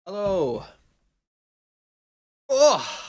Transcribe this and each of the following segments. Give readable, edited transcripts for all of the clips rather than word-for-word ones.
Hello. Oh.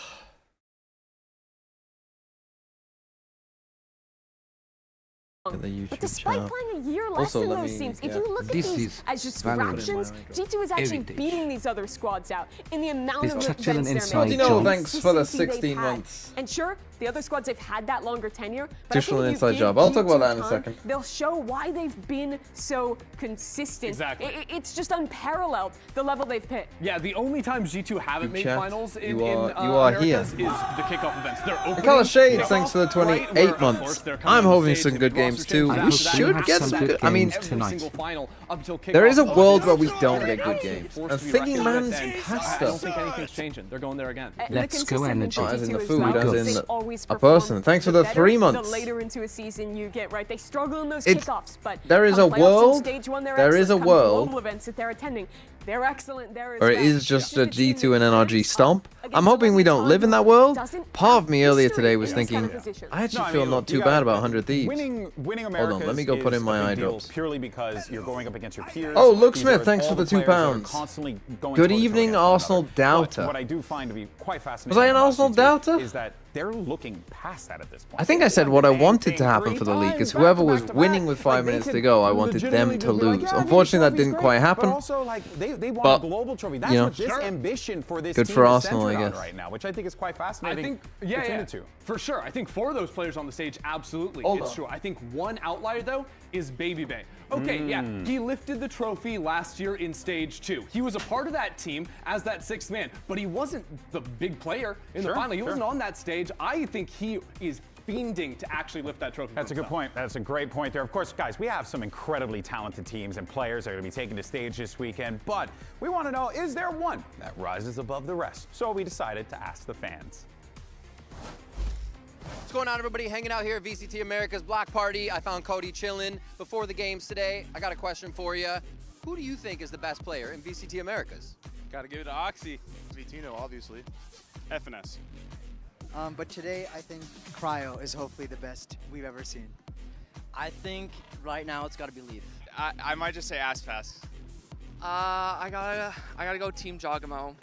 The YouTube But despite channel. playing a year less Also, in let those me- teams, yeah. if you look at This these is as just valuable. fractions, G2 is actually Heritage. beating these other squads out in the amount It's of such events an they're inside making. job. Thanks for the Consistency they've 16 had. months. And sure, the other squads have had that longer tenure, but Additional I think if you inside give job. I'll talk about G2 that in a time, second. They'll show why they've been so consistent. Exactly. It's just unparalleled, the level they've hit. Yeah, the only time G2 haven't made chat. finals in You are Americas here. is the kickoff events. They're opening Color Shades, kickoff, thanks for the 28 right, where, of months. course, they're I'm coming on hoping stage, some they good do games roster too. changes. We After that, should after get that, some good good. I mean, games every tonight. single final up until there is a kickoff. world where we don't They're get good absolutely games. forced And to be Thinking recognized, Man's and past I don't us. think anything's changing. They're going there again. Let's go, energy. Oh, as in the G2 food, well. as in They the- always a perform. person. Thanks for the better, 3 months. The later into a season you get, right? They struggle in those It's- kickoffs, but there is come a playoffs and world- stage one, they're there is excellent. a Come world- global events that they're attending, they're excellent there as Or it well. is just a This is G2 and NRG team stomp. against I'm hoping we don't live in that world. doesn't Part of me have earlier history today in was these kind thinking, of positions. I actually No, I feel mean, not look, too you bad gotta- about 100 Thieves. Winning Hold Americas on, let me go put is in my a big eye deal drops. purely because you're going up against your peers. Oh, Luke These Smith, are thanks all for the the 2 players that are pounds. constantly going Good toe-to-toe evening, against one Arsenal another. Doubter. But what I do find to be quite fascinating Was I an about Arsenal G2 doubter? is that they're looking past that at this point. I think I said what I wanted to happen for the league, because whoever was winning with 5 minutes to go, I wanted them to lose. Unfortunately, that didn't quite happen. But also, like, they won But, a global trophy. That's you know, what this ambition for this good team for is Arsenal, centered I on guess. right now, which I think is quite I fascinating think, between yeah, the two. for sure. I think for those players on the stage, absolutely, Hold it's on. true. I think one outlier, though, is Baby Bay. Okay, yeah, he lifted the trophy last year in stage 2. He was a part of that team as that 6th man, but he wasn't the big player in the Sure, final. He sure. wasn't on that stage. I think he is fiending to actually lift that trophy. That's a good point. That's a great point there. Of course, guys, we have some incredibly talented teams and players that are going to be taking the stage this weekend, but we want to know, is there one that rises above the rest? So we decided to ask the fans. What's going on, everybody? Hanging out here at VCT America's Block Party. I found Cody chilling before the games today. I got a question for you. Who do you think is the best player in VCT Americas? Gotta give it to Oxy. Vitino, obviously. FNS. But today, I think Cryo is hopefully the best we've ever seen. I think right now it's got to be Leaf. I might just say Aspas. I gotta go Team Jogamo.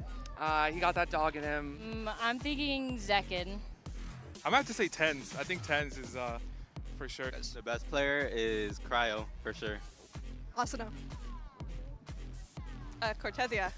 He got that dog in him. I'm thinking Zekin. I'm gonna have to say Tens. I think Tens is for sure. The best player is Cryo, for sure. Asano. Cortezia.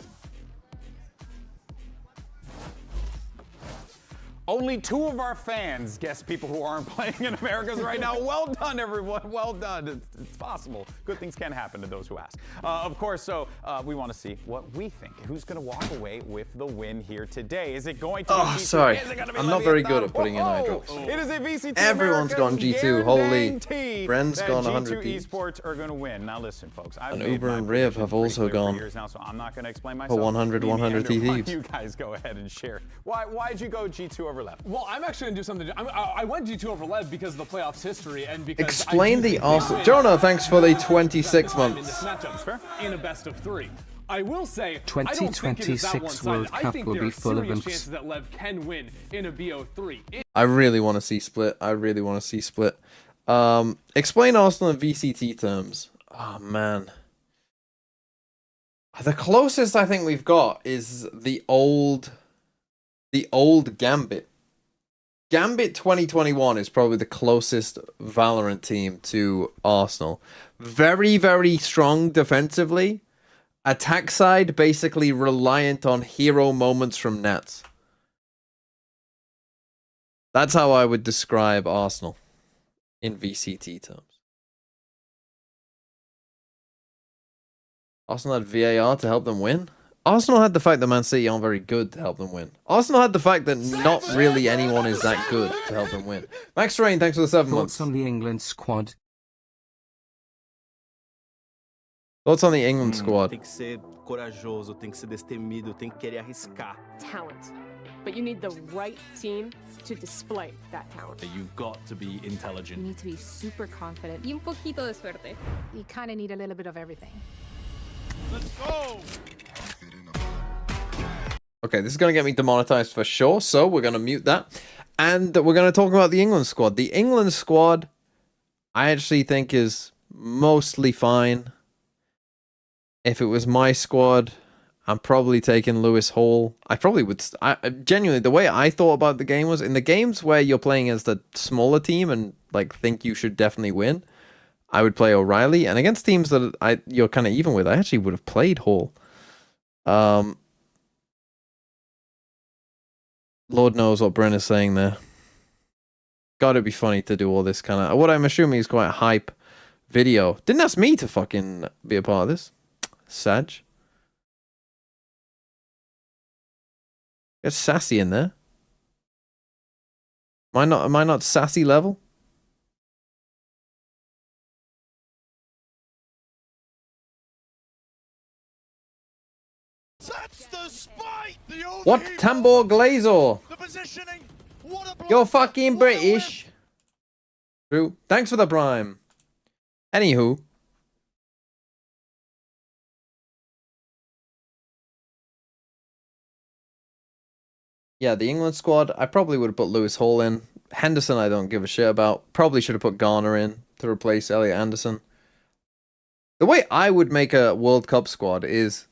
Only 2 of our fans guess people who aren't playing in Americas right now. Well done, everyone. Well done. It's possible. Good things can happen to those who ask. Of course, so we want to see what we think. Who's going to walk away with the win here today? Is it going to be G2? sorry. Is it gonna be I'm not Leviathan? very good at putting in eye drops. It is a VCT Everyone's gone Americas G2, holy. guarantee Bren's that gone G2 100 Thieves. esports are going to win. Now listen, folks. I've And made Uber my and Riv prediction have pretty also clear for gone years now, so I'm not going to explain myself. 100 Leave me 100 under. Why Thieves. don't you guys go ahead and share. Why'd you go G2 over LEV? Well, I'm actually going to do something. I went G2 over LEV because of the playoffs history and because Explain I do the think they Arsenal. win. Jonah, thanks for the 26 In this months. matchup, in a best of 3. I will say, I don't think it is that 2026 one-sided. World I Cup think will there be are full of serious imps. chances that LEV can win in a BO3. I really want to see Split. I really want to see Split. Explain Arsenal in VCT terms. Oh, man. The closest I think we've got is the old Gambit. Gambit 2021 is probably the closest Valorant team to Arsenal. Very, very strong defensively. Attack side, basically reliant on hero moments from Nats. That's how I would describe Arsenal in VCT terms. Arsenal had VAR to help them win. Arsenal had the fact that Man City aren't very good to help them win. Arsenal had the fact that not really anyone is that good to help them win. Max Rain, thanks for the 7 months. Thoughts on the England squad? Thoughts on the England squad? Tem que ser corajoso, tem que ser destemido, tem que querer arriscar. Talent. But you need the right team to display that talent. You've got to be intelligent. You need to be super confident. Y un poquito de suerte. You kind of need a little bit of everything. Let's go! Okay, this is going to get me demonetized for sure, so we're going to mute that. And we're going to talk about the England squad. The England squad, I actually think, is mostly fine. If it was my squad, I'm probably taking Lewis Hall. I probably would. Genuinely, the way I thought about the game was in the games where you're playing as the smaller team and like think you should definitely win, I would play O'Reilly. And against teams that you're kind of even with, I actually would have played Hall. Lord knows what Bren is saying there. Gotta be funny to do all this kind of what I'm assuming is quite hype video. Didn't ask me to fucking be a part of this. Sag. Get sassy in there. Am I not sassy level? That's the spite. What Tambor Glazor? The positioning. You're fucking British. True. Thanks for the prime. Anywho. Yeah, the England squad, I probably would have put Lewis Hall in. Henderson, I don't give a shit about. Probably should have put Garner in to replace Elliot Anderson. The way I would make a World Cup squad is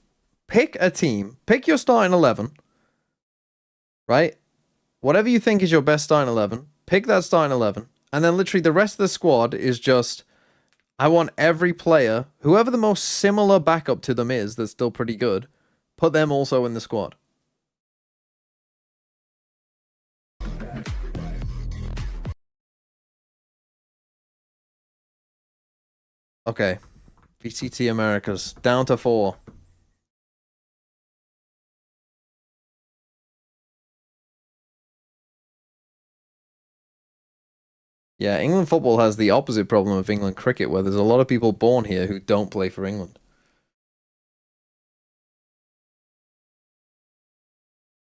pick a team, pick your starting 11, right? Whatever you think is your best starting 11, pick that starting 11, and then literally the rest of the squad is just, I want every player, whoever the most similar backup to them is that's still pretty good, put them also in the squad. Okay. VCT Americas, down to 4. Yeah, England football has the opposite problem of England cricket, where there's a lot of people born here who don't play for England.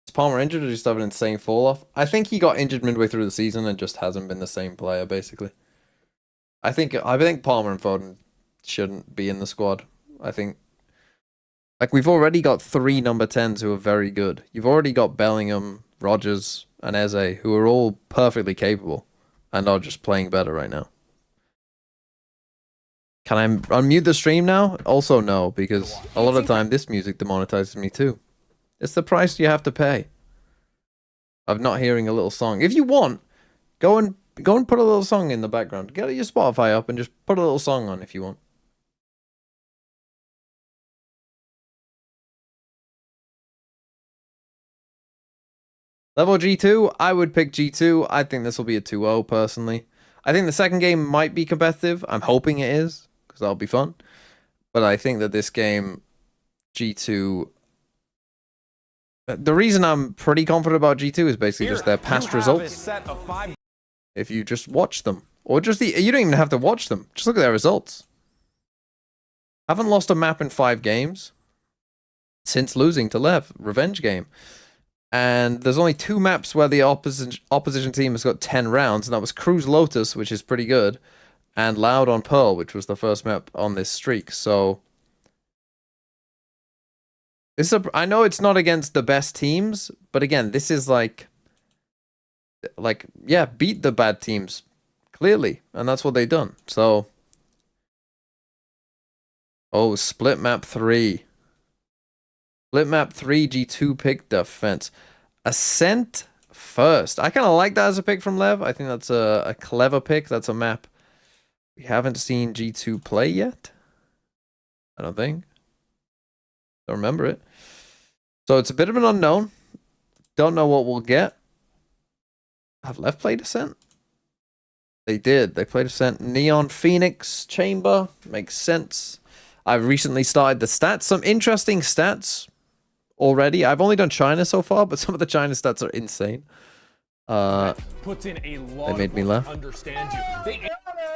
Is Palmer injured or just have an insane fall-off? I think he got injured midway through the season and just hasn't been the same player, basically. I think Palmer and Foden shouldn't be in the squad. I think, like, we've already got 3 number 10s who are very good. You've already got Bellingham, Rodgers, and Eze, who are all perfectly capable and are just playing better right now. Can I unmute the stream now? Also no, because a lot of the time this music demonetizes me too. It's the price you have to pay of not hearing a little song. If you want, go and put a little song in the background. Get your Spotify up and just put a little song on if you want. Level G2, I would pick G2. I think this will be a 2-0 personally. I think the second game might be competitive. I'm hoping it is, because that'll be fun. But I think that this game, G2... The reason I'm pretty confident about G2 is basically just their past results. If you just watch them. Or just you don't even have to watch them. Just look at their results. Haven't lost a map in 5 games. Since losing to LEV. Revenge game. And there's only 2 maps where the opposition team has got 10 rounds, and that was Cruise Lotus, which is pretty good, and Loud on Pearl, which was the first map on this streak. So I know it's not against the best teams, but again, this is like yeah, beat the bad teams clearly, and that's what they done. So split map 3. Split map 3, G2 pick defense. Ascent first. I kind of like that as a pick from Lev. I think that's a clever pick. That's a map we haven't seen G2 play yet. I don't think. Don't remember it. So it's a bit of an unknown. Don't know what we'll get. Have Lev played Ascent? They did. They played Ascent. Neon Phoenix Chamber. Makes sense. I've recently started the stats. Some interesting stats already. I've only done China so far, but some of the China stats are insane. Puts in a lot they made me laugh. Understand you.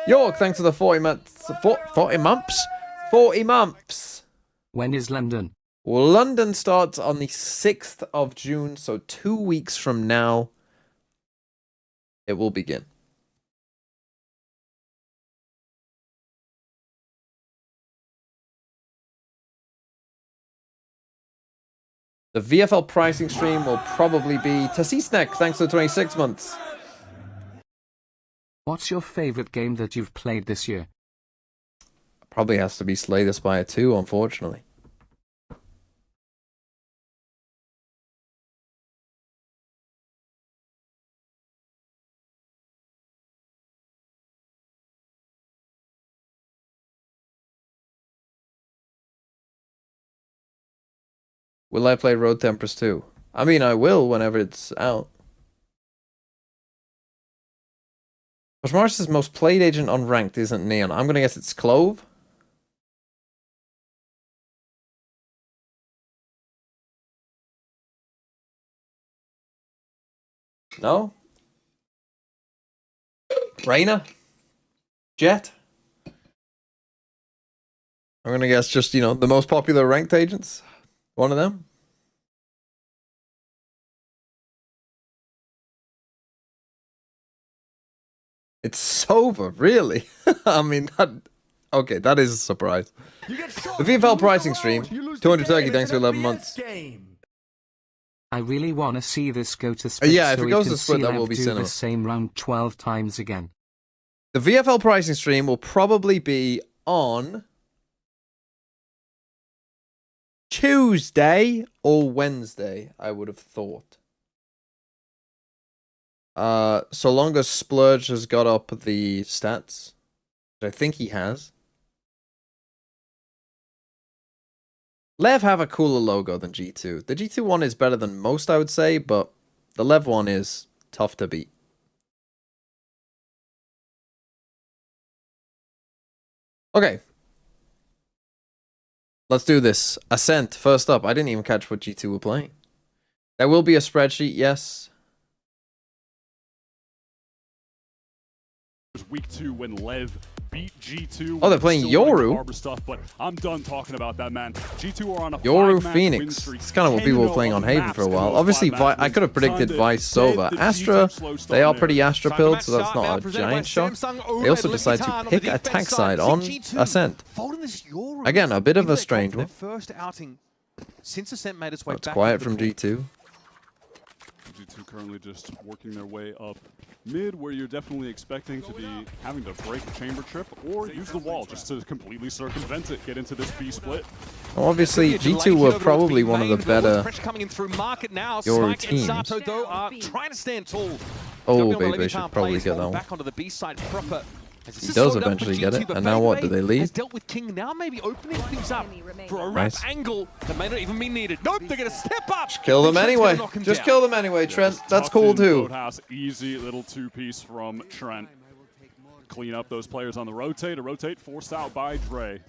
York, thanks for the 40 months. 40 months? 40 months. When is London? Well, London starts on the 6th of June, so 2 weeks from now, it will begin. The VFL pricing stream will probably be Tassisnek, thanks for the 26 months. What's your favorite game that you've played this year? Probably has to be Slay the Spire 2, unfortunately. Will I play Road Tempest too? I mean, I will whenever it's out. Mars' most played agent on ranked isn't Neon. I'm gonna guess it's Clove. No? Reyna? Jet? I'm gonna guess just, the most popular ranked agents. One of them. It's Sova, really? I mean, okay, that is a surprise. The VFL pricing stream, 230, thanks for 11 months. I really want to see this go to split. Yeah, if so it goes we to can split, see that Lev will be do cinema. the same round 12 times again. The VFL pricing stream will probably be on Tuesday or Wednesday, I would have thought. So long as Splurge has got up the stats, which I think he has. Lev have a cooler logo than G2. The G2 one is better than most, I would say, but the Lev one is tough to beat. Okay. Let's do this. Ascent, first up. I didn't even catch what G2 were playing. There will be a spreadsheet, yes. Week 2 when Lev beat G2. Oh, they're playing Yoru. Stuff, but I'm done talking about that, man. G2 are on a Yoru Phoenix. It's kind of what people were playing on Haven for a while. Obviously, I could have predicted Vice Sova. Astra, they are pretty Astra pilled, so that's not a giant shock. They also decided to pick attack side on Ascent. Again, a bit of a strange one. Since Ascent made its way It's back quiet from G2. G2 currently just working their way up mid, where you're definitely expecting to be having to break a chamber trip or use the wall just to completely circumvent it, get into this B split. Well, obviously, G2 were probably one of the better Yoru teams. Trying to stand tall. Oh, baby, they should probably get that one. Back onto the B side proper. He does eventually get it, and now what? Do they leave? Dealt with King, now maybe opening things up for a Nice. wrap angle that may not even be needed. Nope, they're going to step up. Just kill them anyway. Just kill them anyway, Trent. That's cool too. Boathouse, easy little two-piece from Trent. Clean up those players on the rotate. A rotate forced out by Dre.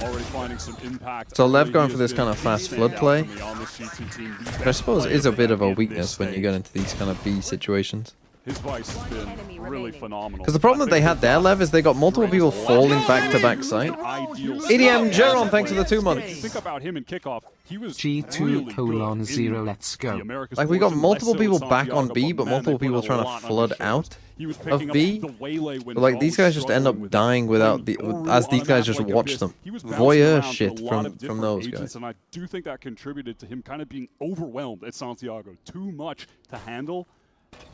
Already finding some impact. So Lev going for this kind of fast flood play, which I suppose is a bit of a weakness when you get into these kind of B situations. His Vice has been really phenomenal. Because the problem that they had there, Lev, is they got multiple people falling back to back side. EDM Jeron, thanks for the 2 months. Think about him in kickoff. He was G2:0, let's go. Like, we got multiple people back on B, but multiple people trying to flood out of B. But, like, these guys just end up dying without as these guys just watch them. Voyeur shit from those guys. And I do think that contributed to him kind of being overwhelmed at Santiago. Too much to handle.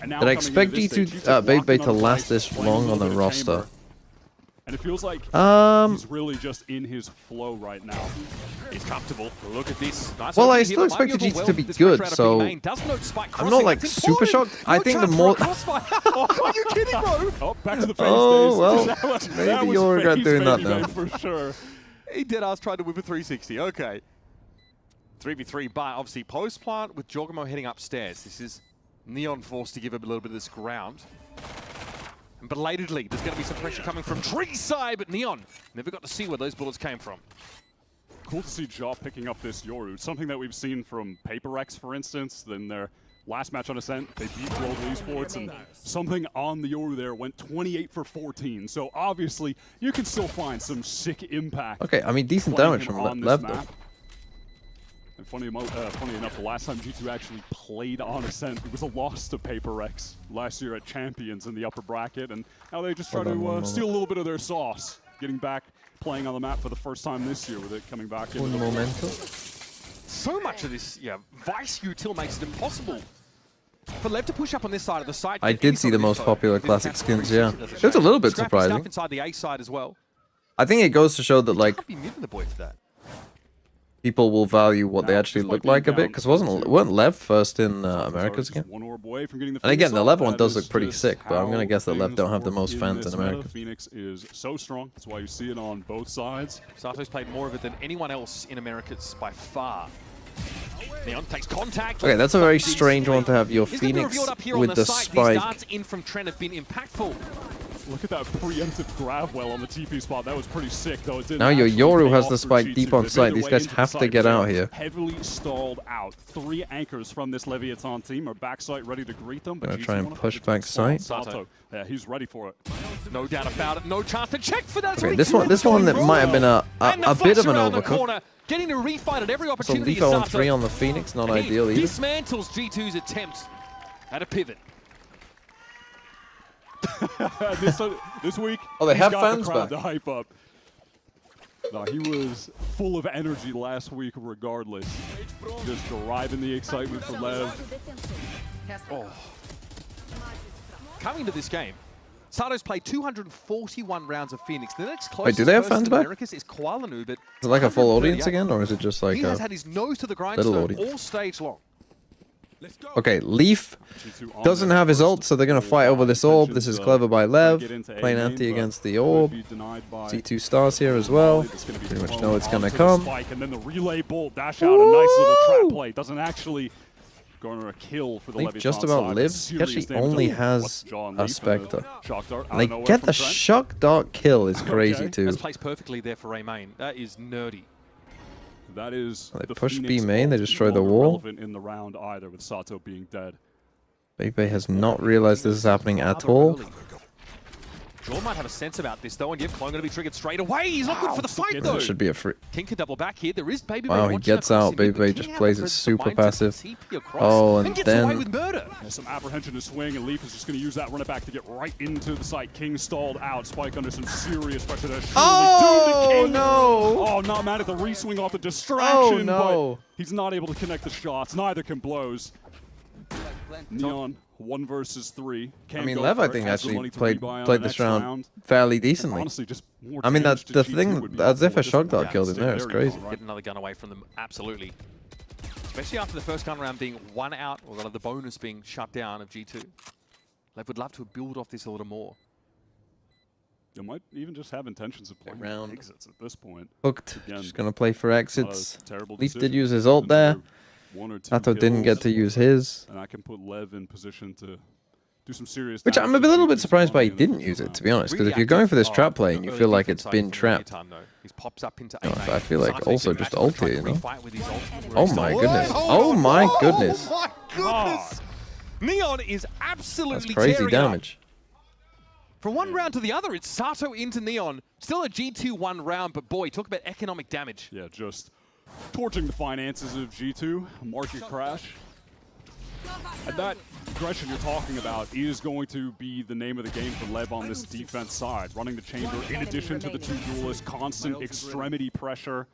Did I expect G2 Bait to last this long on the roster? And it feels like he's really just in his flow right now. He's comfortable. Look at this. Nice Well, I still expected G2 to be good, so I'm not like super shocked. I think the more... Are you kidding, bro? Oh, back to the face Oh, well, maybe you'll regret doing that now. For sure. He did us trying to whip a 360. Okay. 3v3, but obviously post plant with Jorgamo heading upstairs. This is Neon forced to give him a little bit of this ground. And belatedly, there's going to be some pressure coming from Tree side, but Neon never got to see where those bullets came from. Cool to see Jaw picking up this Yoru. Something that we've seen from PaperX, for instance, in their last match on Ascent. They beat Global Esports, and something on the Yoru there went 28 for 14. So obviously, you can still find some sick impact. Okay, I mean, decent damage from Lev, though. And funny enough, the last time G2 actually played on Ascent, it was a loss to PaperX last year at Champions in the upper bracket, and now they just try to steal a little bit of their sauce, getting back playing on the map for the first time this year with it coming back in. So much of this, Vice util makes it impossible for Lev to push up on this side of the site. I did see the most popular classic skins, yeah. It was a little bit surprising. Inside the A side as well. I think it goes to show that, like, Can't be muting the boy for that. people will value what they actually look like a bit, because weren't Lev first in Americas again? And again, the Lev one does look pretty sick, but I'm gonna guess that Lev don't have the most fans in America. Phoenix is so strong, that's why you see it on both sides. Sato's played more of it than anyone else in Americas by far. Neon takes contact. Okay, that's a very strange one to have your Phoenix with the spike. These darts in from Trent have been impactful. Look at that preemptive grab well on the TP spot. That was pretty sick, though. It didn't Now your actually Yoru pay has off the for spike G2. deep on They site. made These their guys way into have the to site, get but out they're here. Heavily stalled out. 3 anchors from this Leviathan team are backside ready to greet them. But Gonna G2 try and wanna push focus back on site. Sato. Yeah, he's ready for it. No doubt about it. No chance to check for that. Okay, this one that might have been a bit of an overcook. Getting to refight at every So opportunity. Leaf on 3 on the Phoenix, not ideal either. Dismantles G2's attempt at a pivot. this week, Oh, they he's have got fans the crowd back. to hype up. No, he was full of energy last week regardless. Just deriving the excitement for Lev. Oh. Coming to this game, Sato's played 241 rounds of Phoenix. The next closest do they have person fans to back? Americas is Kualanu, but Is it like a full audience 138. again, or is it just like He a has had his nose to the little grindstone audience? all stage long. Okay, Leaf doesn't have his ult, so they're going to fight over this orb. This is clever by Lev, playing anti against the orb. See 2 stars here as well. Pretty much know it's going to come. And then the relay bolt dash out, a nice little trap play. Doesn't actually garner a kill for the Leaf Leviathan just about side, but lives. He serious actually damage. only Oh, has what's John a Leaf? Spectre. Shock dart out And they of nowhere get from the Trent. shock dart kill is crazy too. That's placed perfectly there for A main. That is nerdy. That is They the push Phoenix B main, they ult, destroy no the longer wall. relevant in the round either, with Sato being dead. Bebe has not realized this is happening at all. Jaw might have a sense about this though, and yep, Clone going to be triggered straight away. He's not good for the fight though. That should be a free. King can double back here. There is Baby Wow, he gets out. Bebe just plays it super passive. Oh, and gets away then with murder. There's some apprehension to swing, and Leaf is just going to use that run it back to get right into the site. King stalled out. Spike under some serious pressure there. Oh, no. Oh, not mad at the re-swing off the distraction, Oh, no. but he's not able to connect the shots. Neither can Blows. Neon, 1 versus 3. I mean, Lev, I think, actually played this round fairly decently. Honestly, just more I mean, damage that to the G2 thing, would be as if helpful a at this shock point. dart killed him Stay there. It's there you crazy. go, right? Get another gun away from them, absolutely. Especially after the first gun round being 1 out, or the bonus being shut down of G2. Lev would love to build off this a little more. They might even just have intentions of playing round. exits at this point. Hooked. Again, Just going to play for exits. terrible Leaf did decision. use his ult there. 1 or 2 Sato didn't get kills, to use his. and I can put Lev in position to do some serious Which damage I'm a to little bit G2's surprised by he economy in the didn't first use it, round. to be honest. Because Really if you're going for this active. trap play and you Early feel like defense it's side been from the trapped, Leviathan, though. He pops up into No, A main. I feel like Sato also can just actually ult try here, and you know? refight with his ult. Oh my goodness. Oh my goodness. Oh my goodness. Neon is absolutely That's crazy tearing damage. up. From one round to the other, it's Sato into Neon. Still a G2-1 round, but boy, talk about economic damage. Yeah, just torching the finances of G2, market crash. And that aggression you're talking about is going to be the name of the game for Lev on this defense side. Running the chamber in addition to the 2 duelists, constant extremity pressure.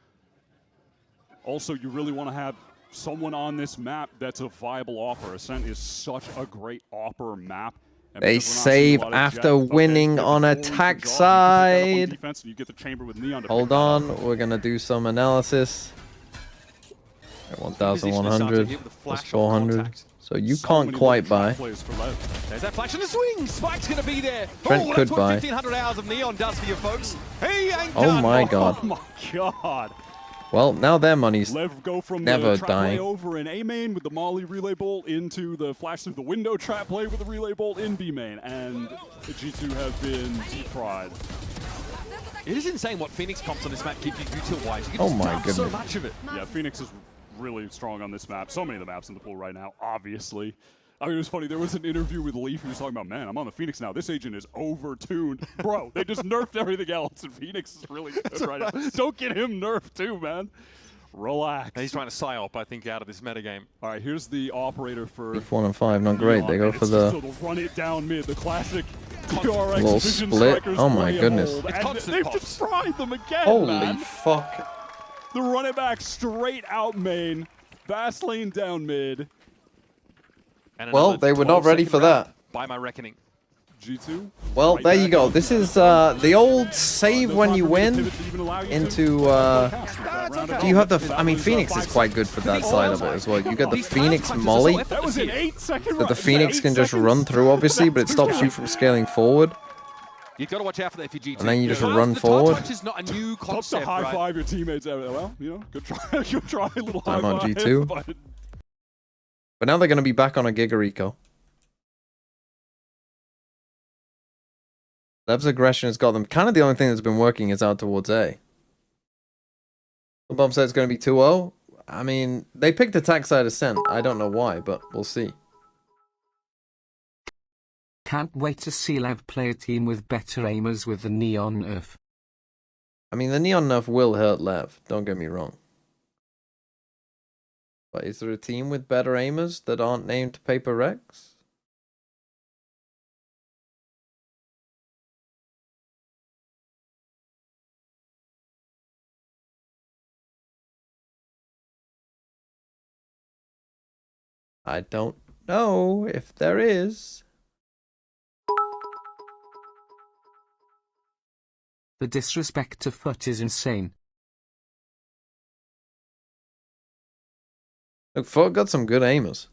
Also, you really want to have someone on this map that's a viable offer. Ascent is such a great offer map. And They because we're not seeing save a lot of after Jet, okay, winning get on the forward attack for Jaw, you pick that up on side. defense, and you get the chamber with Neon to Hold pick that up. on, we're going to do some analysis. At 1,100 plus 400. So you can't quite buy. There's that flash and the swing. Spike's going to be there. Trent oh, could that's what buy. 1,500 hours of Neon does for you folks. He ain't Oh done. my god. Oh my god. Well, now their money's Lev go from never the trap play dying. over in A main with the Molly relay bolt into the flash through the window trap play with the relay bolt in B main, and the G2 have been deep-fried. It is insane what Phoenix comps on this map give you util-wise. You can Oh just my dump so goodness. much of it. Yeah, Phoenix is really strong on this map. So many of the maps in the pool right now, obviously. I mean, it was funny. There was an interview with Leaf. He was talking about, man, I'm on the Phoenix now. This agent is over-tuned. Bro, they just nerfed everything else, and Phoenix is really good right now. Don't get him nerfed too, man. Relax. He's trying to psyop, I think, out of this metagame. All right, here's the operator for 4 and 5, not great. They go for the the run it down mid, the classic DRX little Vision split. Strikers Oh my play and goodness. hold. It's And constant they've pops. just fried them again, Holy man. fuck. The run it back straight out main, fast lane down mid. And Well, another they were not ready 12-second for round, that. by my reckoning. G2. Well, right there you back go. up. This is the old save No when time you for me to win pivot to even allow you into do you have the I mean Phoenix is quite good for that side of it as well. You get the Phoenix Molly That was an 8-second that the Phoenix can just run through obviously, but it stops you from scaling forward. You've got to watch out for that if you're G2. And then you just The run touch forward. is not a new Tough to concept, high right? five your teammates. Well, you know, good try, good try, a little high I'm on five. G2. But But now they're going to be back on a Giga Eco. Lev's aggression has got them. Kind of the only thing that's been working is out towards A. The bomb said it's going to be 2-0. I mean, they picked attack side Ascent. I don't know why, but we'll see. Can't wait to see Lev play a team with better aimers with the Neon nerf. I mean, the Neon nerf will hurt Lev. Don't get me wrong. But is there a team with better aimers that aren't named Paper Rex? I don't know if there is. The disrespect to Foot is insane. Look, Foot got some good aimers.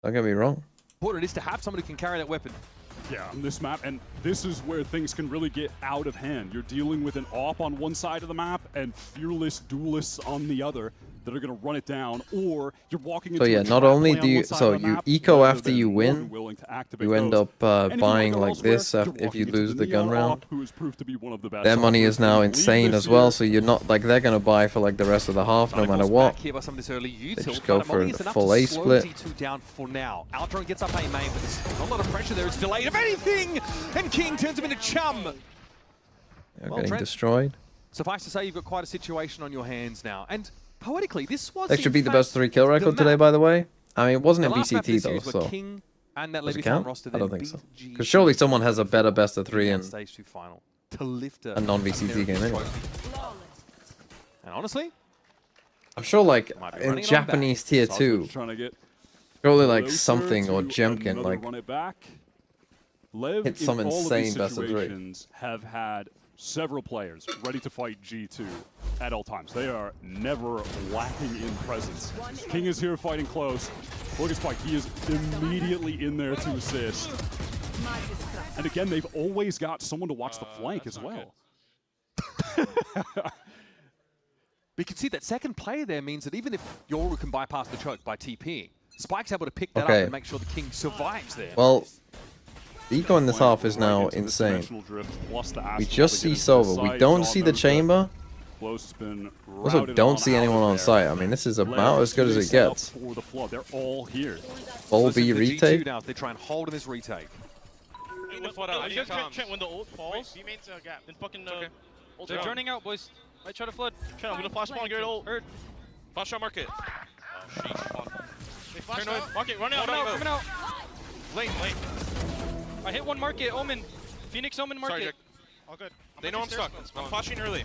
Don't get me wrong. Important it is to have somebody who can carry that weapon. Yeah, on this map, and this is where things can really get out of hand. You're dealing with an AWP on one side of the map and fearless duelists on the other that are going to run it down, or you're walking into So yeah, not only do you, so you eco after you win, you end up buying like this if you lose the gun round. Their money is now insane as well, so you're not like they're going to buy for like the rest of the half no matter what. They just go for a full A split. G2 down for now. Aldron gets up A main, but there's not a lot of pressure there. It's delayed if anything, and King turns him into chum. They're getting destroyed. Suffice to say, you've got quite a situation on your hands now, and poetically, this was That should be the best 3 kill record today, by the way. I mean, it wasn't in VCT though, so does it count? I don't think so. Because surely someone has a better best of 3 in a non-VCT game anyway. And honestly, I'm sure like in Japanese tier 2, surely like something or Jemkin like hit some insane best of 3. Have had several players ready to fight G2 at all times. They are never lacking in presence. King is here fighting close. Look at Spike, he is immediately in there to assist. And again, they've always got someone to watch the flank as well. We can see that second player there means that even if Yoru can bypass the choke by TPing, Spike's able to pick that up and make sure the King survives there. Well, the eco in this half is now insane. We just see Sova. We don't see the chamber. Also don't see anyone on site. I mean, this is about as good as it gets. Full B retake. Now if they try and hold in this retake. When the ult falls, then fucking they're joining out, boys. Might try to flood. I'm gonna flash spawn, get ult. Flash shot market. Turn away. Market, run out, coming out. Lane. I hit one market, Omen. Phoenix Omen market. Sorry, Jack. All good. They know I'm stuck. I'm flashing early.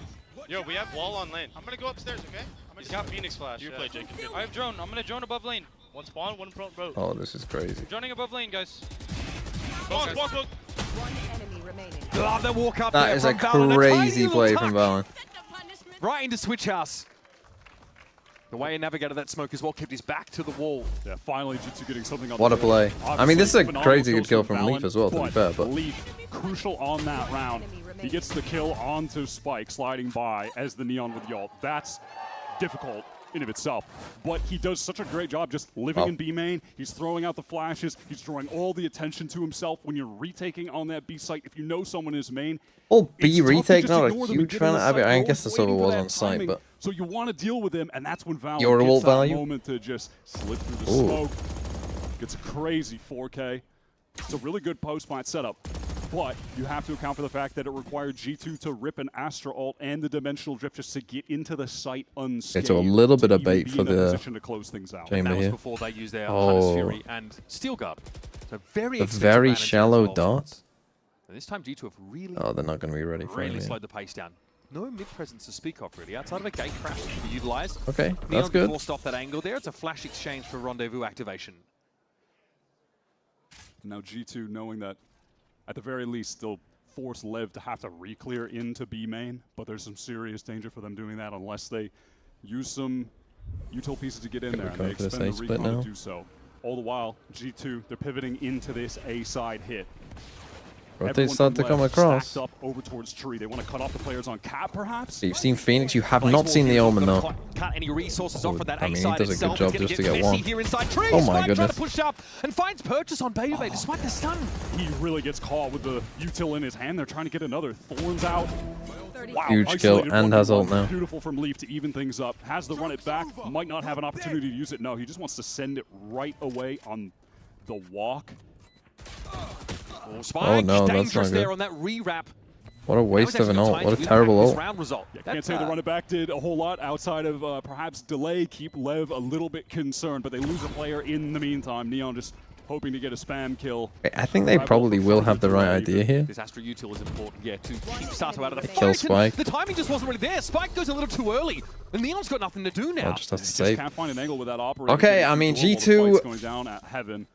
Yo, we have wall on lane. I'm gonna go upstairs, okay? He's got Phoenix flash. You play, Jake. I have drone. I'm gonna drone above lane. One spawn, one front boat. Oh, this is crazy. Droning above lane, guys. One enemy remaining. Love the walk up that there is a crazy play from Valen. Right into Switch House. The way he navigated that smoke as well, kept his back to the wall. Yeah, finally G2 getting something on what the a play. I mean, this is a crazy good kill from Valen, Leaf as well, to be fair. But Leaf, crucial on that round. He gets the kill onto Spike, sliding by as the Neon with Yalt. That's difficult in of itself. But he does such a great job just living in B main. He's throwing out the flashes. He's drawing all the attention to himself. When you're retaking on that B site, if you know someone is main, B retake, not a huge fan. I mean, I guess the server was on site, but so you want to deal with him, and that's when Val your gets ult that value moment to just slip through the smoke. Gets a crazy 4K. It's a really good post-plant setup, but you have to account for the fact that it required G2 to rip an Astra ult and the dimensional drift just to get into the site unscathed. It's a little bit of bait for the to close things out. chamber here. Before they use their Hunter's Fury and Steel Guard. So very shallow dot. And this time G2 have really they're not going to be ready for really him. slowed the pace down. No mid presence to speak of really, outside of a gate crash to be utilized. Okay, Neon that's good. Forced off that angle there. It's a flash exchange for rendezvous activation. Now G2 knowing that at the very least they'll force Lev to have to re-clear into B main, but there's some serious danger for them doing that unless they use some util pieces to get in there and they expend the recon to do so. All the while, G2, they're pivoting into this A side hit. Rotate start to come across. Up over towards tree. They want to cut off the players on cap, perhaps. You've seen Phoenix. You have not seen the Omen though. Cut any resources off for that I mean, he A-side does a itself. good job It's just to gonna get messy one. here inside tree. Oh my Spike goodness. trying to push up and finds purchase on Baby despite the stun. He really gets caught with the util in his hand. They're trying to get another. Thorns out. Wow, Huge kill isolated and has ult now. Beautiful from Leaf to even things up. Has the run it back. Might not have an opportunity to use it. No, he just wants to send it right away on the walk. Oh, Spike, Oh, no, that's dangerous not good. there on that re-wrap. What a waste of an ult. What a terrible ult. Round result. Can't say the run it back did a whole lot outside of perhaps delay. Keep Lev a little bit concerned, but they lose a player in the meantime. Neon just hoping to get a spam kill. I think they probably will have the right idea here. This Astra util is important, yeah, to keep Sato out of the Kill fight. Spike. The timing just wasn't really there. Spike goes a little too early, and Neon's got nothing to do now. I'll just have to save. Can't find an angle with that operator. Okay, I mean, G2 going down at heaven.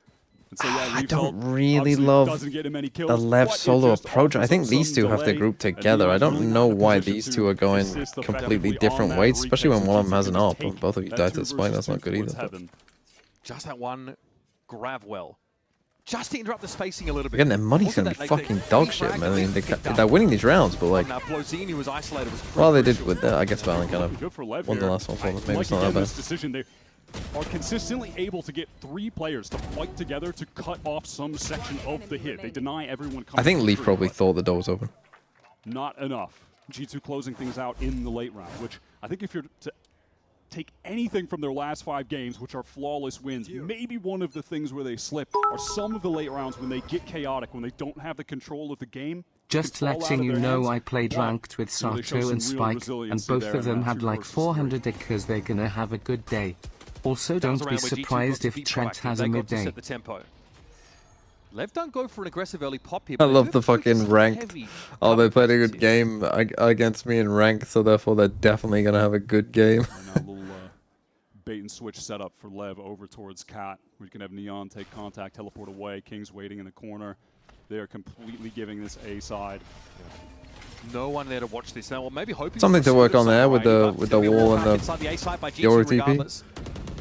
And so, yeah, I Leaf don't Health really obviously love doesn't get him any kills, the Lev but it solo just approach. I offers think up these some two have to delay, group and together. I Neon's don't really know not in a why position these to two are going assist completely effectively different on ways, that especially when retake, one of so them has an G2 AWP. can And both of you take died to that the spike. 2 That's not good versus 2 either. towards But Just that one grab well. Just to interrupt the spacing a little bit. again, their money's Also going to that, be like, fucking the dog free shit, frag man. I mean, that they picked they're up winning these rounds, but like, on, Blozini was isolated was well, they crucial. did with that. I guess Valen kind of Good for Lev won the here. last one for them. Maybe Like it's not again, that this bad. decision, they are consistently able to get 3 players to fight together to cut off some section of the hit. They deny everyone coming I think to Leaf tree, probably but thought the door was open. not enough. G2 closing things out in the late round, which I think if you're to take anything from their last 5 games, which are flawless wins, maybe one of the things where they slip are some of the late rounds when they get chaotic, when they don't have the control of the game. Just control out letting of you their know hands. I played ranked with You know, they show Sato and some real Spike, and resiliency both there of in them that had 2 like versus 400 because they're gonna have a good day. Also, Bounce don't be around where G2 surprised got to if be Trent proactive. has They a got to midday. set the tempo. Lev don't go for an aggressive early pop here. I but they love do the focus fucking on ranked. heavy Oh, they cover played a presence good here. game against me in ranked, so therefore they're definitely going to have a good game. And now a little bait and switch setup for Lev over towards Cat. We can have Neon take contact, teleport away. King's waiting in the corner. They are completely giving this A side. No one there to watch this now. Well, maybe hoping Something for to work on some there with variety, the but there'll be a wall wall and back the inside the A side by G2 Yoru TP. regardless.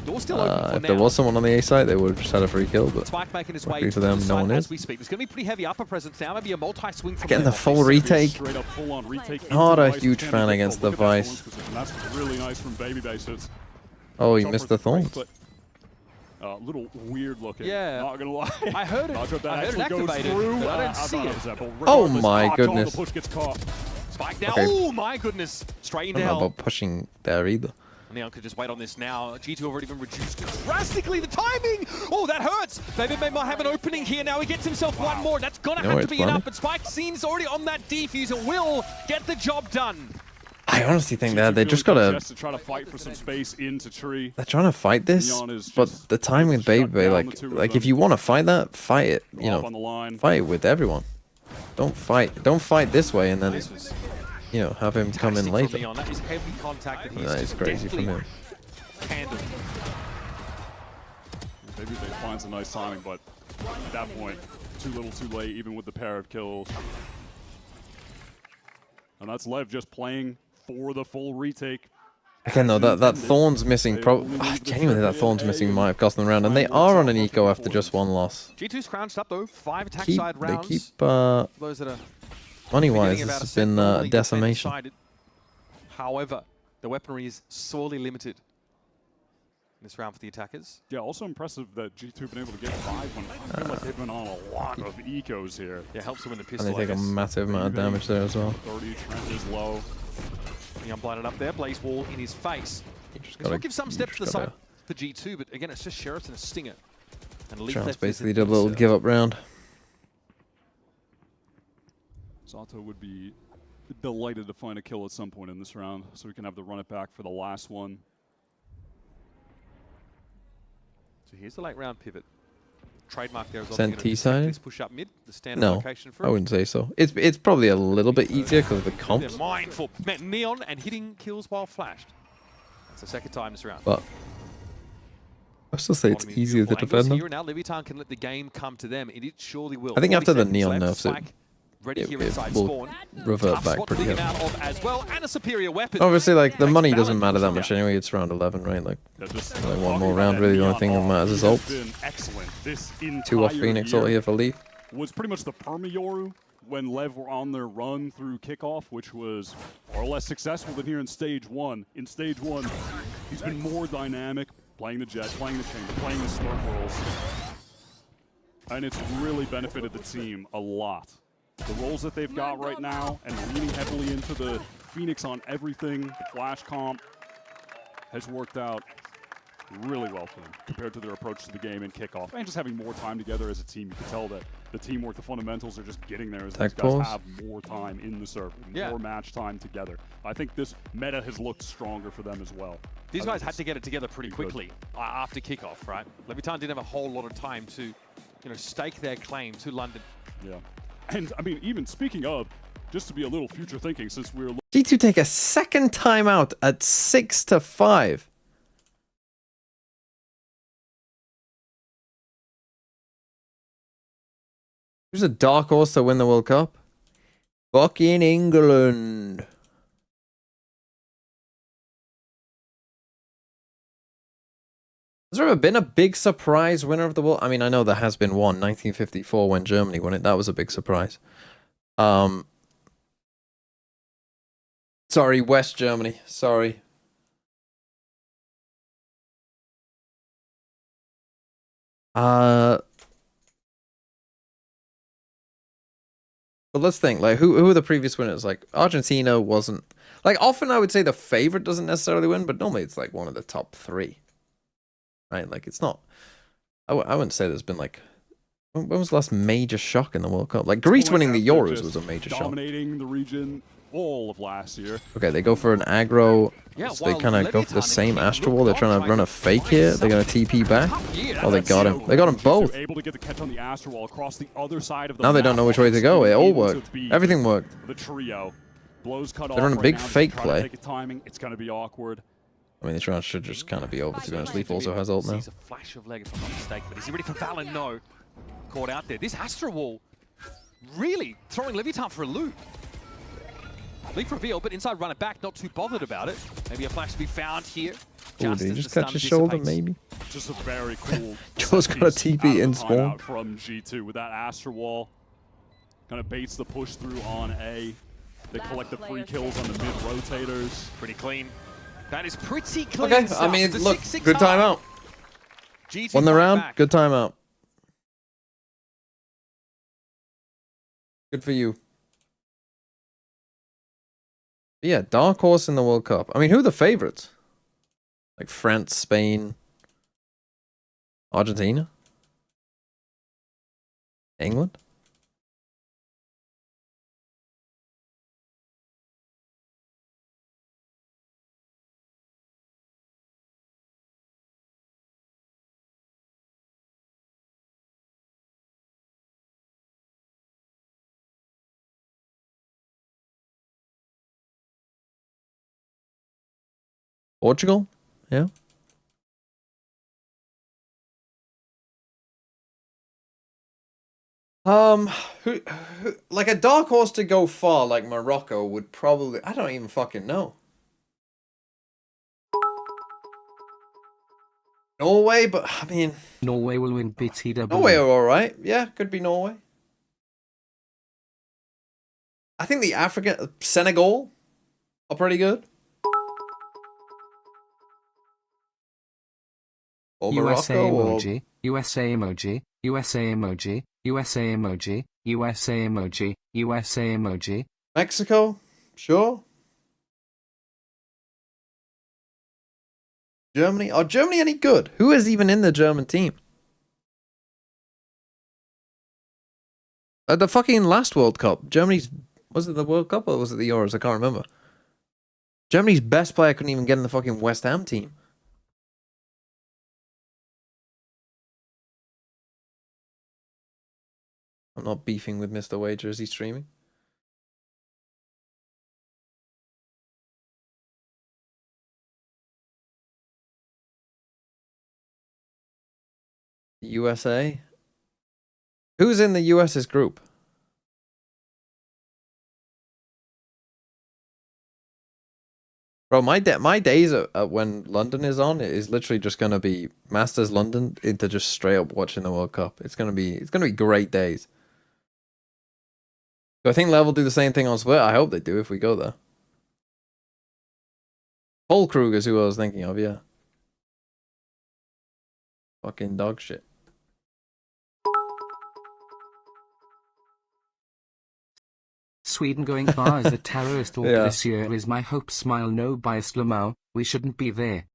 Door's still open for If now. there was someone on the A site, they would have just had a free kill. But Spike making his way luckily to for the them, no side one as is. we speak. There's going to be pretty heavy upper presence now. Maybe a multi-swing from Getting the there. full retake. Straight up full-on retake. Not into a the Vice. huge Can't fan get against look the at that Vice. Thorns position. That's really nice from Baby Bases. Oh, he Jumper missed the great, thorns. but a little weird looking. Yeah. Not gonna lie. I heard it. Not sure if that I heard it actually goes activated, through. but I don't I'm see not it. upset, but Oh regardless, my Tom, goodness. The push gets caught. Spike down. Okay. Oh my goodness. Straight I into don't know hell. about pushing there either. Neon could just wait on this now. G2 have already been reduced drastically. The timing! Oh, that hurts! David may not have an opening here now. He gets himself one more. That's going to No, have to it's be funny. enough, but Spike seems already on that defuse and will get the job done. I honestly think that they G2 just feeling gotta. just to try to fight for some space into tree. They're trying to fight this, Neon is but just the time with Baby Bay, down the two of like them. if you want to fight that, fight it. You Off on the know, line. fight it with everyone. Don't fight this way and then, you know, have him come in Fantastic from later. Neon. That is heavy contact that he's That is just crazy from deftly him. handled. Maybe they finds a nice timing, but at that point, too little too late, even with the pair of kills. And that's Lev just playing for the full retake. Again, though, that Thorn's missing. Genuinely, that Thorn's missing might have cost them the round, and they are on an eco after just one loss. G2's crouched up though. 5 attack They side rounds. keep Those that are money-wise, forgetting about this has Ascent, been normally decimation. defense-sided. However, the weaponry is sorely limited in this round for the attackers. Yeah, also impressive that G2 have been able to get 5 when I feel like they've been on a lot of ecos here. Yeah, helps them win the And pistol. they take I a guess. massive amount of damage there as well. 30, Trent is low. Neon blinded up there. Blaze wall in his face. This will give some steps to the side for G2, but again, it's just Sheriff and a Stinger. And Leaf Trans left basically did a little give-up round. Sato would be delighted to find a kill at some point in this round, so we can have the run it back for the last one. So here's the late round pivot. Trademark there as well. Ascent T-side? Push up mid, the standard No, location for I it. wouldn't say so. It's probably a little bit easier because of the They're comps, mindful. Met Neon and hitting kills while flashed. That's the second time this round. but I still say it's Bottom easier to beautiful angles defend them. here, and now Leviathan can let the game come to them. It surely will. I think 40 after the seconds Neon left. nerfs, Spike ready here it inside will spawn. revert Tough back spot to pretty dig him heavy. out of as well, and a superior weapon. Obviously, like, the Takes money balance, doesn't matter that pushes much out. anyway. It's round 11, right? Like, Just only one talking more about round, that really. The only Neon thing that ult, matters is he has ults. been excellent this entire 2 off Phoenix year. ult here for Leaf. Was pretty much the perma Yoru when LEV were on their run through kickoff, which was far less successful than here in Stage 1. In Stage 1, he's been more dynamic, playing the Jet, playing the Chamber, playing the Storm Whirls. And it's really benefited the team a lot. The roles that they've got right now, and leaning heavily into the Phoenix on everything, the Flash comp, has worked out really well for them compared to their approach to the game in kickoff. And just having more time together as a team, you can tell that the teamwork, the fundamentals are just getting there as these guys have more time in the server, more match time together. I think this meta has looked stronger for them as well. These guys had to get it together pretty quickly after kickoff, right? Levitan didn't have a whole lot of time to, you know, stake their claim to London. Yeah. And, I mean, even speaking of, just to be a little future thinking, since we're... G2 take a second timeout at 6-5. Who's a dark horse to win the World Cup? Fucking England. Has there ever been a big surprise winner of the world? I mean, I know there has been one, 1954, when Germany won it. That was a big surprise. Sorry, West Germany. Sorry. But let's think, like, who are the previous winners? Like, Argentina wasn't... Like, often I would say the favorite doesn't necessarily win, but normally it's, like, one of the top three. Right? Like, it's not... I wouldn't say there's been, like... When was the last major shock in the World Cup? Like, Greece winning the Euros was a major shock. Dominating the region all of last year. Okay, they go for an aggro. So they kind of go for the same Astral Wall. They're trying to run a fake here. They're going to TP back. Oh, they got him. They got them both. Able to get the catch on the Astral Wall across the other side of the now they don't know which way to go. It all worked. Everything worked. The trio. Blows cut off. They're on a big fake play. Timing. It's going to be awkward. I mean, this round should just kind of be over, to be honest. Leaf also has ult now. Sees a flash of leg, if I'm not mistaken, but is he ready for Valen? No. Caught out there. This Astral Wall really throwing Levitan for a loop. Leaf reveal, but inside run it back, not too bothered about it. Maybe a flash to be found here. Oh, did he just cut his shoulder, maybe? Just a very cool... Joe's got a TP in spawn. From G2 with that Astral Wall. Kind of baits the push through on A. They collect the free kills on the mid-rotators. Pretty clean. That is pretty clean. Okay, I mean, look, good timeout. Won the round, good timeout. Good for you. But yeah, dark horse in the World Cup. I mean, who are the favorites? Like France, Spain, Argentina, England. Portugal? Yeah. Who, like a dark horse to go far, like Morocco would probably, I don't even fucking know. Norway, but I mean... Norway will win BTW. Norway are alright. Yeah, could be Norway. I think the African... Senegal are pretty good. Or USA Morocco, emoji, USA emoji, USA emoji, USA emoji, USA emoji, USA emoji. Mexico, sure. Germany? Are Germany any good? Who is even in the German team? At the fucking last World Cup, Germany's... Was it the World Cup or was it the Euros? I can't remember. Germany's best player couldn't even get in the fucking West Ham team. I'm not beefing with Mr. Wager. Is he streaming? USA? Who's in the US's group? Bro, my days at when London is on, it is literally just gonna be Masters London into just straight up watching the World Cup. It's gonna be great days. Do I think Lev will do the same thing on split? I hope they do if we go there. Polkrug is who I was thinking of, yeah. Fucking dog shit. Sweden going far as a terrorist order Yeah. this year is my hope. Smile, no bias. Lamau, we shouldn't be there.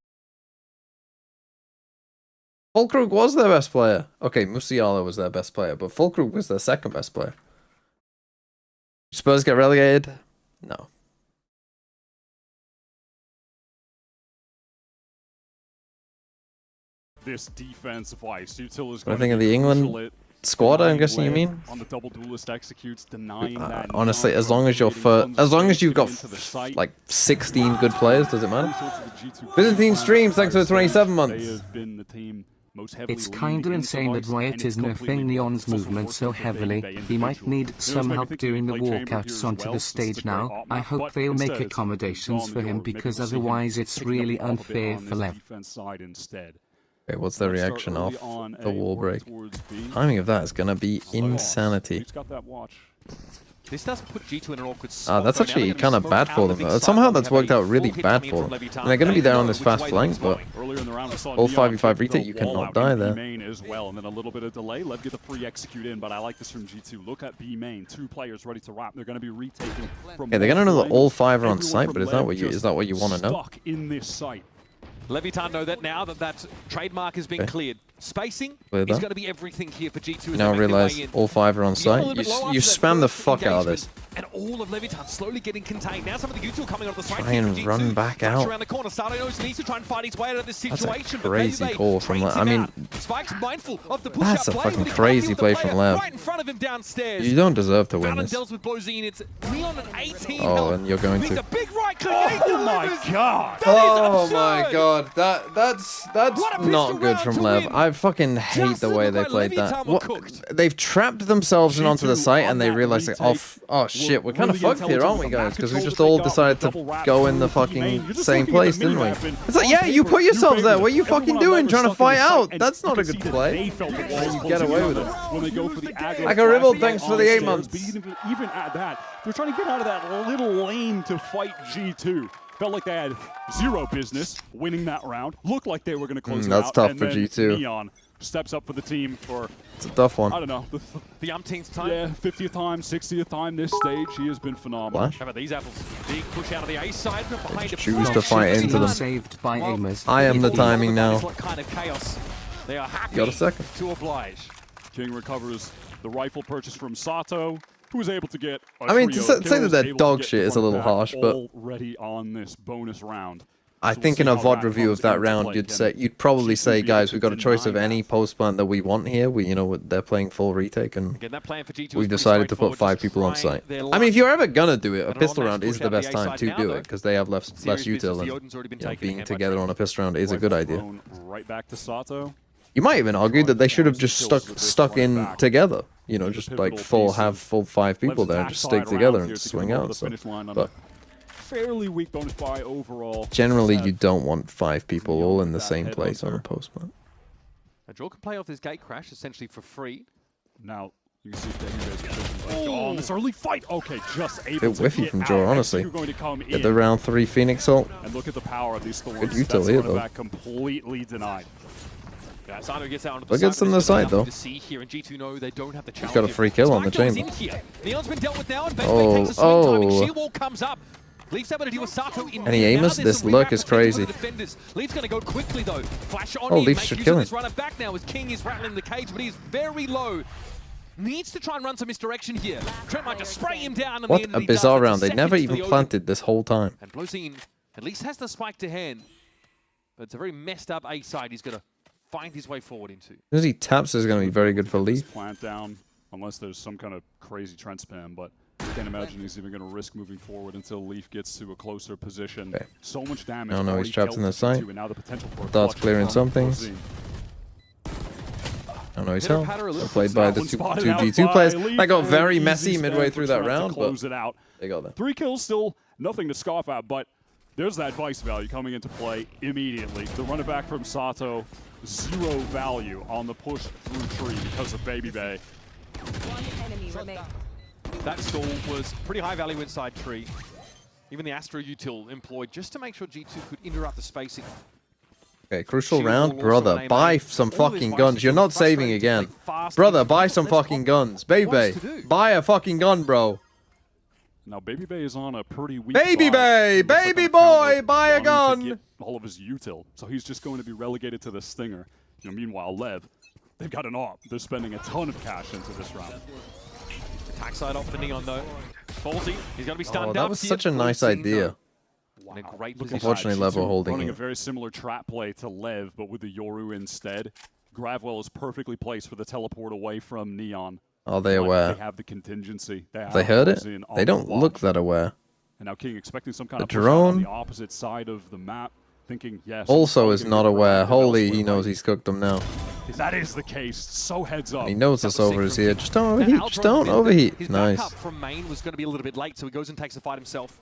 Fulkrug was their best player. Okay, Musiala was their best player, but Fulkrug was their second best player. Spurs get relegated? No. This defensive ice, Util is What I going think to of be the England crucial at squad, I'm denying guessing you Lev mean? on the double duelist executes, denying that. Honestly, as long as you're as long as you've got like 16 good players, does it matter? Byzantine Streams, thanks for the 27 They months. have been the team most heavily It's kinda insane that Riot is nerfing Neon's movement so heavily. He might need some help during the walkouts onto the stage now. I hope they'll make accommodations for him because otherwise it's really unfair for Lev. Okay, what's their reaction off the wall break? Timing of that is gonna be insanity. This does put G2 in an awkward spot. That's actually kind of bad for them. Somehow that's worked out really bad for them. And they're going to be there on this fast flank, but all 5v5 retake, you cannot die there. Main as well, and then a little bit of delay. Lev get the free execute in, but I like this from G2. Look at B main, 2 players ready to wrap. They're going to be retaking from. Yeah, they're going to know that all 5 are on site, but is that what you want to know? Stuck in this site. Levitan know that now that trademark has been cleared. Spacing Clear is that. going to be everything here for G2. You now realize all 5 are on site. You spam the fuck out of this. And all of Levitan slowly getting contained. Now some of the Util coming onto the side. Try and run back out. Around the corner. Sato knows he needs to try and fight his way out of this situation. That's a crazy call from Lev. I mean, Spike's mindful of the that's a fucking crazy play from Lev. Right in front of him downstairs. You don't deserve to win Fallon this. deals with Blozine. It's Neon at 18. Oh, and you're going It's to. a big right click. Oh my god! Oh my god, that's not good from Lev. I fucking hate the way they played that. What? They've trapped themselves in onto the site and they realize like, oh shit, we're kind of fucked here, aren't we, guys? Because we just all decided to go in the fucking same place, didn't we? It's like, yeah, you put yourselves there. What are you fucking doing, trying to fight out? That's not a good play. You get away with it. When they go for the aggro Like a Ribble, thanks for the 8 months. But even at that, they're trying to get out of that little lane to fight G2. Felt like they had zero business winning that round. Looked like they were going to close it out. That's tough and for then G2. Neon steps up for the team for, It's a tough one. I don't know, the umpteenth time. Yeah, 50th time, 60th time this stage. He has been phenomenal. Flash. How about these apples? Big push out of the A side, but behind it. Choose to fight into them. Saved by aimers. I am the timing now. What kind of chaos? They are happy Got a second. to oblige. King recovers the rifle purchase from Sato, who was able to get a I mean, trio to of say kills, that they're able to dog get shit is a front little back harsh, but already on this bonus round. I So think we'll in a see how VOD that review comes of that into round, play. you'd probably say, G2 guys, we've got a choice of deny any post plant that we want here. They're playing full retake, and Again, that plan for G2 we've is decided to pretty put 5 straightforward, people on just site. trying their I mean, if you're ever gonna do it, a And pistol on round match is push the out the best A time side to now, do though. it because they have less Serious util, business, and the Odin's already been taken being hand by together Trent. on a pistol round is a good idea. Thrown right back to Sato. You might even argue that they should have just stuck in together. Just like have full 5 people there and just stick together and swing out. So, but Fairly weak bonus buy overall. generally, you don't want 5 people all in the same place on a post plant. A draw can play off this gate crash essentially for free. Now, you can see David position on this early fight. Okay, just able Bit to whiffy get from out. Jaw, And honestly. you're going to come Get in. the round 3 Phoenix ult. And look at the power of these thorns. Good util That's here, running though. back completely denied. Yeah, Sato gets out onto Look, the it's on the side, though. To see here, and G2 know they don't have the He's got a free kill on the Spike goes chamber. in here. Neon's been dealt with now, and Ben Oh, takes a swing timing. oh. Shield wall comes up. Leaf's able to deal with Sato in Any here. Now aimers? there's This some lurk rewrap is potential for crazy. the defenders. Leaf's going to go quickly, though. Flash on Oh, in, Leaf make should use kill of him. this runner back now as King is rattling the cage, but he's very low. Needs to try and run some misdirection here. Trent might just spray him down. And What the end a he does. bizarre That's round. They seconds never for even the Odin. planted this whole time. And Blozine at least has the spike to hand. But it's a very messed up A side he's going to find his way forward into. As soon as he taps, is going to be very good for Leaf. Plant down, unless there's some kind of crazy trend spam, but I can't imagine he's even going to risk moving forward until Leaf gets to a closer position. Okay. So much damage. No, he's already trapped in the dealt to site. G2, and now the potential for a Dart's clutch clearing from some things. Blozine. Oh no, he's Pitter held. patter a little Played by the One two spotted out G2 by players. Leaf, That got and very easy messy spam midway for through that Trent to round, but close it out. they got there. 3 kills, still nothing to scoff at, but there's that vice value coming into play immediately. The runner back from Sato, 0 value on the push through tree because of Baby Bay. One enemy remains. That stall was pretty high value inside tree. Even the Astro util employed just to make sure G2 could interrupt the spacing. Okay, crucial round, brother. Buy some fucking guns. You're not saving again. Brother, buy some fucking guns. Baby, buy a fucking gun, bro. Now, Baby Bay is on a pretty weak Baby Bay! Baby boy! Buy a gun! All of his util, so he's just going to be relegated to the Stinger. You know, meanwhile, LEV, they've got an AWP. They're spending a ton of cash into this round. Attack side off for Neon, though. Ballsy, he's going to be stunned up. That was such a nice idea. In a great Unfortunately, Level holding running it. a very similar trap play to LEV, but with the Yoru instead. Gravwell is perfectly placed for the teleport away from Neon. Are they aware? They have the contingency. They heard it? They don't look that aware. And now King expecting some kind The of push out on drone the opposite side of the map, thinking, yes. also is not aware. Holy, he knows he's cooked them now. That is the case. So heads up. He knows this over is here. Just don't overheat. Just don't overheat. His Nice. backup from main was going to be a little bit late, so he goes and takes the fight himself.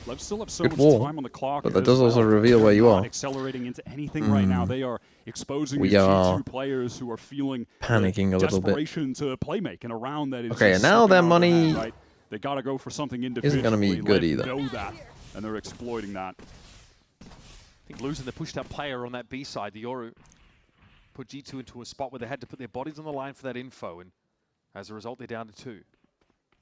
Lev still have so Good much wall, time on the clock. but that does also reveal where you are. Accelerating into anything right now. They are exposing We these are G2 players who are feeling panicking a little bit. desperation to play make in a round that is Okay, just and now sucking their out of money hand, right? They got to go for something individually. isn't going to be good Lev either. know that, and they're exploiting that. I think losing the pushed-up player on that B side, the Yoru, put G2 into a spot where they had to put their bodies on the line for that info, and as a result, they're down to 2.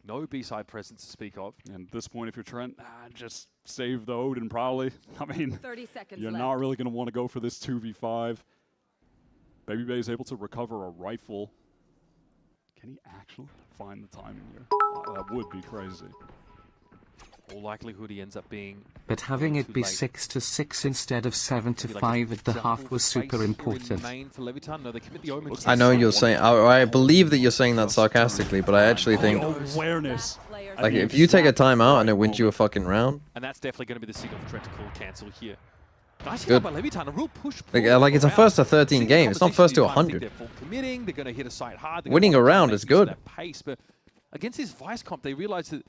No B-side presence to speak of. And at this point, if you're Trent, just save the Odin probably. I mean, 30 seconds you're left. not really going to want to go for this 2v5. Baby Bay is able to recover a rifle. Can he actually find the timing here? That would be crazy. All likelihood he ends up being... But having it be 6-6 instead of 7-5 at the half was super important. I know you're saying, I believe that you're saying that sarcastically, but I actually think, awareness. like, if you take a timeout and it wins you a fucking round, And that's definitely going to be the signal for Trent to call cancel here. Nice Good. by Levitan, a real push. like it's a first to 13 game. It's not first to 100. They're full committing. They're going to hit a side hard. Winning a round is good. Pace, but against his vice comp, they realized that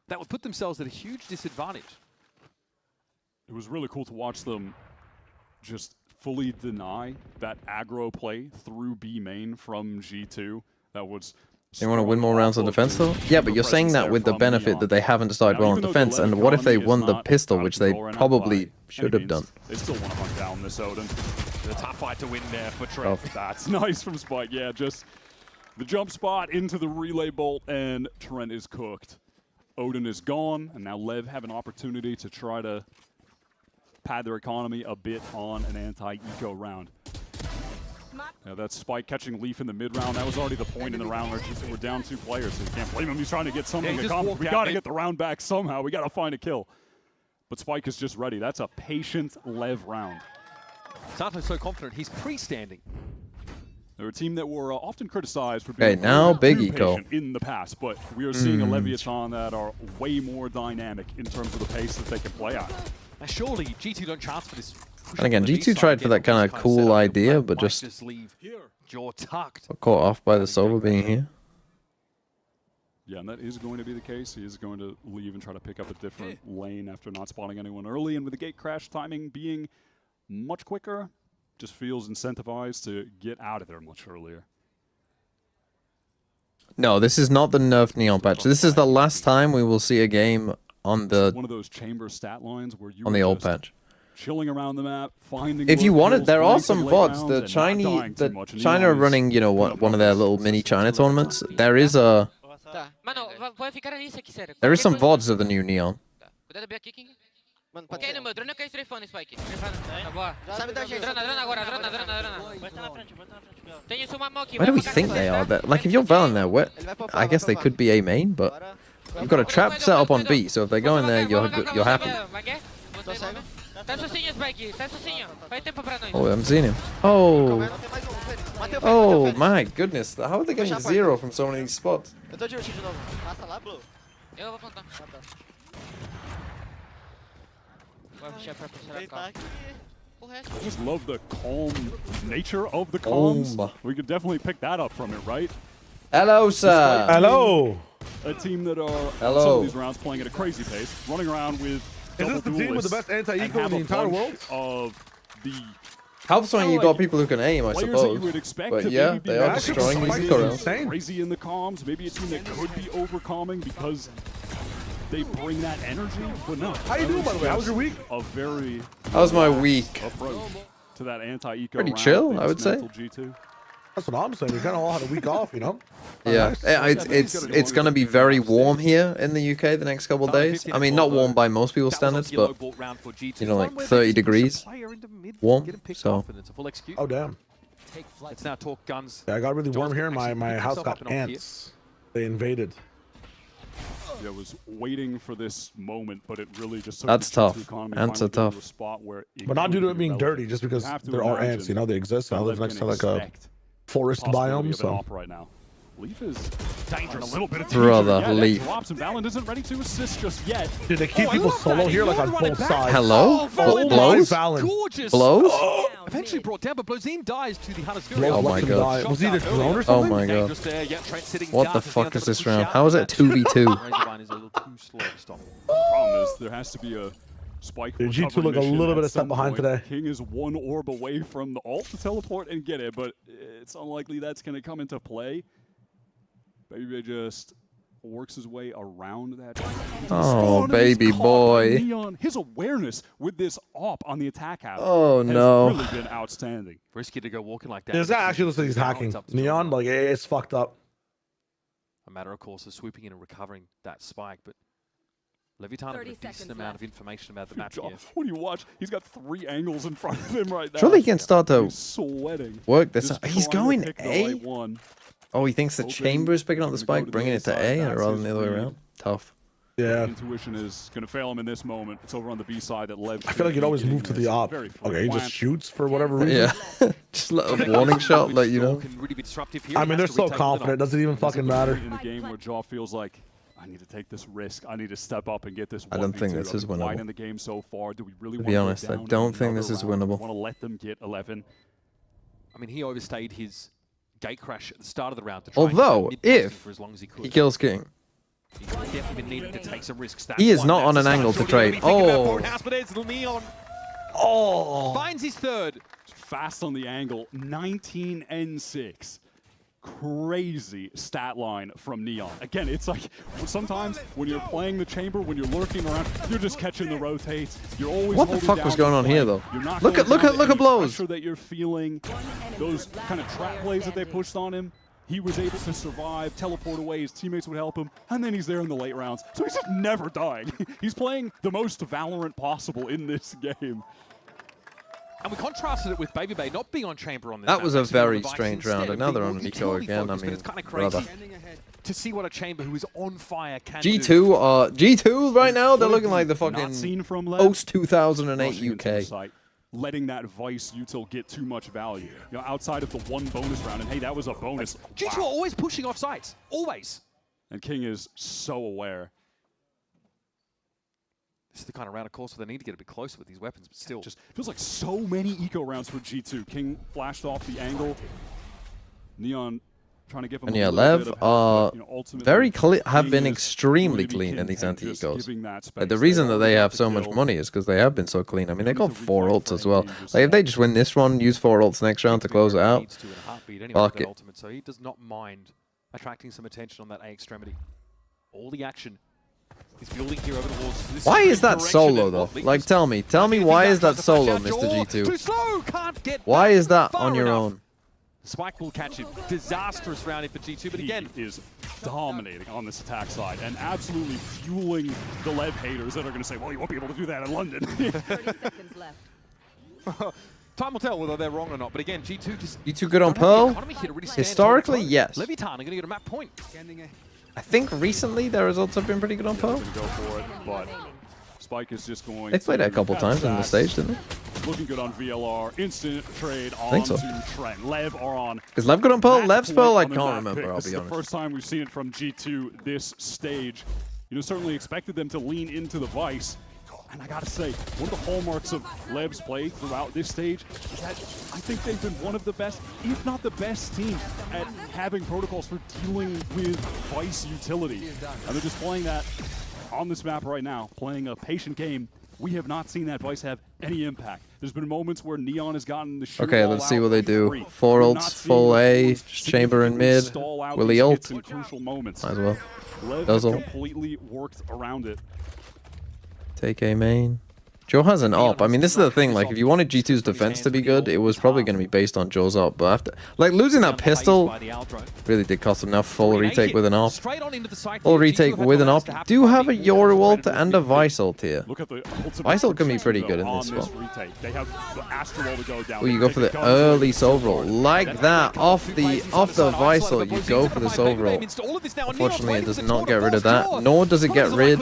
that would put themselves at a huge disadvantage. It was really cool to watch them just fully deny that aggro play through B main from G2. That was... They want to win more rounds on defense, though? Yeah, but you're saying that with the benefit that they haven't started well on defense, and what if they won the pistol, which they probably should have done? They still want to hunt down this Odin. The tough fight to win there for Trent. Oh. That's nice from Spike. Yeah, just the jump spot into the relay bolt, and Trent is cooked. Odin is gone, and now Lev have an opportunity to try to pad their economy a bit on an anti-eco round. Now that's Spike catching Leaf in the mid-round. That was already the point in the round where we're down 2 players, so you can't blame him. He's trying to get something accomplished. We got to get the round back somehow. We got to find a kill. But Spike is just ready. That's a patient Lev round. Santo's so confident, he's pre-standing. They're a team that were often criticized for being now too big eco patient in the past, but we are seeing a Leviathan that are way more dynamic in terms of the pace that they can play at. Now surely G2 don't chance for this. And again, G2 tried for that kind of cool idea, but just leave jaw tucked. got caught off by the Sova being here. Yeah, and that is going to be the case. He is going to leave and try to pick up a different lane after not spotting anyone early, and with the gate crash timing being much quicker, just feels incentivized to get out of there much earlier. No, this is not the nerfed Neon patch. This is the last time we will see a game on the One of those chamber stat lines where you on were the old just patch. chilling around the map, finding. If you work wanted, kills, there are playing some late VODs. rounds The and not dying Chinese, too much. And China Neon are is running, you know, one of their little mini China tournaments. There is a, there is some VODs of the new Neon. Cuidado B aqui, King. Ok, no meu drone eu caí strafando, Spike. Tá boa. Drona agora, drona. Tem isso uma mão aqui. Where do we think they are? Like, if you're Valen there, where, I guess they could be A main, but you've got a trap set up on B, so if they go in there, you're happy. Tá sozinho, Spike. Tá sozinho. Faz tempo pra nós. Oh, I'm seeing him. Oh. Oh, my goodness. How are they getting 0 from so many spots? Eu tô de ult de novo. Passa lá, Blue. Eu vou plantar. Vai puxar pra pressionar a I just love the calm nature of the comms. We could definitely pick that up from it, right? Hello, sir. Hello. A team that are Hello. some of these rounds playing at a crazy pace, running around with Is this the team with the best anti-eco in the entire world? Of the Helps when you got people who can aim, I suppose. But yeah, they are destroying these eco-rounds. Crazy in the comms. Maybe a team that could be overcoming because they bring that energy. But no. How you doing, by the way? How was your week? A very How's my week? approach to that anti-eco Pretty round. chill, I would say. G2. That's what I'm saying. We kind of all had a week off, you know? Yeah, it's gonna be very warm here in the UK the next couple of days. I mean, not warm by most people's standards, but you know, like 30 degrees warm. So. Oh damn. Let's now talk guns. Yeah, I got really warm here. My house got ants. They invaded. Yeah, was waiting for this moment, but it really just took That's the tough. economy Ants are finally to a tough. spot where But not due to it being dirty, just because there are ants, you know, they exist. I live next to like a forest biome, so. Right now. Leaf is dangerous. A little bit of Brother, danger. Leaf. Drops and Valen isn't ready to assist just yet. Dude, they keep people solo here like on both sides. Hello? Blows? Gorgeous. Blows? Eventually brought down, but Blozine dies to the Hunter's Fury. Blows Oh my left him god. die. Was he the drone or Oh something? my god. What What the fuck is this round? How is it 2v2? Problem is, there has to be a spike. Dude, G2 recovery look a mission little bit at of step some behind point. today. King is one orb away from the ult to teleport and get it, but it's unlikely that's going to come into play. Baby just works his way around that. Oh, baby boy. Neon, his awareness with this op on the attack house Oh, has no. really been outstanding. Risky to go walking like that. This guy actually looks like he's hacking. Neon, like, it's fucked up. A matter, of course, of swooping in and recovering that spike, but Leviathan has a decent amount of information about the map here. When you watch, he's got 3 angles in front of him right now. Surely he can start to He's sweating. work this Just out. He's trying going to pick the A? right one. Oh, he thinks the Open, chamber is picking up the gonna go spike, to the bringing other it to side. A That's rather his than the other way read. around. Tough. Yeah. Intuition is going to fail him in this moment. It's over on the B side that Lev. I feel like you'd always move to the op. Okay, he just shoots for whatever reason. Yeah. Just a warning shot, let you know. I mean, they're so confident. Doesn't even fucking matter. In the game where Jaw feels like, I need to take this risk. I need to step up and get this. I don't think 1v2. this is I've been quiet winnable. in the game so far. Do we really To want be to go honest, I down don't in think this another is round? winnable. Want to let them get 11. I mean, he overstayed his gate crash at the start of the round to try Although, and get mid if for as long as he could. he kills King, He's definitely been needing to take some risks. he is not on an angle to trade. Oh. Oh. Finds his third. Fast on the angle. 19 and 6. Crazy stat line from Neon. Again, it's like sometimes when you're playing the chamber, when you're lurking around, you're just catching the rotates. You're always What the holding fuck down was going on the here, flank. though? You're not Look going at down to any blows. pressure that you're feeling. Those kind of trap plays that they pushed on him. He was able to survive, teleport away, his teammates would help him, and then he's there in the late rounds. So he's just never dying. He's playing the most Valorant possible in this game. And we contrasted it with Baby Bay not being on chamber on this That map, was a actually on very the Vice strange round. instead of Another being on more Nico utility again. I focused, but mean, it's kind of crazy brother. to see what a chamber who is on fire can G2 right now, they're looking like the Not seen fucking from Lev. post 2008 Rushing into the UK. site, letting that Vice util get too much value. You know, outside of the one bonus round, and hey, that was a bonus. G2 are always pushing off sites, always. And King is so aware. This is the kind of round, of course, where they need to get a bit closer with these weapons, but still. Just feels like so many eco rounds for G2. King flashed off the angle. Neon trying to give him And a yeah, little bit Lev of are help, but, have ultimately, been King is extremely going to be clean in these content just anti-ecos. giving that space. Like, the They reason that already they got have the so much kill. money is because they have been so clean. I mean, they got 4 ults as well. Like, if they just win this one, use 4 ults next round to close it out, Needs to in a heartbeat anyway fuck with that it. ultimate, so he does not mind attracting some attention on that A extremity. All the action is building here over the walls. This Why the is that direction solo that though? Leaf Like, is- tell me why is that solo, Mr. Too G2? slow, can't get Why back is that far on your enough. own? Spike will catch him. Disastrous round for G2, but He again, is dominating on this attack side and absolutely fueling the Lev haters that are going to say, well, you won't be able to do that in London. 30 seconds left. time will tell whether they're wrong or not. But again, G2 just G2 good on don't have the Pearl? economy here to really stand Historically, toe-to-toe. yes. Leviathan are going to get a map point. I think recently their results have been pretty good on Pearl. Go for it, but Spike is just going They played it a to couple pass times in the that. stage, didn't they? Looking good on VLR. Instant trade on think so. to Trent. Lev are on. Is Lev good on Pearl? that Lev's point Pearl? I on the can't map remember, pick. I'll This be is honest. the first time we've seen it from G2 this stage. You know, certainly expected them to lean into the Vice. And I gotta say, one of the hallmarks of Lev's play throughout this stage is that I think they've been one of the best, if not the best team at having protocols for dealing with Vice utility. And they're just playing that on this map right now, playing a patient game, we have not seen that Vice have any impact. There's been moments where Neon has gotten the shoot. Okay, let's see what they do. 4 ults, full A, chamber in mid. Will he ult? Might as well. LEV Does ult. completely worked around it. Take A main. Joe has an op. I mean, this is the thing. Like, if you wanted G2's defense to be good, it was probably going to be based on Joe's op. But after, like, losing that pistol really did cost enough. Full retake with an op. Full retake with an op. Do have a Yoru ult and a Vice ult here. Vice ult can be pretty good in this spot. Oh, you go for the early Sova ult. Like that. Off the Vice ult, you go for the Sova ult. Unfortunately, it does not get rid of that. Nor does it get rid.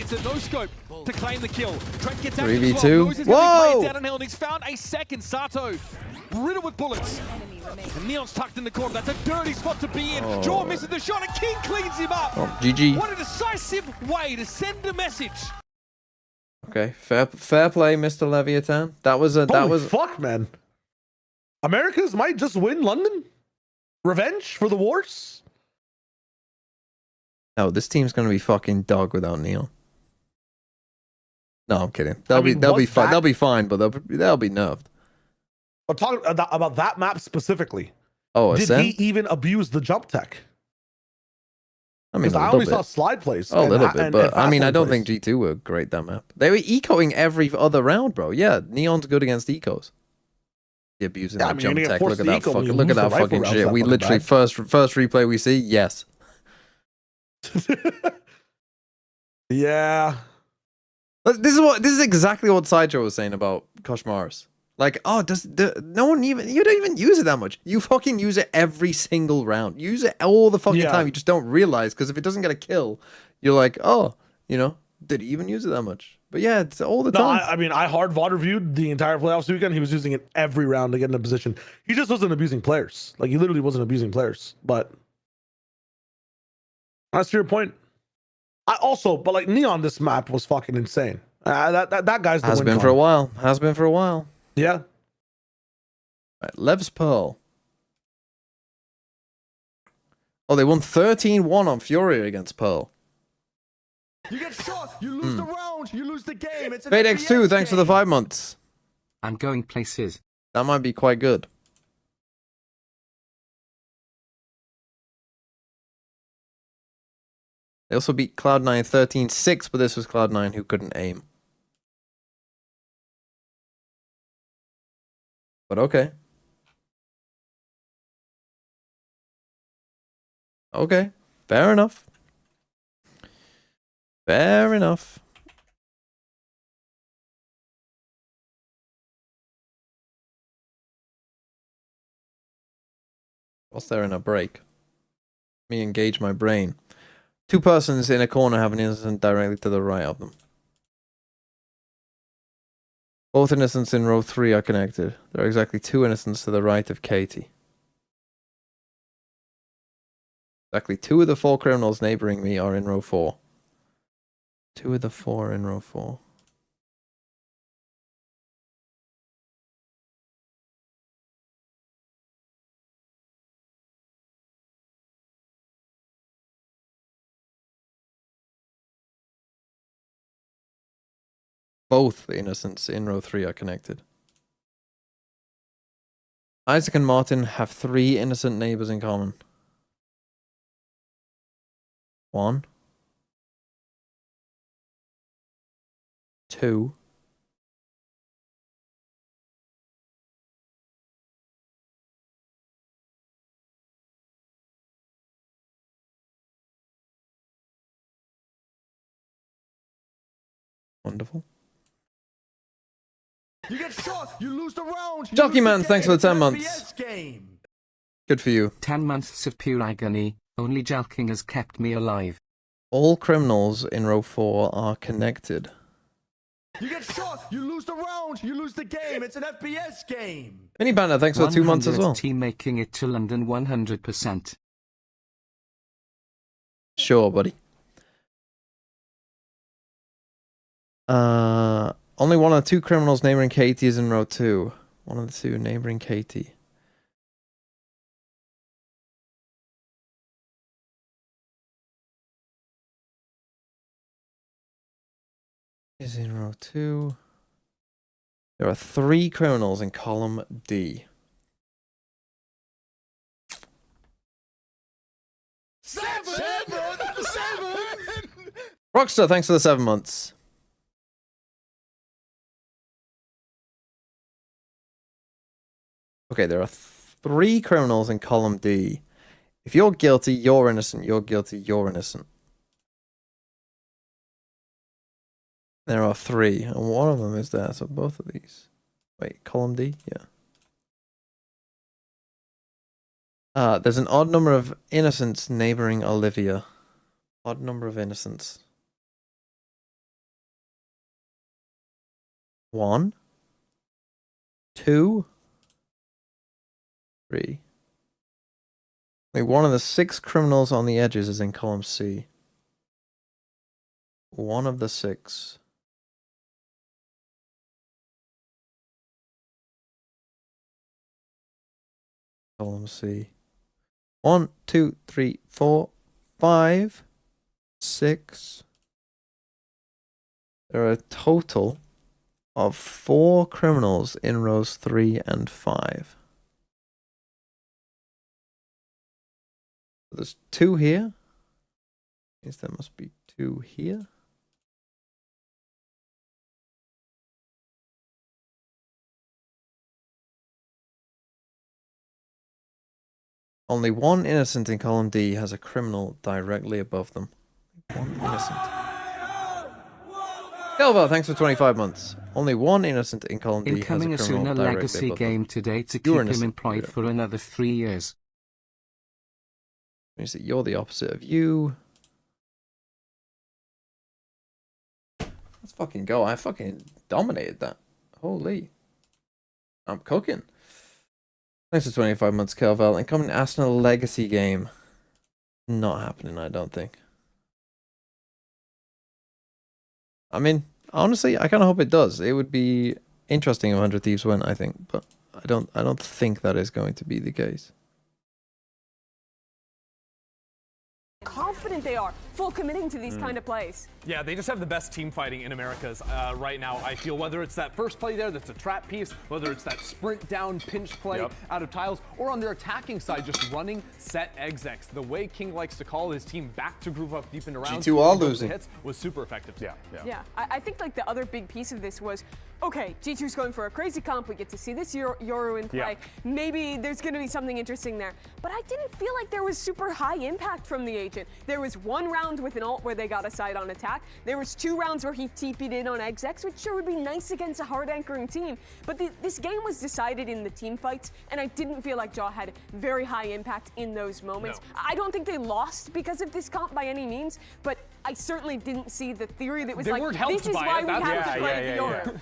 It's a no-scope to claim the kill. Trent gets out 3v2. Whoa! down on hill, and he's found a second. Sato riddled with bullets. And Neon's tucked in the corner. That's a dirty spot to be in. Oh. Jaw misses the shot, and King cleans him up. Oh, GG. What a decisive way to send a message. Okay, fair play, Mr. Leviathan. That was fuck, man. Americas might just win London. Revenge for the wars. No, this team's gonna be fucking dog without Neon. No, I'm kidding. They'll be fine. They'll be fine, but they'll be nerfed. But talking about that map specifically. Oh, Ascent? Did he even abuse the jump tech? I mean, I only saw slide plays. Oh, a little bit, but I mean, I don't think G2 were great that map. They were ecoing every other round, bro. Yeah, Neon's good against ecos. The abusing that jump tech. Look at that fucking shit. We literally first replay we see, yes. Yeah. This is exactly what Sideshow was saying about Koshmaris. Like, oh, no one even, you don't even use it that much. You fucking use it every single round. Use it all the fucking time. You just don't realize, because if it doesn't get a kill, you're like, oh, you know, did he even use it that much? But yeah, it's all the time. I mean, I hard VOD reviewed the entire playoffs weekend. He was using it every round to get in a position. He just wasn't abusing players. Like, he literally wasn't abusing players. But that's your point. But like Neon, this map was fucking insane. That guy's the Has been for a while. Has been for a while. Yeah. Right, Lev's Pearl. Oh, they won 13-1 on Fury against Pearl. You get shot, you lose the round, you lose the game. It's an Fade X2, thanks for the 5 months. I'm going places. That might be quite good. They also beat Cloud9 13-6, but this was Cloud9 who couldn't aim. But okay. Okay, fair enough. Fair enough. What's there in a break? Let me engage my brain. 2 persons in a corner have an innocent directly to the right of them. Both innocents in row 3 are connected. There are exactly 2 innocents to the right of Katie. Exactly 2 of the 4 criminals neighboring me are in row 4. 2 of the 4 in row 4. Both innocents in row 3 are connected. Isaac and Martin have 3 innocent neighbors in common. 1. 2. Wonderful. You get shot, you lose the round. Jockey Man, thanks for the 10 months. Good for you. 10 months of pure agony. Only Jalking has kept me alive. All criminals in row 4 are connected. You get shot, you lose the round, you lose the game. It's an FPS game. Mini Banner, thanks for the 2 months as well. Team making it to London 100%. Sure, buddy. Only one of the 2 criminals neighboring Katie is in row 2. One of the 2 neighboring Katie. Is in row 2. There are 3 criminals in column D. 7! Rockstar, thanks for the 7 months. Okay, there are 3 criminals in column D. If you're guilty, you're innocent. You're guilty, you're innocent. There are 3, and one of them is there, so both of these. Wait, column D? Yeah. There's an odd number of innocents neighboring Olivia. Odd number of innocents. 1, 2, 3. Only one of the 6 criminals on the edges is in column C. One of the 6. Column C. 1, 2, 3, 4, 5, 6. There are a total of 4 criminals in rows 3 and 5. There's 2 here. Means there must be 2 here. Only one innocent in column D has a criminal directly above them. One innocent. Kelva, thanks for 25 months. Only one innocent in column D Incoming has a a criminal Sooner directly legacy above game them. today to keep You're him innocent. employed for another 3 years. Means that you're the opposite of you. Let's fucking go. I fucking dominated that. Holy. I'm cooking. Thanks for 25 months, Kelval. Incoming Arsenal legacy game. Not happening, I don't think. I mean, honestly, I kind of hope it does. It would be interesting if 100 Thieves win, I think, but I don't think that is going to be the case. Confident they are, full committing to these kind of plays. Yeah, they just have the best team fighting in Americas right now, I feel. Whether it's that first play there that's a trap piece, whether it's that sprint down pinch play out of tiles, or on their attacking side, just running set execs. The way King likes to call his team back to groove up deep into rounds. G2 all losing. Hits was super effective. Yeah, I think like the other big piece of this was, okay, G2's going for a crazy comp. We get to see this Yoru in play. Maybe there's going to be something interesting there. But I didn't feel like there was super high impact from the agent. There was 1 round with an ult where they got a side on attack. There was 2 rounds where he TP'd in on execs, which sure would be nice against a hard anchoring team. But this game was decided in the team fights, and I didn't feel like Jaw had very high impact in those moments. No. I don't think they lost because of this comp by any means, but I certainly didn't see the theory that was they like, this is why we have to play the Yoru.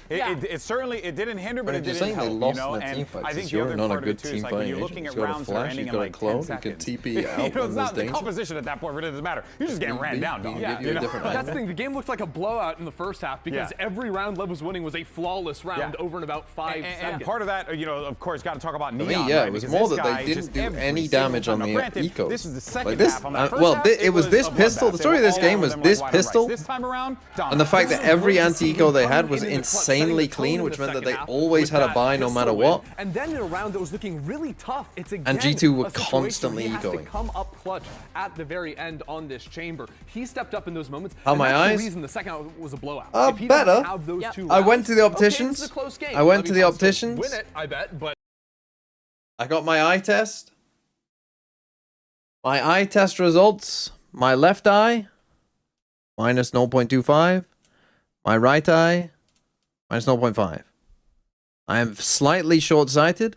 It certainly didn't hinder, but it didn't help. They lost in the team fights. I think you're not a good team like fighting you're agent. looking at You've got a rounds that are flash, ending you've in got a like clone, 10 you can seconds. TP out when It's there's not the danger. composition at that point really doesn't matter. You're just getting ran down, dog. Give you a different That's the thing. The game looked like a blowout in the first half because every round Lev was winning was a flawless round over in about 5 seconds. And part of that, of course, got to talk about Neon. It was more that they didn't do any damage on the ecos. This is the second like this, half. On that first well, half, it was this pistol. The story of this game was this pistol, this time around, and the fact that every anti-eco they had was insanely clean, which meant that they always had a buy no matter what. And then in a round that was looking really tough, it's again and G2 were a situation constantly where he has to ecoing. come up clutch at the very end on this chamber. He stepped up in those moments. How and my that's eyes? The reason the second round was a blowout. If he Better. didn't have those 2 I rounds, went to the opticians. Okay, this is a close game. I went to the Levi Thompson opticians. Win it, I bet, but I got my eye test. My eye test results. My left eye, minus 0.25. My right eye, minus 0.5. I am slightly short-sighted.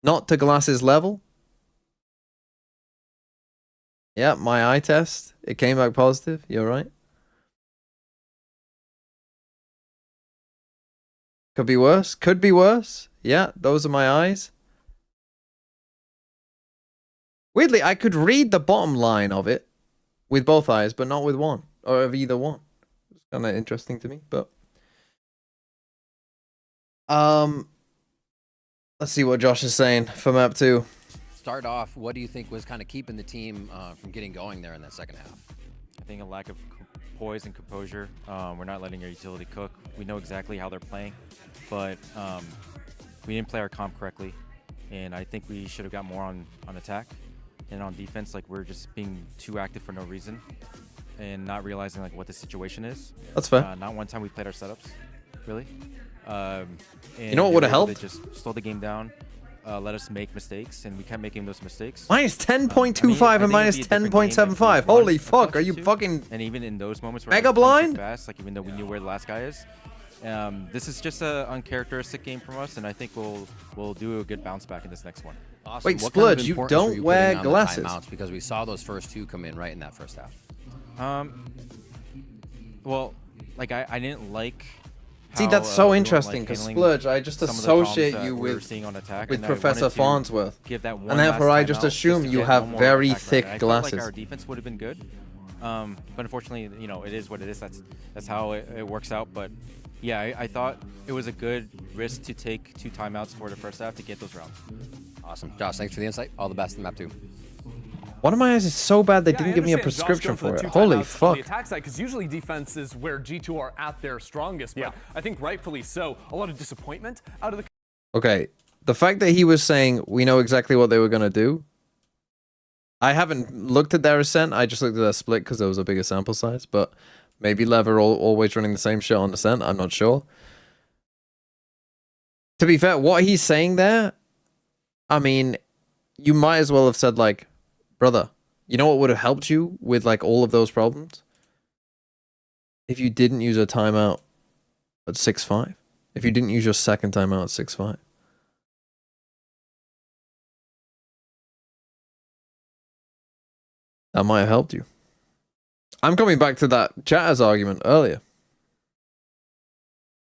Not to glasses level. Yeah, my eye test. It came back positive. You're right. Could be worse. Could be worse. Yeah, those are my eyes. Weirdly, I could read the bottom line of it with both eyes, but not with one. Or of either one. It's kind of interesting to me, but... Let's see what Josh is saying for map 2. Start off, what do you think was kind of keeping the team from getting going there in that second half? I think a lack of poise and composure. We're not letting our utility cook. We know exactly how they're playing, but we didn't play our comp correctly, and I think we should have got more on attack and on defense. Like, we're just being too active for no reason and not realizing like what the situation is. That's fair. Not one time we played our setups, really. And you know what would have helped? They just slow the game down. Let us make mistakes, and we kept making those mistakes. Minus 10.25 and minus 10.75. Holy fuck, are you fucking... And even in those moments where mega blind? Fast, like even though we knew where the last guy is, this is just an uncharacteristic game from us, and I think we'll do a good bounce back in this next one. Awesome. Wait, Spludge, you don't wear glasses. Because we saw those first two come in right in that first half. Well, like I didn't like... See, that's so interesting, because Splurge, I just associate you with Professor Farnsworth. And therefore, I just assume you have very thick glasses. Like our defense would have been good, but unfortunately, you know, it is what it is. That's how it works out. But yeah, I thought it was a good risk to take 2 timeouts for the first half to get those rounds. Awesome. Josh, thanks for the insight. All the best in map 2. One of my eyes is so bad they didn't give me a prescription for it. Holy fuck. On the attack side, because usually defense is where G2 are at their strongest, but I think rightfully so. A lot of disappointment out of the... Okay, the fact that he was saying we know exactly what they were going to do, I haven't looked at their Ascent, I just looked at their split because there was a bigger sample size, but maybe LEV are always running the same shit on Ascent, I'm not sure. To be fair, what he's saying there, I mean, you might as well have said like, brother, you know what would have helped you with like all of those problems? If you didn't use a timeout at 6-5. If you didn't use your second timeout at 6-5. That might have helped you. I'm coming back to that Chatter's argument earlier.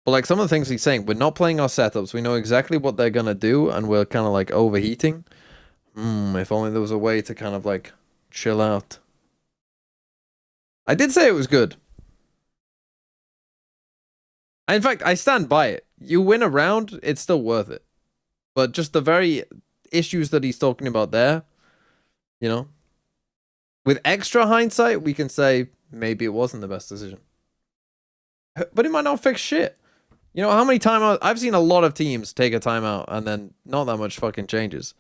But like some of the things he's saying, we're not playing our setups. We know exactly what they're going to do and we're kind of like overheating. If only there was a way to kind of like chill out. I did say it was good. In fact, I stand by it. You win a round, it's still worth it. But just the very issues that he's talking about there, you know, with extra hindsight, we can say maybe it wasn't the best decision. But it might not fix shit. You know, how many timeouts? I've seen a lot of teams take a timeout and then not that much fucking changes.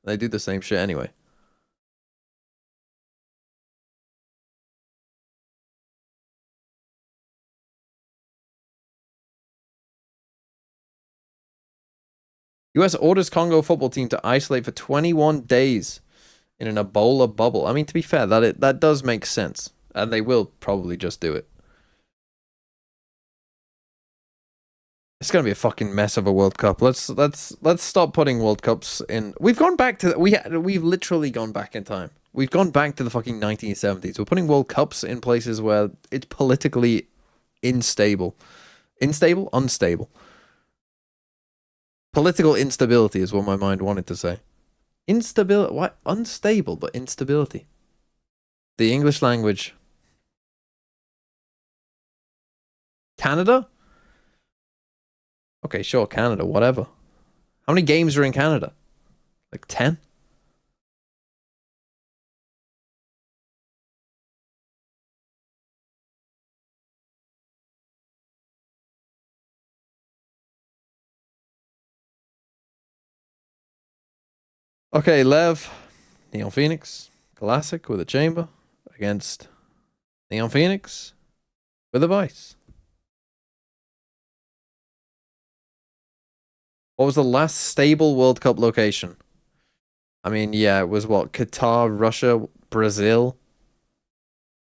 They do the same shit anyway. US orders Congo football team to isolate for 21 days in an Ebola bubble. I mean, to be fair, that does make sense. And they will probably just do it. It's gonna be a fucking mess of a World Cup. Let's stop putting World Cups in. We've gone back to we've literally gone back in time. We've gone back to the fucking 1970s. We're putting World Cups in places where it's politically unstable. Unstable. Political instability is what my mind wanted to say. Instability. What? Unstable, but instability. The English language. Canada? Okay, sure, Canada, whatever. How many games are in Canada? Like 10? Okay, LEV, Neon Phoenix, Classic with a chamber against Neon Phoenix with a Vice. What was the last stable World Cup location? I mean, yeah, it was what? Qatar, Russia, Brazil,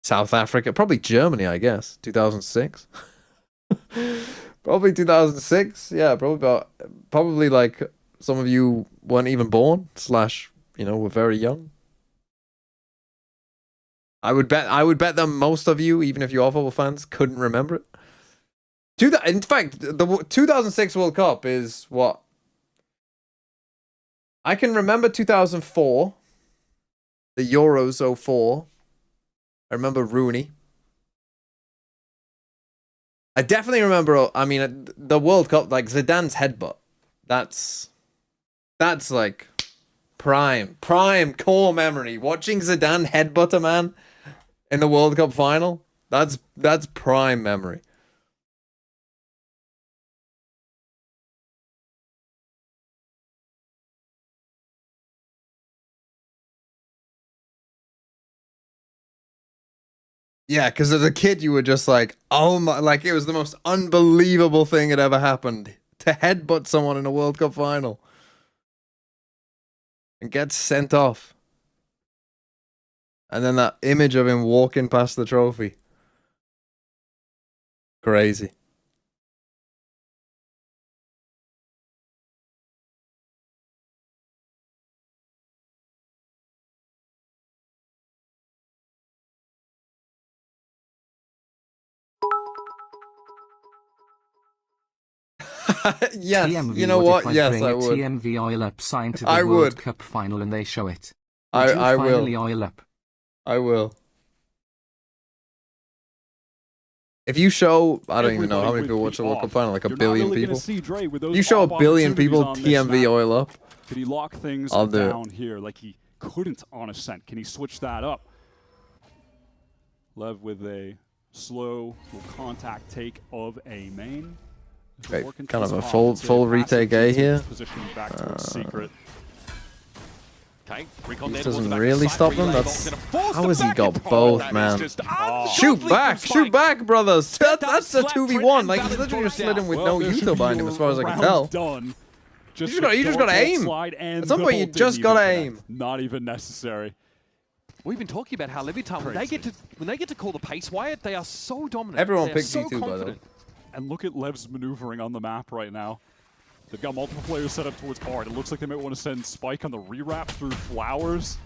South Africa, probably Germany, I guess. 2006. Probably 2006. Yeah, probably like some of you weren't even born, / you know, were very young. I would bet that most of you, even if you are football fans, couldn't remember it. In fact, the 2006 World Cup is what? I can remember 2004, the Euros 04. I remember Rooney. I definitely remember, I mean, the World Cup, like Zidane's headbutt. That's like prime core memory. Watching Zidane headbutt a man in the World Cup final. That's prime memory. Yeah, because as a kid, you were just like, oh my, like it was the most unbelievable thing that ever happened to headbutt someone in a World Cup final and get sent off. And then that image of him walking past the trophy. Crazy. Yes, TMV you know would what? if I Yes, bring I a would. TMV oil up sign to the I World would. Cup final and they show it. Would you I will. finally oil up? I will. If you show, I don't even know how many people watch the World Cup final, like a billion people. You show a billion people TMV oil up. Could he lock things I'll do down here like he couldn't on Ascent? Can he switch that up? Lev with a slow contact take of a main. Okay, kind of a full retake A here. Back towards Secret. Okay, this doesn't really stop them. That's how has he got both, man? Shoot back, brothers! That's a 2v1. Like he's literally just slid in with no util behind him, as far as I can tell. You just gotta aim. At some point, you just gotta aim. Not even necessary. We've been talking about how Levitan, when they get to call the pace wire, they are so dominant. Everyone picked G2 by the way. And look at Lev's maneuvering on the map right now. They've got multiple players set up towards Bard. It looks like they might want to send Spike on the rewrap through Flowers.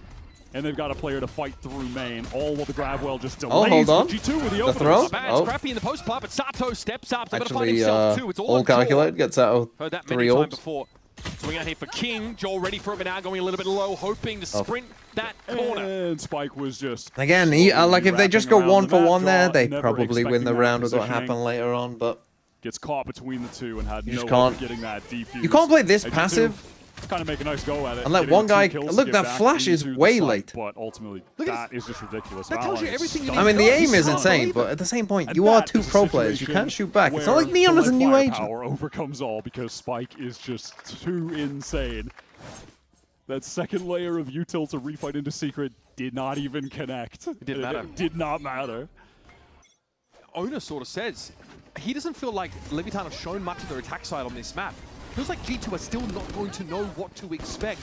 And they've got a player to fight through main, all while the grab well just delays. Oh, hold on. G2 with the The throw? Oh. Scrappy in the post part, but Sato steps up. Actually, all calculate, gets out of Heard that 3 many times ults. before. Swing out here for King. Joel ready for it, but now going a little bit low, hoping to sprint that corner. And Spike was just... Again, like if they just go 1 for 1 there, they never probably win the expecting round with that what happened later on, but... Gets caught between the two and had You no just way can't- of getting that defuse. You can't play this passive. Kind of make a nice go at it. And let getting one the 2 guy... kills to Look, get that back flash is into the way site, late. But ultimately, Look at that is just ridiculous. That tells you Valorant everything you is need I mean, the to know. aim is He's insane, not but at the same point, And you are that 2 is a pro players. You situation can't shoot back. It's not where like Neon the is a new agent. firepower overcomes all because Spike is just too insane. That second layer of util to refight into Secret did not even connect. It didn't matter. It did not matter. Owner sort of says he doesn't feel like Levitan have shown much of their attack side on this map. Feels like G2 are still not going to know what to expect.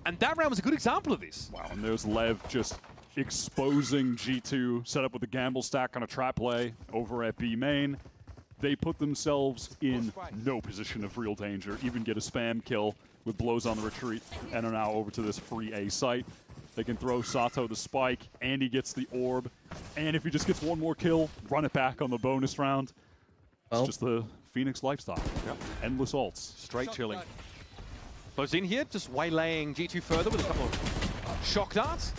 And that round was a good example of this. Wow, and there's Lev just exposing G2, set up with a gamble stack on a trap play over at B main. They put themselves in no position of real danger, even get a spam kill with blows on the retreat, and are now over to this free A site. They can throw Sato the spike, and he gets the orb. And if he just gets one more kill, run it back on the bonus round. It's just the Phoenix lifestyle. Yep. Endless ults. Straight chilling. Blows in here, just waylaying G2 further with a couple of shock darts.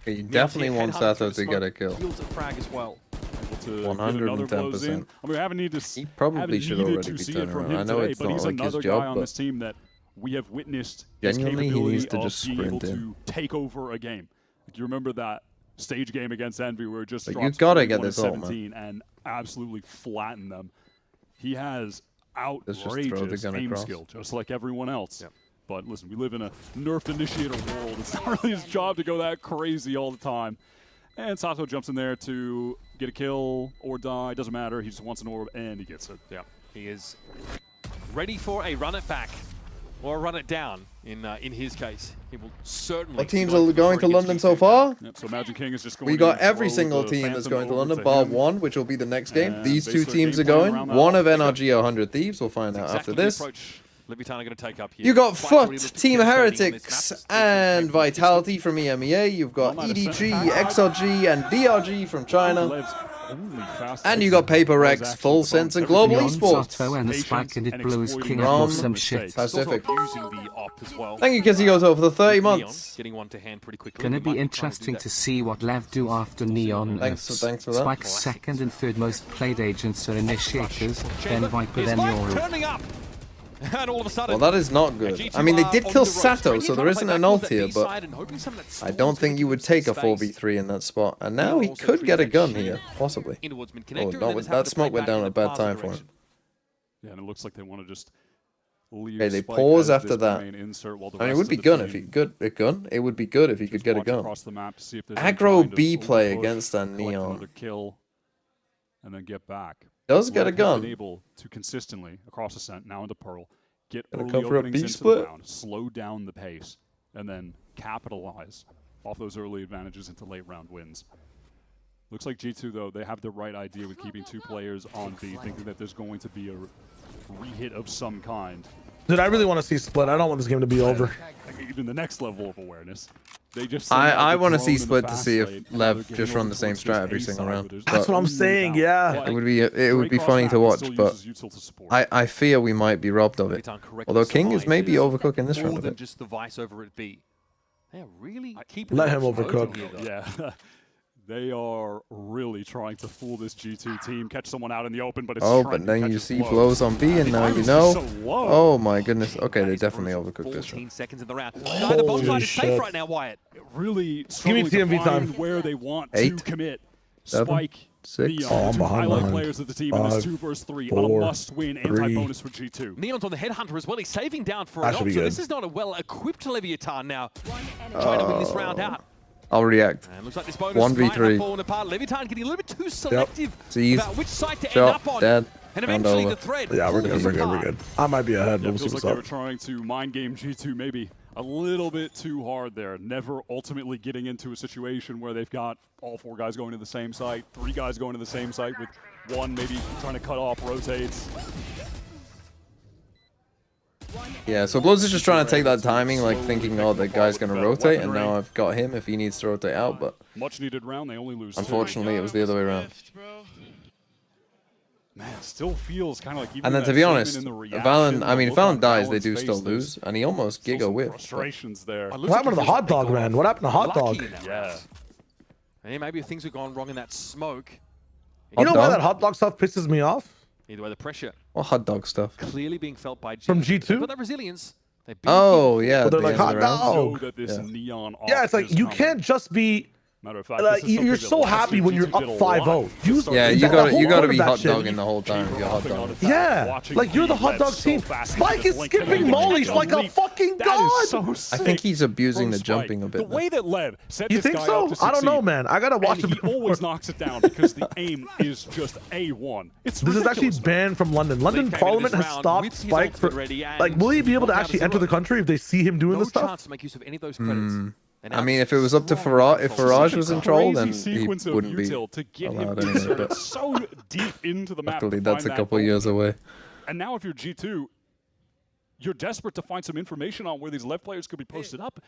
You definitely want Sato to get a kill. Yields a frag as well. 110%. I mean, we haven't needed to, He probably should already be see it turning from around. him I know today, it's but not he's like his another job, guy on but this team that we have witnessed genuinely, his he capability needs to just of being able sprint in. to take over a game. Like, you remember that stage game against Envy where it just But you drops gotta get 41 this ult, man. 17 and absolutely flatten them. He has Let's just throw the outrageous gun aim across. skill, just like everyone else. Yep. But listen, we live in a nerfed initiator world. It's not really his job to go that crazy all the time. And Sato jumps in there to get a kill or die. Doesn't matter. He just wants an orb, and he gets it. Yeah, he is ready for a run it back or a run it down. In his case, he will certainly. What teams are going to London so far? Yep, so Magic King is just going We got to every throw single the team that's Phantom going to over London, bar him. one, which will be the next game. And These 2 base their teams are game plan going. around that. One of NRG or 100 Thieves. We'll find out after Exactly the this. approach Levitan are going to take up here. You got Quite already Foot, looked Team devastating on this Heretics, map. and Vitality from EMEA. You've got EDG, XRG, and DRG from China. And you got Paper Rex, Full Sense, and Global Neon Esports. Sato and the spike and it blows King From off some shit. Pacific. Using the op as well. Thank you, Kissy Goto, for the 30 Neon months. getting one to hand pretty quickly. Gonna They be might try interesting do to see what Lev do after Neon. Thanks for that. Spike's second and third most played agents are initiators, then Viper, then Spike Yoru. turning up. And all of a sudden, Well, that is not good. I mean, they did kill Sato, so there isn't an ult here, but I don't think you would take a 4v3 in that spot. And now he could get a gun here, possibly. Oh, no, that smoke went down at a bad time for him. Yeah, and it looks like they want to just leave. Okay, they Spike pause as after this that. main insert while the I mean, it rest would of be the good if team he could a gun. It would be good if he could get a watch gun. across the map to see if there's any Aggro kind of B play overpush, against that collect Neon. another kill, and then get back. Does get a Lev has gun. been able to consistently across Ascent, now into Pearl, get Gonna early go for a openings B into split. the round, slow down the pace, and then capitalize off those early advantages into late round wins. Looks like G2 though, they have the right idea with keeping 2 players on B, thinking that there's going to be a re-hit of some kind. Dude, I really want to see split. I don't want this game to be over. Even the next level of awareness. They just I want to see split to see if Lev just run the same strat every single round. That's what I'm saying. Yeah, it would be funny to watch, but I fear we might be robbed of it. Although King is maybe overcooking this round a more than bit. just the vice over at B. They're really keeping Let the him options open overcook. here, though. Yeah. They are really trying to fool this G2 team, catch someone out in the open, but it's Oh, trying but to then catch you us see low. blows on B, and now you Iris know. is so low. Oh my goodness. Okay, they definitely overcooked this 14 one. seconds in the round. No, the bomb Holy side is safe shit. right now, Wyatt. Really struggling to TMV find time. where they want 8, to commit. 7, Spike, 6. Neon, Oh, I'm two behind, highlight behind. players of the team in 5, this 2 versus 3 on a 4, must-win 3. anti-bonus for G2. Neon's on the headhunter as well. He's saving down for That an should ult, be so good. this is not a well-equipped Leviathan now. Trying to win this round out. I'll react. And looks like this bonus 1v3. might have fallen apart. Leviathan getting a little bit too selective Sees. about which side to end Shot. up on. Dead. And Round eventually over. the thread Yeah, we're good. pulls We're good. We're apart. good. I might be ahead. Yeah, We'll it see feels like what's they were up. trying to mind game G2 maybe a little bit too hard there. Never ultimately getting into a situation where they've got all 4 guys going to the same site, 3 guys going to the same site with 1 maybe trying to cut off, rotates. Yeah, so Blows is just trying to take that timing, like thinking, oh, the guy's going to rotate, and now I've got him if he needs to rotate out, but Much needed round, they only lose 2. unfortunately it was the other way around. Man, it still feels kind of like even And then that to be statement honest, in the reaction, Valen, I the mean, look if Valen on dies, they Valen's do still face, lose, and he almost still giga some whiffed. frustrations there. What happened to the hot dog, man? What happened to hot dog? Lucky in that round. Yeah, maybe if things had gone wrong in that smoke. You know Hot why dog? that hot dog stuff pisses me off? Either way, the pressure What hot dog stuff? clearly being felt by G2. From G2? They've got that resilience. They've been Oh, yeah. Well, they're at the like end of hot the round. dog. Know that this Yeah. neon Yeah, it's like is you coming. can't just be. Matter of fact, Like, this is you're something so that happy when you're G2 up did a 5-0. lot. Use Yeah, you that gotta whole be quarterback hot shit. dogging the whole time if you're hot dogging. Yeah, like you're the hot dog team. Spike is skipping mollies like a fucking god. I think he's abusing the jumping a The bit. way that Lev set You this think guy so? up to I don't know, succeed, man. I gotta watch and it. he always knocks it down because the aim is just A1. It's This is actually ridiculous. banned from London. London came into Parliament this has round stopped with his Spike for. ultimate ready and Like, will he be able to knocked out actually a enter the zero. country if they see him doing No this stuff? chance to make use of any of those credits. And I now mean, if it was up to Faraj, if Faraj was in troll, then Crazy he sequence of wouldn't be util to get him allowed anyway. inserted But so deep into the map. luckily, to that's a find that couple goal. years away. And now if you're G2, you're desperate to find some information on where these left players could be posted up.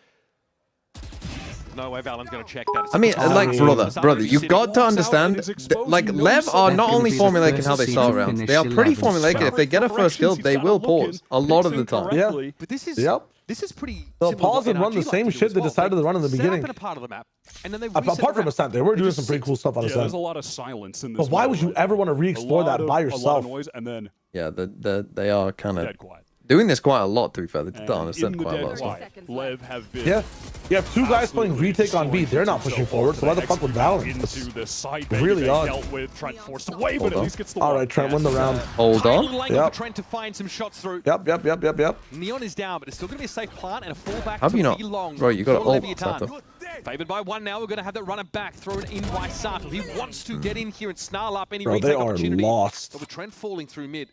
no way Valen's going to check that. It's I mean, a like, tough brother, you've got to understand, like, Lev are not only formulating how they start rounds, they are pretty formulated. If they get a first kill, they will pause a lot of the time. Yeah. But this is This is pretty. They'll similar to pause and what run the NRG same like to do shit as they well. decided to run in the Set beginning. up in a part of the map, and then they Apart from Ascent, they were doing some pretty cool stuff on Yeah, there's Ascent. a lot of silence in this. But why map would you right ever now. want to re-explore that by A lot yourself? of noise, and then Yeah, they are kind of dead quiet. doing this quite a lot, to be fair. They did that on And Ascent in the quite a dead lot. So. quiet, Lev have been. Yeah. You have 2 guys playing retake on B. They're not pushing forward, so why the fuck would Valorant? Into the side Really they odd. dealt with. Trent forced away, but Hold at on. least gets the All one. right, Trent win the round. Hold Tiny on. lane Yep. for Trent to find some shots through. Yep. Neon is down, but it's still going to be a safe plant and a fallback. Have to you not? be long Right, you got for to ult, Leviathan. Sato. Favored by 1 now. We're going to have that runner back thrown in by Sato. He wants to get in here and snarl up any Bro, retake they are opportunity. lost. But with Trent falling through mid,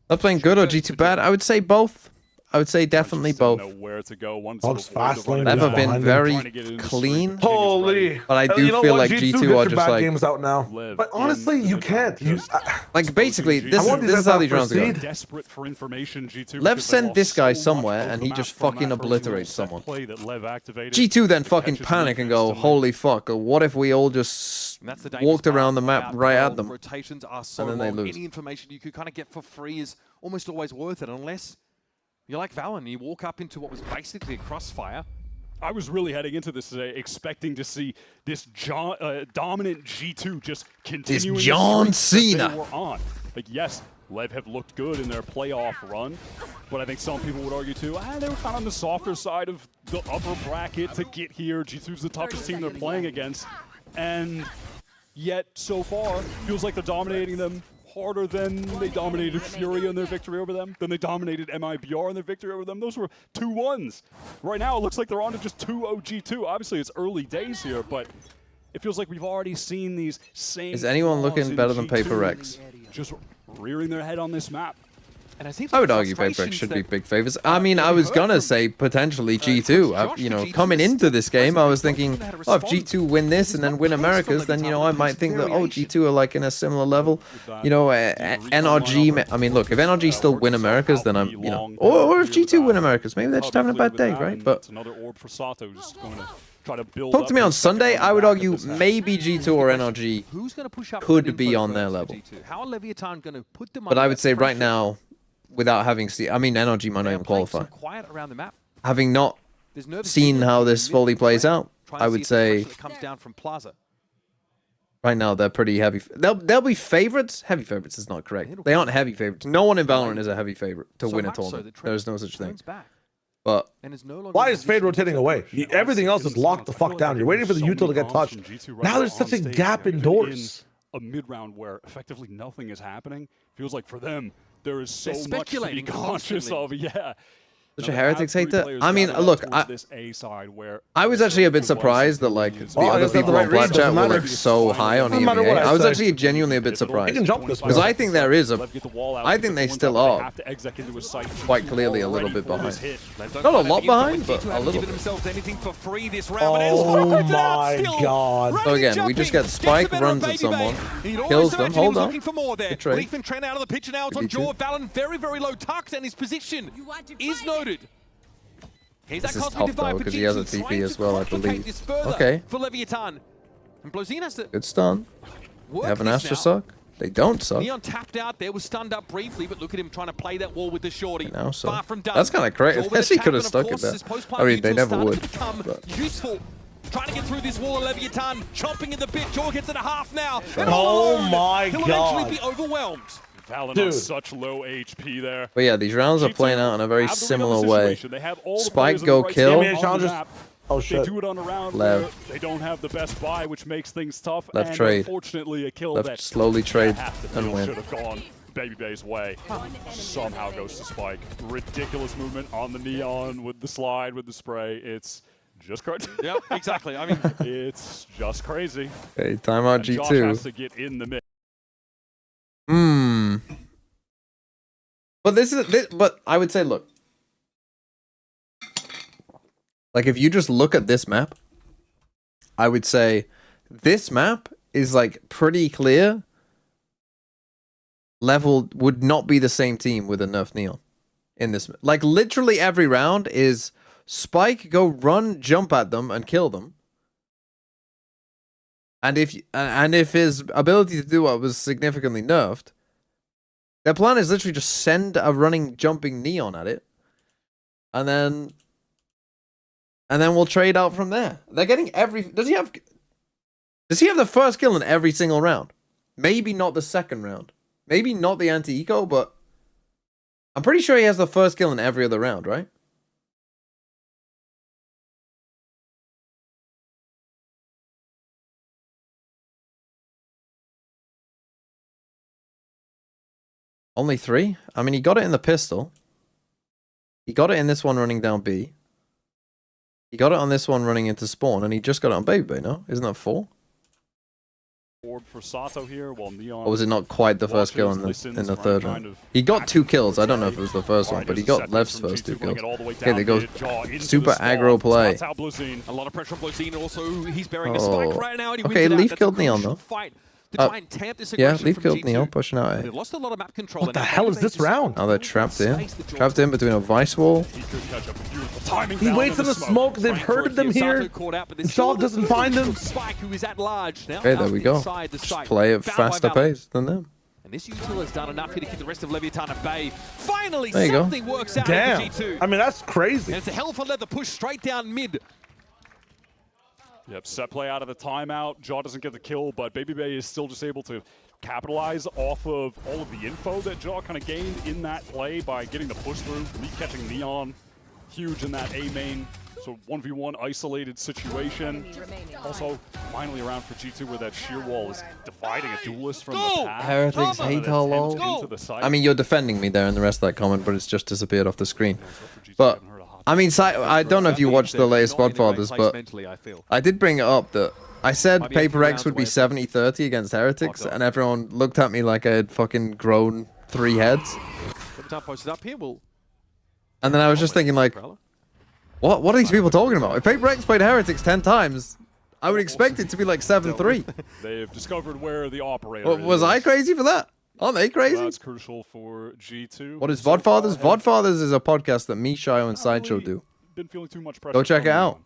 They're playing good or G2 bad? I would say both. I would say definitely both. Know where to go. One Dogs sort of fast way to lane run Lev it have been down, very trying to get into the clean. streak. King is ready. Holy. But I do You know feel what? like G2 G2 get are your just bad like... games out now. Lev But honestly, in you the can't. You, Like, basically, this I want is these how guys these to rounds go. proceed. Desperate for information, G2. Lev because they sent this lost guy so much somewhere, over and the he map just from fucking that first obliterates set someone. play that Lev activated. G2 then It fucking catches panic and him go, instantly. holy fuck, what if we all just and that's the dangerous walked part around the map about right how at them? Rotations are so and then they long. lose. Any information you could kind of get for free is almost always worth it, unless you're like Valen. You walk up into what was basically a crossfire. I was really heading into this today expecting to see this dominant G2 just continuing John the streak that Cena. they were on. Like, yes, LEV have looked good in their playoff run, but I think some people would argue too, they were kind of on the softer side of the upper bracket to get here. G2's the toughest team they're playing against, and yet so far, feels like they're dominating them harder than they dominated Fury in their victory over them, than they dominated MIBR in their victory over them. Those were 2-1s. Right now, it looks like they're on to just 2-0 G2. Obviously, it's early days here, but it feels like we've already seen these same. Is anyone looking better than Paper Rex? Just rearing their head on this map. And it seems I like would argue Paper Rex should be big favorites. I mean, I was gonna say potentially G2. You know, coming into this game, I was thinking, oh, if G2 win this and then win Americas, then, you know, I might think that, oh, G2 are like in a similar level. You know, NRG, I mean, look, if NRG still win Americas, then I'm, you know, or if G2 win Americas, maybe they're just having a bad day, right? But another orb for Sato just going to try to build talk to me on Sunday, I would argue maybe G2 or NRG could be on their level. How are Leviathan going to put them But I would say right now, without having seen, I mean, NRG might not even qualify. Quiet around the map. Having not seen how this fully plays out, I would say comes down from Plaza. Right now they're pretty heavy. They'll be favorites. Heavy favorites is not correct. They aren't heavy favorites. No one in Valorant is a heavy favorite to win a tournament. There's no such thing. But why is Fade rotating away? Everything else is locked the fuck down. You're waiting for the util to get touched. Now there's such a gap indoors. A mid-round where effectively nothing is happening. Feels like for them, there is so much to be conscious of. Yeah. Such a heretics hater. I mean, look, I was actually a bit surprised that like the other people on Black Chat were like so high on EVA. I was actually genuinely a bit surprised because I think there is a, I think they still are quite clearly a little bit behind. Not a lot behind, but a little bit. Oh my god! So again, we just get Spike, runs at someone, kills them. Hold on. Good trade. Leaf and Trent out of the picture now. It's on Jaw. Valen very, very low tucked, and his position is noted. This is tough though, because he has a TP as well, I believe. Okay. For Leviathan. And Blozine has to good stun. They have an Astra suck. They don't suck. Neon tapped out there, was stunned up briefly, but look at him trying to play that wall with the shorty. Now so. Far from done. That's kind of crazy. He could have stuck it there. I mean, they never would. Useful. Trying to get through this wall of Leviathan, chomping in the bit. Jaw gets it a half now. Oh my god. He'll eventually be overwhelmed. Valen on such low HP there. But yeah, these rounds are playing out in a very similar way. Spike go kill. Oh shit. They do it on a round Lev. they don't have the best buy, which makes things tough. Left and trade. Unfortunately, a kill Left that slowly trade and win. Should have gone Baby Bay's way. Somehow goes to Spike. Ridiculous movement on the Neon with the slide, with the spray. It's just crazy. Yep, exactly. I mean, it's just crazy. Okay, timeout G2. Josh has to get in the mix. But but I would say, look, like if you just look at this map, I would say this map is like pretty clear. Level would not be the same team with a nerf Neon in this. Like literally every round is Spike go run, jump at them and kill them. And if his ability to do what was significantly nerfed, their plan is literally just send a running, jumping Neon at it, and then we'll trade out from there. They're getting every. Does he have the first kill in every single round? Maybe not the second round. Maybe not the anti-eco, but I'm pretty sure he has the first kill in every other round, right? Only 3? I mean, he got it in the pistol. He got it in this one running down B. He got it on this one running into spawn, and he just got it on Baby Bay, no? Isn't that 4? For Sato here, while Neon or was it not quite the first kill in the third round? He got 2 kills. I don't know if it was the first one, but he got Lev's first 2 kills. Okay, they go super aggro play. A lot of pressure on Blozine. Also, he's bearing the spike right now. Okay, Leaf killed Neon though. Yeah, Leaf killed G2. Neon, pushing out A. Lost a lot of map control. What the hell is this round? Now they're trapped in. Trapped in between a Vice wall. He waits in the smoke. They've herded them here. Shaw doesn't find them. Okay, there we go. Just play at faster pace than them. And this util has done enough here to keep the rest of Leviathan at bay. Finally, there you something go. works out Damn. for G2. I mean, that's crazy. And it's a hell of a leather push straight down mid. Yep, set play out of the timeout. Jaw doesn't get the kill, but Baby Bay is still just able to capitalize off of all of the info that Jaw kind of gained in that play by getting the push through, catching Neon huge in that A main. So 1v1 isolated situation. Also, finally around for G2 where that sheer wall is dividing a duelist from the path. Heretics hate how low. I mean, you're defending me there in the rest of that comment, but it's just disappeared off the screen. But, I mean, I don't know if you watched the latest Godfathers, but I did bring it up that I said Paper X would be 70-30 against Heretics, and everyone looked at me like I had fucking grown 3 heads. And then I was just thinking, like, what are these people talking about? If Paper X played Heretics 10 times, I would expect it to be like 7-3. They've discovered where the operator is. Was I crazy for that? Aren't they crazy? That's crucial for G2. What is Vodfathers? Vodfathers is a podcast that me, Shio, and Sideshow do. Been feeling too much pressure. Go check it out.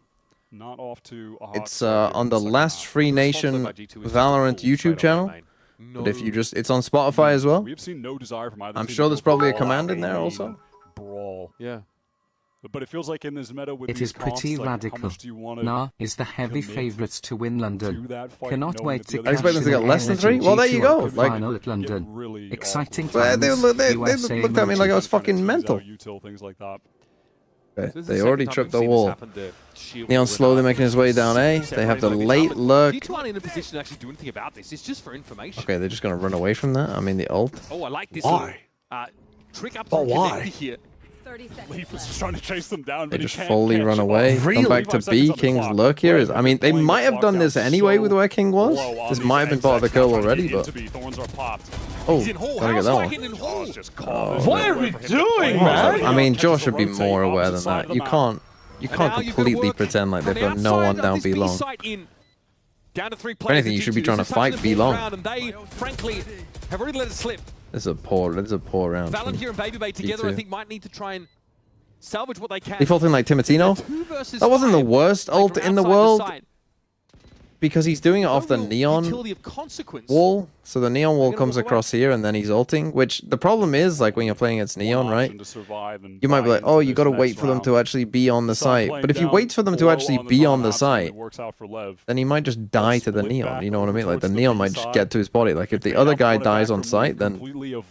Not off to a hot It's on the Last Free Nation Valorant YouTube channel. But if you just, it's on Spotify as well. We've seen no desire from either I'm team sure to there's go probably a all command out in there and also. Brawl. Yeah. But it feels like in this meta with It these is pretty comps, like, how radical. much do you want to Nah is the heavy favourites to win London. that fight, Cannot knowing wait that to the I other expect them to capture get the less than energy 3. Well, there you go. G2 Like, final at London. Exciting well, times. they USA looked at me like I was emoji. fucking mental. Util, things like that. Okay, they already tripped the wall. Neon slowly making his way down A. They have the late lurk. G2 aren't in a position to actually do anything about this. It's just for information. Okay, they're just going to run away from that. I mean, the ult. Oh, I like this. Why? Trick up But why? here. Leaf was just trying to chase them down, They but he just can't fully catch run them away. up. Come back to B. King's lurk here is. I mean, they might have done this anyway with where King was. This might have been part of the kill already, but. Oh, gotta get that one. What are we doing, man? I mean, Joe should be more aware than that. You can't completely pretend like they've got no one down B long. Down to 3 If players. anything, you should be trying to fight B long. And they, frankly, have already let it slip. This is a poor round. Valentir and Baby Bay together, G2. I think, might need to try and salvage what they can. Defaulting like Timotino. That wasn't the worst ult in the world. Because he's doing it off the neon wall. So the neon wall comes across here and then he's ulting. Which the problem is, like when you're playing against neon, right? You might be like, oh, you got to wait for them to actually be on the site. But if you wait for them to actually be on the site, then he might just die to the neon. You know what I mean? Like the neon might just get to his body. Like if the other guy dies on site, then you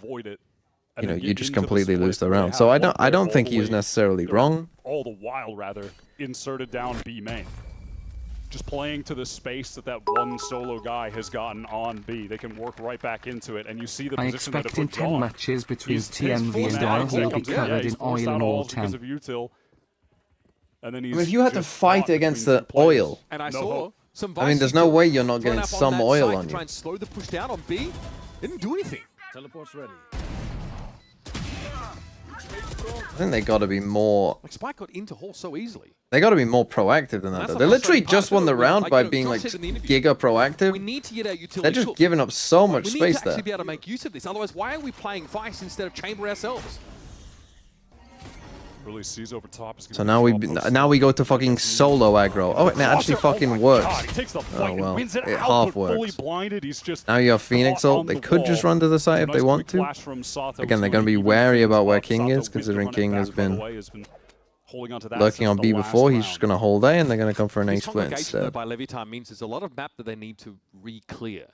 know you just completely lose the round. So I don't think he's necessarily wrong. All the while, rather, inserted down B main. Just playing to the space that one solo guy has gotten on B. They can work right back into it, and you see the I position that it expect in puts 10 on. matches between He's TMV and I will be covered in oil in all 10. And then I mean, if you had to fight against the oil, And I saw some. I mean, there's no way you're not getting run up on some that oil side on to you. try and slow the push down on B. Didn't do anything. Teleport's ready. I think they got to be more. Like Spike got into hole so easily. They got to be more proactive than that. Though. They literally just won the round by being like giga proactive. We need to get our utility. They're just giving up so much we space need to actually there. be able to make use of this. Otherwise, why are we playing Vice instead of Chamber ourselves? Really sees over top. So now we go to fucking solo aggro. Oh, it actually fucking works. Oh well, it half works. Now you have Phoenix ult. They could just run to the site if they want to. Again, they're going to be wary about where King is, considering King has been lurking on B before. He's just going to hold A, and they're going to come for an A split instead. By Leviathan means there's a lot of map that they need to re-clear.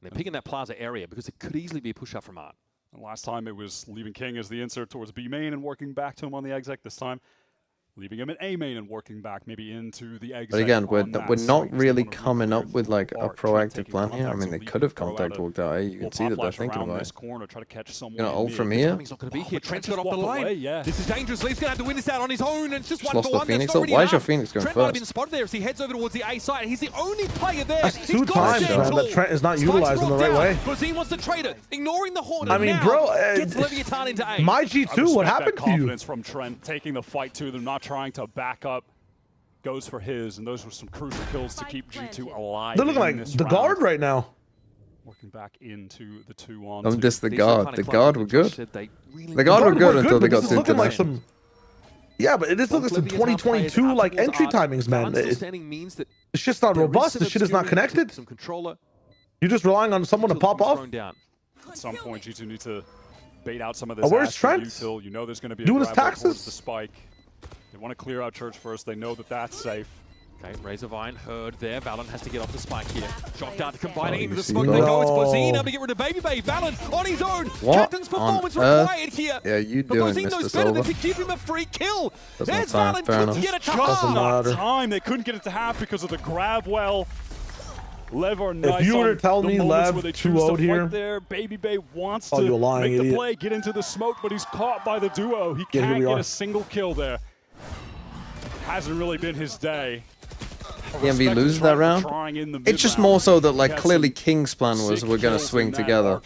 They're picking that plaza area because it could easily be a push-up from Art. And last time it was leaving King as the insert towards B main and working back to him on the exec. This time, leaving him at A main and working back maybe into the exec. But again, we're not really coming up with like a proactive plan here. I mean, they could have contact walked out. You can see that they're thinking about it. Gonna ult from here. He's not going to be here. Trent got off the lane. This is dangerous. Lee's going to have to win this out on his own. And it's just one lost for the one. Phoenix ult. Why is your Phoenix going Trent might have first? been spotted there as he heads over towards the A side. He's the only player there. That's 2 times, man, that Trent is not utilized in the right way. Brazil wants to trade it, ignoring the horn. I mean, bro, gets Leviathan into A. My G2, what happened to you? Confidence from Trent, taking the fight to them, not trying to back up. Goes for his, and those were some crucial kills to keep G2 alive. They're looking like the guard right now. Working back into the 2-on-2. Don't diss the guard. The guard were good. The guard were good until they got too looking like some. Yeah, but it is looking like some 2022 like entry timings, man. It's just not robust. The shit is not connected. You're just relying on someone to pop off. At some point, G2 need to bait out some of this. Oh, where's Trent? You know there's going to be doing a his grab towards taxes. the spike. They want to clear out Church first. They know that that's safe. Okay, Razorvine heard there. Valen has to get off the spike here. Shock dart combining into the see smoke. that? They go. It's Bozina to get rid of Baby Bay. Valen on his own. What Captain's performance on earth? required here. Yeah, you But doing, Bozino's Mr. better than Silva? to give him a free kill. Does not There's sound Valen. fair Couldn't enough. get it to Just half. not time. They couldn't get it to half because of the grab well. Lev are nice. If you were on to tell the me moments Lev where they choose 2-0'd to here, fight there. Baby Bay wants oh, to you're lying, make the idiot. play, get into the smoke, but he's caught by the duo. He Yeah, here can't we get are. a single kill there. Hasn't really been his day. EMV loses that round. It's just more so that like clearly King's plan was we're gonna swing together.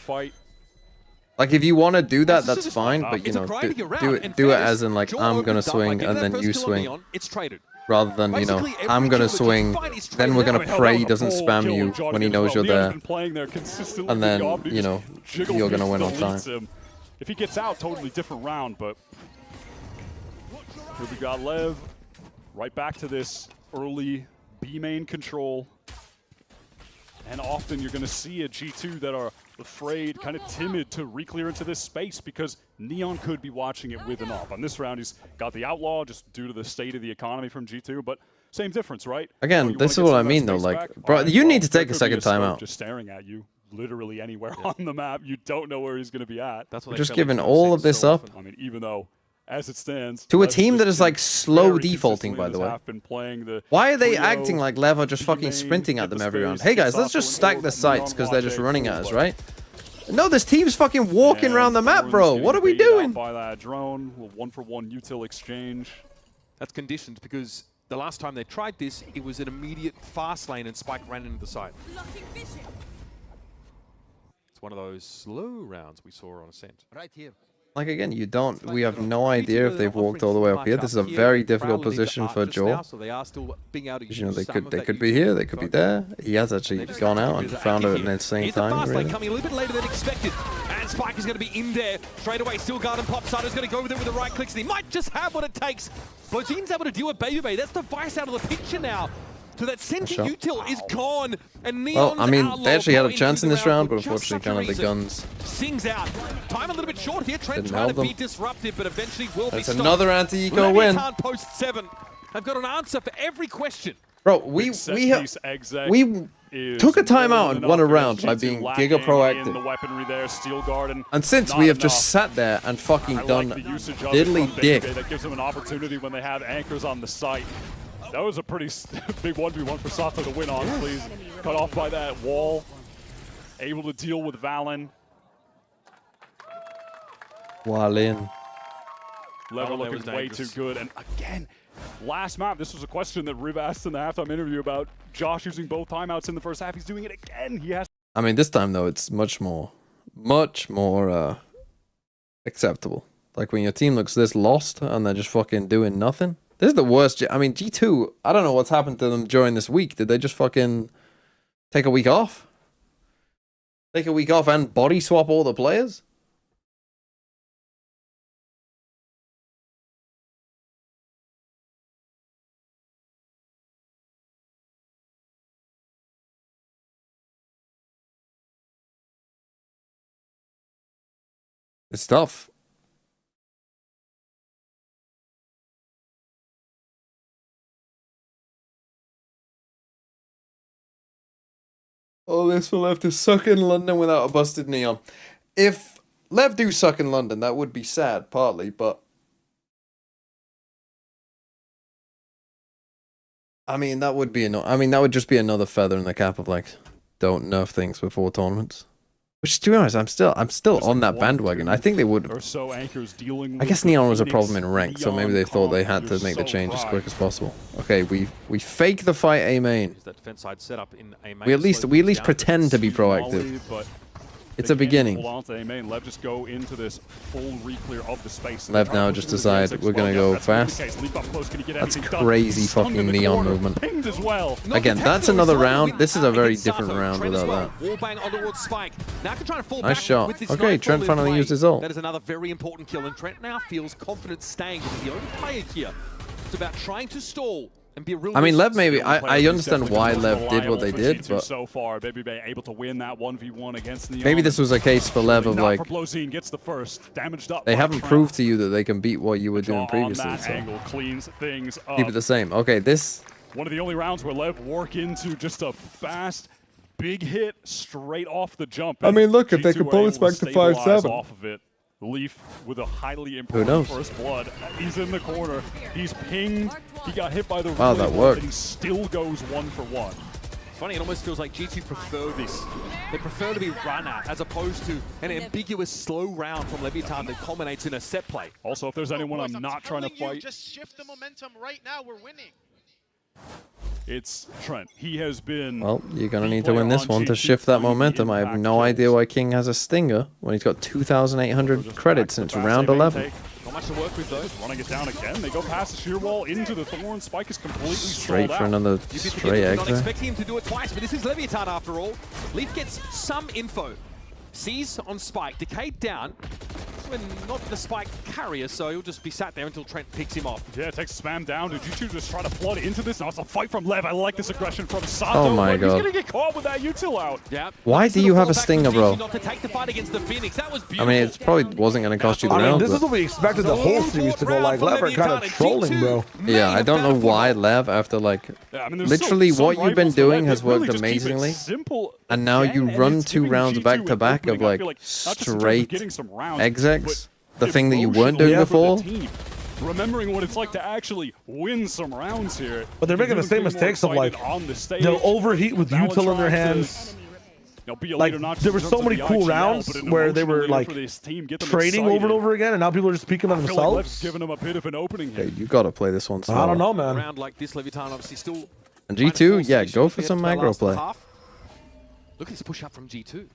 Like if you want to do that, that's fine, but you know, do it as in like I'm gonna swing and then you swing, rather than you know I'm gonna swing, then we're gonna pray he doesn't spam you when he knows you're there, and then you know you're gonna win on time. If he gets out, totally different round, but here we got Lev right back to this early B main control. And often you're going to see a G2 that are afraid, kind of timid to re-clear into this space because Neon could be watching it with and up. On this round, he's got the Outlaw just due to the state of the economy from G2, but same difference, right? Again, this is what I mean though, like, bro, you need to take a second timeout. Just staring at you, literally anywhere on the map. You don't know where he's going to be at. We're just giving all of this up. I mean, even though, as it stands, to a team that is like slow defaulting, by the way. Why are they acting like Lev are just fucking sprinting at them every round? Hey guys, let's just stack the sites because they're just running at us, right? No, this team's fucking walking around the map, bro. What are we doing? By that drone, a 1-for-1 util exchange. That's conditioned because the last time they tried this, it was an immediate fast lane and Spike ran into the site. It's one of those slow rounds we saw on Ascent. Right here. Like again, we have no idea if they've walked all the way up here. This is a very difficult position for Joel. You know, they could be here, they could be there. He has actually gone out and found an insane time. Really. Coming a little bit later than expected, and Spike is going to be in there straight away. Still guard and pop. Starter's going to go with it with the right clicks, and he might just have what it takes. Blozin's able to deal with Baby Bay. That's the vice out of the picture now. So that center util is gone, and Neon's well, I mean, Outlaw they actually had a going chance in into this the round, but for just unfortunately, such a kind of the reason. guns. Sings out. Time a little bit short here. Trent Didn't trying to help be them. disruptive, but eventually will be That's stopped. another anti-eco win. Leviathan post 7. I've got an answer for every question. Bro, we took a timeout and won a round by being giga proactive. And since we have just sat there and fucking done diddly dick. That gives them an opportunity when they have anchors on the site. That was a pretty big 1v1 for Sato to win on, please. Cut off by that wall. Able to deal with Valen. Wallin. Lever looking way too good. And again, last map, this was a question that Riv asked in the halftime interview about Josh using both timeouts in the first half. He's doing it again. He has. I mean, this time though, it's much more acceptable. Like when your team looks this lost and they're just fucking doing nothing. This is the worst. I mean, G2, I don't know what's happened to them during this week. Did they just fucking take a week off? Take a week off and body swap all the players? It's tough. Oh, this will have to suck in London without a busted Neon. If Lev do suck in London, that would be sad, partly, but I mean, that would be that would just be another feather in the cap of like, don't nerf things before tournaments. Which, to be honest, I'm still on that bandwagon. I think they would. I guess Neon was a problem in rank, so maybe they thought they had to make the change as quick as possible. Okay, we fake the fight A main. We at least pretend to be proactive. It's a beginning. Lev just go into this full re-clear of the space. Lev now just decide we're gonna go fast. That's crazy fucking Neon movement. Again, that's another round. This is a very different round without that. Nice shot. Okay, Trent finally used his ult. That is another very important kill, and Trent now feels confident staying as the only player here. It's about trying to stall. I mean, Lev maybe, I understand why Lev did what they did, but so far, Baby Bay able to win that 1v1 against Neon. Maybe this was a case for Lev of like, gets the first, damaged up they haven't proved to you that they can beat what you were doing previously, so cleans things up. keep it the same. Okay, this One of the only rounds where LEV work into just a fast, big hit straight off the jump. I mean, look, if they G2 could were pull able this back to stabilize 5-7. off of it. Leaf with a highly Who important knows? first blood. He's in the corner. He's pinged. He got hit by the Wow, that worked. and he still goes 1 for 1. It's funny, it almost feels like G2 prefer this. They prefer to be run at as opposed to an ambiguous slow round from Leviathan that culminates in a set play. Also, if there's anyone I'm not trying to fight, Just shift the momentum right now. We're winning. it's Trent. He has been. Well, you're going to the need to win player this on one to G2 shift that finding the momentum. I have impact no kills. idea why King has a stinger when he's got 2,800 credits and it's round 11. Not much to work with though. Running it down again. They go past the shear wall into the thorn. Spike is completely Straight stalled for out. another You'd be stray egg not there. expecting him to do it twice, but this is Leviathan after all. Leaf gets some info. Sees on Spike, decayed down. When not the Spike carrier, so he'll just be sat there until Trent picks him off. Yeah, takes spam down. Did G2 just try to flood into this? Now it's a fight from Lev. I like this aggression from Sato. Oh my He's God. gonna get caught with that util out. Yeah. Why do you have a stinger, bro? Not to take the fight against the Phoenix. That was I beautiful. mean, it probably wasn't going to cost you the I mean, round. this is but- what we expected the whole series to go like. Lev are kind of trolling, bro. Yeah, I don't know why Lev, after like Yeah, I mean, there's literally some what you've been rivals for Lev doing that has really worked just keep it amazingly, simple and now again, you and run it's 2 giving rounds G2 back to an back of opening. I like feel like not just in terms of straight getting some rounds, execs, but the thing that you weren't doing emotional before. for the team. Remembering what it's like to actually win some rounds here. But they're making the same mistakes of like on the stage. they'll overheat with util in their hands. Like there were so many cool rounds where they were like trading over and over again, and now people are just speaking on I feel like Lev's themselves. giving them a bit of an opening here. Hey, you got to play this one. I don't know, A man. round like this, Leviathan obviously still. And trying to G2, force yeah, the go issue for to some get to the aggro last play. half. Look at this push up from G2.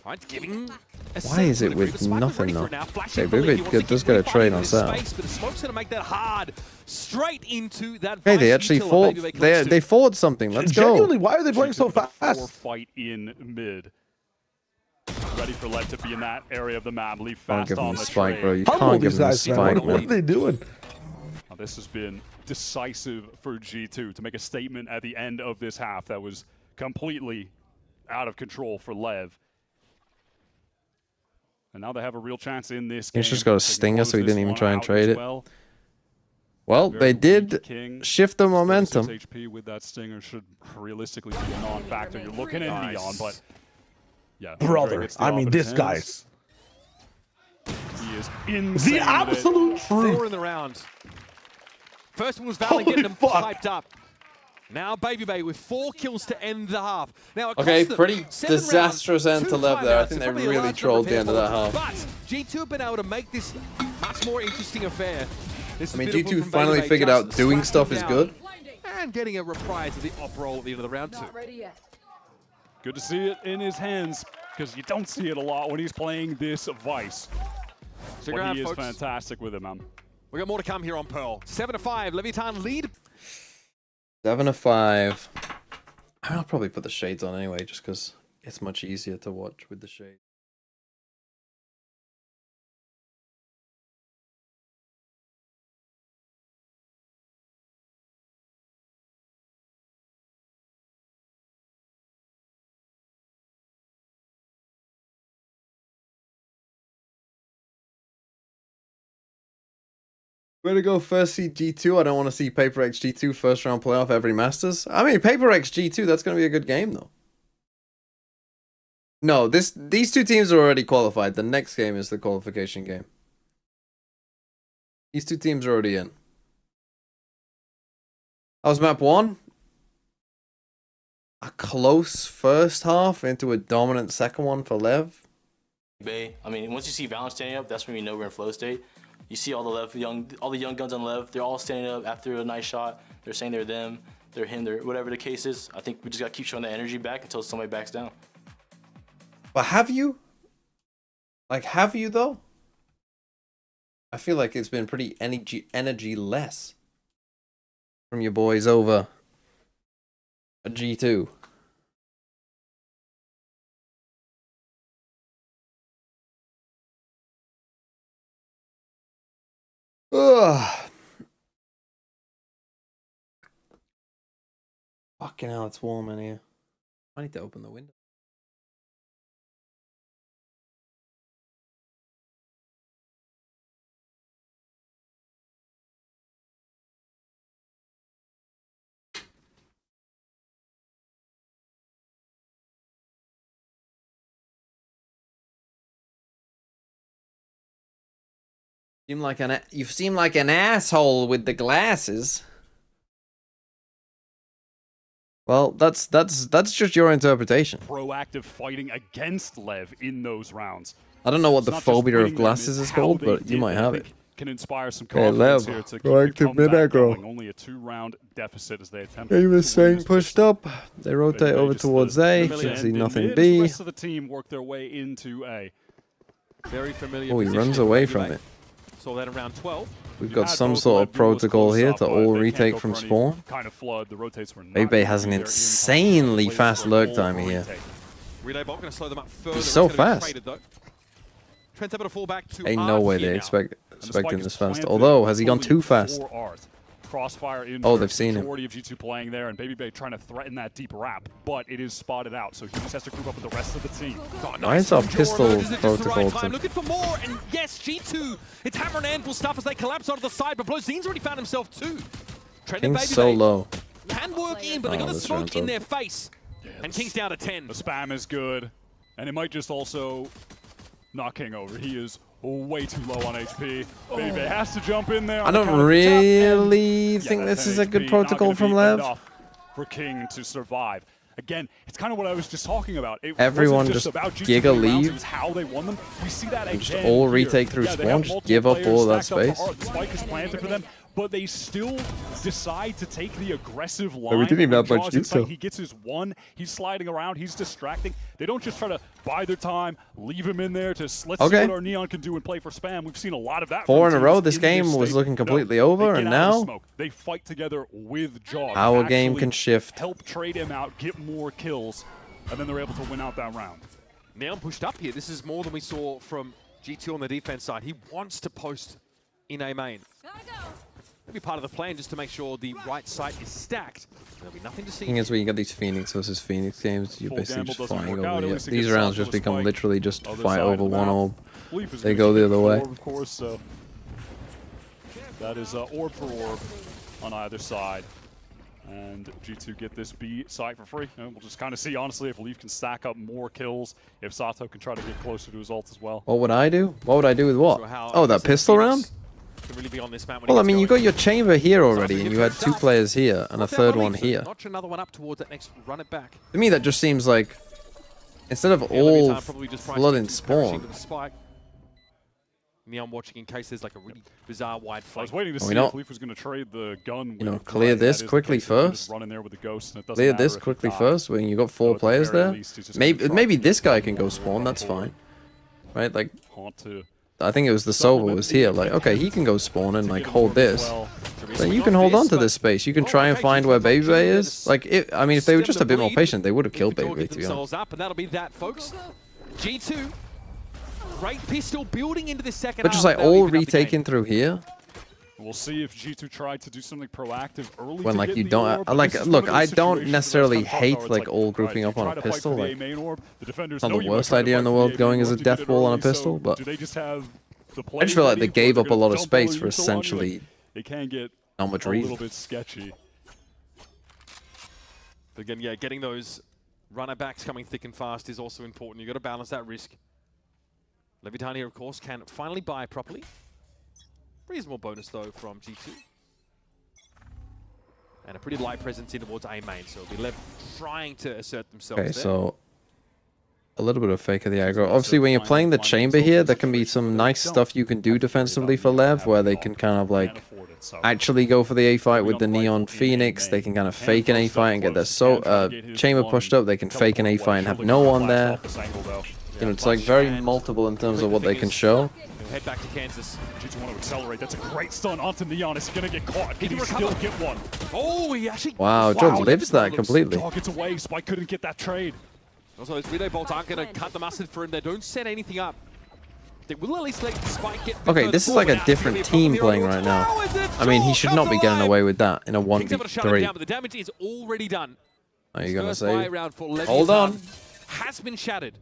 Right, giving. Why is it with nothing though? Okay, Vivid does get a trade on set. But the smoke's gonna make that hard. Straight into that. Hey, they Vice actually util fought. maybe close They to. they fought something. Let's go. Genuinely, why are they playing so Four fast? fight in mid. Ready for Lev to be in that area of the map. Leave Can't fast give on him the the spike, bro. You trade. Humble can't give these him the guys, man. spike, What are man. they doing? Now, this has been decisive for G2 to make a statement at the end of this half that was completely out of control for Lev. And now they have a real chance in this game. He's just got a They can stinger, close so he this didn't even one try and out trade as it. well. Well, Very they weak did King. shift the 36 momentum. HP with that stinger should realistically be a non-factor. You're looking at Neon, but yeah. Brother, gets the I mean, off of this his guy's He is insane. the absolute 4 truth. in the round. First one was Valen getting them fuck. hyped up. Now Baby Bay with 4 kills to end the half. Now it Okay, cost them pretty 7 disastrous rounds, end to 2 Lev there. I timeouts. think It's they probably a really large trolled number the of end of that fair half. But G2 have been able to make this much more interesting affair. This I mean, is beautiful G2 from finally Baby Bay, figured just out doing slapping stuff is down good. And getting a reprise of the op roll at the end of the round 2. Good to see it in his hands, because you don't see it a lot when he's playing this Vice. Stick But around, he is folks. fantastic with it, man. We got more to come here on Pearl. 7-5, Leviathan lead. 7-5. I'll probably put the shades on anyway, just because it's much easier to watch with the shades. Way to go, first seed G2. I don't want to see Paper X G2 first round playoff every Masters. I mean, Paper X G2, that's going to be a good game, though. No, these two teams are already qualified. The next game is the qualification game. These two teams are already in. How's map 1? A close first half into a dominant second one for Lev. Bay. I mean, once you see Valence standing up, that's when we know we're in flow state. You see all the young guns on Lev. They're all standing up after a nice shot. They're saying they're them, they're him, they're whatever the case is. I think we just got to keep showing the energy back until somebody backs down. But have you? Like, have you though? I feel like it's been pretty energy less from your boys over a G2. Ugh. Fucking hell, it's warm in here. I need to open the window. You seem like an asshole with the glasses. Well, that's just your interpretation. Proactive fighting against LEV in those rounds. I don't know what It's the not just phobia of winning them, glasses it's is how called, they but you did might it. I have think it. Can inspire some Hey, confidence Lev, here to keep proactive the comeback mid-aggro. going. Only a 2-round deficit as they attempt He to was saying win pushed up. They rotate over towards A. Should see nothing B. The rest of the team work their way into A. Very familiar. Oh, he position runs for away Baby from Bay. it. Saw that around 12. We've got some sort of protocol here to all retake from spawn. Kind of flood. The rotates were not Baby has an insanely fast lurk time here. Relay bot going to slow them up further. He's so It's gonna be fast. traded, though. Trent's able to fall back to Ain't no way they now. expect him this fast. Although, has he gone too fast? Crossfire in Oh, they've seen him. Majority of G2 playing there, and Baby Bay trying to threaten that deep wrap, but it is spotted out, so he just has to group up with the rest of the team. Why is our pistol protocol Time looking for more, and yes, G2. It's hammer and anvil stuff as they collapse onto the side, but Blozine's already found himself too. Trent and King's Baby so Bay low. can work in, but they got the this smoke round's in up. their face, and King's down to 10. The spam is good, and it might just also knock King over. He is way too low on HP. Baby Bay has to jump in there. I don't really think this is a good protocol from Lev. For King to survive. Again, it's kind of what I was just talking about. It Everyone wasn't just about G2 giga rounds, leave. it was how they won them. We see that And just again all here. retake through Yeah, they spawn, have just multiple give up players all of that stacked up. space. The spike is planted for them, but they still decide to take the aggressive line. we didn't even have When much Jaws inside, detail. He gets his one, he's sliding around, he's distracting. They don't just try to buy their time, leave him in there to let's see Okay. what our Neon can do and play for spam. We've seen a lot of that. 4 from in a row. teams This in game was state. looking completely No, over, they and get out of the now smoke. They fight together with Jaws. our game Actually can shift. help trade him out, get more kills, and then they're able to win out that round. Neon pushed up here. This is more than we saw from G2 on the defense side. He wants to post in A main. Maybe part of the plan just to make sure the right site is stacked. There'll be nothing to see. thing is, when you get these Phoenix versus Phoenix games, you're Full basically gamble just doesn't fighting work out, over at the least it These gets rounds out to just a become spike. literally just Other fight side over of the one map. orb. Leaf is They gonna go the shoot other way. orb, of course, so that is orb for orb on either side. And G2 get this B site for free. And we'll just kind of see, honestly, if Leaf can stack up more kills, if Sato can try to get closer to his ult as well. What would I do? What would I do with what? Oh, that pistol round? To really be on this map when Well, I he mean, you gets got your chamber here already, and you had 2 players here, and a third one here. Notch another one up towards that next run it back. To me, that just seems like, instead of Yeah, all Leviathan probably just tries to flood and keep paraching spawn, with the spike. Neon watching in case there's like a really bizarre wide I flank. was waiting to Well, see we know- if Leaf was going to trade the gun. you know, with clear Glenn. this That is the quickly case. He can just first. run in there with the ghost, and it doesn't clear matter this if he quickly dies. first, when you got 4 So at the players very there. least, he's just Maybe gonna maybe drop this it guy and can go go spawn, that's forward. fine. Right, like, Haunt to I think it was the Sova was here, like, okay, he can go spawn and, like, hold this. Then you can hold on to this space. You can try and find where Baby Bay is. Like, I mean, if they were just a bit more patient, they would have killed Baby Bay, to be honest. themselves up, and that'll be that, folks. G2, great pistol building into this second But just, half, like, they'll all even up the game. retaken through here. We'll see if G2 tried to do something proactive early. When, to like, get you the don't, orb, but like, this is look, one of I those don't situations necessarily where it's hate, tough, like, all right, grouping you up on try a to fight pistol. for the Like, A main orb, the defenders not know the you might worst try to idea in fight the for world A going main as a orb to get death it ball on a early, so pistol, but do they just have the I play just feel like ready, they or gave they're up a gonna lot of dump all space their for intel on you? Like, essentially it can get not much a reason. little bit sketchy. But again, yeah, getting those runner backs coming thick and fast is also important. You've got to balance that risk. Leviathan here, of course, can finally buy properly. Reasonable bonus, though, from G2. And a pretty light presence in towards A main, so it'll be Lev trying to assert themselves Okay, there. so a little bit of fake of the aggro. Obviously, when you're playing the chamber here, there can be some nice stuff you can do defensively for Lev, where they can kind of like actually go for the A fight with the Neon Phoenix. They can kind of fake an A fight and get their chamber pushed up. They can fake an A fight and have no one there. You know, it's like very multiple in terms of what they can show. Head back to Kansas. G2 want to accelerate. That's a great stun onto Neon. Is he going to get caught? Can he recover. still get one? Oh, he actually... Wow, Joe lives that completely. Dog gets away. Spike couldn't get that trade. Also, those relay bolts aren't going to cut the mustard for him. They don't set anything up. They will at least let Spike get... Okay, this is like a different team playing right now. I mean, he should not be getting away with that in a Kings able to shut him 1v3. down, but the damage is already done. Are you gonna First buy say? round for Hold on. Leviathan has been shattered.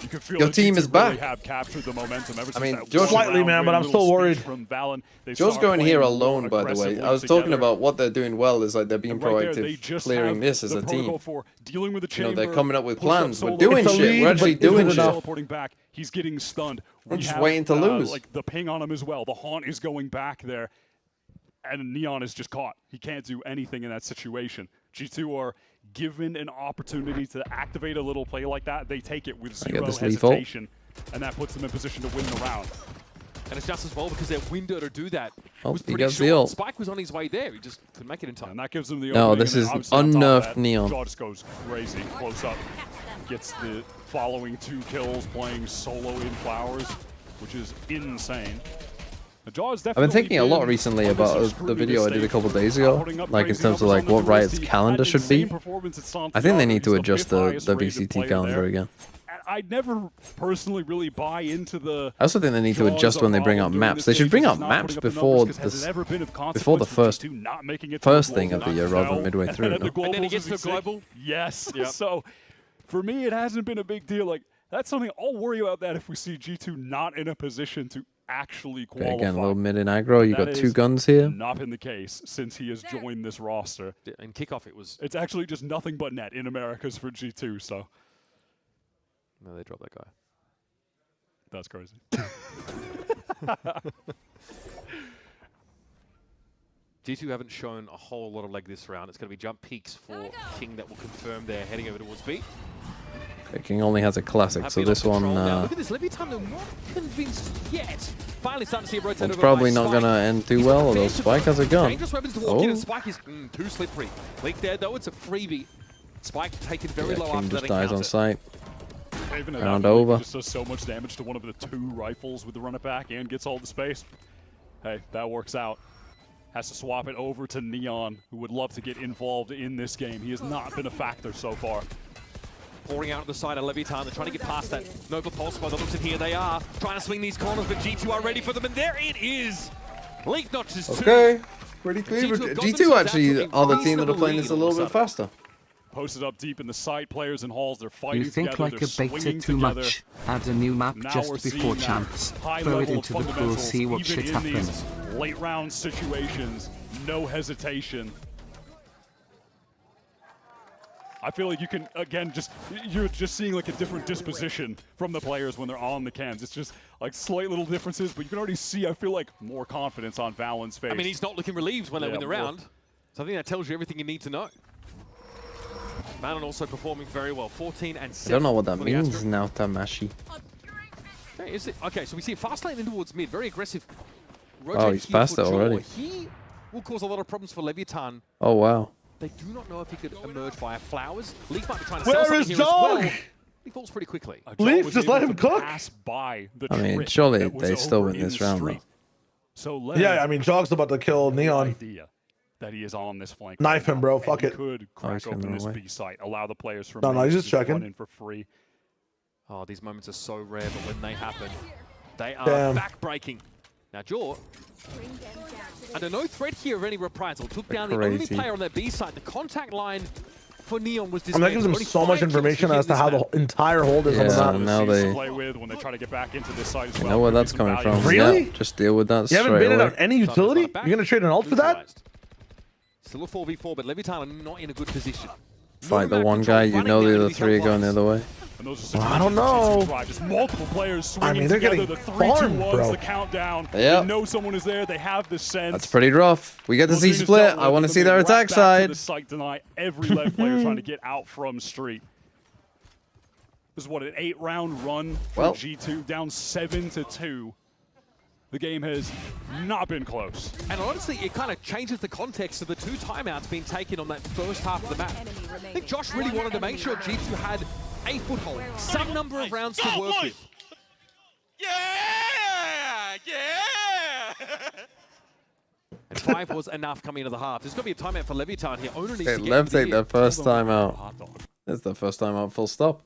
You can feel Your that team G2 is really back. have captured the momentum ever since mean, that Joe's one slightly, round man, but really I'm little still worried. speech from Valen. They Joe's start going here playing more alone, by the way. aggressively I was talking together. about what they're doing well is like they're being And right there, they proactive, just clearing have this as the a protocol team. for dealing with the You know, chamber, they're coming up with push up plans. We're solo. doing It's a shit. lead, We're actually but isn't doing it shit. enough? Teleporting back, he's getting stunned. We're We just have, waiting to lose. Like the ping on him as well. The haunt is going back there, and Neon is just caught. He can't do anything in that situation. G2 are given an opportunity to activate a little play like that. They take it with zero hesitation, and that puts them in position to win the round. And it's just as well because their window to do that Oh, was he pretty gets the short. ult. Spike was on his way there. He just couldn't make it in time. And that gives them the No, opening, this and is then obviously on top of unnerfed that, Neon. Jaw just goes crazy, close up. Gets the following 2 kills playing solo in Flowers, which is insane. I've been thinking a lot recently about the video I did a couple days ago, like in terms of like what Riot's calendar should be. I think they need to adjust the VCT calendar again. I never personally really buy into the. I also think they need to adjust when they bring out maps. They should bring out maps before the first thing of the year rather than midway through. No? And then he gets to global. Yes. So for me, it hasn't been a big deal. Like that's something I'll worry about that if we see G2 not in a position to actually qualify. Okay, again, a little mid in aggro. You That got 2 is guns here. Not been the case since he has joined this roster. In kickoff, it was. It's actually just nothing but net in Americas for G2. So. No, they dropped that guy. That's crazy. G2 haven't shown a whole lot of leg this round. It's going to be jump peaks for King that will confirm they're heading over towards B. Okay, King only has a classic, so this one Look at this, LEV they're not convinced yet. Finally starting to see a rotate over probably by not Spike. going to end too well, although Spike has a gun. Dangerous weapons to walk in, and Spike is too slippery. Leak there, though, it's a freebie. Spike taken very low King after just that dies encounter. on sight. Even at Round that point, over. he just does so much damage to one of the 2 rifles with the run it back and gets all the space. Hey, that works out. Has to swap it over to Neon, who would love to get involved in this game. He has not been a factor so far. Pouring out to the side of Levitan. They're trying to get past that Nova Pulse by the looks of here. They are trying to swing these corners, but G2 are ready for them, and there it is. Leaf notches 2. Okay, pretty clear. G2 have got G2 themselves actually out to a are the team that are reasonable playing lead this a all little of a bit sudden. faster. Posted up deep in the side, players and halls, they're fighting You think together, like they're a beta swinging too together. much? Add a new map Now just we're before seeing that champs. high Throw it level into of the pool, fundamentals, see what even shit in these happens. late round situations, no hesitation. I feel like you can, again, you're just seeing like a different disposition from the players when they're on the cams. It's just like slight little differences, but you can already see, I feel like, more confidence on Valen's face. I mean, he's not looking relieved when they win the more. round. So I think that tells you everything you need to know. Valen also performing very well. 14 and 7. I don't know what that for the means Astra. now, Tamashi. Okay, is it? Okay, so we see a fast lane in towards mid. Very aggressive. Oh, he's past it already. He will cause a lot of problems for Levitan. Oh, wow. They do not know if he could emerge via Flowers. Leaf might be trying to Where sell something is here as well. Dog? He falls pretty quickly. Leaf, just let him cook. By the I mean, trip surely that was they still over win in this the round, street. though. So Yeah, I mean, Jog's about to kill Neon. Idea that he is on this flank. Knife him, bro. Fuck he it. could crack he's open coming this away. B site, allow the players from No, main he's to just checking. run in for free. Oh, these moments are so rare, but when they happen, they are Damn. back-breaking. Now, Jaw, under no threat here of any reprisal, took down the only Crazy. player on that B side. The contact line for Neon was I mean, that gives them Only so 5 much kills information to hit as to this how map. the entire hold is on the Yeah, map. now Seems to they play with when they try to get back into this site as you well. know where Could be that's some coming value. from. Really? Yeah, just deal with that You haven't straight been away. on any utility? You're going to trade an ult for that? Still a 4v4, but Levitan are not in a good position. Fight the one guy, you know the other 3 are going the other way. And those are I don't situations know. G2 just multiple players I swinging mean, they're together. getting The 3, 2, farmed, 1's bro. the countdown. Yep. They know someone is there. They have the sense. That's pretty rough. We get to see split. I want to see their attack side. The site tonight. Every LEV player trying to get out from street. This is what, an 8-round run for Well. G2, down 7-2. The game has not been close. And honestly, it kind of changes the context of the 2 timeouts being taken on that first half of the map. I think Josh really wanted to make sure G2 had a foothold, some number of rounds to work with. Yeah! Yeah! And 5 was enough coming into the half. There's going to be a timeout for Levitan here. Owner needs Okay, to get Lev into the take their first time out. It's the first time out, full stop.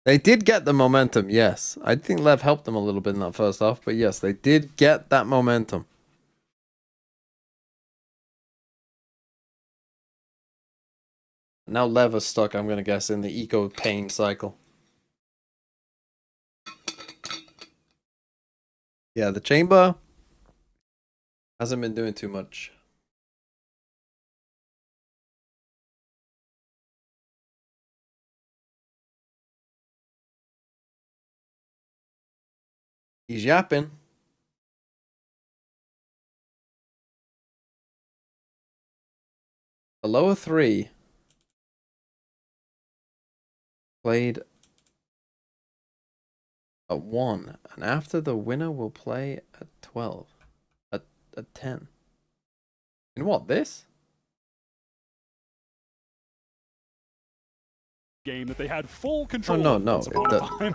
They did get the momentum, yes. I think Lev helped them a little bit in that first half, but yes, they did get that momentum. Now Lev is stuck, I'm going to guess, in the eco pain cycle. Yeah, the chamber hasn't been doing too much. He's yapping. The lower three played at 1, and after the winner will play at 12. At 10. In what, this? Game that they had full control. Oh, no.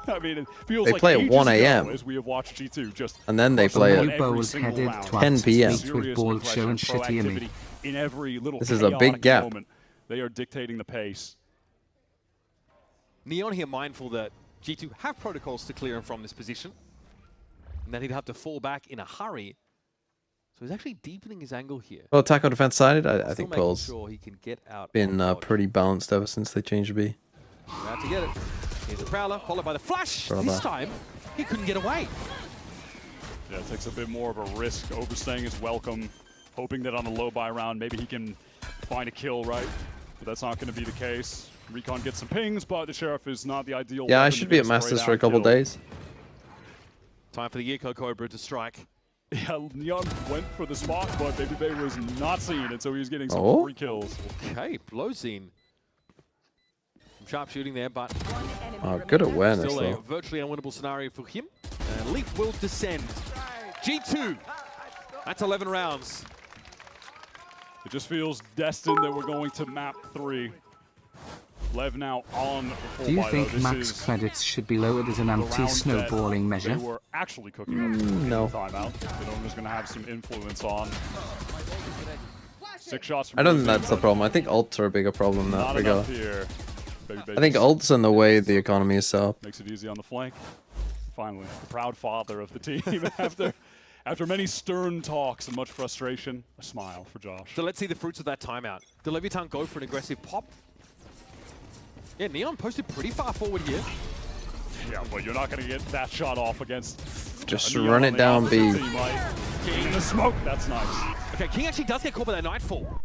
I mean, it feels they like play at 1 a.m. as we have watched G2 just and then they play at Bowls headed 10 p.m. with ball show and shitty me. In every little this is a big gap. Moment, they are dictating the pace. Neon here mindful that G2 have protocols to clear him from this position, and that he'd have to fall back in a hurry. So he's actually deepening his angle here. Well, attack on defense sided. I think Pearl's sure he can get out been pretty balanced ever since they changed B. About to get it. Here's the Prowler, followed by the Flash. This time, he couldn't get away. Yeah, it takes a bit more of a risk, overstaying his welcome, hoping that on a low buy round, maybe he can find a kill, right? But that's not going to be the case. Recon gets some pings, but the Sheriff is not the ideal. Yeah, I should be at Masters for a couple days. Time for the Eco Cobra to strike. Yeah, Neon went for the spot, but Baby Bay was not seen, and so he's getting some free kills. Okay, Blowzine. Sharp shooting there, but good awareness, still a though. virtually unwinnable scenario for him. Leap will descend. G2. That's 11 rounds. It just feels destined that we're going to map 3. Lev now on. Do you think max credits should be lowered as an anti-snowballing measure? They were actually cooking up no. Timeout. It's going to have some influence on. 6 shots from I don't think that's the problem. I think ults are a bigger problem in that not regard. Here. I think ults and the way the economy is set up. Makes it easy on the flank. Finally, the proud father of the team after many stern talks and much frustration, a smile for Josh. So let's see the fruits of that timeout. The Leviathan go for an aggressive pop. Yeah, Neon posted pretty far forward here. Yeah, but you're not going to get that shot off against. Just run it down, B. King in the smoke, that's nice. Okay, King actually does get caught by that Nightfall.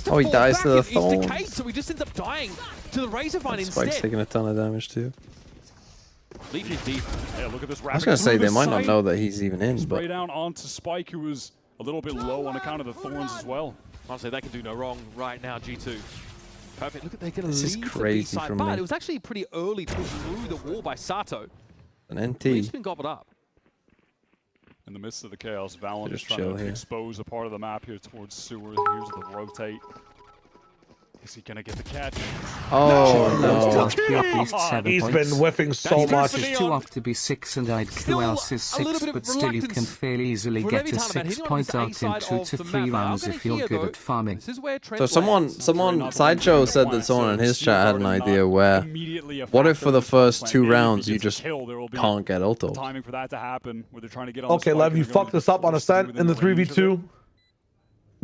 Oh, he dies to the thorns. He's decayed, so he just ends up dying to the Razorvine instead. Spike's taking a ton of damage too. Leaf is deep. Yeah, look at this. I was gonna say they might not know that he's even in, Spray but down onto Spike, who was a little bit low on account of the thorns as well. Honestly, they can do no wrong right now, G2. Perfect. Look at they're going to This is leave crazy the B side, from but me. it was actually a pretty early push through the wall by Sato. an NT. He's been gobbled up. In the midst of the chaos, Valen is Just trying chill to here. expose a part of the map here towards Sewer. Here's the rotate. Is he gonna get the catch? Oh no! He's been whiffing so much. It's too off to be 6 and I'd who else is 6, but still you can fairly easily get a 6-point out in 2 to 3 rounds if you're good at farming. So someone Sideshow said that someone in his chat had an idea where, what if for the first 2 rounds you just can't get ulted? Timing for that to happen, where they're trying to get on. Okay, Lev, you fucked us up on Ascent in the 3v2.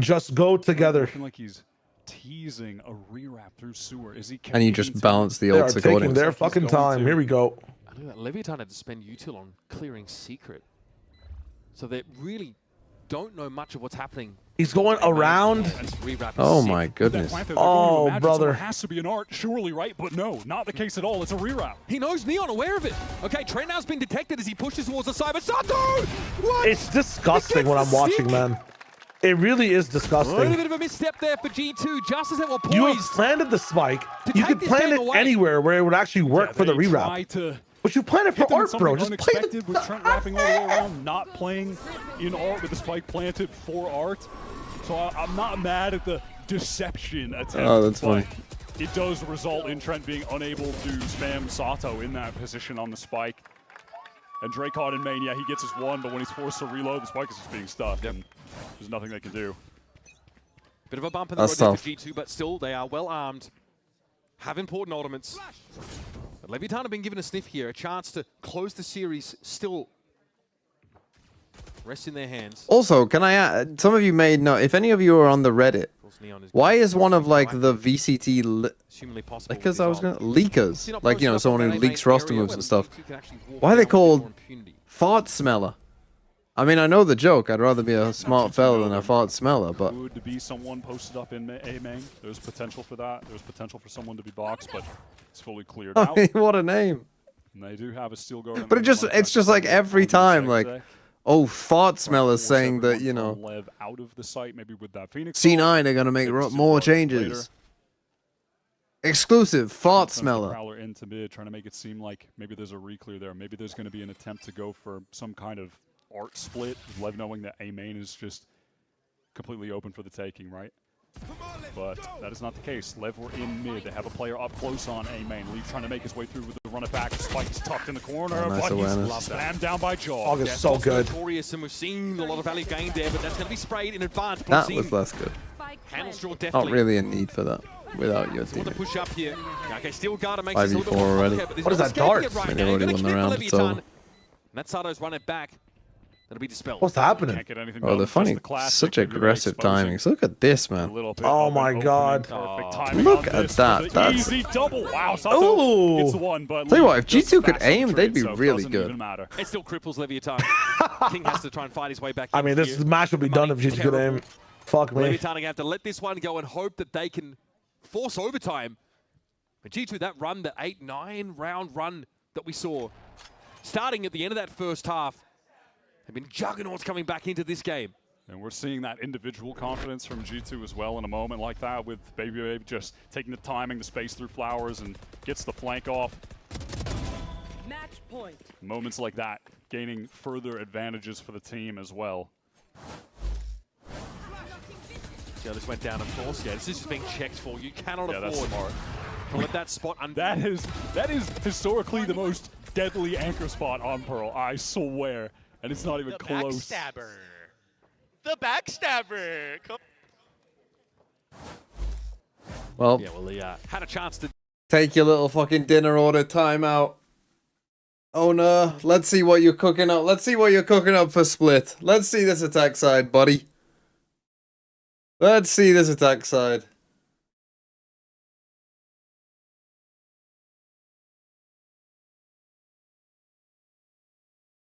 Just go together. Like he's teasing a rewrap through Sewer. Is he? And you just balance the They are ults taking accordingly. their fucking time. Here we go. I think that Leviathan had to spend util on clearing secret. So they really don't know much of what's happening. He's going around. Oh my goodness. Oh, brother. It has to be an art, surely, right? But no, not the case at all. It's a reroute. He knows Neon aware of it. Okay, Trent now's been detected as he pushes towards the side, but Sato! What? It's disgusting what I'm watching, man. It really is A disgusting. little bit of a misstep there for G2, just as they were poised. You have planted the spike. You could plant it anywhere where it would actually work for the reroute. But you plan it for art, bro. Just play the... With Trent wrapping all the way around, not playing in art with the spike planted for art. So I'm not mad at the deception attempt. Oh, that's funny. It does result in Trent being unable to spam Sato in that position on the spike. And Dracod in main, yeah, he gets his one, but when he's forced to reload, the spike is just being stuck, and there's nothing they can do. Bit of a bump in the road there for G2, but still, they are well armed. Have important ultimates. But Leviathan have been given a sniff here, a chance to close the series still rest in their hands. Also, can I add, some of you may know, if any of you are on the Reddit, why is one of like the VCT because I was gonna leakers, like, you know, someone who leaks roster moves and stuff, why are they called Fart Smeller? I mean, I know the joke. I'd rather be a smart fella than a fart smeller, but... Would be someone posted up in A main. There's potential for that. There's potential for someone to be boxed, but it's fully cleared out. What a name. And they do have a steel guard. But it's just like every time, like, oh, fart smellers saying that, you know, LEV out of the site, maybe with that Phoenix. C9 are going to make more changes. Exclusive, fart smeller. Prowler into mid, trying to make it seem like maybe there's a reclear there. Maybe there's going to be an attempt to go for some kind of art split, LEV knowing that A main is just completely open for the taking, right? But that is not the case. LEV were in mid. They have a player up close on A main. LEV trying to make his way through with the run it back. Spike is tucked in the corner, nice but awareness. he's slammed down by Jaw. Aug is so good. Notorious, and we've seen a lot of value gained there, but that's going to be sprayed in advance. That was less good. Handles Jaw Not definitely. really a need for that without your team. Want to push up here. Okay, still guard makes this a little 5v4 bit more already. complicated, but What is there's that, no darts? escaping it right They now. already You're won the gonna round, keep it's over. Leviathan. And that Sato's run it back. That'll be dispelled. What's happening? Can't get anything Oh, done. they're Just funny. the classic, Such maybe aggressive exposing timings. Look at this, a man. little bit Oh of my an God. opening. Perfect timing Look on at this that. for the That's... easy double. Wow, Sato Ooh. gets one, but Tell you what, if just G2 could fast on aim, the they'd be trade, so it really doesn't good. even matter. It still cripples Leviathan. King has to try and fight his way back I in mean, this here. match would be done if G2 could aim. Fuck me. Leviathan are going to have to let this one go and hope that they can force overtime. But G2, that run, the 8-9 round run that we saw, starting at the end of that first half, have been juggernauts coming back into this game. And we're seeing that individual confidence from G2 as well in a moment like that, with Baby Babe just taking the timing, the space through Flowers, and gets the flank off. Match point. Moments like that, gaining further advantages for the team as well. So this went down, of course. Yeah, this is just being checked for. You cannot That's afford smart. to let that spot under. That is historically the most deadly anchor spot on Pearl, I swear. And it's not even close. Backstabber. The backstabber. Come Well, Yeah, well, he had a chance to. take your little fucking dinner order timeout. Oh no, let's see what you're cooking up. Let's see what you're cooking up for split. Let's see this attack side, buddy. Let's see this attack side.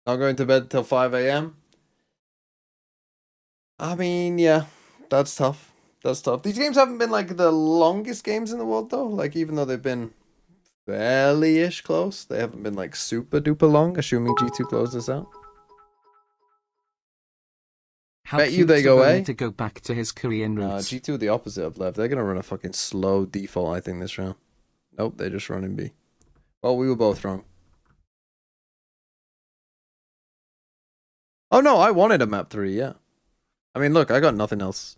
Not going to bed till 5 a.m. I mean, yeah, that's tough. That's tough. These games haven't been like the longest games in the world though. Like even though they've been fairly-ish close, they haven't been like super duper long, assuming G2 closes this out. How Bet you cute they go of him A. to go back to his Korean roots. G2 the opposite of LEV. They're going to run a fucking slow default, I think, this round. Nope, they just run in B. Well, we were both wrong. Oh no, I wanted a map 3, yeah. I mean, look, I got nothing else.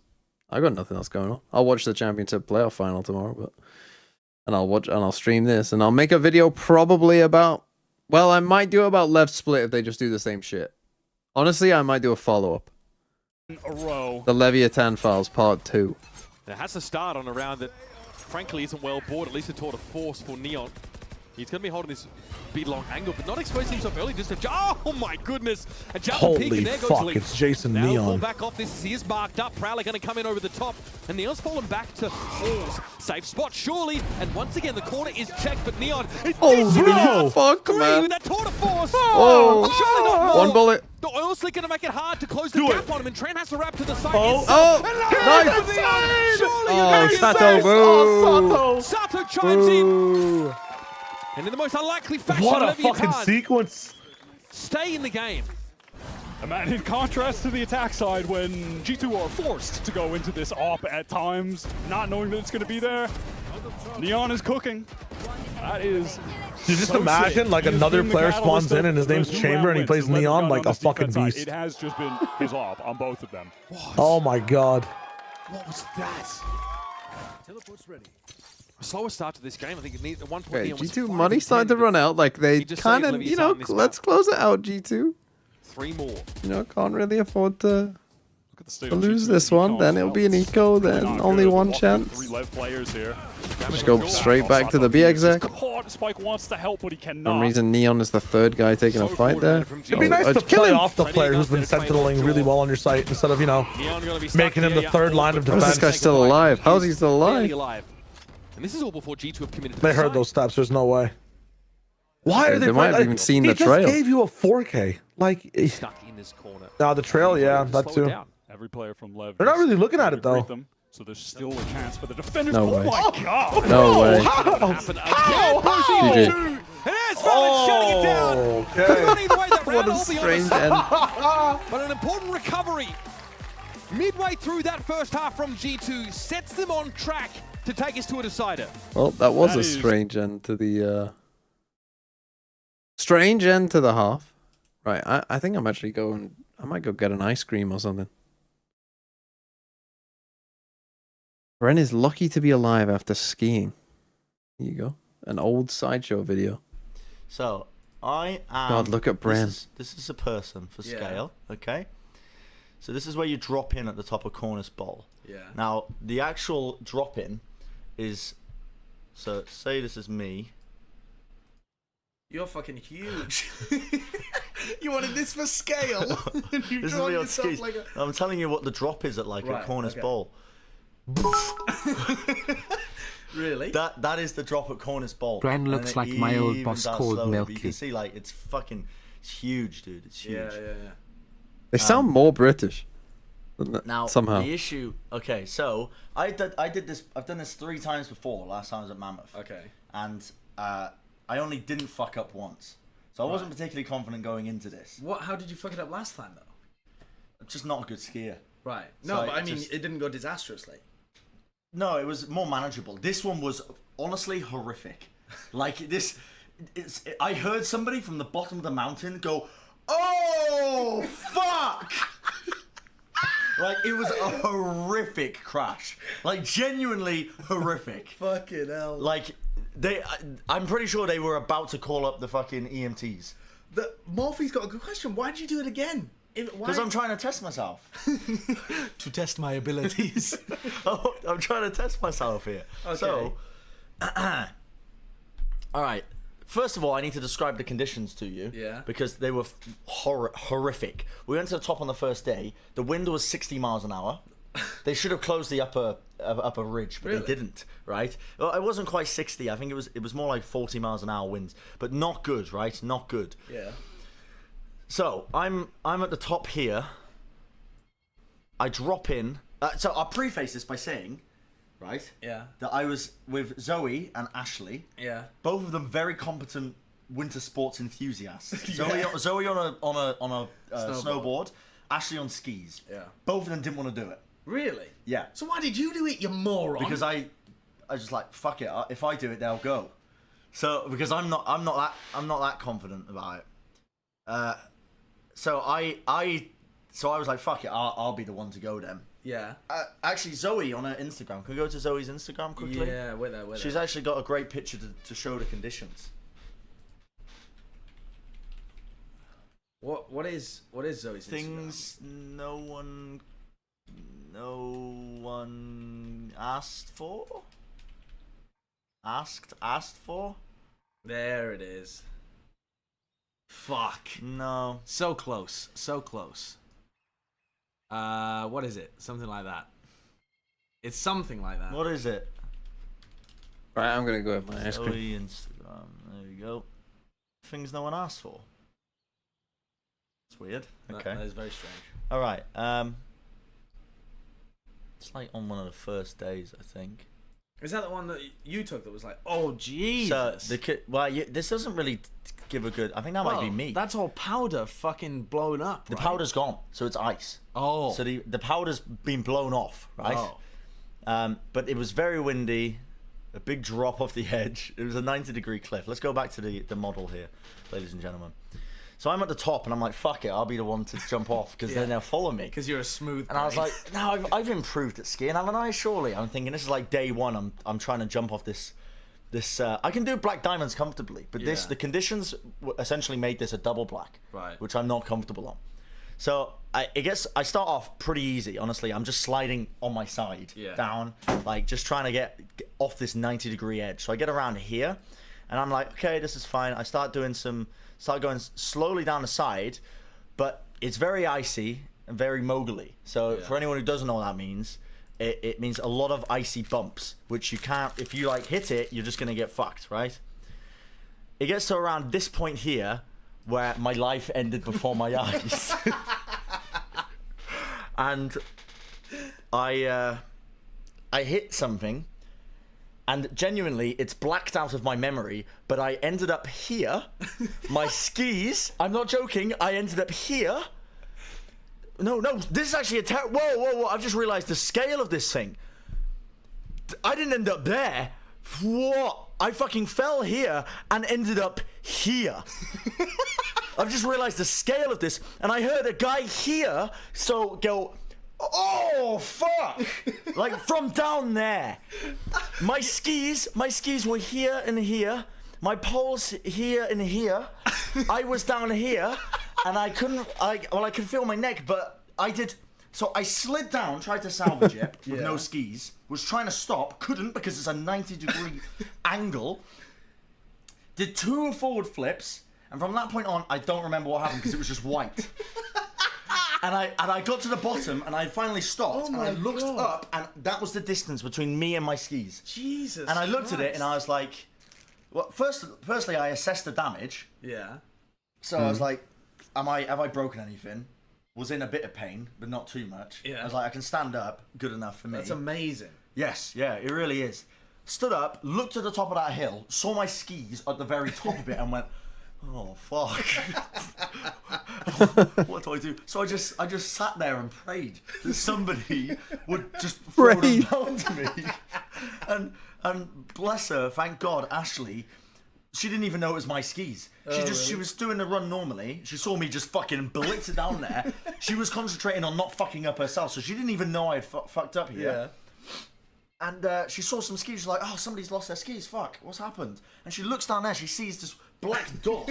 I got nothing else going on. I'll watch the championship playoff final tomorrow, but and I'll stream this, and I'll make a video probably about. Well, I might do about LEV split if they just do the same shit. Honestly, I might do a follow-up. A row. The Leviathan Files Part 2. It has to start on a round that, frankly, isn't well bored. At least a tour de force for Neon. He's going to be holding this B-long angle, but not exposing himself early. Just a oh my goodness! A jump and peek, Holy and there goes fuck, Lee. it's Jason Now Neon. Pull back off this. He is marked up. Prowler going to come in over the top, and Neon's fallen back to Halls. Safe spot, surely. And once again, the corner is checked, but Neon. Oh, bro! Fuck, man. With that tour de force. Oh, surely not more. one bullet. The oil slick going to make it hard to close the gap on him, and Trent has to wrap to the side. Oh, nice. Oh, Sato, boo. Sato chimes in. And in the most unlikely fashion, What a Leviathan fucking sequence. stay in the game. And in contrast to the attack side, when G2 are forced to go into this op at times, not knowing that it's going to be there, Neon is cooking. That is. Dude, just so imagine sick. like He has another been the player catalyst spawns in and his of name's the Chamber and he round plays wins. Neon Gun like on a this fucking defense side. beast. It has just been his op on both of them. Oh my god. What was that? Teleport's ready. Slower start to this game. I think it needs at one point. Okay, Neon was G2 5 money's to starting 10, to run out. Like they just kind saved of, you Leviathan know, in this let's close it out, G2. 3 more. You know, can't really afford to state to of lose G2 this and one. Econ Then as it'll well. be an eco. Then Not only good. one Walking chance. 3 LEV players here. Just go straight back to the B exec. Caught. Spike wants to help, but he For cannot. some reason, Neon is the third guy taking a fight there. It'd be nice to play off the player who's been sentineling really well on your site instead of, you know, making him the third line of How is this defense. guy still alive? How is he still Barely alive? alive. And this is all before G2 have committed to They the heard side. those steps. There's no way. Why are they? They might have even seen the trail. He just gave you a 4K. Like Stuck in this corner. the trail, yeah, that too. Every player from LEV. They're not really looking at it though. So there's still a chance for the defenders. No oh way. my god! No way. GG. It is Valent shutting it down. Okay. Not either way, that What round a will be strange on end. but an important recovery. Midway through that first half from G2 sets them on track to take us to a decider. Well, that was That a is- strange end to the strange end to the half. Right, I think I'm actually going. I might go get an ice cream or something. Ren is lucky to be alive after skiing. Here you go. An old Sideshow video. So, I am... God, look at Bren. This is a person for Yeah. scale, okay? So this is where you drop in at the top of Cornus Bowl. Yeah. Now, the actual drop in is... So, say this is me. You're fucking huge. You wanted this for scale. You This is drawn me on yourself skis. like a... I'm telling you what the drop is at Right, at Cornus okay. Bowl. Really? That is the drop at Cornus Bowl. Bren And looks it like my old evens boss out called slowly, but Milky. You can see, like, it's huge, dude. It's huge. Yeah. They sound more British. Now Somehow. the issue. Okay, so I did this. I've done this 3 times before. Last time I was at Mammoth. Okay. And I only didn't fuck up once, so I wasn't particularly confident going into this. What? How did you fuck it up last time, though? Just not a good skier. Right. So No, but I mean, just- it didn't go disastrously. No, it was more manageable. This one was honestly horrific. Like this, I heard somebody from the bottom of the mountain go, "Oh fuck!" Like it was a horrific crash. Like genuinely horrific. Fucking hell. Like I'm pretty sure they were about to call up the fucking EMTs. Morphe's got a good question. Why did you do it again? Because I'm trying to test myself. To test my abilities. I'm trying to test myself here. Okay. So, all right. First of all, I need to describe the conditions to you. Yeah. Because they were horrific. We went to the top on the first day. The wind was 60 miles an hour. They should have closed the upper ridge, but Really? they didn't. Right? Well, it wasn't quite 60. I think it was more like 40 miles an hour winds, but not good. Right? Not good. Yeah. So I'm at the top here. I drop in. So I'll preface this by saying, right? Yeah. That I was with Zoe and Ashley. Yeah. Both of them very competent winter sports enthusiasts. Yeah. Zoe on a Snowboard. snowboard. Ashley on skis. Yeah. Both of them didn't want to do it. Really? Yeah. So why did you do it, you moron? Because I was just like, fuck it. If I do it, they'll go. So because I'm not that confident about it. So I was like, fuck it, I'll be the one to go then. Yeah. Actually, Zoe on her Instagram. Can we go to Zoe's Instagram quickly? Yeah, we're there. She's actually got a great picture to show the conditions. What is Zoe's Things no one asked for? Asked for? There it is. Fuck. No. So close. So close. What is it? Something like that. It's something like that. What is it? Right, I'm gonna go with my ice Zoe cream. Instagram. There you go. Things no one asked for. It's weird. Okay. That is very strange. All right. It's like on one of the first days, I think. Is that the one that you took that was like, oh Jesus? So this doesn't really give a good. I think that might be me. That's all powder fucking blown up. The right? powder's gone, so it's ice. Oh. So the powder's been blown off, right? Oh. But it was very windy, a big drop off the edge. It was a 90-degree cliff. Let's go back to the model here, ladies and gentlemen. So I'm at the top, and I'm like, fuck it, I'll be the one to jump off, because then they'll follow me. Because you're a smooth And I was brain. like, no, I've improved at skiing, haven't I? Surely. I'm thinking this is like day one. I'm trying to jump off this. I can do black diamonds comfortably, but the conditions essentially made this a double black, Right. which I'm not comfortable on. So I I start off pretty easy. Honestly, I'm just sliding on my side down, like just trying to get off this 90-degree edge. So I get around here, and I'm like, okay, this is fine. I start going slowly down the side, but it's very icy and very mogully. So for anyone who doesn't know what that means, it means a lot of icy bumps, which you can't, if you like hit it, you're just gonna get fucked, right? it gets to around this point here where my life ended before my eyes. And I hit something, and genuinely, it's blacked out of my memory, but I ended up here. My skis, I'm not joking, I ended up here. No, this is actually a whoa, I've just realized the scale of this thing. I didn't end up there. What? I fucking fell here and ended up here. I've just realized the scale of this, and I heard a guy here go, oh fuck! Like from down there. My skis were here and here. My poles here and here. I was down here, and I could feel my neck, but I did. So I slid down, tried to salvage it with no skis. Was trying to stop, couldn't because it's a 90-degree angle. Did 2 forward flips, and from that point on, I don't remember what happened because it was just white. And I got to the bottom, and I finally stopped, and I looked up, and that was the distance between me and my skis. Jesus. And I looked at it, and I was like, well, firstly, I assessed the damage. Yeah. So I was like, have I broken anything? Was in a bit of pain, but not too much. Yeah. I was like, I can stand up, good enough for me. That's amazing. Yes, yeah, it really is. Stood up, looked at the top of that hill, saw my skis at the very top of it, and went, oh fuck. What do I do? So I just sat there and prayed that somebody would just throw them down to me. And bless her, thank God, Ashley, she didn't even know it was my skis. She was doing the run normally. She saw me just fucking blitz it down there. She was concentrating on not fucking up herself, so she didn't even know I had fucked up here. Yeah. And she saw some skis. She's like, oh, somebody's lost their skis. Fuck, what's happened? And she looks down there. She sees this black dot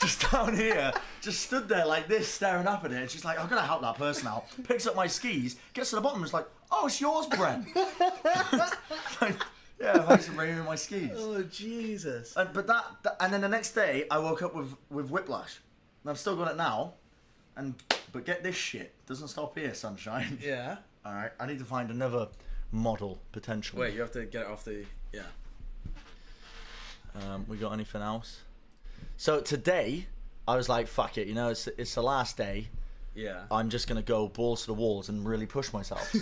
just down here, just stood there like this, staring up at it. And she's like, I'm gonna help that person out. Picks up my skis, gets to the bottom, and is like, oh, it's yours, Brent. Like, yeah, thanks for bringing me my skis. Oh, Jesus. And then the next day, I woke up with whiplash. And I've still got it now. But get this shit. Doesn't stop here, sunshine. Yeah. All right, I need to find another model, potentially. Wait, you have to get it off the... Yeah. We got anything else? So today, I was like, fuck it, it's the last day. Yeah. I'm just going to go balls to the walls and really push myself.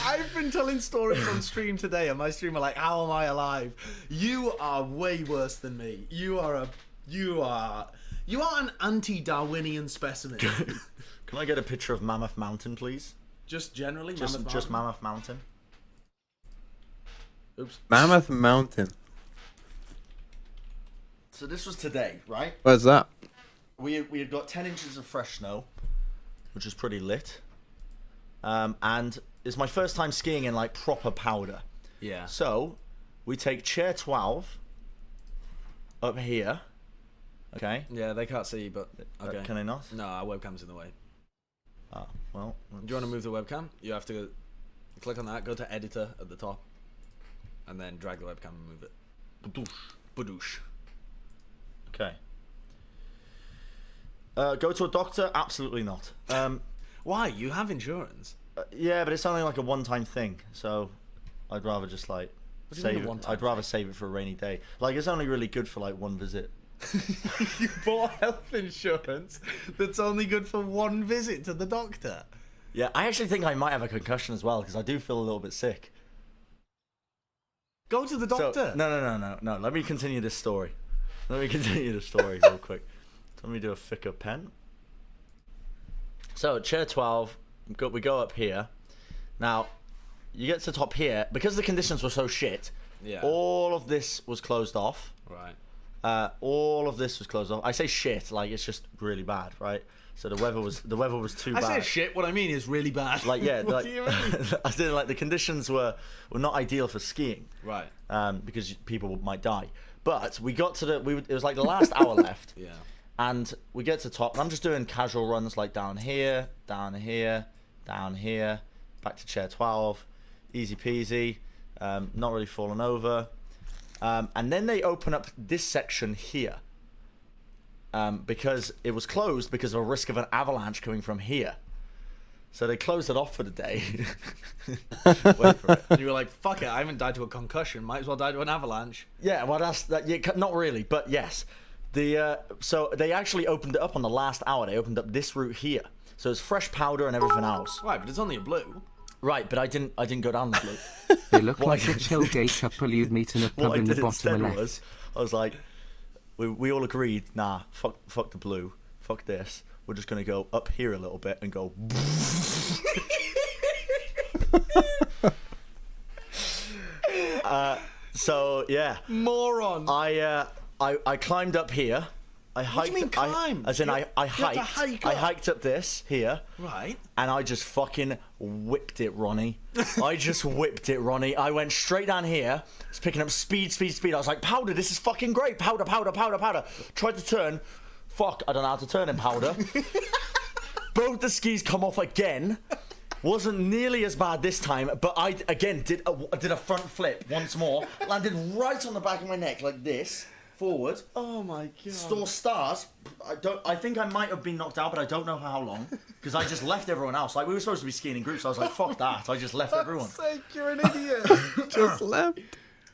I've been telling stories on stream today, and my streamer like, how am I alive? You are way worse than me. You are an anti-Darwinian specimen. Can I get a picture of Mammoth Mountain, please? Just generally, just Mammoth Mountain. Oops. Mammoth Mountain. So this was today, right? Where's that? We had got 10 inches of fresh snow, which is pretty lit. And it's my first time skiing in like proper powder. Yeah. So we take chair 12 up here. Okay. Yeah, they can't see, but okay. Can they not? No, our webcam's in the way. Oh, well. Do you want to move the webcam? You have to click on that, go to editor at the top, and then drag the webcam and move it. Badoosh. Badoosh. Okay. Go to a doctor? Absolutely not. Why? You have insurance. Yeah, but it's only like a one-time thing, so I'd rather just like save it. I'd rather save it for a rainy day. Like it's only really good for like one visit. You bought health insurance that's only good for one visit to the doctor. Yeah, I actually think I might have a concussion as well because I do feel a little bit sick. Go to the doctor. So, no. Let me continue this story. Real quick. Let me do a thicker pen. So chair 12, we go up here. Now, you get to the top here because the conditions were so shit. Yeah. All of this was closed off. Right. All of this was closed off. I say shit, like it's just really bad, right? So the weather was too bad. I say shit. What I mean is really bad. Like yeah, what do you mean? I did like the conditions were not ideal for skiing. Right. Because people might die. But we got to it was like the last hour left. Yeah. And we get to the top, and I'm just doing casual runs like down here, down here, down here, back to chair 12, easy peasy, not really falling over. And then they open up this section here because it was closed because of a risk of an avalanche coming from here. So they closed it off for the day. Wait for it. And you were like, fuck it, I haven't died to a concussion. Might as well die to an avalanche. Yeah, well, that's that. Yeah, not really, but yes. So they actually opened it up on the last hour. They opened up this route here. So it's fresh powder and everything else. Right, but it's only a blue. Right, but I didn't go down the blue. They look like a chill gay couple you'd meet in a pub in the bottom left. I was like, we all agreed, nah, fuck the blue, fuck this. We're just gonna go up here a little bit and go. So yeah, moron. I climbed up here. I hiked. What do you mean climb? I hiked up this here. Right. And I just fucking whipped it, Ronnie. I just whipped it, Ronnie. I went straight down here. Was picking up speed. I was like, powder, this is fucking great. Powder. Tried to turn. Fuck, I don't know how to turn in powder. Both the skis come off again. Wasn't nearly as bad this time, but I again did a front flip once more. Landed right on the back of my neck like this. Forward. Oh my god. Saw stars. I think I might have been knocked out, but I don't know for how long. Because I just left everyone else. Like, we were supposed to be skiing in groups, so I was like, fuck that. I just left everyone. For fuck's sake, you're an idiot. Just left.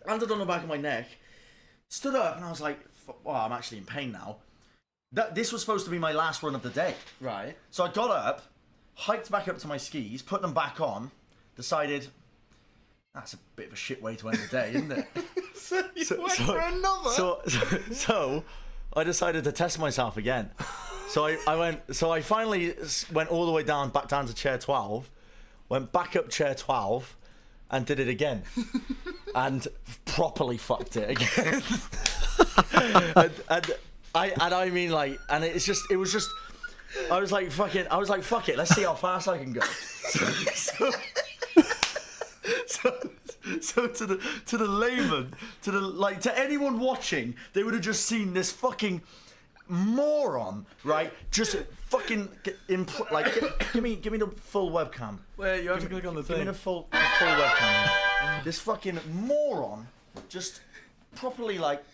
Landed on the back of my neck. Stood up, and I was like, well, I'm actually in pain now. This was supposed to be my last run of the day. Right. So I got up, hiked back up to my skis, put them back on, decided, that's a bit of a shit way to end the day, isn't it? So I decided to test myself again. So I finally went all the way back down to chair 12, went back up chair 12, and did it again, and properly fucked it again. I mean, like, and it was just, I was like, fuck it, let's see how fast I can go. So to the layman, to anyone watching, they would have just seen this fucking moron, right? Just fucking give me the full webcam. Wait, you have to click on the thing. Give me the full webcam. This fucking moron just properly like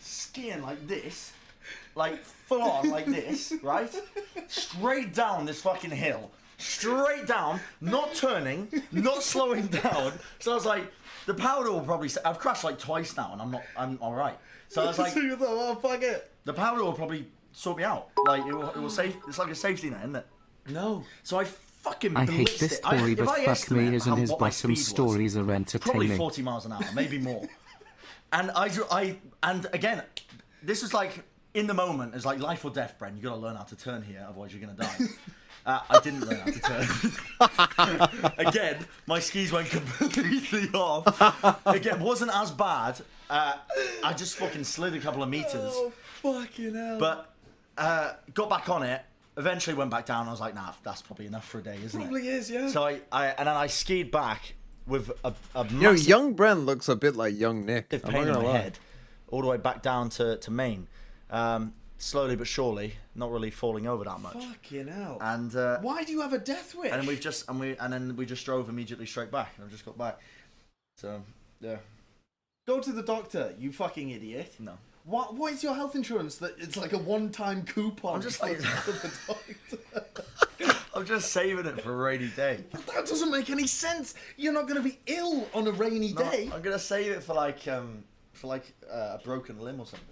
skiing like this, like full on like this, right? Straight down this fucking hill. Straight down, not turning, not slowing down. So I was like, the powder will probably. I've crashed like twice now, and I'm all right. So I was like, so you thought, oh fuck it. The powder will probably sort me out. Like it will save. It's like a safety net, isn't it? No. So I fucking. I hate this story, but fuck me, isn't his bottom stories are entertaining? Probably 40 miles an hour, maybe more. And and again, this is like in the moment. It's like life or death, Bren. You got to learn how to turn here, otherwise you're gonna die. I didn't learn how to turn. Again, my skis went completely off. Again, wasn't as bad. I just fucking slid a couple of meters. Oh, fucking hell. But got back on it. Eventually went back down. I was like, nah, that's probably enough for a day, isn't it? Probably is, yeah. So and then I skied back with a massive... You know, young Bren looks a bit like young Nick. Pain in my head. All the way back down to Maine. Slowly but surely, not really falling over that much. Fucking hell! And why do you have a death wish? And then we just drove immediately straight back, and I just got back. So yeah. Go to the doctor, you fucking idiot. No. What is your health insurance? That it's like a one-time coupon. I'm just like, I'm just saving it for a rainy day. But that doesn't make any sense. You're not going to be ill on a rainy day. I'm gonna save it for like a broken limb or something.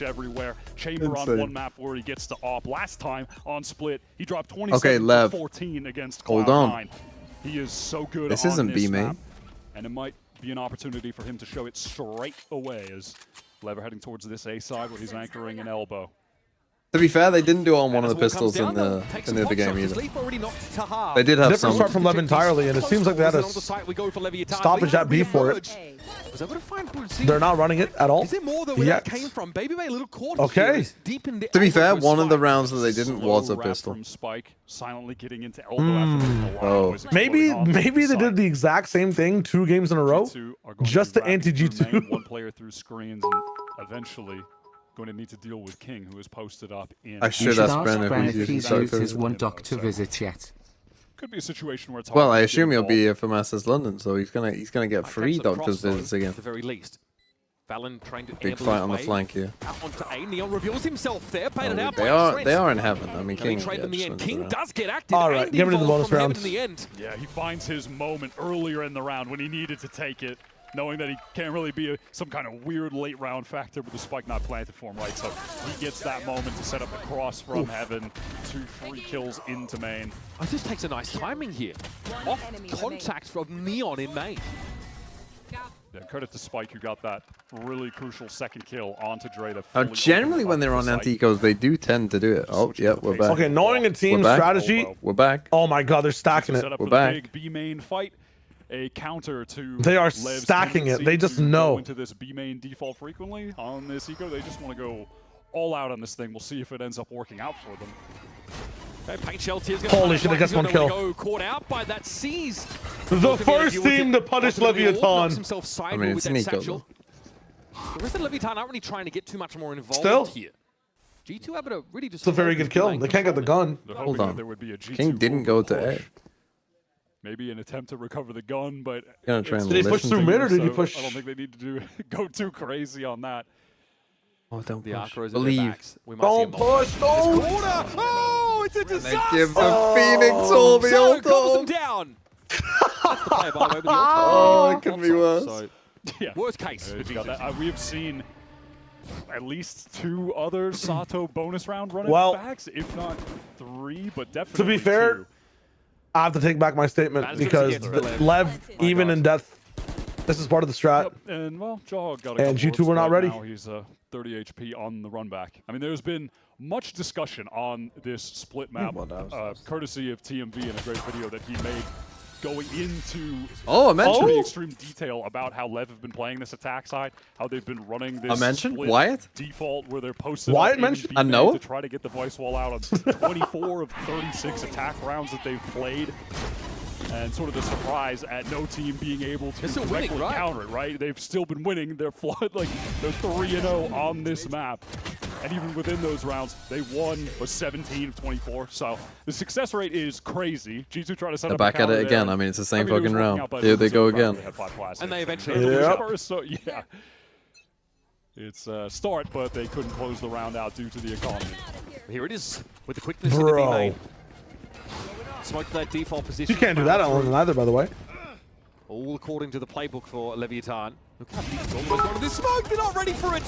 Everywhere. Chamber on one map where he gets to op. Last time on Split, he dropped 14 against Cloud9. He is so good this on isn't this B-main. map, and it might be an opportunity for him to show it straight away as Lever heading towards this A side where he's anchoring an elbow. To be fair, they didn't do it on one of the pistols in the other game either. They did have some. Different start from Lev entirely, and it seems like they had a stoppage at B for it. They're not running it at all. Yet. Okay. To be fair, one of the rounds that they didn't was a pistol. Maybe they did the exact same thing 2 games in a row, just to anti-G2. One player through screens and eventually going to need to deal with King, who is posted up in... I should ask Bren if he's used his one doctor visit yet. Could be a situation where it's well, I assume he'll be here for Masters London, so he's gonna get 3 doctors visits again. At the very least. Valen trying to Big fight on the flank here. Out onto A. Neon reveals himself there. Baited out They are in heaven. I mean, King. In the end. King does get active. All right, get rid of the bonus round. Yeah, he finds his moment earlier in the round when he needed to take it, knowing that he can't really be some kind of weird late round factor with the spike not planted for him, right? So he gets that moment to set up the cross from heaven. 2 free kills into main. Oh, this takes a nice timing here. Off contact from Neon in main. Yeah, credit to Spike, who got that really crucial second kill onto Dre. Generally, when they're on anti-ecos, they do tend to do it. Oh, yeah, we're back. Okay, knowing a team strategy. We're back. Oh my God, they're stacking it. We're back. Big B main fight. A counter to they are Lev's stacking it. They just know. Go into this B main default frequently on this eco. They just want to go all out on this thing. We'll see if it ends up working out for them. Holy shit! I guess one kill. Caught out by that seize. The first team to punish Leviathan. I mean, it's Nico. The rest of Leviathan aren't really trying to get too much more involved Still here. G2 able to really just. It's a very good kill. They can't get the gun. Hold on. King didn't go to A. Maybe an attempt to recover the gun, but Gonna try and did he push through mid or did he push? I don't think they need to go too crazy on that. Oh, don't push. Believe. Don't push. Don't. Oh, it's a disaster. They give the Phoenix all the ult. Them down. That's the play, by the way, with the ult. Oh, it could be worse. So, yeah. Worst case. We have seen at least 2 other Sato bonus round running backs, if not 3, but definitely To be fair, 2. I have to take back my statement because Lev, even in death, this is part of the strat. Yep. And well, Jaw got a and G2 were not ready. Now he's 30 HP on the run back. I mean, there's been much discussion on this split map, courtesy of TMV in a great video that he made going into pretty extreme detail about how Lev have been playing this attack side, how they've been running this split default where they're posted to try to get the voice wall out on 24 of 36 attack rounds that they've played. And sort of the surprise at no team being able to directly counter it, right? They've still been winning. They're they're 3-0 on this map. And even within those rounds, they won was 17 of 24. So the success rate is crazy. G2 trying to set up back at it again. I mean, it's the same fucking round. Here they go again. And they eventually So, yeah. It's a start, but they couldn't close the round out due to the economy. Here it is with the quickness in the B main. Smoke that default position. You can't do that on London either, by the way. All according to the playbook for Leviathan. Look how deep almost this smoke. They're not ready for it.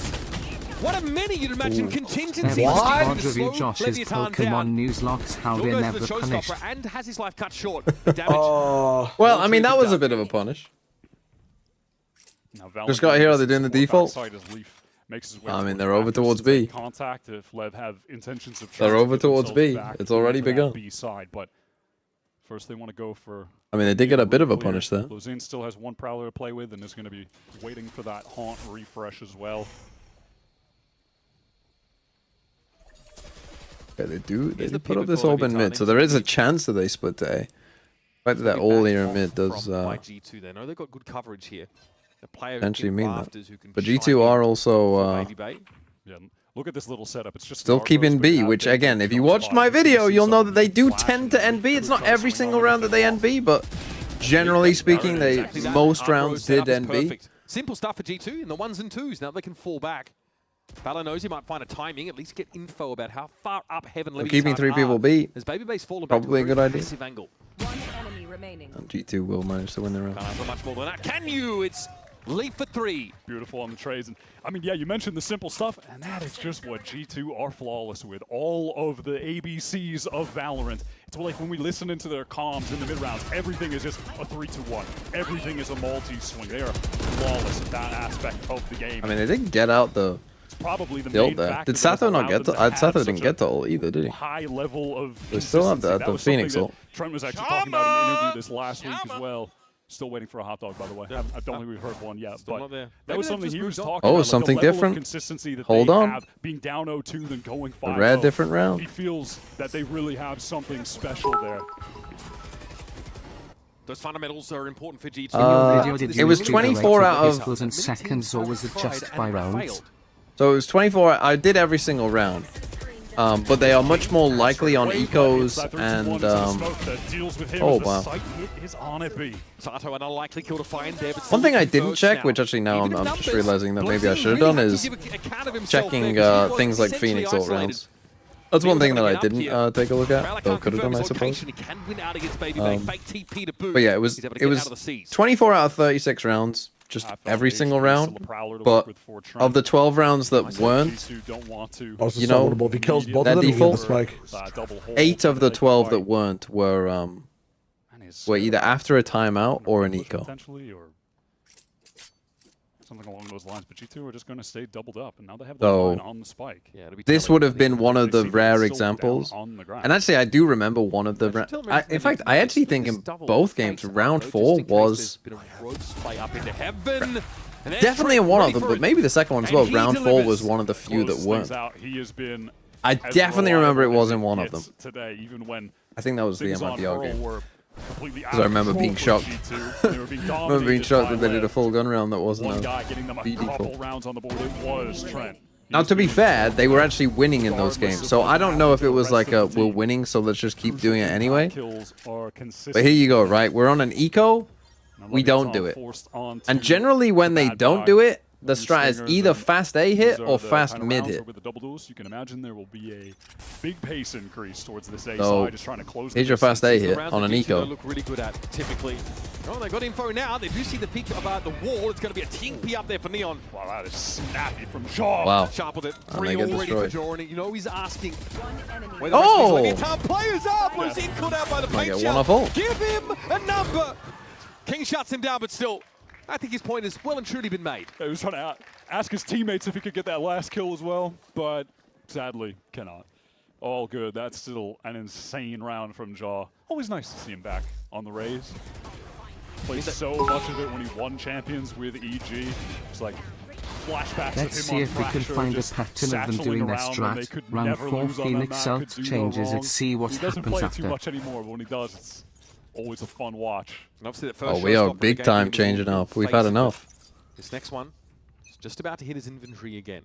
What a many you'd imagine contingency. What? Review Josh's Pokemon news locks how they're never punished. And has his life cut short. Well, I mean, that was a bit of a punish. Just got here. Are they doing the default? I mean, they're over towards B. Contact if Lev have intentions of they're over towards B. It's already begun. B side, but first they want to go for. I mean, they did get a bit of a punish there. Lozin still has 1 Prowler to play with and is going to be waiting for that Haunt refresh as well. Okay, they do put up this orb in mid, so there is a chance that they split to A. The fact that all here in mid does G2 they know they've got good coverage here. The player potentially mean that. But G2 are also yeah, look at this little setup. It's just still keeping B, which again, if you watched my video, you'll know that they do tend to end B. It's not every single round that they end B, but generally speaking, most rounds did end B. Simple stuff for G2 in the 1s and 2s. Now they can fall back. Valor knows he might find a timing, at least get info about how far up heaven Leviathan keeping 3 people B. As Babybase falling probably a good idea. Angle. And G2 will manage to win the round. For much more than that. Can you? It's leap for 3. Beautiful on the trades. And I mean, yeah, you mentioned the simple stuff, and that is just what G2 are flawless with. All of the ABCs of Valorant. It's like when we listen into their comms in the mid-rounds, everything is just a 3-2-1. Everything is a multi-swing. They are flawless at that aspect of the game. I mean, they didn't get out the probably the ult there. Did Sato not get the Sato didn't get the ult either, did he? High level of they still have the Phoenix ult. Trent was actually talking about in an interview this last week as well. Still waiting for a hot dog, by the way. I don't think we've heard one yet, but that was something he was talking about. Oh, something different. Consistency that Hold on. Being down 0-2 then going 5-0. A rare different round. He feels that they really have something special there. Those fundamentals are important for G2. It was 24 out of equals in seconds, or was it just by rounds? So it was 24. I did every single round. but they are much more likely on ecos and oh wow. One thing I didn't check, which actually now I'm just realizing that maybe I should have done, is checking things like Phoenix ult rounds. That's one thing that I didn't take a look at, though could have done, I suppose. But yeah, it was 24 out of 36 rounds, just every single round. But of the 12 rounds that weren't, you know, that default, 8 of the 12 that weren't were either after a timeout or an eco. Something along those lines, but G2 are just going to stay doubled up, and now they have the So line on the spike. this would have been one of the rare examples. And actually, I do remember one of the... in fact, I actually think in both games, round 4 was... Definitely in one of them, but maybe the second one as well. Round 4 was one of the few that weren't. I definitely remember it was in one of them. I think that was the MIBR game. Because I remember being shocked. I remember being shocked that they did a full gun round that wasn't a B default. Now, to be fair, they were actually winning in those games. So I don't know if it was like a, we're winning, so let's just keep doing it anyway. But here you go, right? We're on an eco. We don't do it. And generally when they don't do it, the strat is either fast A hit or fast mid hit. With the double duels, you can imagine there will be a big pace increase towards this A So side, just trying to close here's your fast A hit on an eco. Look really good at typically. Oh, they got info now. They do see the peak about the wall. It's going to be a TP up there for Neon. Wow, that is snappy from Shaw. Wow. Sharp with it. And 3 they get already for destroyed. Jordan. You know he's asking where Oh! the rest of his players are. But he's caught out by the Might paint get one off shot. ult. Give him a number. King shuts him down, but still, I think his point has well and truly been made. He was trying to ask his teammates if he could get that last kill as well, but sadly cannot. All good. That's still an insane round from Jaw. Always nice to see him back on the Rays. Played so much of it when he won champions with EG. It's like flashbacks Let's of see him if on we can Fracture, find a just pattern of them satcheling doing their around when they strat. could Round never 4 lose on that Phoenix map, out could do no changes wrong. it, see what He doesn't happens play after. too much anymore, but when he does, it's always a fun watch. And obviously that first Oh, we shot are stop of the big game time being changing all up. We've had face enough. This next one is just about to hit his inventory again.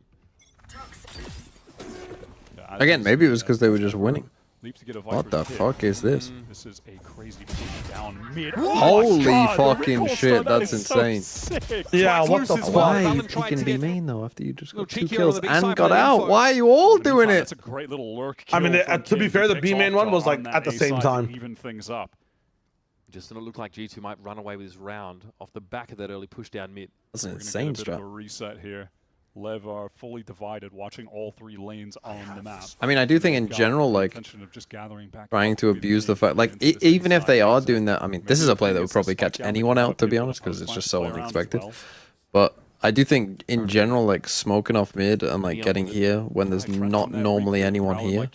Again, maybe it was because they were just winning. To get a What the Viper's fuck hit. is this? This is a crazy push down mid. Holy God, the fucking recall shit, stun, that that's is so insane. sick. Yeah, what the fuck? Why are you picking B main though after you just got 2 cheeky kills on the big and side got by the out? info. Why are you all doing That's it? a great little lurk I mean, kill from to be King. fair, the Picks B main off one was Jaw like on at that the A same side time. to even things up. Just didn't look like G2 might run away with his round off the back of that early push down mid. That's an We're gonna insane get a bit of a strat. reset here. LEV are fully divided, watching all 3 lanes on the map. I mean, I do think in Got general, the like, intention of just gathering back trying up to mid abuse the lane, fact, like, into the even if side they are exit. doing that, I mean, this is a play that would probably catch anyone out, to be honest, because it's just so unexpected. But I do think in general, like, smoking off mid and like getting here when there's not normally anyone here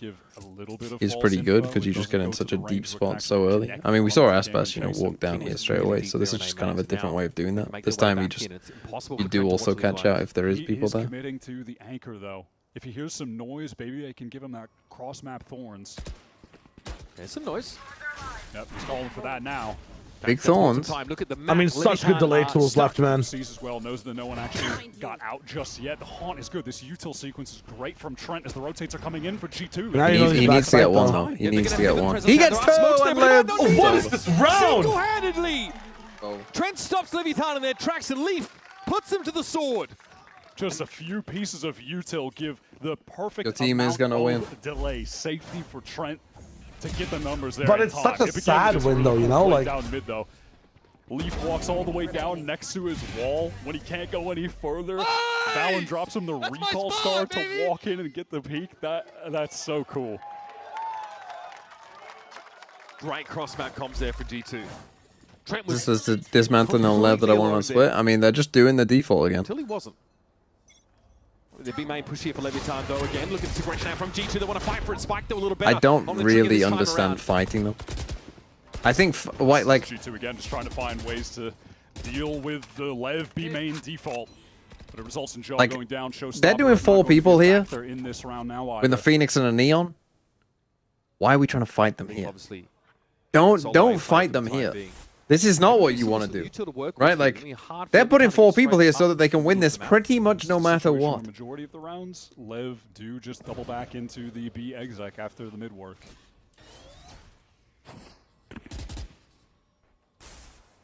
is pretty good because you just get in such a deep spot so early. I mean, we saw Aspas, you know, walk down here straight away, so this is just kind of a different way of doing that. This time you do also catch out if there is people there. Committing to the anchor though. If he hears some noise, maybe they can give him that cross map thorns. There's some noise. Yep, he's calling for that now. Big thorns. Look at the I mean, such good delay tools left, man. Sees as well, knows that no one actually got out just yet. The haunt is good. This util sequence is great from Trent as the rotates are coming in for G2. He needs to get one though. He needs to get one. He gets 2 and lives. Oh, what is this round? Single-handedly, Trent stops Leviathan in their tracks and Leaf puts him to the sword. Just a few pieces of util give the perfect Your team is gonna win. delay safety for Trent to get the numbers there. But in it's time. such a It became sad just win, really though, you know, quick like- down mid though. Leaf walks all the way down next to his wall when he can't go any further. Valen drops him the recall star to walk in and get the peak. That's so cool. Great cross map comms there for G2. Trent This is the dismantling on LEV that I want on split. I mean, they're just doing the default again. Until he wasn't. The big main push here for Leviathan though again. Looking at aggression out from G2. They want to fight for it. Spike though a little better. I don't on the trigger really this time understand around. fighting them. I think like G2 again just trying to find ways to deal with the LEV B main default. But it results in Jaw Like, going down. they're doing 4 people here They're in this round now with a Phoenix and a Neon. Why are we trying to fight them here? Obviously, Don't fight them here. This is not what you want to do, right? Like, they're putting 4 people here so that they can win this pretty much no matter what. The majority of the rounds, LEV do just double back into the B exec after the mid work.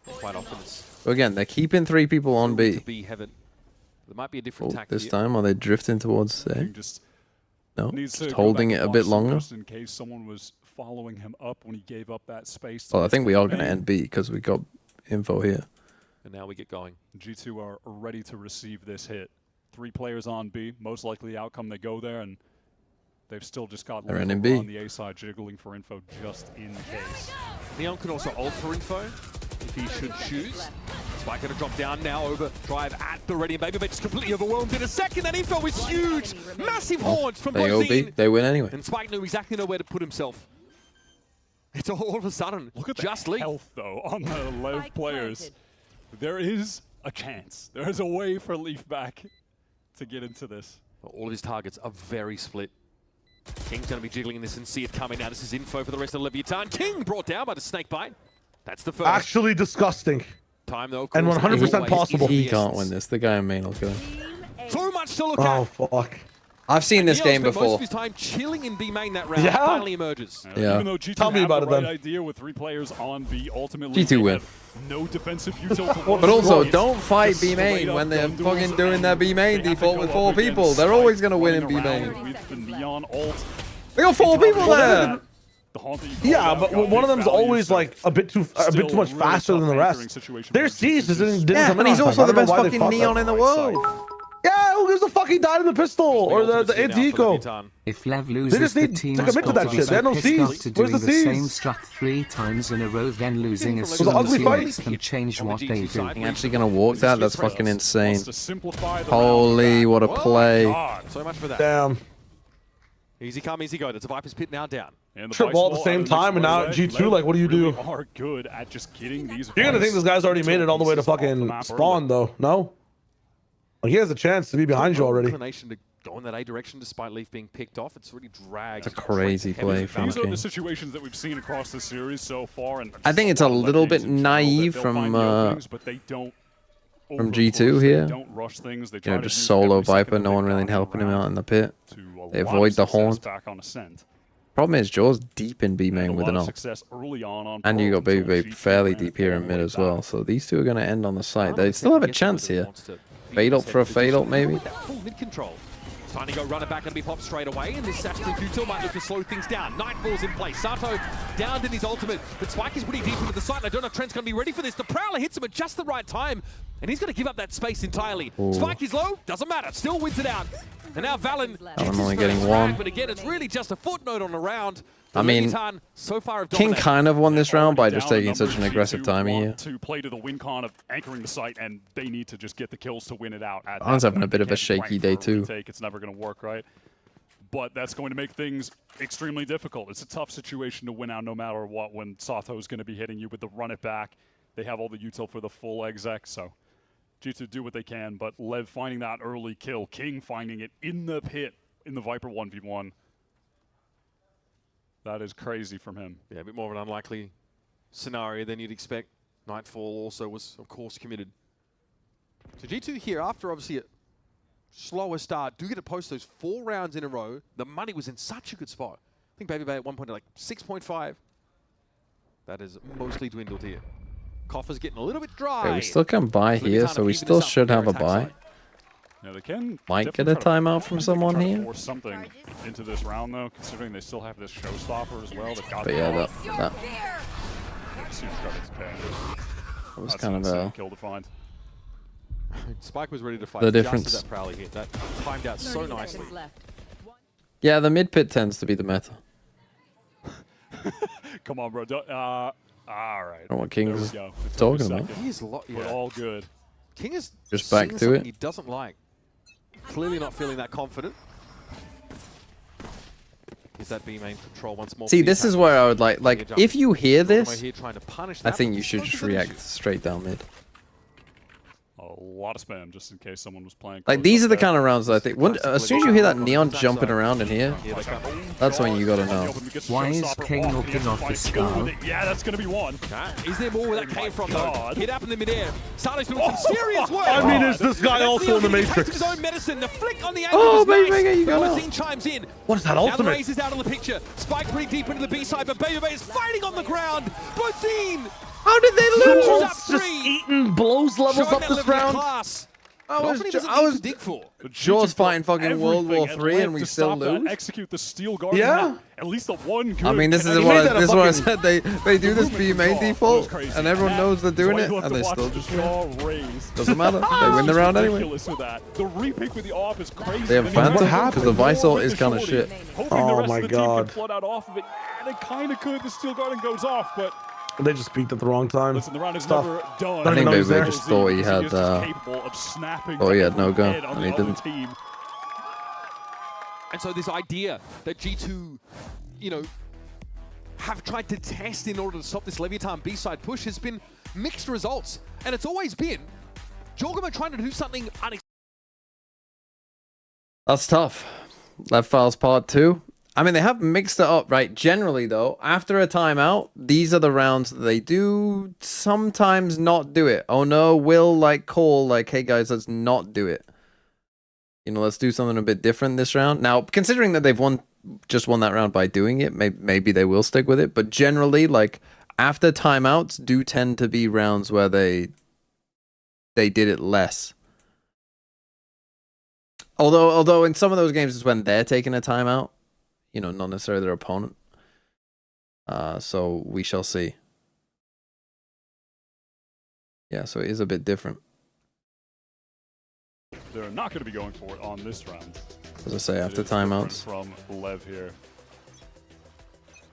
Quite often it's So again, they're keeping 3 people on B. heaven. There might be a different tack This here. time, are they drifting towards A? No, Needs just to holding go it back a bit and watch longer. just in case someone was following him up when he gave up that space. Well, I think we are going to end B because we got info here. And now we get going. G2 are ready to receive this hit. 3 players on B, most likely the outcome they go there, and they've still just got They're in Lev B. on the A side jiggling for info just in case. Neon can also ult for info if he should choose. Spike going to drop down now, overdrive at the ready, and Baby just completely overwhelmed in a second. That info is huge! Massive horns from They go B, they win anyway. And Spike knew exactly where to put himself. It's all of a sudden Look at just the health, though, on the LEV players. There is a chance. There is a way for Leaf back to get into this. All of his targets are very split. King's going to be jiggling this and see it coming now. This is info for the rest of Leviathan. King brought down by the snake bite. That's the first. Actually disgusting. Time though, And 100% possible. He can't win this. The guy in main will kill him. So much to look Oh, at. fuck. I've seen this game Most before. of his time chilling in B main that round. Yeah? Finally emerges. Yeah. Even though G2 Tell me have about the it right then. idea with 3 players on B, ultimately G2 they win. have no defensive util to But also, It's don't fight just B main straight when up they're gun duels, fucking doing their B main and they have to default go with up 4 against people. They're Spike always going to win in running B around main. with the Neon ult. They got 4 people there! The haunt that you called Yeah, out but got one of big them's value, always so like a bit too still much really faster than the tough anchoring rest. situation Their where siege G2 didn't Yeah, come in and he's on time. also I the don't know best why they fucking fought Neon that. in the world. Yeah, who gives a fuck? He died in the pistol or the anti-eco. If Lev They loses, just the need team to has commit to got that be shit. They so had no pissed Cs. off to Where's doing the the same Cs? strat 3 times in a row, then losing as Was soon it as ugly he fight? makes them change what they do. You're actually going to walk that? That's fucking insane. Wants to simplify the Holy, round what a back. play. God, so much for that. Damn. Easy come, easy go. There's a Viper's Pit now down. And the Triple all at the Vice same Wall time, and now at G2, like, what do you do? really are good at just getting these. You're gonna think this guy's already made it all the way to pieces off the fucking map spawn, early. though. No? Like, he has a chance to be behind you No already. inclination to go in that A direction despite Leaf being picked off. It's really dragged. It's a crazy play from These are King. the situations that we've seen across the series so far, and I think it's a little bit naive from G2 here. Don't rush things. They You try know, to just use solo every second Viper, no they one really can helping him around out in the pit. to a They lot of avoid the success horn. back on Ascent. Problem is, Jaw's deep in B main A with lot an of ult. success early on And you Pro got Baby until Babe G2 fairly ran deep here all in the mid way as well. back. So these two are going to end on the site. They still have a chance here. Fade ult for a fade ult, maybe? Full mid control. Trying to go runner back and be popped straight away, and this Astro Util might look to slow things down. Nightfall's in place. Sato downed in his ultimate, but Spike is pretty deep into the site, and I don't know if Trent's going to be ready for this. The Prowler hits him at just the right time, and he's going to give up that space entirely. Ooh. Spike is low, doesn't matter, still wins it out. And now Valen I'm only getting one. but again, it's really just a footnote on the round. I mean, Leviathan so far have King dominated. kind of won this round by Down just a taking number such an of aggressive G2 timing want here. to play to the win con of anchoring the site, and they need to just get the kills to win it out. At Valen's that having a point. bit They of a can't shaky rank day for a too. retake. It's never going to work, right? But that's going to make things extremely difficult. It's a tough situation to win out no matter what when Sato's going to be hitting you with the run it back. They have all the util for the full exec, so G2 do what they can, but Lev finding that early kill, King finding it in the pit in the Viper 1v1. That is crazy from him. Yeah, a bit more of an unlikely scenario than you'd expect. Nightfall also was, of course, committed. So G2 here, after obviously a slower start, do get to post those 4 rounds in a row. The money was in such a good spot. I think Baby Bay at one point at like 6.5. That is mostly dwindled here. Coffer's getting a little bit dry. Okay, we still can buy here, so we still should have a buy. Yeah, they can Might get a definitely timeout from someone try to here. force something into this round, though, considering they still have this showstopper as well. They've got But yeah, that was kind of a... kill to find. Spike was ready to fight The just difference. as that Prowler hit. That timed out so nicely. Yeah, the mid pit tends to be the meta. Come on, bro. All right. I don't know what King's There we go. It took a talking about. second. He is We're all good. King is Just back seeing to something it. he doesn't like. Clearly not feeling that confident. Is that B main control once more? See, this is where I would like, if you hear this, Here trying to punish I that, think but you should focus just on react issues. straight down mid. Oh, lot of spam just in case someone was playing. Like, these are the kind of rounds that I think. As soon as you hear that Neon jumping around in here, that's when you gotta know. Why is King looking off the skull? Yeah, that's going to be one. Is there more where that came from, though? Hit up in the midair. Sato's doing some serious work. I mean, is this guy also in the Matrix? His own medicine. The flick on the angle Oh, is nice. baby, you go. Blazine chimes in. What is that Now the ultimate? Raze is out of the picture. Spike pretty deep into the B side, but Baby is fighting on the ground. Blazine. How did they lose? Just eating blows levels up this round. I was dig for. Jaws fighting fucking World War III and we still lose. Execute the steel guard. Yeah. At least the one good. I mean, this is what I said. They do this B main default, and everyone knows they're doing it, and they still just win. Doesn't matter. They win the round anyway. The repick with the AWP is crazy. They have Phantom because the Visor is kind of shit. Oh my god. Flood out off of it, and it kind of could. The steel guard goes off, but. They just peeked at the wrong time. Listen, the round is never done. I think maybe they just thought he had no gun, and he didn't. And so this idea that G2, you know, have tried to test in order to stop this Leviathan B-side push has been mixed results. And it's always been Jorgamo trying to do something unexpected. That's tough. Left Files Part 2. I mean, they have mixed it up, right? Generally, though, after a timeout, these are the rounds that they do sometimes not do it. Oh no, will like call like, hey guys, let's not do it. You know, let's do something a bit different this round. Now, considering that they've just won that round by doing it, maybe they will stick with it. But generally, like after timeouts, do tend to be rounds where they did it less. Although in some of those games, it's when they're taking a timeout. You know, not necessarily their opponent. So we shall see. Yeah, so it is a bit different. They're not going to be going for it on this round. As I say, after timeouts. From LEV here.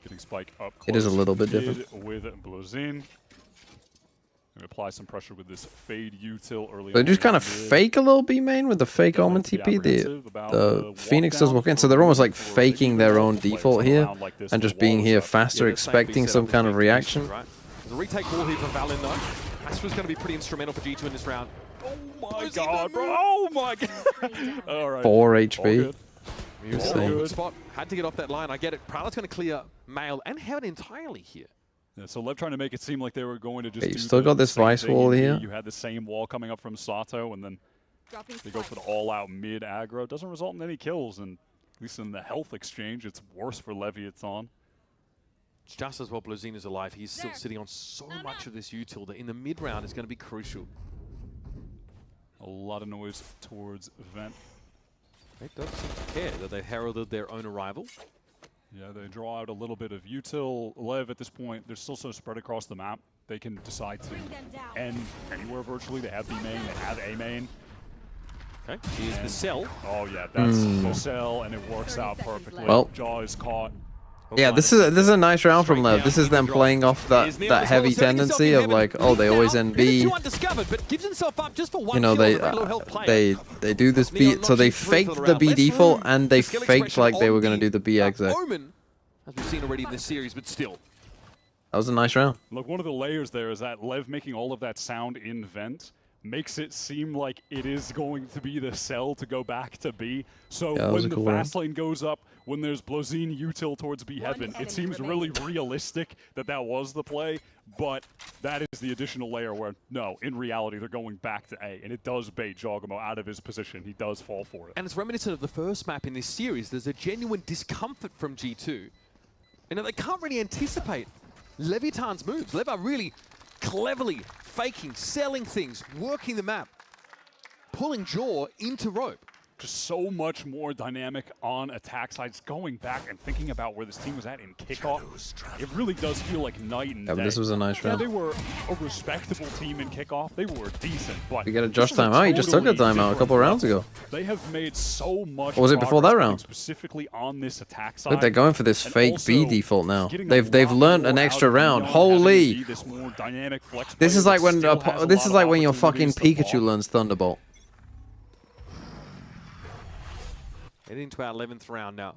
Getting Spike up close. It is a little bit different. With Blazine. Apply some pressure with this fade util early. They just kind of fake a little B main with the fake Omen TP. The Phoenix does walk in, so they're almost like faking their own default here and just being here faster, expecting some kind of reaction. The retake wall here from Valen though. Astra's going to be pretty instrumental for G2 in this round. Oh my god, bro! Oh my god! All right. 4 HP. Good spot. Had to get off that line. I get it. Prowler's going to clear Mail and Heaven entirely here. Yeah, so LEV trying to make it seem like they were going to just you've still got this Vice wall here. You had the same wall coming up from Sato, and then they go for the all-out mid aggro. Doesn't result in any kills, and at least in the health exchange, it's worse for Leviathan. It's just as well Blazine is alive. He's still sitting on so much of this util that in the mid-round is going to be crucial. A lot of noise towards Vent. They don't seem to care that they heralded their own arrival. Yeah, they draw out a little bit of util. LEV at this point, they're still so spread across the map. They can decide to end anywhere virtually. They have B main, they have A main. Okay, here's the cell. Oh yeah, that's the cell, and it works out perfectly. Well, Jaw is caught. Yeah, this is a nice round from LEV. This is them playing off that heavy tendency of like, oh, they always end B. You know, they do this B, so they faked the B default and they faked like they were gonna do the B exit. As we've seen already in this series, but still. That was a nice round. Look, one of the layers there is that LEV making all of that sound in Vent makes it seem like it is going to be the cell to go back to B. So when the fast lane goes up, when there's Blazine util towards B heaven, it seems really realistic that that was the play, but that is the additional layer where, no, in reality, they're going back to A, and it does bait Jorgamo out of his position. He does fall for it. And it's reminiscent of the first map in this series. There's a genuine discomfort from G2. And they can't really anticipate Leviathan's moves. LEV are really cleverly faking, selling things, working the map, pulling Jaw into rope. Just so much more dynamic on attack sides, going back and thinking about where this team was at in kickoff. It really does feel like night and day. This was a nice round. Yeah, they were a respectable team in kickoff. They were decent, but we got a Josh timeout. He just took a timeout a couple of rounds ago. They have made so much. Or was it before that round? Specifically on this attack side. Look, they're going for this fake B default now. They've learned an extra round. Holy! This is like when your fucking Pikachu learns Thunderbolt. Heading into our 11th round now.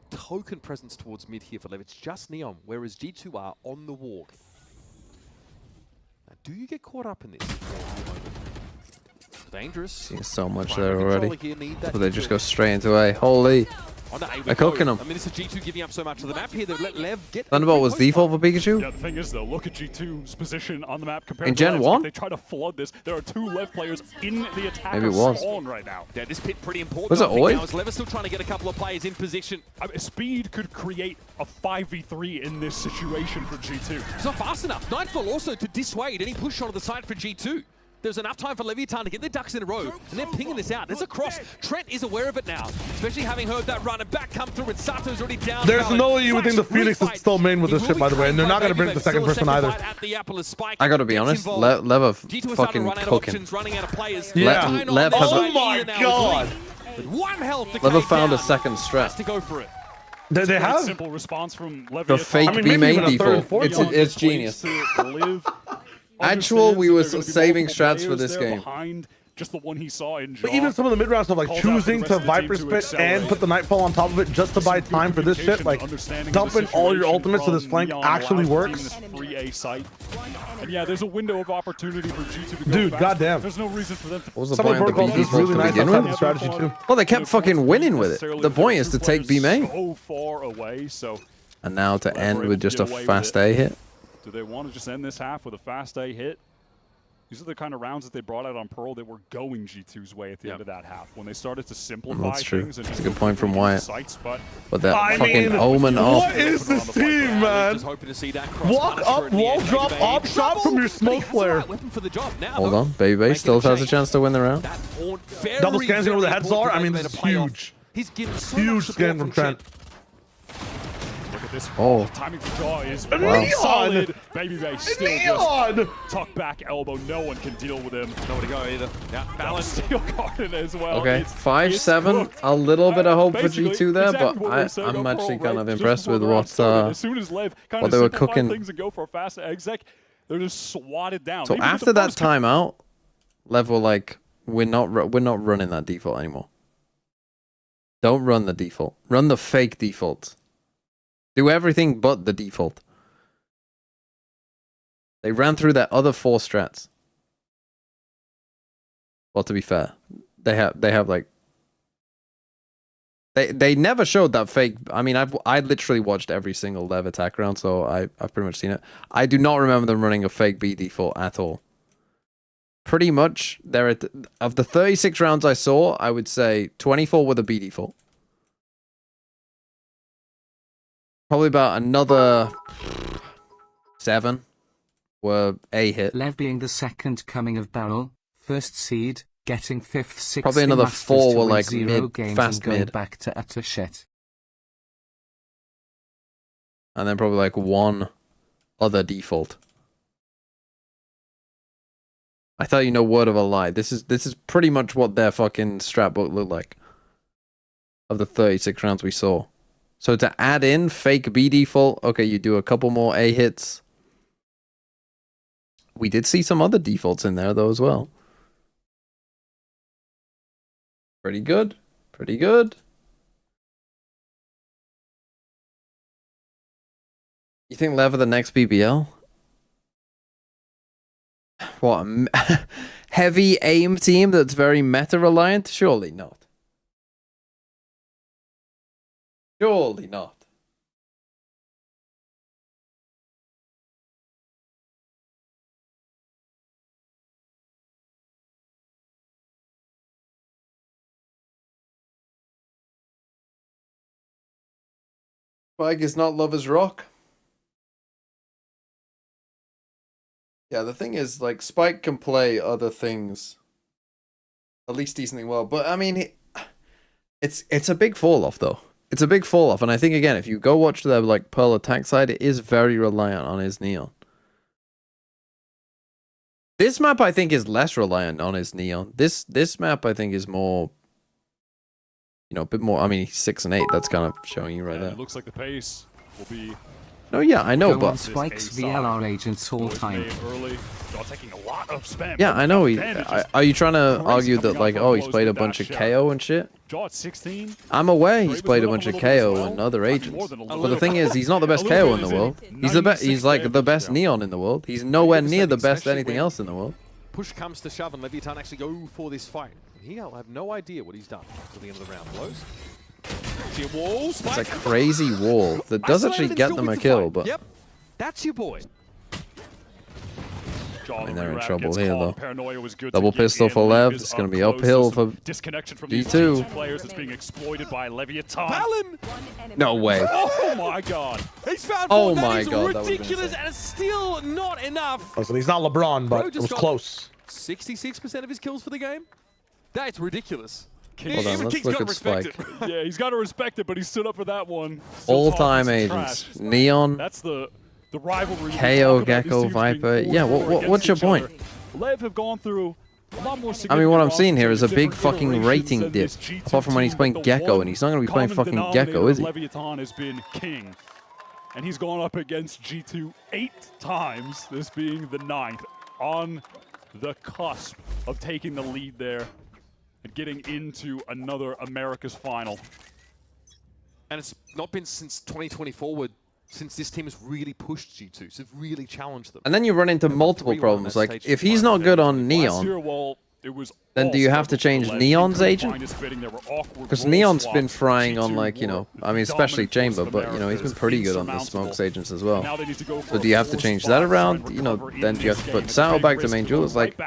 Token presence towards mid here for LEV. It's just Neon, whereas G2 are on the walk. Now, do you get caught up in this? Dangerous. Seen so much there already. But they just go straight into A. Holy. They're cooking them. I mean, this is G2 giving up so much of the map here. They've let Lev get. Thunderbolt was default for Pikachu? Yeah, the thing is, though, look at G2's position on the map compared in to Gen Lev's. 1? If they try to flood this, there are 2 Lev players in the attack Maybe it was. spawn right now. Yeah, this pit pretty important. Was it always? Now, as Lev is still trying to get a couple of players in position. I mean, speed could create a 5v3 in this situation for G2. It's not fast enough. Nightfall also to dissuade any push shot of the side for G2. There's enough time for Leviathan to get their ducks in a row, and they're pinging this out. There's a cross. Trent is aware of it now, especially having heard that run and back come through, and Sato's already down. There's no way you would think the Phoenix is still main with this shit, by the way, and they're not going to bring the second person either. I gotta be honest, Lev are fucking cooking. Yeah. Lev has oh my god! Lev have found a second strat. To go for it. They have? Simple response from The fake B main default. It's genius. Actual, we were saving strats for this game. Just the one he saw in But even some of the mid-round stuff, like choosing to Viper Spit and put the Nightfall on top of it just to buy time for this shit, like dumping all your ultimates to this flank actually works. And yeah, there's a window of opportunity for G2 to go Dude, fast. goddamn. There's no reason for them to... What was the point of the B default to begin with? Strategy too. Well, they kept fucking winning with it. The point is to take B main. So far away, so And now to end with just a fast A hit. do they want to just end this half with a fast A hit? These are the kind of rounds that they brought out on Pearl that were going G2's way at the end of that half. When they started to simplify That's true. things. That's a good point from Wyatt. Sites, But that fucking Omen off. What is this team, man? Walk up, wall drop, op shot from your smoke flare. Hold on, Baby Base still has a chance to win the round. Double scans where the heads are. I mean, this is huge. Huge scan from Trent. Look at this. Oh. Timing the draw is Neon! solid. Baby Base still Neon! just tuck back elbow. No one can deal with him. Nowhere to go either. Yeah, balance. Steel Garden as well. Okay, 5-7. A little bit of hope for G2 there, but I'm actually kind of impressed with what they were cooking. Things and go for a fast exec, they're just swatted down. So after that timeout, Lev were like, we're not running that default anymore. Don't run the default. Run the fake default. Do everything but the default. They ran through their other 4 strats. Well, to be fair, they have like they never showed that fake. I mean, I literally watched every single Lev attack round, so I've pretty much seen it. I do not remember them running a fake B default at all. Pretty much, of the 36 rounds I saw, I would say 24 were the B default. Probably about another 7 were A hit. Lev being the second coming of Barrel, first seed, getting 5th, 6th. Probably another Masters 4 to were win like 0 mid, games fast and going mid. back to utter shit. And then probably like 1 other default. I tell you no word of a lie. This is pretty much what their fucking strat book looked like. Of the 36 rounds we saw. So to add in fake B default, okay, you do a couple more A hits. We did see some other defaults in there though as well. Pretty good. Pretty good. You think Lev are the next BBL? What, a heavy aim team that's very meta-reliant? Surely not. Surely not. Spike is not Lover's Rock. Yeah, the thing is, like, Spike can play other things at least decently well, but I mean, it's a big fall off though. It's a big fall off, and I think again, if you go watch the like Pearl attack side, it is very reliant on his Neon. This map I think is less reliant on his Neon. This map I think is more, you know, a bit more. I mean, he's 6 and 8. That's kind of showing you right there. It looks like the pace will be. No, yeah, I know, Go but on Spike's VLR agents all time. Early, taking a lot of spam. Yeah, I know. Are you trying to argue that like, oh, he's played a bunch of KO and shit? Draw at 16. I'm aware he's played a bunch of KO and other agents, but the thing is, he's not the best KO in the world. He's the best. He's like the best Neon in the world. He's nowhere near the best anything else in the world. push comes to shove and Leviathan actually go for this fight. He'll have no idea what he's done until the end of the round. Blows. See a wall. It's a crazy wall that does actually get them a kill, but yep, that's your boy. I mean, they're in trouble here though. Double pistol for Lev. It's going to be uphill for G2. Players that's being exploited by Leviathan. No way. Oh my god. He's found oh that my is god. ridiculous and it's still not enough. Listen, he's not LeBron, but it was close. 66% of his kills for the game. That's ridiculous. Hold on, let's look at Spike. Yeah, he's got to respect it, but he stood up for that one. All-time agents. Neon. That's the rivalry. KO, Gecko, Viper. Yeah, what's your point? Lev have gone through a lot more. I mean, what I'm seeing here is a big fucking rating dip. Apart from when he's playing Gecko, and he's not going to be playing fucking Gecko, is he? Leviathan has been king, and he's gone up against G2 8 times, this being the 9th, on the cusp of taking the lead there and getting into another America's final. And it's not been since 2024 since this team has really pushed G2, so they've really challenged them. And then you run into multiple problems. Like, if he's not good on Neon, then do you have to change Neon's agent? Because Neon's been frying on, like, you know, I mean, especially Chamber, but, you know, he's been pretty good on the Smokes agents as well. So do you have to change that around? You know, then do you have to put Sato back to main jewels? Like,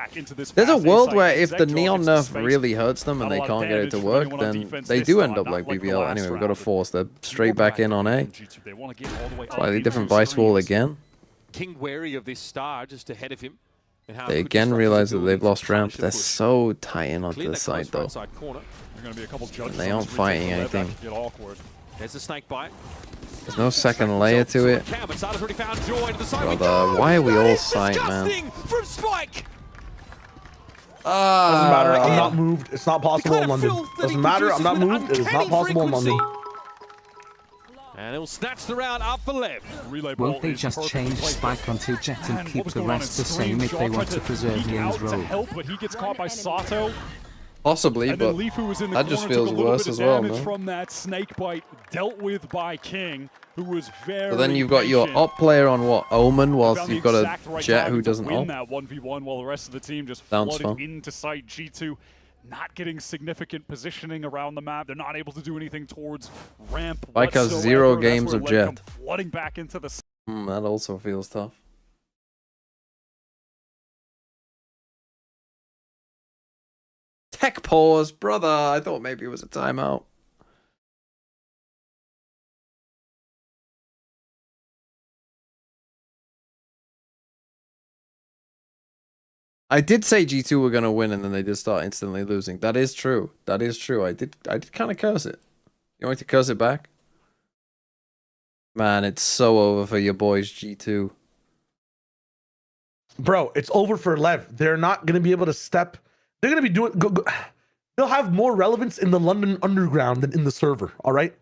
there's a world where if the Neon nerf really hurts them and they can't get it to work, then they do end up like BBL. Anyway, we've got to force. They're straight back in on A. Slightly different Vice Wall again. King wary of this star just ahead of him. They again realize that they've lost ramp. They're so tight in onto the side though. And they aren't fighting anything. There's the snake bite. There's no second layer to it. Brother, why are we all sight, man? Doesn't matter, I'm not moved. It's not possible in London. Doesn't matter, I'm not moved. It is not possible in London. And he'll snatch the round up for Lev. Won't they just change Spike onto Jet and keep the rest the same if they want to preserve Neon's role? But he gets caught by Sato. Possibly, but that just feels worse as well, man. From that snake bite dealt with by King, who was very. So then you've got your op player on what, Omen, whilst you've got a Jet who doesn't op. That 1v1 while the rest of the team just flooded into sight. G2 not getting significant positioning around the map. They're not able to do anything towards ramp. Like a 0 games of Jet. Flooding back into the. That also feels tough. Tech pause, brother. I thought maybe it was a timeout. I did say G2 were going to win and then they did start instantly losing. That is true. That is true. I did kind of curse it. You want me to curse it back? Man, it's so over for your boys, G2. Bro, it's over for Lev. They're not going to be able to step. They're going to be doing... They'll have more relevance in the London Underground than in the server, all right?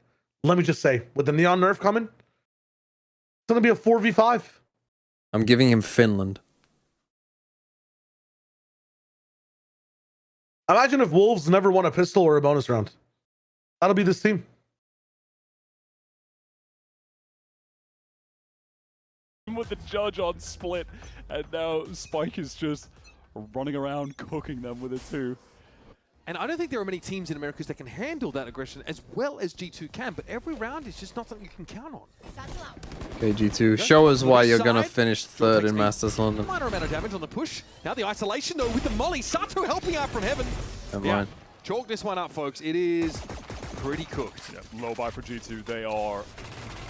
Let me just say, with the Neon nerf coming, it's going to be a 4v5. I'm giving him Finland. Imagine if Wolves never won a pistol or a bonus round. That'll be this team. With the judge on split, and now Spike is just running around cooking them with it too. And I don't think there are many teams in Americas that can handle that aggression as well as G2 can, but every round is just not something you can count on. Okay, G2, show us why you're going to finish third in Masters London. Minor amount of damage on the push. Now the isolation, though, with the molly. Sato helping out from heaven. Never mind. Chalk this one up, folks. It is pretty cooked. Yeah, low buy for G2. They are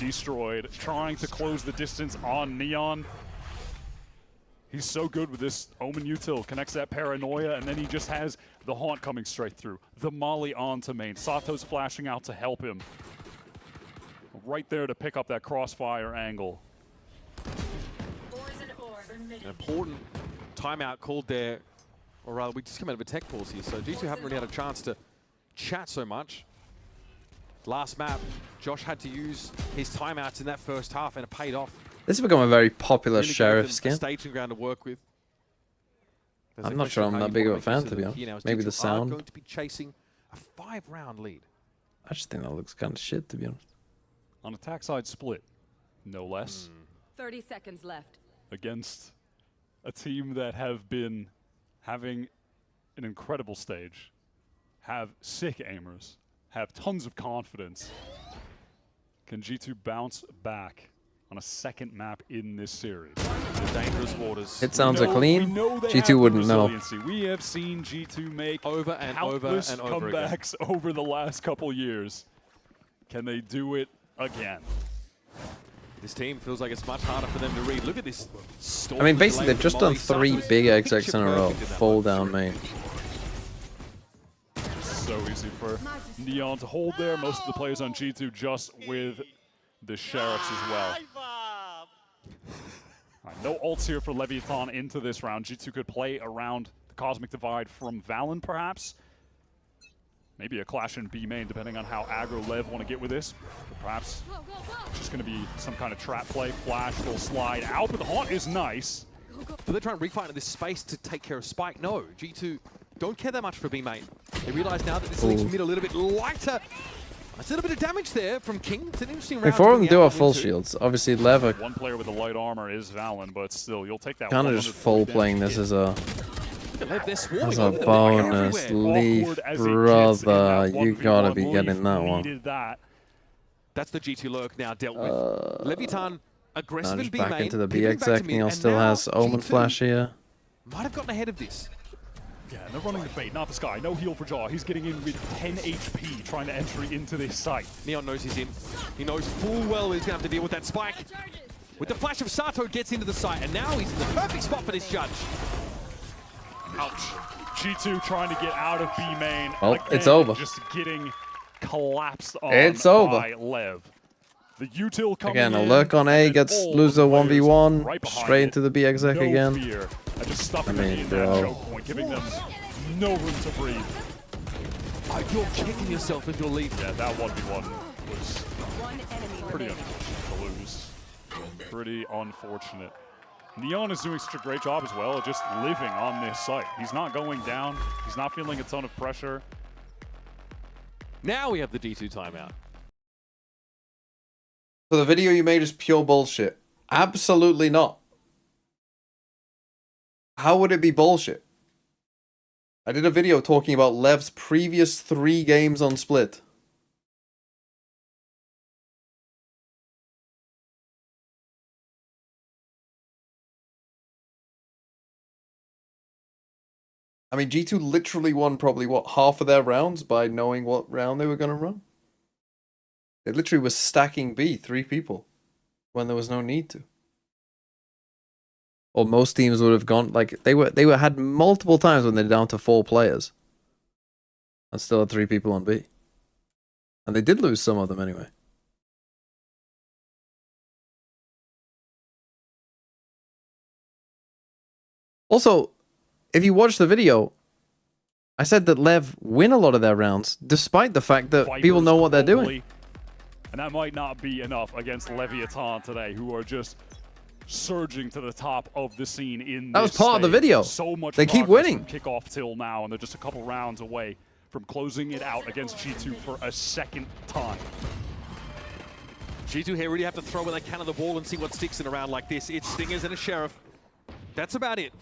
destroyed. Trying to close the distance on Neon. He's so good with this Omen util, connects that paranoia, and then he just has the haunt coming straight through. The molly onto main. Sato's flashing out to help him. Right there to pick up that crossfire angle. An important timeout called there, or rather we just come out of a tech pause here, so G2 haven't really had a chance to chat so much. Last map, Josh had to use his timeouts in that first half and it paid off. This has become a very popular Really Sheriff skin. Staging ground to work with. I'm not sure I'm that big of a fan, to be honest. Maybe the sound. Going to be chasing a 5-round lead. I just think that looks kind of shit, to be honest. On attack side split, no less. 30 seconds left. Against a team that have been having an incredible stage, have sick aimers, have tons of confidence. Can G2 bounce back on a second map in this series? The dangerous waters. It sounds clean. G2 wouldn't know. We have seen G2 make over and countless over and over comebacks over the last couple years. Can they do it again? This team feels like it's much harder for them to read. Look at this. I mean, basically, they've just done 3 big XX in a row. Full down main. So easy for Neon to hold there. Most of the players on G2 just with the Sheriffs as well. Right, no ults here for Leviathan into this round. G2 could play around the Cosmic Divide from Valen, perhaps. Maybe a clash in B main, depending on how aggro Lev want to get with this. Or perhaps just going to be some kind of trap play. Flash, they'll slide out, but the haunt is nice. Do they try and refight in this space to take care of Spike? No, G2 don't care that much for B main. They realize now that this leaves mid a little bit lighter. A little bit of damage there from King. It's an interesting round. Before we do our full shields, obviously Lev are one player with the light armor is Valen, but still, you'll take that. kind of just full playing this as a bonus. Leaf, brother, you gotta be getting that one. That's the G2 lurk now dealt with. Leviathan aggressive in B back main. into the BXX. Neon still has Omen Flash here. Might have gotten ahead of this. Yeah, they're running the bait, not the Sky. No heal for Jaw. He's getting in with 10 HP, trying to entry into this site. Neon knows he's in. He knows full well he's going to have to deal with that spike. With the flash of Sato, gets into the site, and now he's in the perfect spot for this judge. Ouch. G2 trying to get out of B main. Well, again, it's over. Just getting collapsed on It's over. by Lev. The util coming Again, a in, lurk on A, gets loser 1v1, right straight into the BXX no again. Fear. Just stuffing I mean, them in bro. that choke point, giving them no room to breathe. You're kicking yourself into a lead. Yeah, that 1v1 was pretty unfortunate to lose. Pretty unfortunate. Neon is doing such a great job as well of just living on this site. He's not going down. He's not feeling a ton of pressure. Now we have the G2 timeout. So the video you made is pure bullshit. Absolutely not. How would it be bullshit? I did a video talking about Lev's previous 3 games on Split. I mean, G2 literally won probably, what, half of their rounds by knowing what round they were going to run? It literally was stacking B, 3 people, when there was no need to. Or most teams would have gone, like, they had multiple times when they're down to 4 players. And still had 3 people on B. And they did lose some of them anyway. Also, if you watch the video, I said that Lev win a lot of their rounds, despite the fact that people know what they're doing. And that might not be enough against Leviathan today, who are just surging to the top of the scene in That was this part of the stage. video. So much They keep progress winning. from kickoff till now, and they're just a couple rounds away from closing it out against G2 for a second time. G2 here really have to throw what they can on the wall and see what sticks in a round like this. It's Stingers and a Sheriff. That's about it.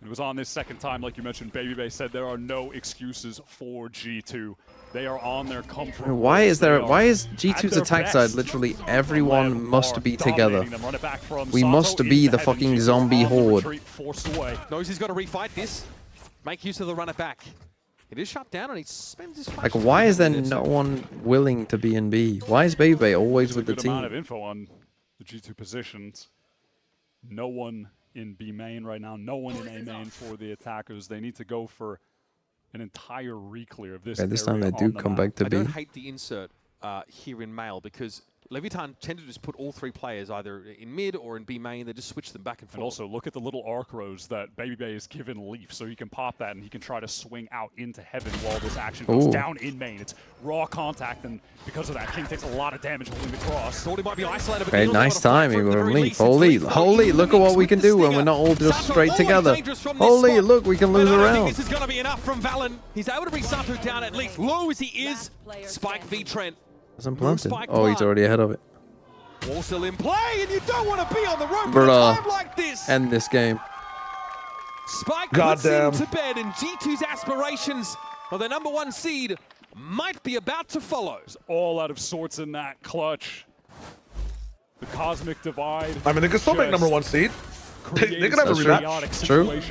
It was on this second time, like you mentioned, Babybay said there are no excuses for G2. They are on their comfort. Why is G2's attack side literally everyone must be together? We must be the fucking zombie horde. Knows he's got to refight this. Make use of the runner back. It is shut down and he spends his Like, why is there no one willing to be in B? Why is Babybay always with the Good amount of team? info on the G2 positions. No one in B main right now. No one in A main for the attackers. They need to go for an entire reclear of this. Okay, this time area they do on the come map. back to I B. don't hate the insert here in male because Leviathan tended to just put all 3 players either in mid or in B main. They just switch them back and forth. And also, look at the little arc rows that Babybay has given Leaf, so he can pop that and he can try to swing out into heaven while this action goes Ooh. down in main. It's raw contact, and because of that, King takes a lot of damage holding the cross. Thought he might be isolated, but Okay, Neil's nice got a fight timing for it at the from very Leaf. least. Holy, It's Leaf holy, look at what we can do with when the we're not all just Sato straight always together. dangerous from this Holy, spot. look, we can lose But a I don't think round. this is going to be enough from Valen. He's able to bring Sato down at least. Low as he is, Spike v Trent. Hasn't planted. Spike Oh, he's plant. already ahead of it. Wall still in play, and you don't want to be on the rope at a Bruh. time like this. End this game. Spike God puts damn. him to bed, and G2's aspirations for the #1 seed might be about to follow. It's all out of sorts in that clutch. The cosmic divide. I mean, they could still make #1 seed. They could have a rematch. True.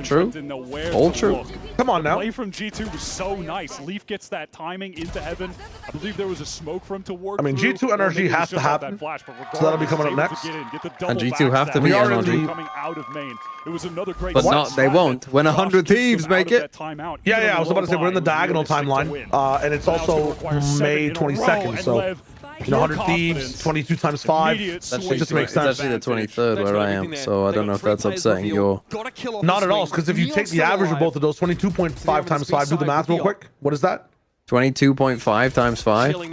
All true. Come on now. The play from G2 was so nice. Leaf gets that timing into heaven. I believe there was a smoke for him to work. I mean, through, G2 or NRG maybe has to just off happen. that flash, but So that'll be coming up regardless, next. able to get in, get the And double G2 have to backstab. be We are NRG. in the- Coming out of main. It was another great But not, they won't. When 100 Thieves make it. Yeah, I was about to say we're in the diagonal timeline, and it's also May 22nd, so 100 Thieves, 22 times 5. That just makes sense. It's actually the 23rd where I am, so I don't know if that's upsetting your... Not at all, because if you take the average of both of those, 22.5 times 5, do the math real quick. What is that? 22.5 times 5? What's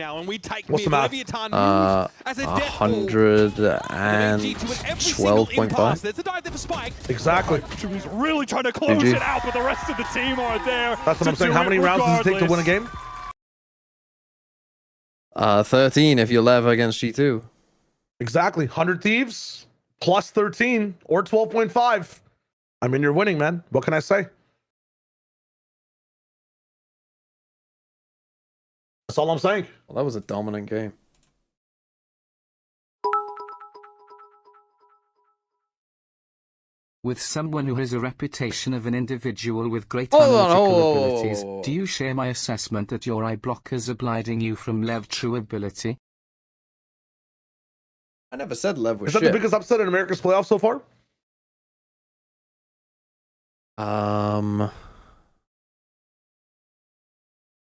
the math? 112.5. Exactly. He's really trying to close GG. it out, but the rest of the team are there. That's what I'm saying. How many rounds does it take to win a game? 13 if you lev against G2. Exactly. 100 Thieves plus 13 or 12.5. I mean, you're winning, man. What can I say? That's all I'm saying. Well, that was a dominant game. With someone who has a reputation of an individual with great Hold on, analytical abilities, do you share my assessment that your eye blockers are blinding you from Lev true ability? I never said lev was Is that shit. the biggest upset in America's playoffs so far?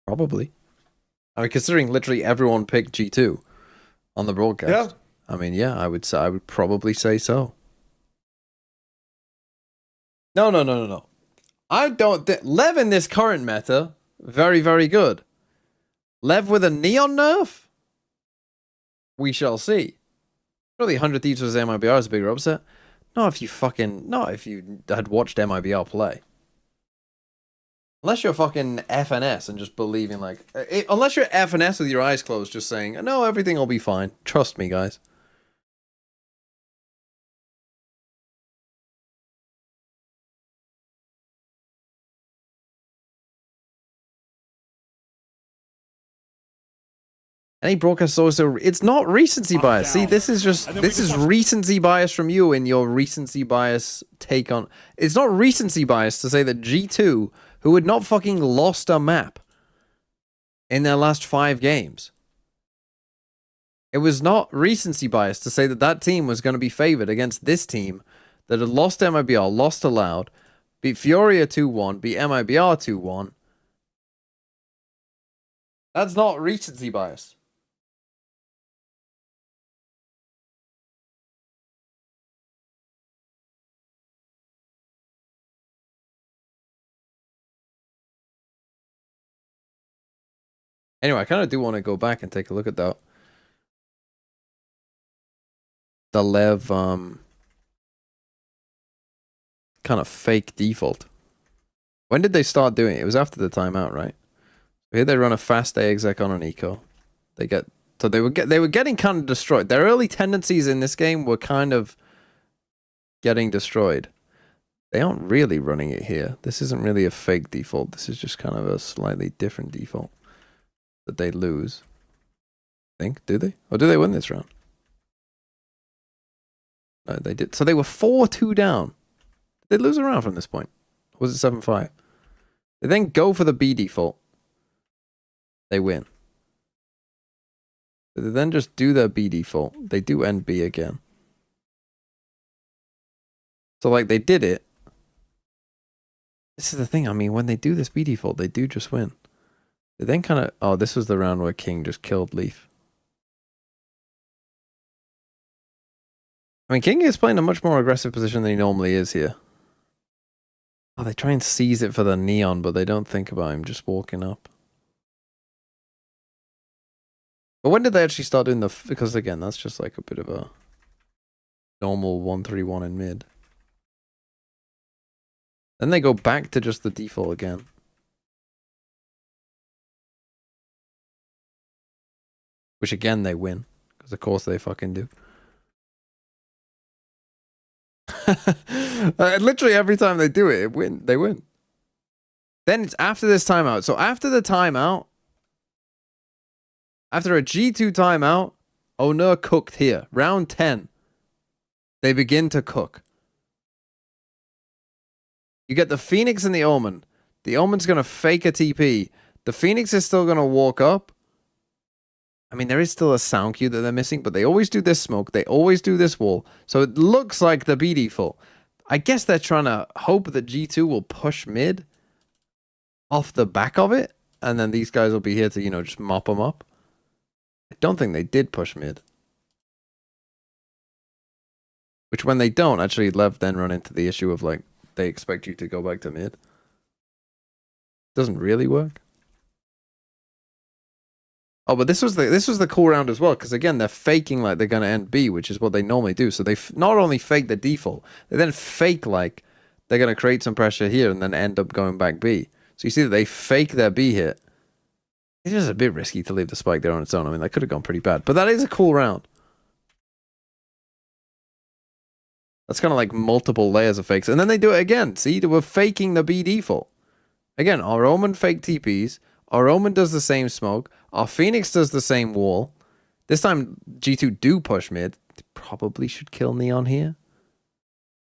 Probably. I mean, considering literally everyone picked G2 on the broadcast. Yeah. I mean, yeah, I would probably say so. No. I don't think Lev in this current meta, very, very good. Lev with a neon nerf? We shall see. Surely 100 Thieves versus MIBR is a bigger upset. Not if you had watched MIBR play. Unless you're fucking FNS and just believing unless you're FNS with your eyes closed just saying, no, everything will be fine. Trust me, guys. Any broadcast also, it's not recency bias. See, this is recency bias from you in your recency bias take on. It's not recency bias to say that G2, who had not fucking lost a map in their last 5 games. It was not recency bias to say that that team was going to be favored against this team that had lost MIBR, lost to Loud, beat Furia 2-1, beat MIBR 2-1. That's not recency bias. Anyway, I kind of do want to go back and take a look at that. The Lev kind of fake default. When did they start doing it? It was after the timeout, right? Here they run a fast A exec on an eco. They were getting kind of destroyed. Their early tendencies in this game were kind of getting destroyed. They aren't really running it here. This isn't really a fake default. This is just kind of a slightly different default that they lose. I think, do they? Or do they win this round? No, they did. So they were 4-2 down. Did they lose a round from this point? Or was it 7-5? They then go for the B default. They win. They then just do their B default. They do end B again. So like they did it. This is the thing. I mean, when they do this B default, they do just win. They then kind of... Oh, this was the round where King just killed Leaf. I mean, King is playing a much more aggressive position than he normally is here. Oh, they try and seize it for the neon, but they don't think about him just walking up. But when did they actually start doing the... Because, again, that's just like a bit of a normal 1-3-1 in mid. Then they go back to just the default again. Which again they win. Because of course they fucking do. Literally every time they do it, they win. Then it's after this timeout. So after the timeout, after a G2 timeout, Onur cooked here. Round 10. They begin to cook. You get the Phoenix and the Omen. The Omen's going to fake a TP. The Phoenix is still going to walk up. I mean, there is still a sound cue that they're missing, but they always do this smoke. They always do this wall. So it looks like the B default. I guess they're trying to hope that G2 will push mid off the back of it. And then these guys will be here to, you know, just mop them up. I don't think they did push mid. Which when they don't, actually, LEV then run into the issue of, like, they expect you to go back to mid. Doesn't really work. Oh, but this was the cool round as well, because again, they're faking like they're going to end B, which is what they normally do. So they not only fake the default, they then fake like they're going to create some pressure here and then end up going back B. So you see that they fake their B hit. It's just a bit risky to leave the spike there on its own. I mean, that could have gone pretty bad, but that is a cool round. That's kind of like multiple layers of fakes. And then they do it again. See, they were faking the B default. Again, our Omen fake TPs. Our Omen does the same smoke. Our Phoenix does the same wall. This time, G2 do push mid. They probably should kill Neon here.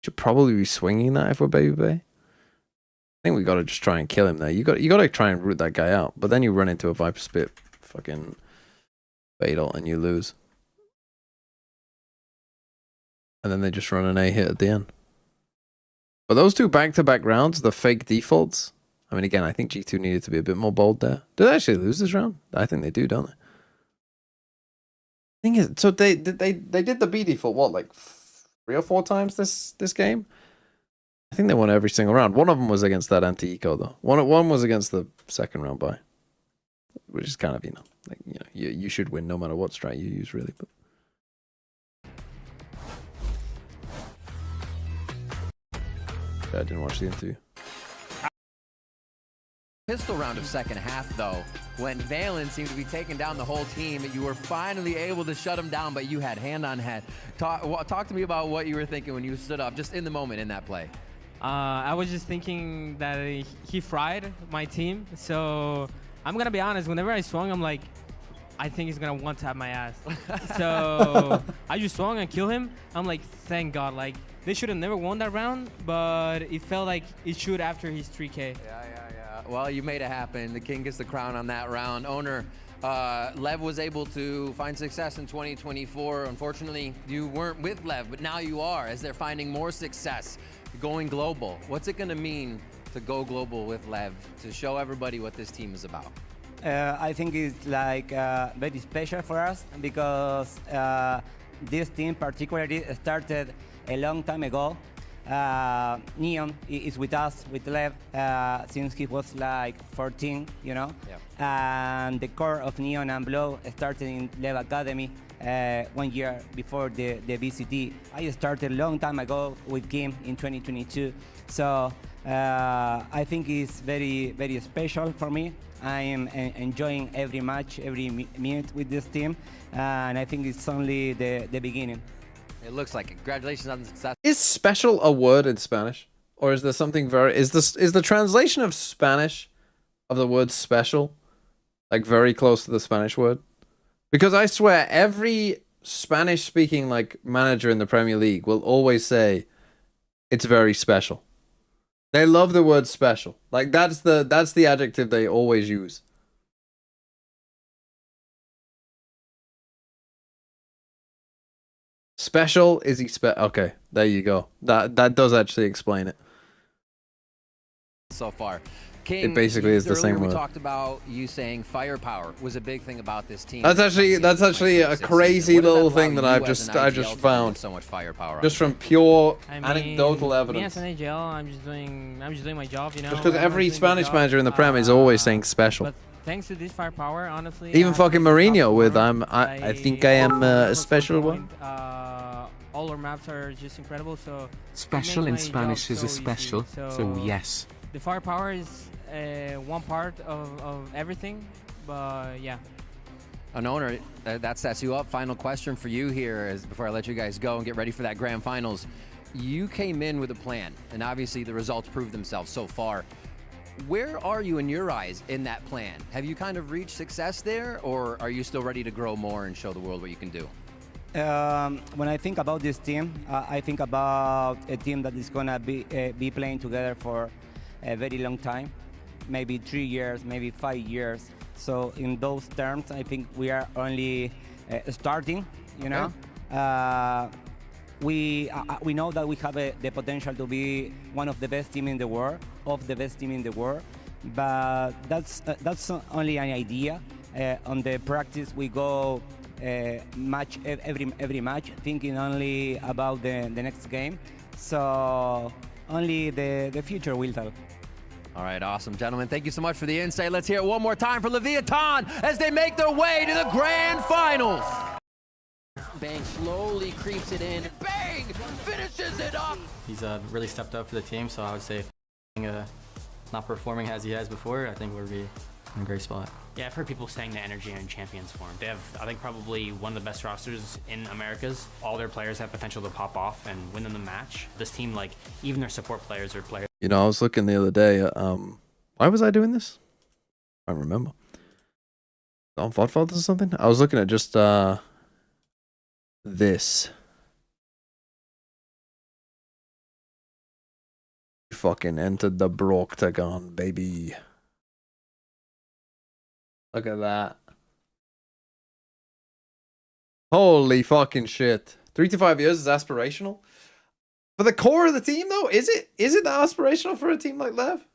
Should probably be swinging that if we're Baby Bay. I think we got to just try and kill him there. You got to try and root that guy out. But then you run into a Viper Spit fucking fatal and you lose. And then they just run an A hit at the end. But those two back-to-back rounds, the fake defaults. I mean, again, I think G2 needed to be a bit more bold there. Did they actually lose this round? I think they do, don't they? Thing is, so they did the B default what, like 3 or 4 times this game? I think they won every single round. One of them was against that anti-eco though. One was against the second round buy, which is kind of, you know, like, you know, you should win no matter what strat you use really. But I didn't watch the interview. Pistol round of second half, though, when Valen seemed to be taking down the whole team, you were finally able to shut him down, but you had hand on head. Talk to me about what you were thinking when you stood up, just in the moment in that play. I was just thinking that he fried my team, so I'm gonna be honest. Whenever I swung, I'm like, I think he's gonna one-tap my ass. So I just swung and killed him. I'm like, thank God. Like, they should have never won that round, but it felt like it should after his 3K. Yeah. Well, you made it happen. The king gets the crown on that round. Owner, LEV was able to find success in 2024. Unfortunately, you weren't with LEV, but now you are, as they're finding more success going global. What's it going to mean to go global with LEV, to show everybody what this team is about? I think it's like very special for us because this team particularly started a long time ago. Neon is with us, with LEV, since he was like 14, you know? Yeah. And the core of Neon and Blow started in LEV Academy 1 year before the VCT. I started a long time ago with Kim in 2022. So I think it's very, very special for me. I am enjoying every match, every minute with this team. And I think it's only the beginning. It looks like it. Congratulations on the success. Is special a word in Spanish? Or is there something is the translation of Spanish of the word special like very close to the Spanish word? Because I swear every Spanish speaking like manager in the Premier League will always say it's very special. They love the word special. Like that's the adjective they always use. Special, is he okay, there you go. That does actually explain it. So far. King, it basically is the same word. We talked about you saying firepower was a big thing about this team. That's actually a crazy little thing that I just found. So much firepower. Just from pure anecdotal evidence. Me as an AGL, I'm just doing my job, you know. Just because every Spanish manager in the Prem is always saying special. But thanks to this firepower, honestly. Even fucking Mourinho with I think I am a special one. All our maps are just incredible. So special in Spanish is a special. So yes. The firepower is one part of everything, but yeah. An owner, that sets you up. Final question for you here is before I let you guys go and get ready for that grand finals. you came in with a plan, and obviously the results prove themselves so far. Where are you in your eyes in that plan? Have you kind of reached success there, or are you still ready to grow more and show the world what you can do? When I think about this team, I think about a team that is gonna be playing together for a very long time, maybe 3 years, maybe 5 years. So in those terms, I think we are only starting. You know, we know that we have the potential to be one of the best team in the world, but that's only an idea. On the practice, we go match every match, thinking only about the next game. So only the future will tell. All right, awesome, gentlemen. Thank you so much for the insight. Let's hear it one more time for Leviathan as they make their way to the grand finals. Bang slowly creeps it in. Bang finishes it up. He's really stepped up for the team, so I would say if not performing as he has before, I think we'll be in a great spot. Yeah, I've heard people saying the NRG are in champions form. They have, I think, probably one of the best rosters in Americas. All their players have potential to pop off and win them the match. This team, like, even their support players are players. You know, I was looking the other day at, why was I doing this? I don't remember. On Vodfathers or something? I was looking at just, this. Fucking entered the Broctagon, baby. Look at that. Holy fucking shit. 3 to 5 years is aspirational. For the core of the team, though, is it that aspirational for a team like LEV?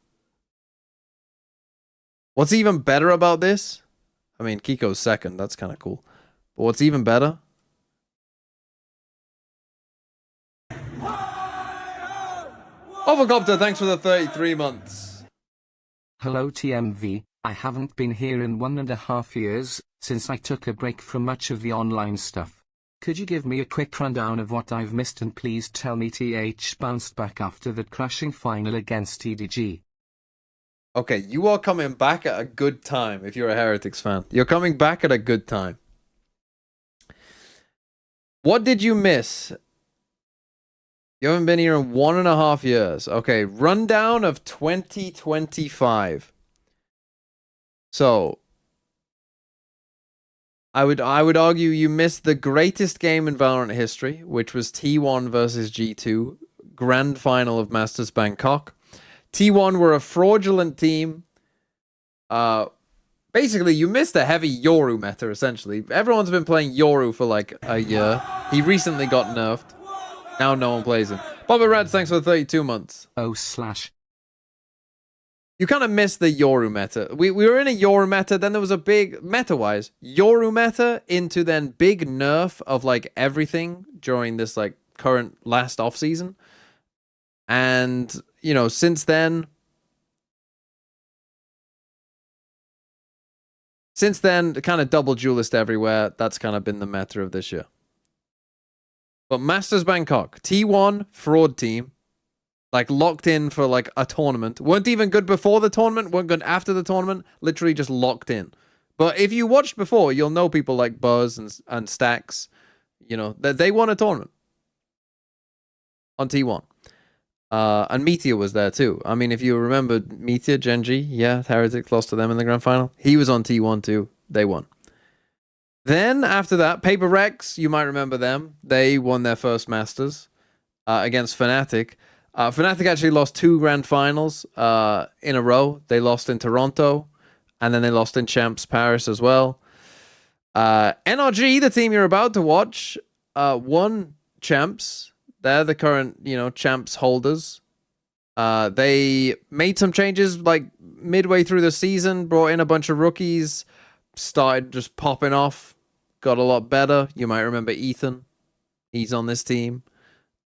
What's even better about this? I mean, Kiko's second. That's kind of cool. But what's even better? Overcopter, thanks for the 33 months. Hello TMV, I haven't been here in 1.5 years, since I took a break from much of the online stuff. Could you give me a quick rundown of what I've missed, and please tell me TH bounced back after that crushing final against TDG? Okay, you are coming back at a good time if you're a Heretics fan. You're coming back at a good time. What did you miss? You haven't been here in 1.5 years. Okay, rundown of 2025. So, I would argue you missed the greatest game in Valorant history, which was T1 versus G2, grand final of Masters Bangkok. T1 were a fraudulent team. Basically, you missed a heavy Yoru meta, essentially. Everyone's been playing Yoru for like a year. He recently got nerfed. Now no one plays him. Bobby Reds, thanks for the 32 months. You kind of missed the Yoru meta. We were in a Yoru meta, then there was a big, meta-wise, Yoru meta into then big nerf of like everything during this like current last off-season. And, you know, since then, kind of double duelist everywhere. That's kind of been the meta of this year. But Masters Bangkok, T1 fraud team, like locked in for like a tournament. Weren't even good before the tournament, weren't good after the tournament, literally just locked in. But if you watched before, you'll know people like Buzz and Stacks, you know, that they won a tournament on T1. And Meteor was there too. I mean, if you remember Meteor, Genji, yeah, Heretics lost to them in the grand final. He was on T1 too. They won. Then, after that, Paper Rex, you might remember them. They won their first Masters against Fnatic. Fnatic actually lost 2 grand finals in a row. They lost in Toronto, and then they lost in Champs Paris as well. NRG, the team you're about to watch, won Champs. They're the current, you know, Champs holders. They made some changes like midway through the season, brought in a bunch of rookies, started just popping off, got a lot better. You might remember Ethan. He's on this team.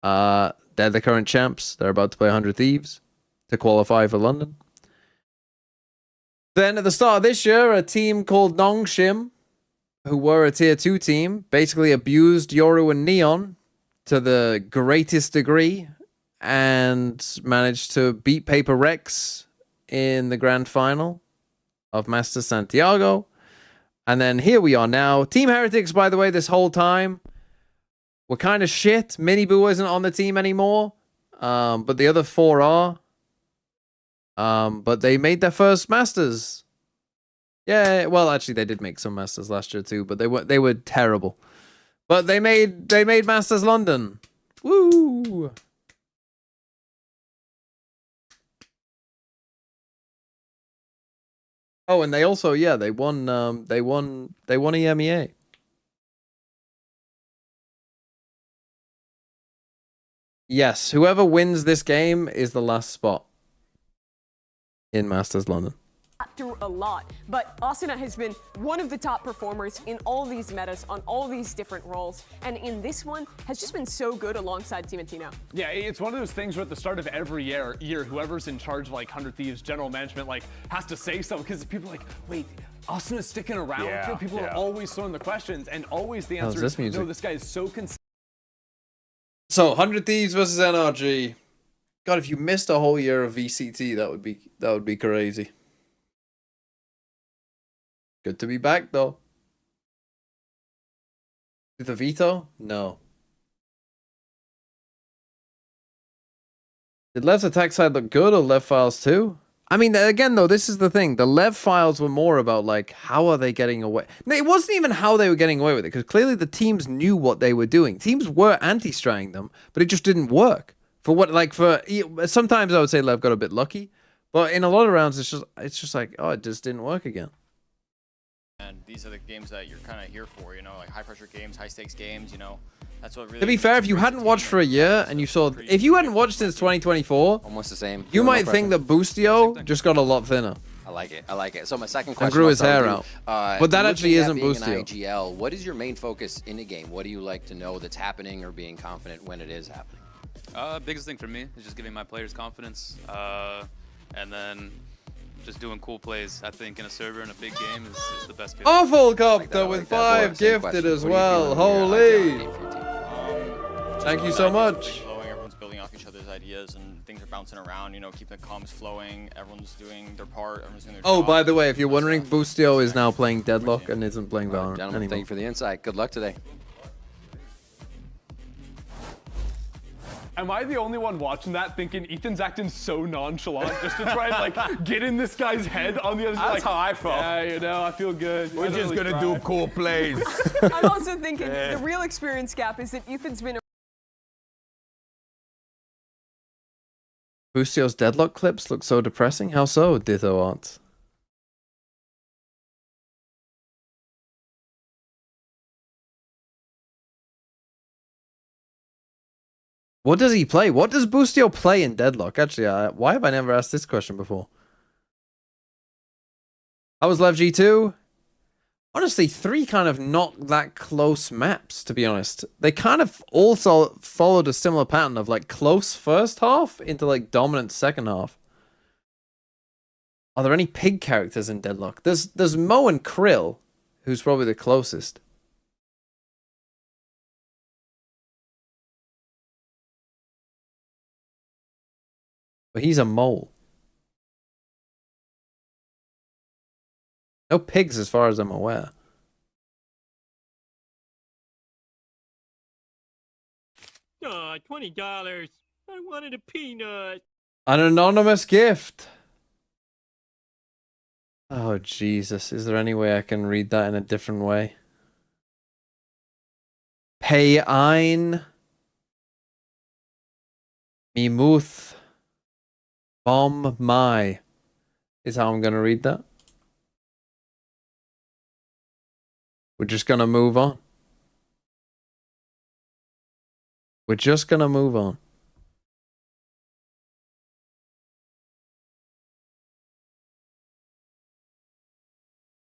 They're the current champs. They're about to play 100 Thieves to qualify for London. Then at the start of this year, a team called Nongshim, who were a tier 2 team, basically abused Yoru and Neon to the greatest degree and managed to beat Paper Rex in the grand final of Master Santiago. And then here we are now. Team Heretics, by the way, this whole time, were kind of shit. Miniboo isn't on the team anymore, but the other 4 are. But they made their first Masters. Yeah, well, actually, they did make some Masters last year too, but they were terrible. But they made Masters London. Woo! Oh, and they also, yeah, they won EMEA. Yes, whoever wins this game is the last spot in Masters London. Through a lot, but Asuna has been one of the top performers in all these metas on all these different roles, and in this one has just been so good alongside Team Antino. Yeah, it's one of those things where at the start of every year whoever's in charge of like 100 Thieves general management like has to say something because people are like, wait, Asuna's sticking around here? People are always throwing the questions, and always the answer is no, this guy is so consistent. So 100 Thieves versus NRG. God, if you missed a whole year of VCT, that would be crazy. Good to be back, though. Did the veto? No. Did LEV's attack side look good or LEV files too? I mean, again, though, this is the thing. The LEV files were more about, like, how are they getting away? No, it wasn't even how they were getting away with it, because clearly the teams knew what they were doing. Teams were anti-strying them, but it just didn't work. Sometimes I would say LEV got a bit lucky, but in a lot of rounds, it's just like, oh, it just didn't work again. And these are the games that you're kind of here for, you know, like high pressure games, high stakes games, you know. That's what really. To be fair, if you hadn't watched for a year and you saw, if you hadn't watched since 2024, almost the same. You might think that Boostio just got a lot thinner. I like it. I like it. So my second question. And grew his hair out. But that actually isn't Boostio. Boostio. IGL, what is your main focus in the game? What do you like to know that's happening or being confident when it is happening? Biggest thing for me is just giving my players confidence, and then just doing cool plays. I think in a server in a big game is the best. Awful Copter with 5 gifted as well. Holy! Thank you so much. Everyone's building off each other's ideas and things are bouncing around, you know, keeping the comms flowing. Everyone's doing their part. Everyone's doing their job. By the way, if you're wondering, Boostio is now playing Deadlock and isn't playing Valorant Gentlemen, anymore. thank you for the insight. Good luck today. Am I the only one watching that thinking Ethan's acting so nonchalant just to try and like get in this guy's head on the other side? That's how I felt. Yeah, you know, I feel good. We're just gonna do cool plays. I'm also thinking the real experience gap is that Ethan's been. Boostio's Deadlock clips look so depressing. How so, Ditto Arts? What does he play? What does Boostio play in Deadlock? Actually, why have I never asked this question before? How was LEV G2? Honestly, 3 kind of not that close maps, to be honest. They kind of also followed a similar pattern of like close first half into like dominant second half. Are there any pig characters in Deadlock? There's Mo and Krill, who's probably the closest. But he's a mole. No pigs as far as I'm aware. $20. I wanted a peanut. An anonymous gift. Oh, Jesus. Is there any way I can read that in a different way? Pay ein. Mimuth. Bom mai is how I'm going to read that. We're just going to move on. We're just going to move on.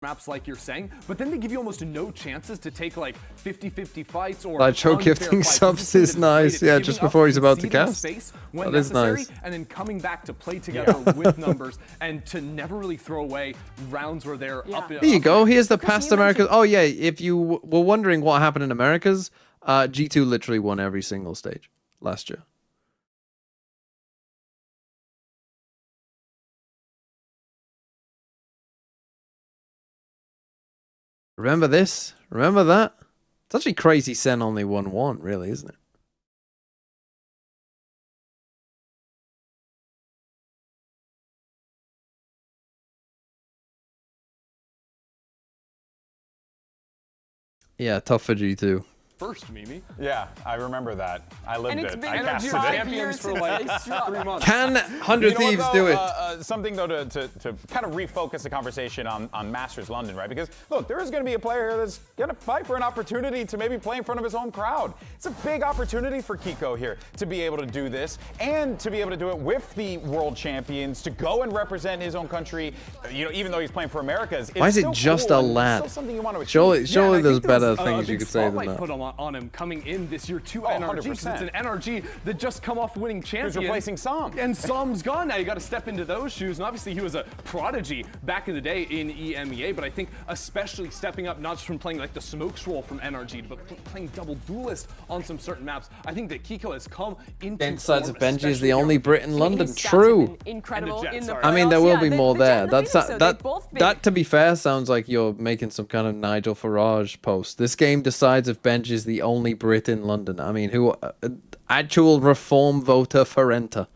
Maps like you're saying, but then they give you almost no chances to take like 50-50 fights or Like Cho gifting subs is nice. Yeah, just before he's about to cast. That is nice. And then coming back to play together with numbers and to never really throw away rounds where they're up. There you go. Here's the past Americas. Oh yeah, if you were wondering what happened in Americas, G2 literally won every single stage last year. Remember this? Remember that? It's actually crazy Sen only won one, really, isn't it? Yeah, tough for G2. First, Mimi. Yeah, I remember that. I lived And it's it. been I casted champions it. for like 3 months. Can 100 You know what, Thieves though? do it? Something, though, to kind of refocus the conversation on Masters London, right? Because, look, there is going to be a player here that's going to fight for an opportunity to maybe play in front of his home crowd. It's a big opportunity for Kiko here to be able to do this and to be able to do it with the world champions, to go and represent his own country, you know, even though he's playing for Americas. Why is it still just cool a and it's lad? still something you want to achieve. Surely I there's think there better was things a you big could say than spotlight that. put on him coming in this year to Oh, NRG, because 100%. it's an NRG that just come off winning champion. Who's replacing Som. And Som's gone now. You got to step into those shoes. And obviously he was a prodigy back in the day in EMEA, but I think especially stepping up, not just from playing like the smokes role from NRG, but playing double duelist on some certain maps. I think that Kiko has come into Besides form, Benji is especially the only here. Brit in London. His stats have True. been incredible in the I mean, there will playoffs. be Yeah, more they there. generally That's think so. that. They've both been- That, to be fair, sounds like you're making some kind of Nigel Farage post. This game decides if Benji is the only Brit in London. I mean, who? Actual reform voter for enter.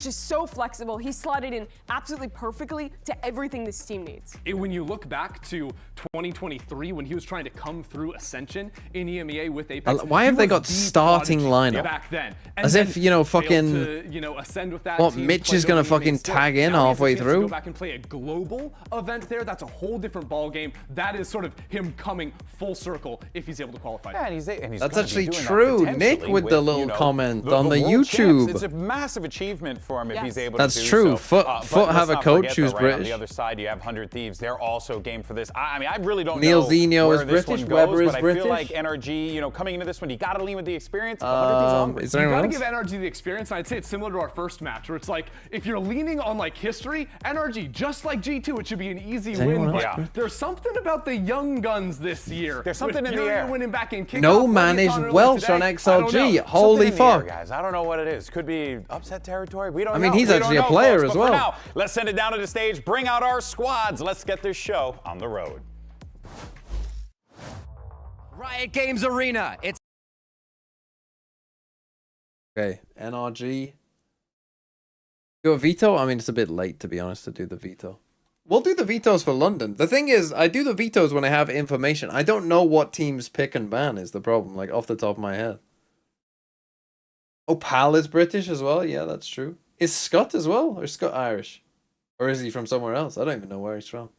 Just so flexible. He slotted in absolutely perfectly to everything this team needs. When you look back to 2023, when he was trying to come through Ascension in EMEA with Apex, Why have he they was got the starting prodigy lineup? back then? As then if, you know, failed fucking- to, you know, ascend with that What, team, Mitch play is gonna Dota fucking still. tag in Now he has a halfway chance to through? Go back and play a global event there. That's a whole different ball game. That is sort of him coming full circle if he's able to qualify. Yeah, and he's That's gonna be actually doing that true. Nick potentially with the you little know, comment on the world YouTube. champs. It's a massive achievement for him if he's able That's to do true. so. Foot But have let's a not coach forget, who's though, right, British. On the other side, you have 100 Thieves. They're also game for this. I mean, I really don't Neil know Zeno where is this British, one goes, Weber is but I British. feel like NRG, you know, coming into this one, you got to lean with the experience. Is there You anyone gotta else? give NRG the experience, and I'd say it's similar to our first match, where it's like, if you're leaning on like history, NRG, just like G2, it should be an easy anyone win. else? But Yeah. there's something about the young guns this year. There's something With in the Fury air. winning back in kickoff, No man Leviathan is earlier Welsh today. on I don't XLG. know. Holy Something in the air, fuck. guys. I don't know what it is. Could be upset territory. We don't I know. mean, he's We don't actually a know, player folks, as but well. For now, let's send it down to the stage. Bring out our squads. Let's get this show on the road. Riot Games Arena. It's Okay, NRG. Do a veto? I mean, it's a bit late, to be honest, to do the veto. We'll do the vetoes for London. The thing is, I do the vetoes when I have information. I don't know what teams pick and ban is the problem, like off the top of my head. Oh, Pal is British as well? Yeah, that's true. Is Scott as well? Or is Scott Irish? Or is he from somewhere else? I don't even know where he's from.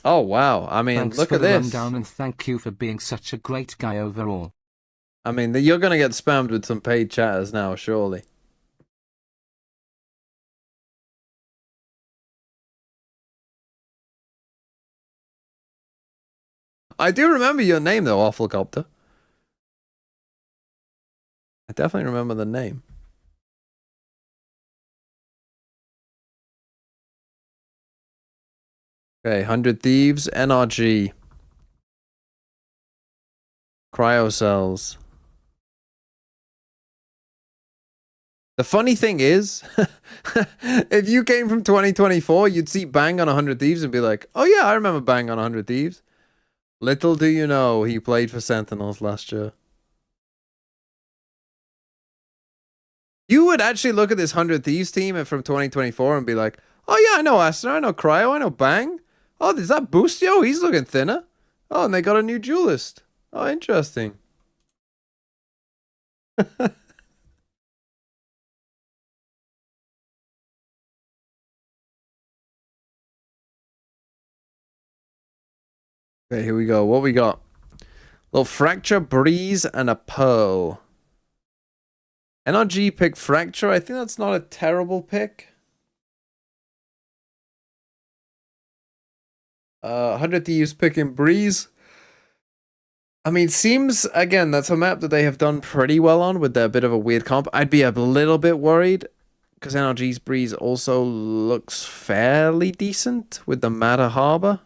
Oh, wow. I mean, Thanks look for at the this. rundown and thank you for being such a great guy overall. I mean, you're going to get spammed with some paid chatters now, surely. I do remember your name, though, Awfulcopter. I definitely remember the name. Okay, 100 Thieves, NRG. Cryo cells. The funny thing is, if you came from 2024, you'd see Bang on 100 Thieves and be like, oh yeah, I remember Bang on 100 Thieves. Little do you know, he played for Sentinels last year. You would actually look at this 100 Thieves team from 2024 and be like, oh yeah, I know Ascent, I know Cryo, I know Bang. Oh, is that Boostio? He's looking thinner. Oh, and they got a new duelist. Oh, interesting. Okay, here we go. What we got? Little Fracture, Breeze, and a Pearl. NRG pick Fracture. I think that's not a terrible pick. 100 Thieves picking Breeze. I mean, seems, again, that's a map that they have done pretty well on with their bit of a weird comp. I'd be a little bit worried because NRG's Breeze also looks fairly decent with the Matter Harbor.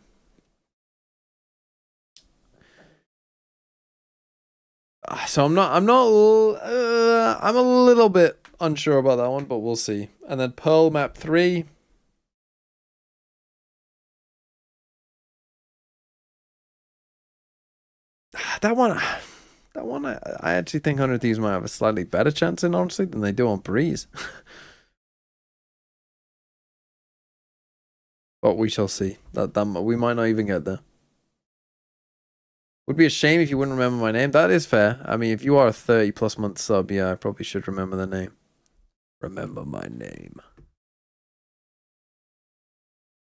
So I'm a little bit unsure about that one, but we'll see. And then Pearl map 3. That one, I actually think 100 Thieves might have a slightly better chance in, honestly, than they do on Breeze. But we shall see. That we might not even get there. Would be a shame if you wouldn't remember my name. That is fair. I mean, if you are a 30+ month sub, yeah, I probably should remember the name. Remember my name.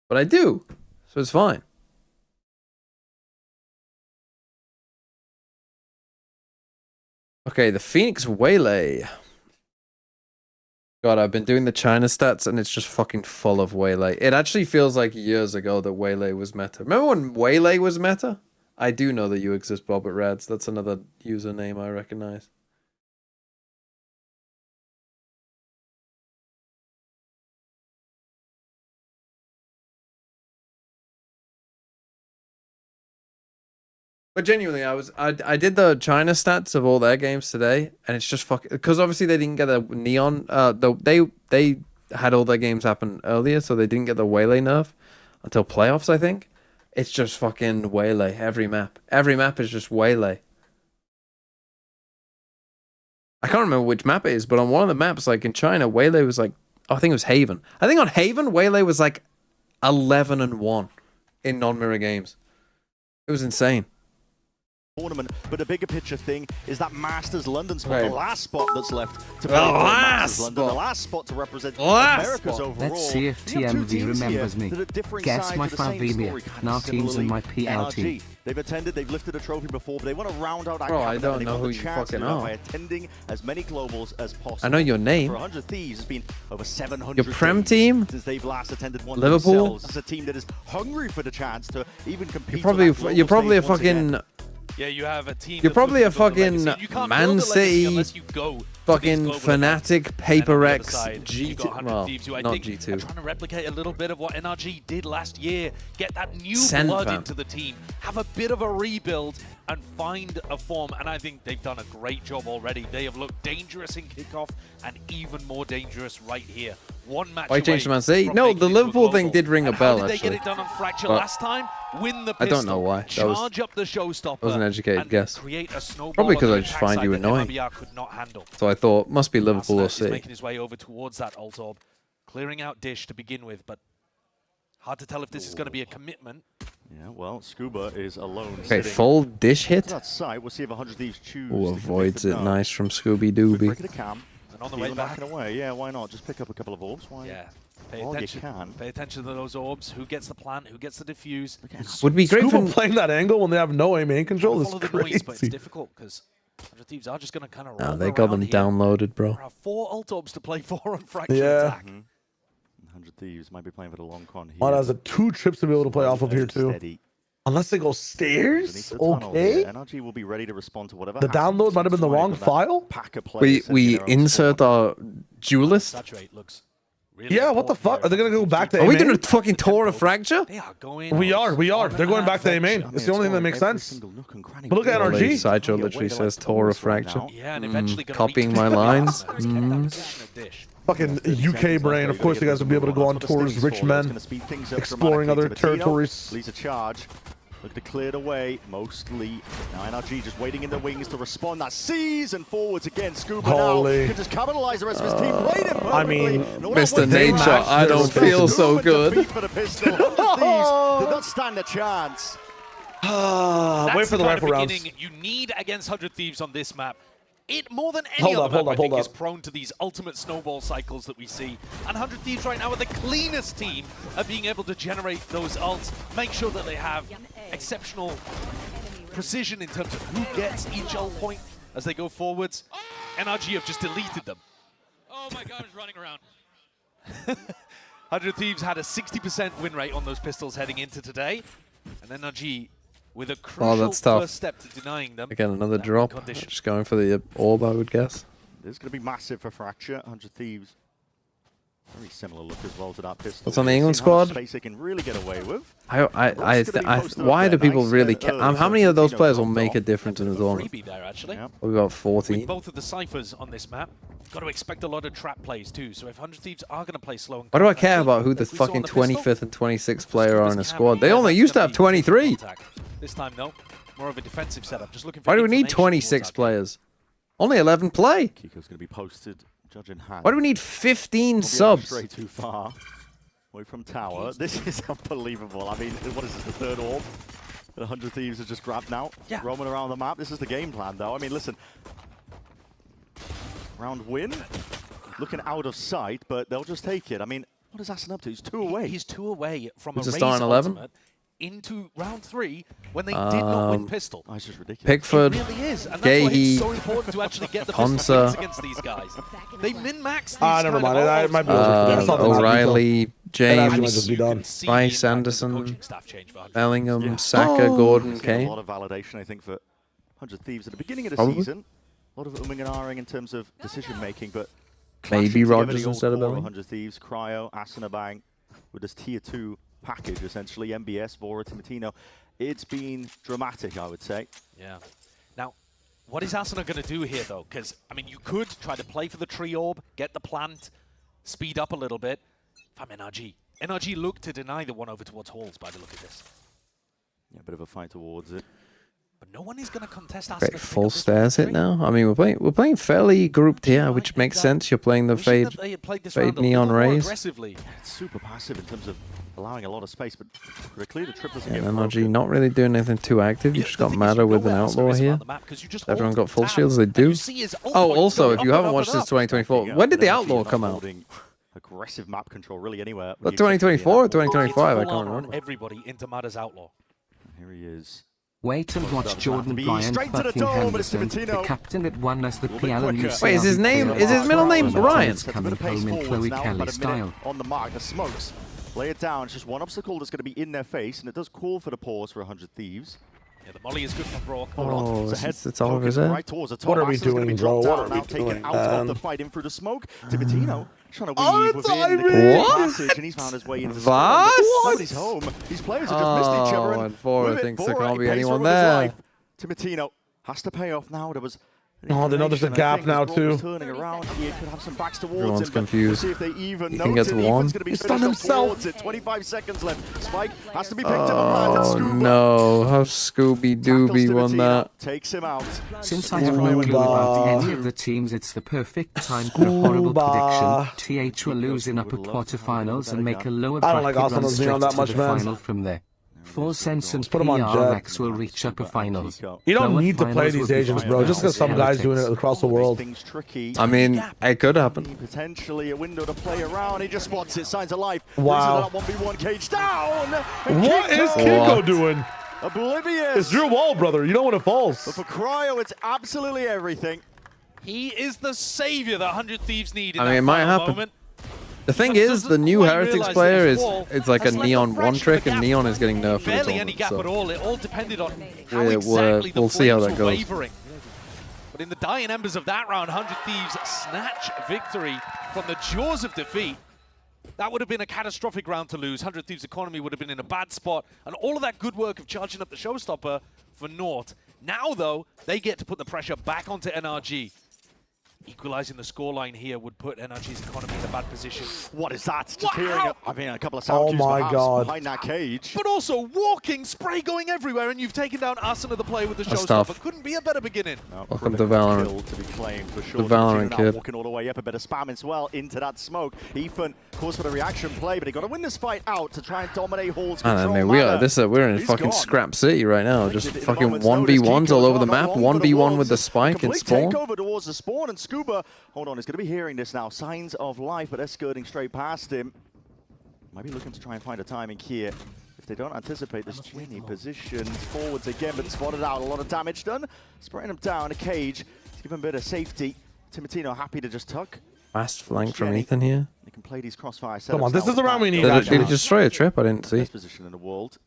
But I do, so it's fine. Okay, the Phoenix Waylay. God, I've been doing the China stats and it's just fucking full of Waylay. It actually feels like years ago that Waylay was meta. Remember when Waylay was meta? I do know that you exist, Bob at Rads. That's another username I recognize. But genuinely, I did the China stats of all their games today, and it's just fucking, because obviously they didn't get a Neon. They had all their games happen earlier, so they didn't get the Waylay nerf until playoffs, I think. It's just fucking Waylay every map. Every map is just Waylay. I can't remember which map it is, but on one of the maps, like in China, Waylay was like, oh, I think it was Haven. I think on Haven, Waylay was like 11-1 in non-mirror games. It was insane. Tournament, but a bigger picture thing is that Masters London spot, Right. the last spot that's left to play for Masters London, the last spot to represent America's overall. Let's see if TMV remembers me. Guess my Favemia, now teams in my PL team. They've attended, they've lifted a trophy before, but they want to round out that Bro, I cabinet, don't and they know want who the you chance to fucking do that are. by attending as many globals as possible. I know your name. For 100 Thieves, it's been over 700 Your Prem days team? since they've last attended one Liverpool? themselves. It's a team that is hungry for the chance to even compete. You're probably a once again. fucking. Yeah, you have a team. You're probably a fucking can't Man build a legacy City, unless you go fucking global fanatic Paper X you got G2. 100 Well, Thieves, who I not think G2. are trying to replicate a little bit of what NRG did last year. Get that new Ascent, blood fam. into the team, have a bit of a rebuild, and find a form. And I think they've done a great job already. They have looked dangerous in kickoff and even more dangerous right here. One match Why change away Man City? from No, making the it to a Liverpool thing global. did ring a And bell, how did they actually. get it done on Fracture But last time? Win the I pistol. don't know why. That was- Charge up the showstopper. That was an educated and guess. Create a snowball Probably on because the I just attack find side you that annoying. MRBR could not handle. So I thought, must be Liverpool or He's City. making his way over towards that ult orb, clearing out Dish to begin with, but hard to tell if this is going to be a commitment. Yeah, well, Scuba is alone. Okay, sitting full dish hit. to that side. We'll see if 100 Thieves choose. Ooh, to avoids commit it. or no. Nice from Scooby Quick Dooby. break of the cam. And on the Healing way back. backing away. Yeah, why not? Just pick up a couple of orbs. Why? Yeah. Pay While you attention. can. Pay attention to those orbs. Who gets the plant? Who gets the diffuse? Would be great Scuba for playing that angle when they have no aim and control is Follow the noise, but it's crazy. difficult because 100 Thieves are just going to kind of Nah, roll they got them around here. downloaded, bro. There are 4 ult orbs to play for on Fracture Yeah. Attack. 100 Thieves might be playing for the long con here. One has 2 trips to be able to play off of here too. Steady. Unless they go Underneath stairs, the tunnel okay. here. NRG will be ready to respond to whatever The download might have been the wrong file. We insert our duelist. Saturate looks Yeah, what the fuck? Are they gonna go back to Are we A-main? doing a fucking tour of Fracture? They are going. We are. They're going back to A-main. It's the only thing that makes sense. But look at NRG. Sideshow literally says tour of Fracture. Yeah, and eventually gonna Copying reach my the lines. Fucking UK brain. Of course, you guys will be able to go on tours, rich men, exploring other territories. Leads a charge. Look to clear the way, mostly. Now NRG just waiting in the wings to respond. That sees and forwards again. Scuba Holy. now can just capitalize the rest of his team. Played it I mean, Mr. Nature, I don't feel so good. For the pistol. 100 Thieves did not stand a chance. Wait for the kind of wraparounds. beginning you need against 100 Thieves on this map. It, more than any Hold other up, map, hold up, I think, hold is up. prone to these ultimate snowball cycles that we see. And 100 Thieves right now are the cleanest team at being able to generate those ults, make sure that they have exceptional precision in terms of who gets each ult point as they go forwards. NRG have just deleted them. Oh my god, he's running around. 100 Thieves had a 60% win rate on those pistols heading into today. And NRG with a crucial that's tough. first step to denying them. Again, another that drop. condition. Just going for the orb, I would guess. This is going to be massive for Fracture. 100 Thieves. Very similar look as well to that pistol. What's on the We've England seen how much squad? Space they can really get away with. Why do people really care? How many of those players will make a difference in the tournament? Freebie there, actually. Probably about 14. With both of the ciphers on this map, got to expect a lot of trap plays too. So if 100 Thieves are going to play slow and Why do I care about who the like we saw on fucking the pistol, 25th and 26th player are in a squad? They only used to have 23. This time, though, more of a defensive setup. Just looking for Why do we need information 26 players? Only 11 play. Kiko's going to be posted, judge in hand. Why do we need 15 Probably subs? Straight too far. Away from tower. This is unbelievable. I mean, what is this, the third orb? that 100 Thieves have just grabbed now. Yeah. Roaming around the map. This is the game plan, though. I mean, listen. Round win. Looking out of sight, but they'll just take it. I mean, what is Ascent up to? He's 2 away. He's 2 away from Who's a the starting Raze 11? ultimate into round 3 when they did not win pistol. Oh, it's just ridiculous. Pickford, It really is, and that's why it's Gahey, so important to actually get the Ponsa. pistol wins against these guys. They min-max these never mind. It might be O'Reilly, That might James, just be done. Bryce Anderson, Bellingham, Saka, Gordon, A Kane. lot of validation, I think, for 100 Thieves at the beginning of the Probably. season. A lot of umming and ahhing in terms of decision making, but Maybe clashing together Rogers the old instead of core, Bellingham. 100 Thieves, Cryo, Asinabang, with this tier 2 package, essentially, MBS, Vora, Timatino. It's been dramatic, I would say. Yeah. Now, what is Asuna going to do here, though? Because, I mean, you could try to play for the tree orb, get the plant, speed up a little bit. If I'm NRG. NRG look to deny the one over towards Halls by the look of this. Yeah, a bit of a fight towards it. But no one is going to contest Asuna. Great full stairs hit now. I mean, we're playing fairly grouped here, which makes sense. You're playing the Fade Neon Rays. Aggressively. It's super passive in terms of allowing a lot of space, but clearly the trip doesn't And get NRG not really doing anything too active. You just got Matter with an Outlaw here. Everyone got full shields, they do. Oh, also, if you haven't watched this 2024, when did the Outlaw come out? Aggressive map control really anywhere. What, 2024 or 2025? I can't remember. Everybody into Matter's Outlaw. Here he is. Wait and watch Jordan Bryant fucking Henderson, the captain that won us the PL and Wait, is his name? Is his middle name Bryant? Coming home in Chloe Kelly style. On the mark, the smokes. Lay it down. It's just one obstacle that's going to be in their face, and it does call for the pause for 100 Thieves. Yeah, the molly is good for Brock. Oh, it's all over there. Right towards the top. What are we Aston's gonna doing, be bro? dropped What down, are we now taken doing, out of the man? fight in through the smoke. Timatino trying to Oh, weave it's within the Ivy! passage, and he's found his way into the What? Nobody's home. These players have just missed each other. Oh, and Vora with it, thinks there Vora, can't he be pays anyone for it with his there. life. Timatino has to pay off now. There was Oh, they know there's a gap now, too. Turning around, he could have some backs towards Everyone's him, but confused. We'll see if they even He can get to notice. one. Ethan's gonna be He's done finished himself. towards it. 25 seconds left. Spike has to be picked up. Oh no, how Scooby Dooby won that. Takes him out. Since I have no clue about any of the teams, it's the perfect time for a horrible prediction. TH will lose in upper quarterfinals and make a lower I don't like bracket run Arsenal's straight Neon that to much, the man. final from there. 4 cents and put 'em on Jet. PRX will reach upper finals. You don't Lower need to play finals these will be agents, bro. final Just because some guy's doing it across the world. Things tricky. I mean, it could happen. Potentially a window to play around. He just spots it. Signs of life. Wow. Loses that 1v1 cage down. And What is Kiko Kiko doing? Oblivious. It's your wall, brother. You know when it falls. But for Cryo, it's absolutely everything. He is the savior that 100 Thieves need in I mean, that it might final happen. moment. The thing Just is, the doesn't new quite Heretics realise player that is his wall it's like a has left a Neon fraction one of trick, a and gap. Neon is getting nerfed for the Barely any tournament. gap at So all. It all depended on how we'll exactly the we'll see how flames that were goes. wavering. But in the dying embers of that round, 100 Thieves snatch victory from the jaws of defeat. That would have been a catastrophic round to lose. 100 Thieves' economy would have been in a bad spot, and all of that good work of charging up the showstopper for naught. Now, though, they get to put the pressure back onto NRG. Equalizing the scoreline here would put NRG's economy in a bad position. What is that? Just hearing it. I mean, a couple of sound cues my perhaps God. behind that cage. But also walking, spray going everywhere, and you've taken down Asuna the player with the That's showstopper. tough. Couldn't be a better beginning. Welcome to Valorant. Kill to be claimed for sure. The Valorant Timatino now kid. walking all the way up, a bit of spam as well into that smoke. Ethan calls for the reaction play, but he got to win this fight out to try and dominate Hall's I control. don't know, ladder. we're in He's fucking gone. Scrap City right now. Just In a fucking moment's notice, 1v1s Kiko all over as the well, map. not long for the 1v1 with the Wolves. spike and Complete spawn. takeover towards the spawn, and Scuba, hold on, he's going to be hearing this now. Signs of life, but they're skirting straight past him. Might be looking to try and find a timing here. If they don't anticipate this, Jenny positions forwards again, but spotted out. A lot of damage done. Spraying him down, a cage to give him a bit of safety. Timatino happy to just tuck. Fast flank from Jenny. Ethan here. They can play these crossfire setups. Come on, this now is the round we need, Did guys. it destroy a trip? I didn't see. Best position in the world.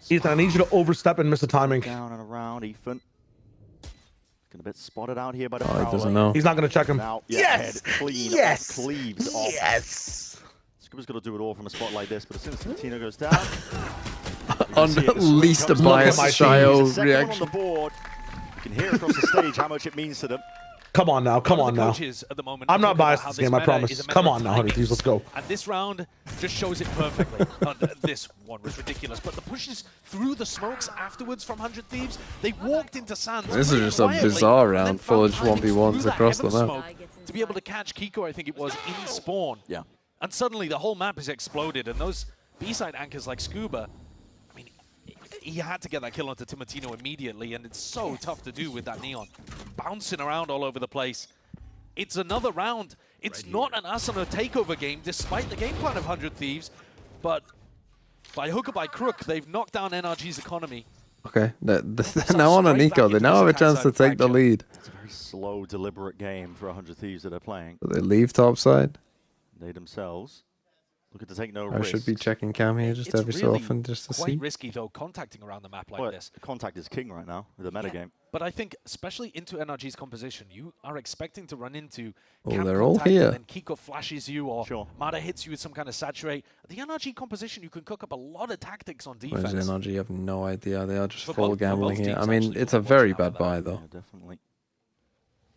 Ethan, I need you to overstep and miss the timing. Down and around, Ethan. Getting a bit spotted out here by the Oh, he Prowler. doesn't know. He's not going to check him. Now, Yes! head clean Yes! off, cleaves off. Yes! Scuba's got to do it all from a spot like this, but as soon as Timatino goes down, On at least a biased Shio reaction. On the board. You can hear across the stage how much it means to them. Come on now, come on now. At the moment I'm not talking about biased how this game, I meta promise. is a Come meta on now, of 100 Thieves, let's go. And this round just shows it perfectly. This one was ridiculous, but the pushes through the smokes afterwards from 100 Thieves, they walked into Sands. This is just a bizarre round full of 1v1s across the map. To be able to catch Kiko, I think it was, in spawn. Yeah. And suddenly the whole map has exploded, and those B-side anchors like Scuba, I mean, he had to get that kill onto Timatino immediately, and it's so tough to do with that Neon. Bouncing around all over the place. It's another round. It's not an Asuna takeover game, despite the game plan of 100 Thieves, but by hook or by crook, they've knocked down NRG's economy. Okay, now on Nico, they now have a chance to take the lead. It's a very slow, deliberate game for 100 Thieves that are playing. They leave topside. They themselves looking to take no I risks. should be checking cam here just every so often just to quite see. risky, though, contacting around the map like this. Contact is king right now with the metagame. But I think, especially into NRG's composition, you are expecting to run into They're all here. and then Kiko flashes you, or Mada hits you with some kind of saturate. The NRG composition, you can cook up a lot of tactics on defense. Whereas NRG, I have no idea. They are just For full both gambling here. teams, I mean, actually, it's a very bad buy, though. Yeah, definitely.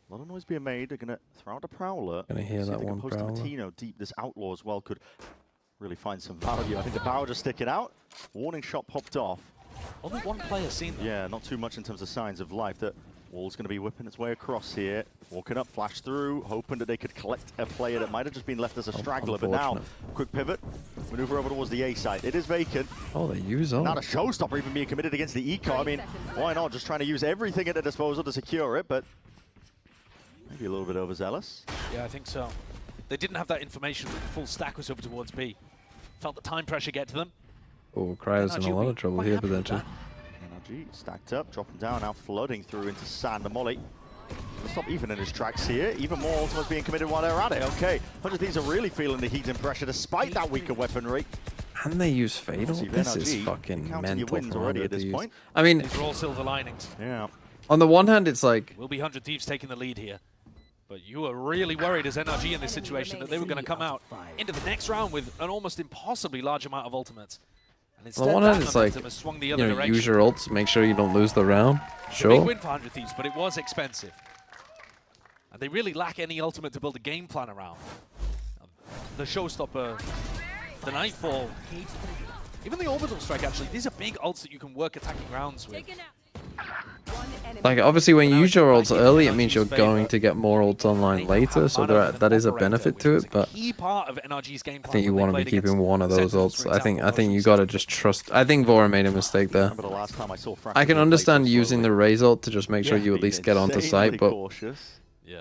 A lot of noise being made. They're going to throw out a Prowler. Gonna hear See if that they can one post Prowler. Timatino deep. This Outlaw as well could really find some value. I think the Bower just sticking out. Warning shot popped off. Only one player seen that. Yeah, not too much in terms of signs of life. That Wall's going to be whipping its way across here. Walking up, flash through, hoping that they could collect a player that might have just been left as a straggler. But now, quick pivot, maneuver over towards the A side. It is vacant. Oh, they use all. Not a showstopper even being committed against the eco. I mean, why not? Just trying to use everything at their disposal to secure it, but maybe a little bit overzealous. Yeah, I think so. They didn't have that information. The full stack was over towards B. Felt the time pressure get to them. Oh, Cryo's in a lot of trouble here, potentially. NRG stacked up, dropping down, now flooding through into Sand and Molly. Stop even in his tracks here. Even more ultimates being committed while they're at it. Okay, 100 Thieves are really feeling the heat and pressure despite that weaker weaponry. And they use Fatal? This is NRG fucking counting your mental wins for already 100 at this Thieves. point. I mean, These are all silver linings. Yeah. on the one hand, it's like... Will be 100 Thieves taking the lead here. But you were really worried as NRG in this situation that they were going to come out into the next round with an almost impossibly large amount of ultimates. And On instead, the one that hand, it's like, momentum has swung the you other know, direction. use your ults, make sure you don't lose the round. It's a big Sure. win for 100 Thieves, but it was expensive. And they really lack any ultimate to build a game plan around. The showstopper, the Nightfall, even the Orbital Strike actually, these are big ults that you can work attacking rounds with. Like, obviously, when you use your ults early, it means you're going to get more ults online later, so that is a benefit to it, but Key part of NRG's game I plan think you when want they to be played keeping against one of those Sentinels, ults. for I think you gotta just trust. I think Vora made a mistake there. Remember the last time I saw I can understand using the Raze ult to just make sure you at least get onto site, but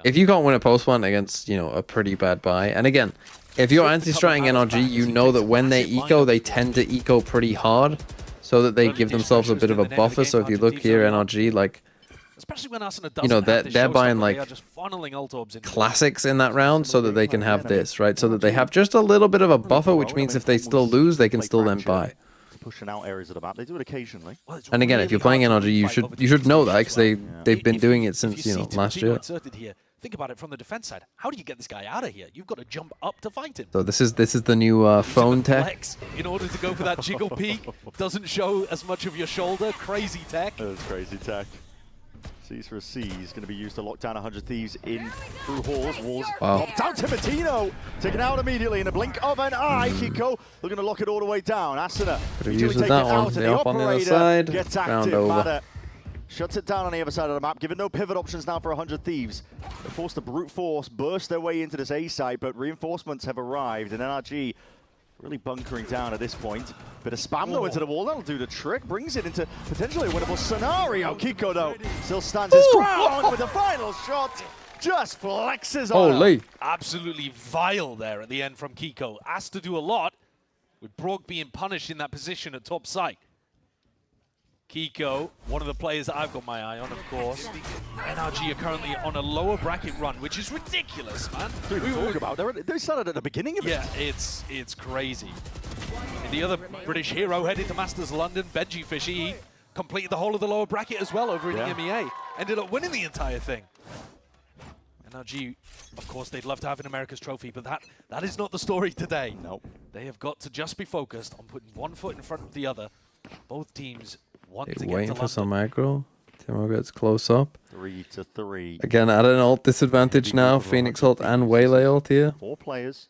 if you can't win a post one against, you know, a pretty bad buy, and again, if you're anti-stratting NRG, you know that when they eco, they tend to eco pretty hard, so that they give themselves a bit of a buffer. So if you look here, NRG, like, especially when Ascent doesn't you know, have this they're buying showstopper, like they are just funneling ult orbs into classics in that round so that they can have this, right? So that they have just a little bit of a buffer, which means if they still lose, they can still then buy. Pushing out areas of the map. They do it occasionally. And again, if you're playing NRG, you should know that because they've been doing it since, you know, last year. Inserted here. Think about it from the defense side. How do you get this guy out of here? You've got to jump up to fight him. So this is the new phone tech. Flex in order to go for that jiggle peek. Doesn't show as much of your shoulder. Crazy tech. That was crazy tech. C's for a C is going to be used to lock down 100 Thieves in through halls. Walls Wow. down. Timatino taken out immediately in a blink of an eye. Kiko looking to lock it all the way down. Asuna Uses that one. The up on the other side. Gets Round active. over. Mada shuts it down on the other side of the map, given no pivot options now for 100 Thieves. They're forced to brute force, burst their way into this A site, but reinforcements have arrived, and NRG really bunkering down at this point. Bit of spam though into the wall, that'll do the trick, brings it into potentially a winnable scenario. Kiko though still stands his ground with the final shot. Just flexes on. Holy. Absolutely vile there at the end from Kiko. Asked to do a lot, with Brog being punished in that position at top site. Kiko, one of the players that I've got my eye on, of course. NRG are currently on a lower bracket run, which is ridiculous, man. We talk about they started at the beginning of it. Yeah, it's crazy. And the other British hero headed to Masters London, Benji Fishy, he completed the whole of the lower bracket as well over in EMEA. Ended up winning the entire thing. NRG, of course, they'd love to have an America's trophy, but that is not the story today. Nope. They have got to just be focused on putting one foot in front of the other. Both teams want to They're get waiting to for some London. aggro. Timo gets close up. 3-3. Again, at an ult disadvantage now. Phoenix ult and Waylay ult here. 4 players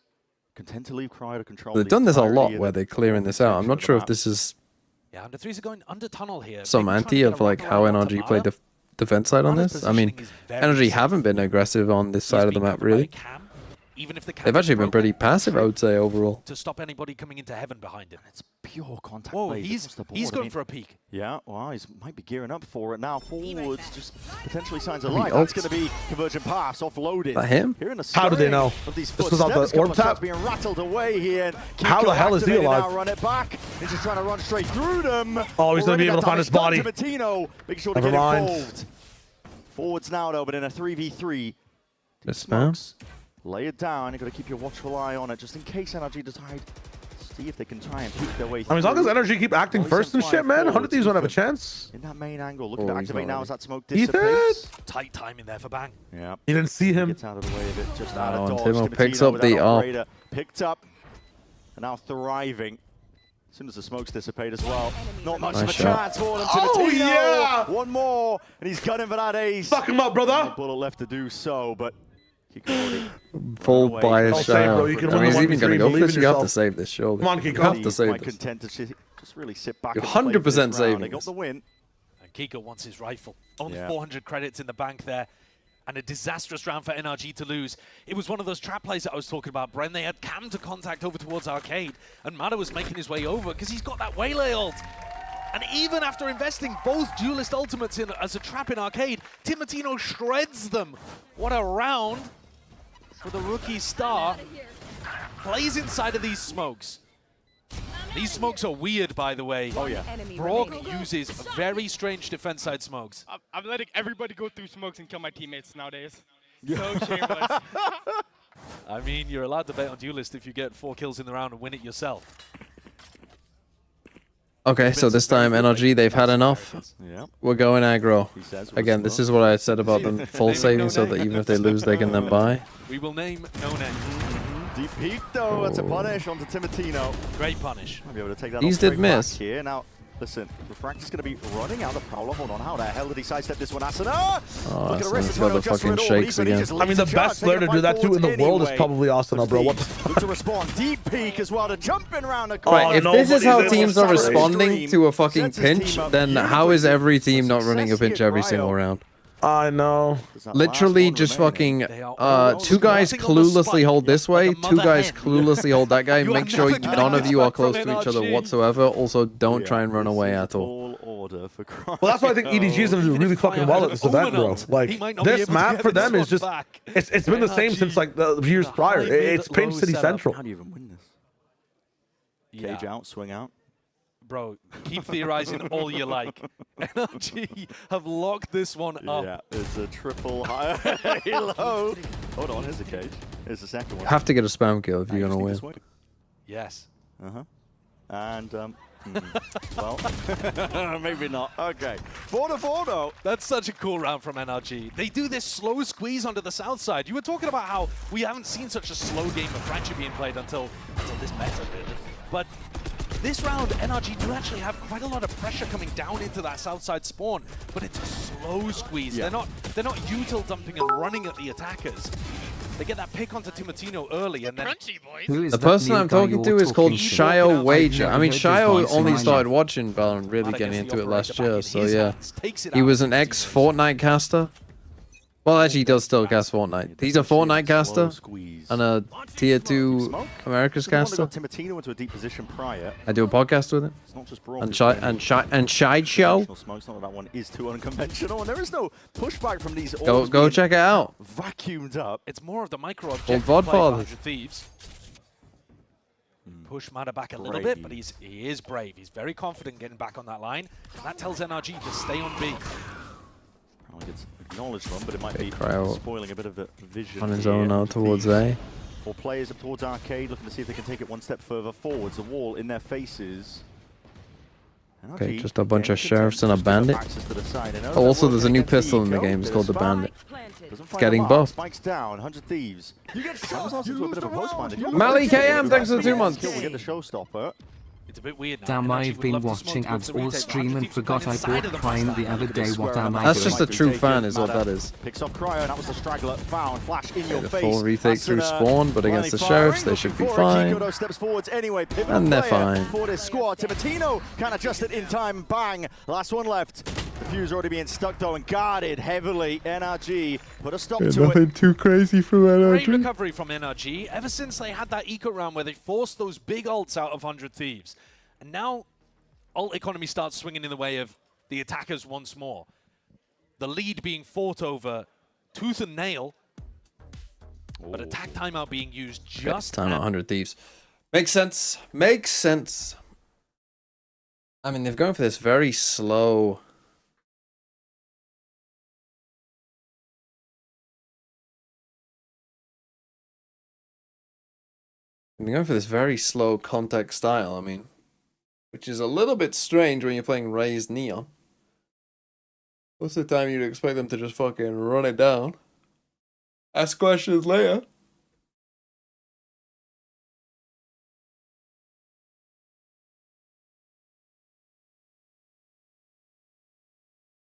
content to leave Cryo to control. They've done this a lot where they're clearing this out. I'm not sure if this is Yeah, under threes are going under tunnel here. some anti of like how NRG played the defense side on this. I mean, NRG haven't been aggressive on this side of the map really. Even if the They've actually been pretty passive, I would say, overall. to stop anybody coming into heaven behind him. It's pure contact. Whoa, plays he's across the board. he's I going mean, for a peek. Yeah, well, he might be gearing up for it now. Forwards, just potentially signs of I mean, life. That's ults. going to be convergent pass offloaded. That him? Here in the How do they know? of these This was out the footsteps, orb tap? being rattled away here. And How the Kiko hell is he activated alive? Now, run it back. He's just trying to run straight through them. Oh, he's going to be able to find his body. Matino, making sure to Never get mind. involved. Forwards now, though, but in a 3v3. This spam. Lay it down. You've got to keep your watchful eye on it, just in case NRG decide. See if they can try and peek their way I through. mean, as long as NRG keep acting first and shit, man, 100 Thieves won't have a chance. In that main angle, looking Oh, to he's activate not now ready. as that smoke Ethan! dissipates. Tight timing there for Bang. Yeah. He didn't see him. Gets out of the way of it, just out Oh, of and dodge. Timo picks Timatino up with the that op. operator. Picked up, and now thriving. As soon as the smokes dissipate as well. Not much of a Nice shot. chance for them. Oh, Timatino. yeah! One more, and he's gunning for that ace. Fuck him up, brother. No bullet left to do so, but Kiko already Full away. bias Don't save, bro. shot. You can I win mean, the he's even going to 1v3. go for Believe this. in You have to yourself. save this, surely. Come on, Kiko. You have to He's save quite this. content to just really sit back. You're and play for 100% this round. saving They got this. the win. And Kiko wants his rifle. Only Yeah. 400 credits in the bank there. And a disastrous round for NRG to lose. It was one of those trap plays that I was talking about, Bren. They had Cam to contact over towards Arcade, and Mata was making his way over because he's got that Waylay ult. And even after investing both duelist ultimates in as a trap in Arcade, Timatino shreds them. What a round for the rookie star. Plays inside of these smokes. These smokes are weird, by the way. Oh, yeah. Brock uses very strange defense side smokes. I'm letting everybody go through smokes and kill my teammates nowadays. So shameless. I mean, you're allowed to bet on duelist if you get 4 kills in the round and win it yourself. Okay, so this time NRG, they've had enough. Yeah. We're going aggro. He says with Again, a this smoke. is what I said about them full saving so that even if they lose, they can then buy. We will name no name. Deep peek though, that's a punish onto Timatino. Great punish. Might be able to take that These off did straight back miss. here. Now, listen, Refractor's going to be running out the Prowler. Hold on, how the hell did he sidestep this one? Asana! Oh, Look at the Asana's wrist, he's got trying to the adjust for fucking it all, shakes but he again. just I mean, leaves the a best charge, player to taking do that five to in the forwards world is anyway. probably Asana, bro. What the Look fuck? to respond. Deep peek as well to jumping around the Right, corner. if no, this but is how he's teams in are the responding to a fucking Sets his pinch, team up then how is beautifully every for team not running a success pinch here, every Cryo. single round? I know. Does that Literally last one just remaining? fucking, They are all two guys squatting on the cluelessly spike hold this way, like a two mother guys hen. cluelessly hold that guy. You are Make sure never getting none of this you are back from close to each other NRG. whatsoever. Also, don't Yeah, try and run this away is at all. Tall order for Cryo. Well, that's why I think EDG is going to do really fucking well at this event, bro. Like, this map for them is just, it's been the same since like the years prior. It's Pinch City Central. How do you even win this? Yeah. Cage out, swing out. Bro, keep theorizing all you like. NRG have locked this one up. Yeah, it's a triple high low. Hold on, here's the cage. Here's the second one. Have to get a spam kill if you're Now going you to just win. need to swing. Yes. Uh-huh. And, well, maybe not. Okay. 4-4 though. That's such a cool round from NRG. They do this slow squeeze onto the south side. You were talking about how we haven't seen such a slow game of Fracture being played until this meta, really. But this round, NRG do actually have quite a lot of pressure coming down into that south side spawn, but it's a slow squeeze. Yeah. They're not util dumping and running at the attackers. They get that pick onto Timatino early, and then Who is The that person new I'm guy talking you're to is called talking to? Shio Wager. I've I mean, never heard Shio his voice in only my started life. watching Valorant, really Mata getting gets the into it last operator back year, in so his yeah. hands, takes it He out. was an ex-Fortnite caster. Well, actually, he does still cast Fortnite. He's a Fortnite caster and a Tier 2 Americas caster. Timatino into a deep position prior. I do a podcast with him. It's not just broad. And Shide Show. Smokes, not that that one is too unconventional, and there is no pushback from these. Go check it out. Vacuumed up. It's more of the micro Old objective play Vodfathers. by Thieves. Push Mata back a little bit, but he is brave. He's very confident getting back on that line, and that tells NRG to stay on B. Probably gets acknowledged one, but it might be Cryo spoiling a bit of the vision. on his here. own now towards A. 4 players up towards Arcade, looking to see if they can take it one step further forwards. The wall in their faces. Okay, just a bunch of sheriffs and a bandit. Oh, also, there's a new pistol in the game. It's called the Bandit. It's getting buffed. Spikes down, 100 Thieves. That was also a bit of a post-man. Mali KM, thanks for 2 months. We'll get the showstopper. It's a bit weird now. Damn, I've been watching ads all stream and forgot I bought Prime the other day. What am I That's doing? just a true fan, is what that is. Picks up Cryo, and that was the straggler found. Flash in your The face. full retake through spawn, but against the sheriffs, they should be fine. Steps forwards anyway. And they're fine. For this squad, Timotino can adjust it in time. Bang. Last one left. The fuse already being stuck though and guarded heavily. NRG put a stop to Nothing it. too crazy from Great NRG. recovery from NRG. Ever since they had that eco round where they forced those big ults out of 100 Thieves. And now ult economy starts swinging in the way of the attackers once more. The lead being fought over tooth and nail. But attack timeout being used just Timeout 100 Thieves. Makes sense. Makes sense. I mean, they've gone for this very slow... They're going for this very slow contact style, I mean, which is a little bit strange when you're playing Raised Neon. Most of the time you'd expect them to just fucking run it down. Ask questions later.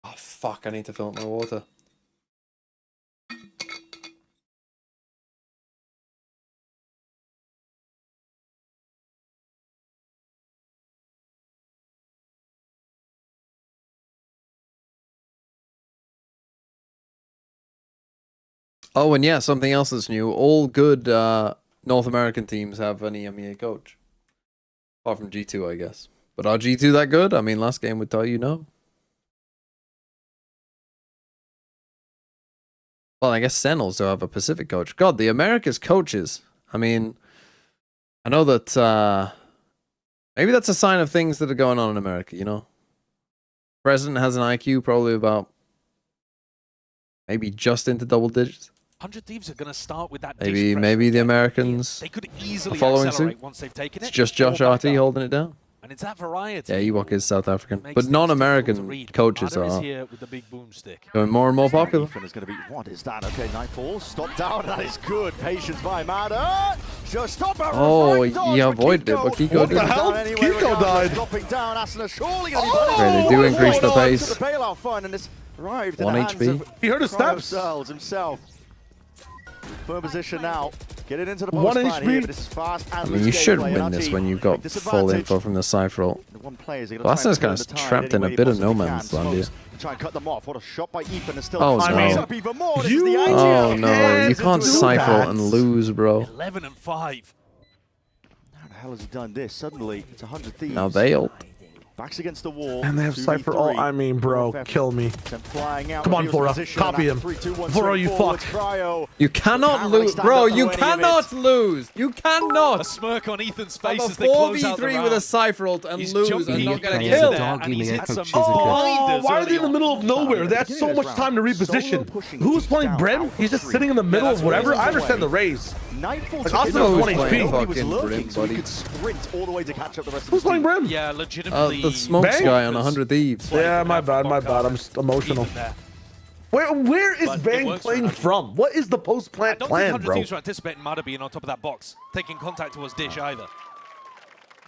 Oh fuck, I need to fill up my water. Oh, and yeah, something else that's new. All good North American teams have an EMEA coach. Apart from G2, I guess. But are G2 that good? I mean, last game would tell you no. Well, I guess Sen also have a Pacific coach. God, the Americas coaches. I mean, I know that maybe that's a sign of things that are going on in America, you know? President has an IQ probably about maybe just into double digits. 100 Thieves are going to start with that. Maybe the Americans they could easily are following accelerate suit. once they've taken it. It's just Josh RT holding it down. And it's that variety. Yeah, Ewok is South African, but non-American coaches Marder is are here with the big boomstick. going more and more popular. Is going to be, what is that? Okay, Nightfall, stop down, that is good. Patience by Marder. Just stop it. Oh, he avoided it, but Kiko did. What the hell? Kiko died. Dropping down, Asuna surely going to be Okay, they do increase the pace. The bailout fun, and it's arrived in 1 the hands HP. of He heard his steps. himself. Firm position now. Get it into the 1 post plan here, HP. but this is fast and I mean, you should win this when you've got full info from the Cypher ult. Blaston's kind of trapped in a bit of no man's land here. Try and cut them off. What a shot by Ethan is still. Oh, no. Oh, no. You can't Cypher ult and lose, bro. 11 and 5. How the hell has he done this? Suddenly, it's 100 Thieves. Now they ult. Backs against the wall. And they have Cypher all. I mean, bro, kill me. Come on, Fora. Copy him. Fora, you fuck. You cannot lose. Bro, you cannot lose. You cannot. A smirk on Ethan's face as Have they a close out the 4v3 round. with a Cypher ult and He's lose jumping and not get a He kill. has a dog in the echo cheese Oh, again. why are they in the middle of nowhere? They had so much time to reposition. Who's playing Brim? He's just sitting in the middle of whatever. I understand the raise. Nightfall Like, took Austin it was away. playing Nobody was fucking lurking, Brim, so he buddy. could sprint all the way to catch up the rest of Who's the playing Brim? Yeah, legitimately. The smokes Bang? guy on 100 Thieves. Yeah, my bad. I'm just emotional. Where is But it Bang works playing for from? What is the post-plant I don't plan, think 100 bro? Thieves were anticipating Marder being on top of that box, taking contact towards Dish either.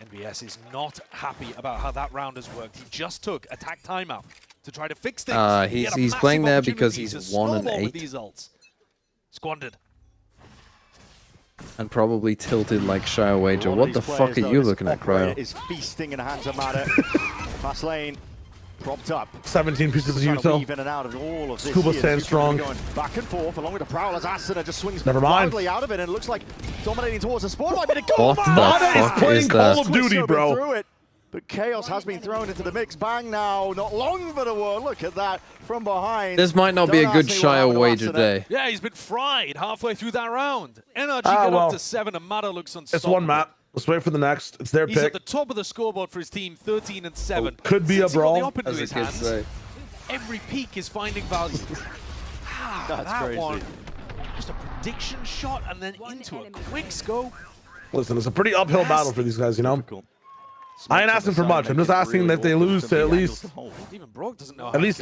NBS is not happy about how that round has worked. He just took attack timeout to try to fix things. He had a He's playing massive there because opportunity he's to 1 and snowball with 8. these ults. Squandered. And probably tilted like Shire Wager. What the fuck are you looking at, Cryo? Is feasting in the hands of Marder. Fast lane. Propped up. 17 pieces of Trying to util. weave in and out of all of this Scuba here. stands strong. Going back and forth along with the Prowlers. Asuna just swings Never mind. wildly out of it and it looks like dominating towards the spawn. Might be the What goal. the Marder is fuck playing is Call that? of Duty, bro. Through it. But Chaos has been thrown into the mix. Bang now. Not long for the war. Look at that from behind. This might not be a Don't good ask me what Shire happened to Wager Asuna. day. Yeah, he's been fried halfway through that round. NRG Ah, got well. up to 7 and Marder looks unstoppable. It's one map. Let's wait for the next. It's their He's at pick. the top of the scoreboard for his team, 13 and 7. Could be a Since he got brawl, the op into as the his kids hands, say. every peak is finding value. That's that crazy. one. Just a prediction shot and then into a quick scope. Listen, it's a pretty uphill battle for these guys, you know? I ain't asking for much. I'm just asking that if they lose to at least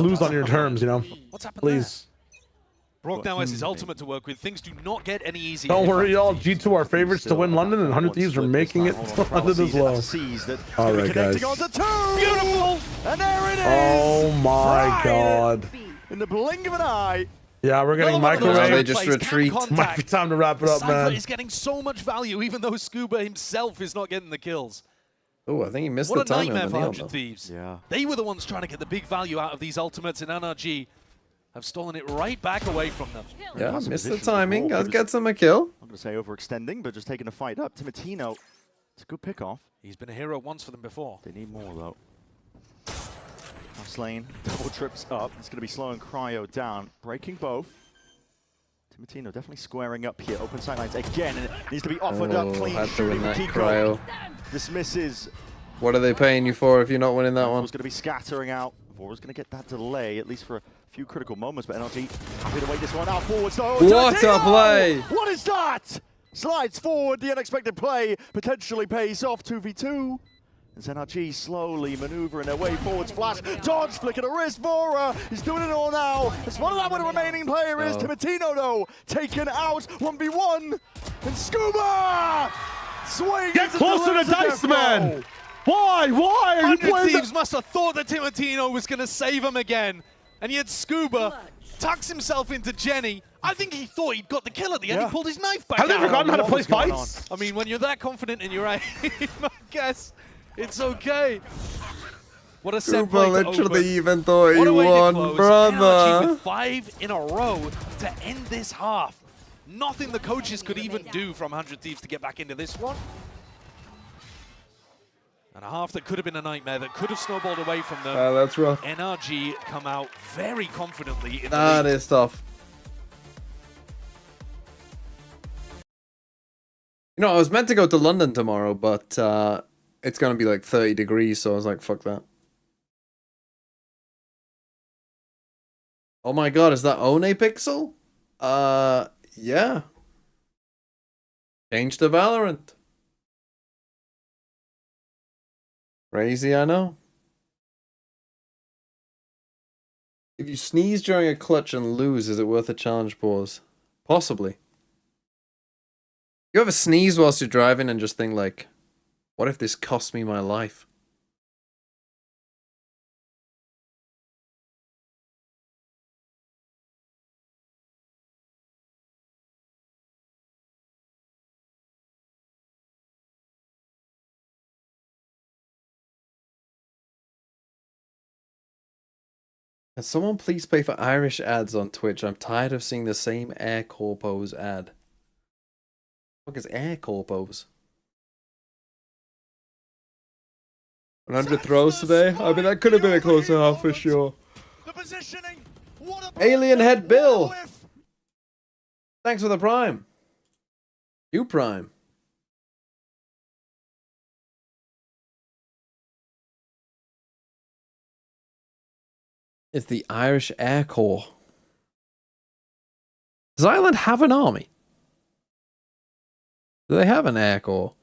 lose on your terms, you know? What's happened Please. Brock now has his ultimate to work with. Things do not get any easier. Don't worry, y'all. G2 are favorites to win London, and 100 Thieves are making it to London as well. All right, guys. Beautiful! And there it is! Oh my god. In the blink of an eye. Yeah, we're getting microwave. They just retreat. Might be time to wrap it up, Cypher man. is getting so much value, even though Scuba himself is not getting the kills. Oh, I think he missed What the a timing nightmare on the for Neon, 100 though. Thieves. Yeah. They were the ones trying to get the big value out of these ultimates, and NRG have stolen it right back away from them. Yeah, missed the timing. That gets him a kill. I'm going to say overextending, but just taking the fight up. Timotino, it's a good pick-off. He's been a hero once for them before. They need more, though. Lane, double trips up. It's going to be slowing Cryo down, breaking both. Timotino definitely squaring up here. Open sightlines again, and it needs to be offered up clean. Had to win Shooting that Kiko cryo. dismisses. What are they paying you for if you're not winning that one? Vor's going to be scattering out. Vor's going to get that delay, at least for a few critical moments, but NRG happy to wait this one out forwards. So What a play! What is that? Slides forward, the unexpected play potentially pays off 2v2. As NRG slowly maneuvering their way forwards, flash, dodge, flick of the wrist, Vora is doing it all now. It's one of that where the remaining player is. Timotino, though, taken out, 1v1, and Scuba! Swings. Get closer to Dice Man! Why? Why are you 100 playing Thieves must have thought that Timotino was going to save him again, and yet Scuba tucks himself into Jenny. I think he thought he'd got the kill at the end. He pulled his knife back Have they out. forgotten how to play fights? I mean, when you're that confident in your aim, I guess it's okay. What a set Cooper play to literally open. even thought What he a way to won, close. NRG brother. with 5 in a row to end this half. Nothing the coaches could even do from 100 Thieves to get back into this one. And a half that could have been a nightmare, that could have snowballed away from them. That's rough. NRG come out very confidently in the That lead. is tough. You know, I was meant to go to London tomorrow, but it's going to be like 30 degrees, so I was like, fuck that. Oh my god, is that One Pixel? Yeah. Change to Valorant. Crazy, I know. If you sneeze during a clutch and lose, is it worth a challenge pause? Possibly. You ever sneeze whilst you're driving and just think like, what if this cost me my life? Can someone please pay for Irish ads on Twitch? I'm tired of seeing the same Air Corpos ad. What is Air Corpos? 100 throws today? I mean, that could have been a closer half for sure. Alien Head Bill! Thanks for the Prime. You Prime. It's the Irish Air Corps. Does Ireland have an army? Do they have an Air Corps?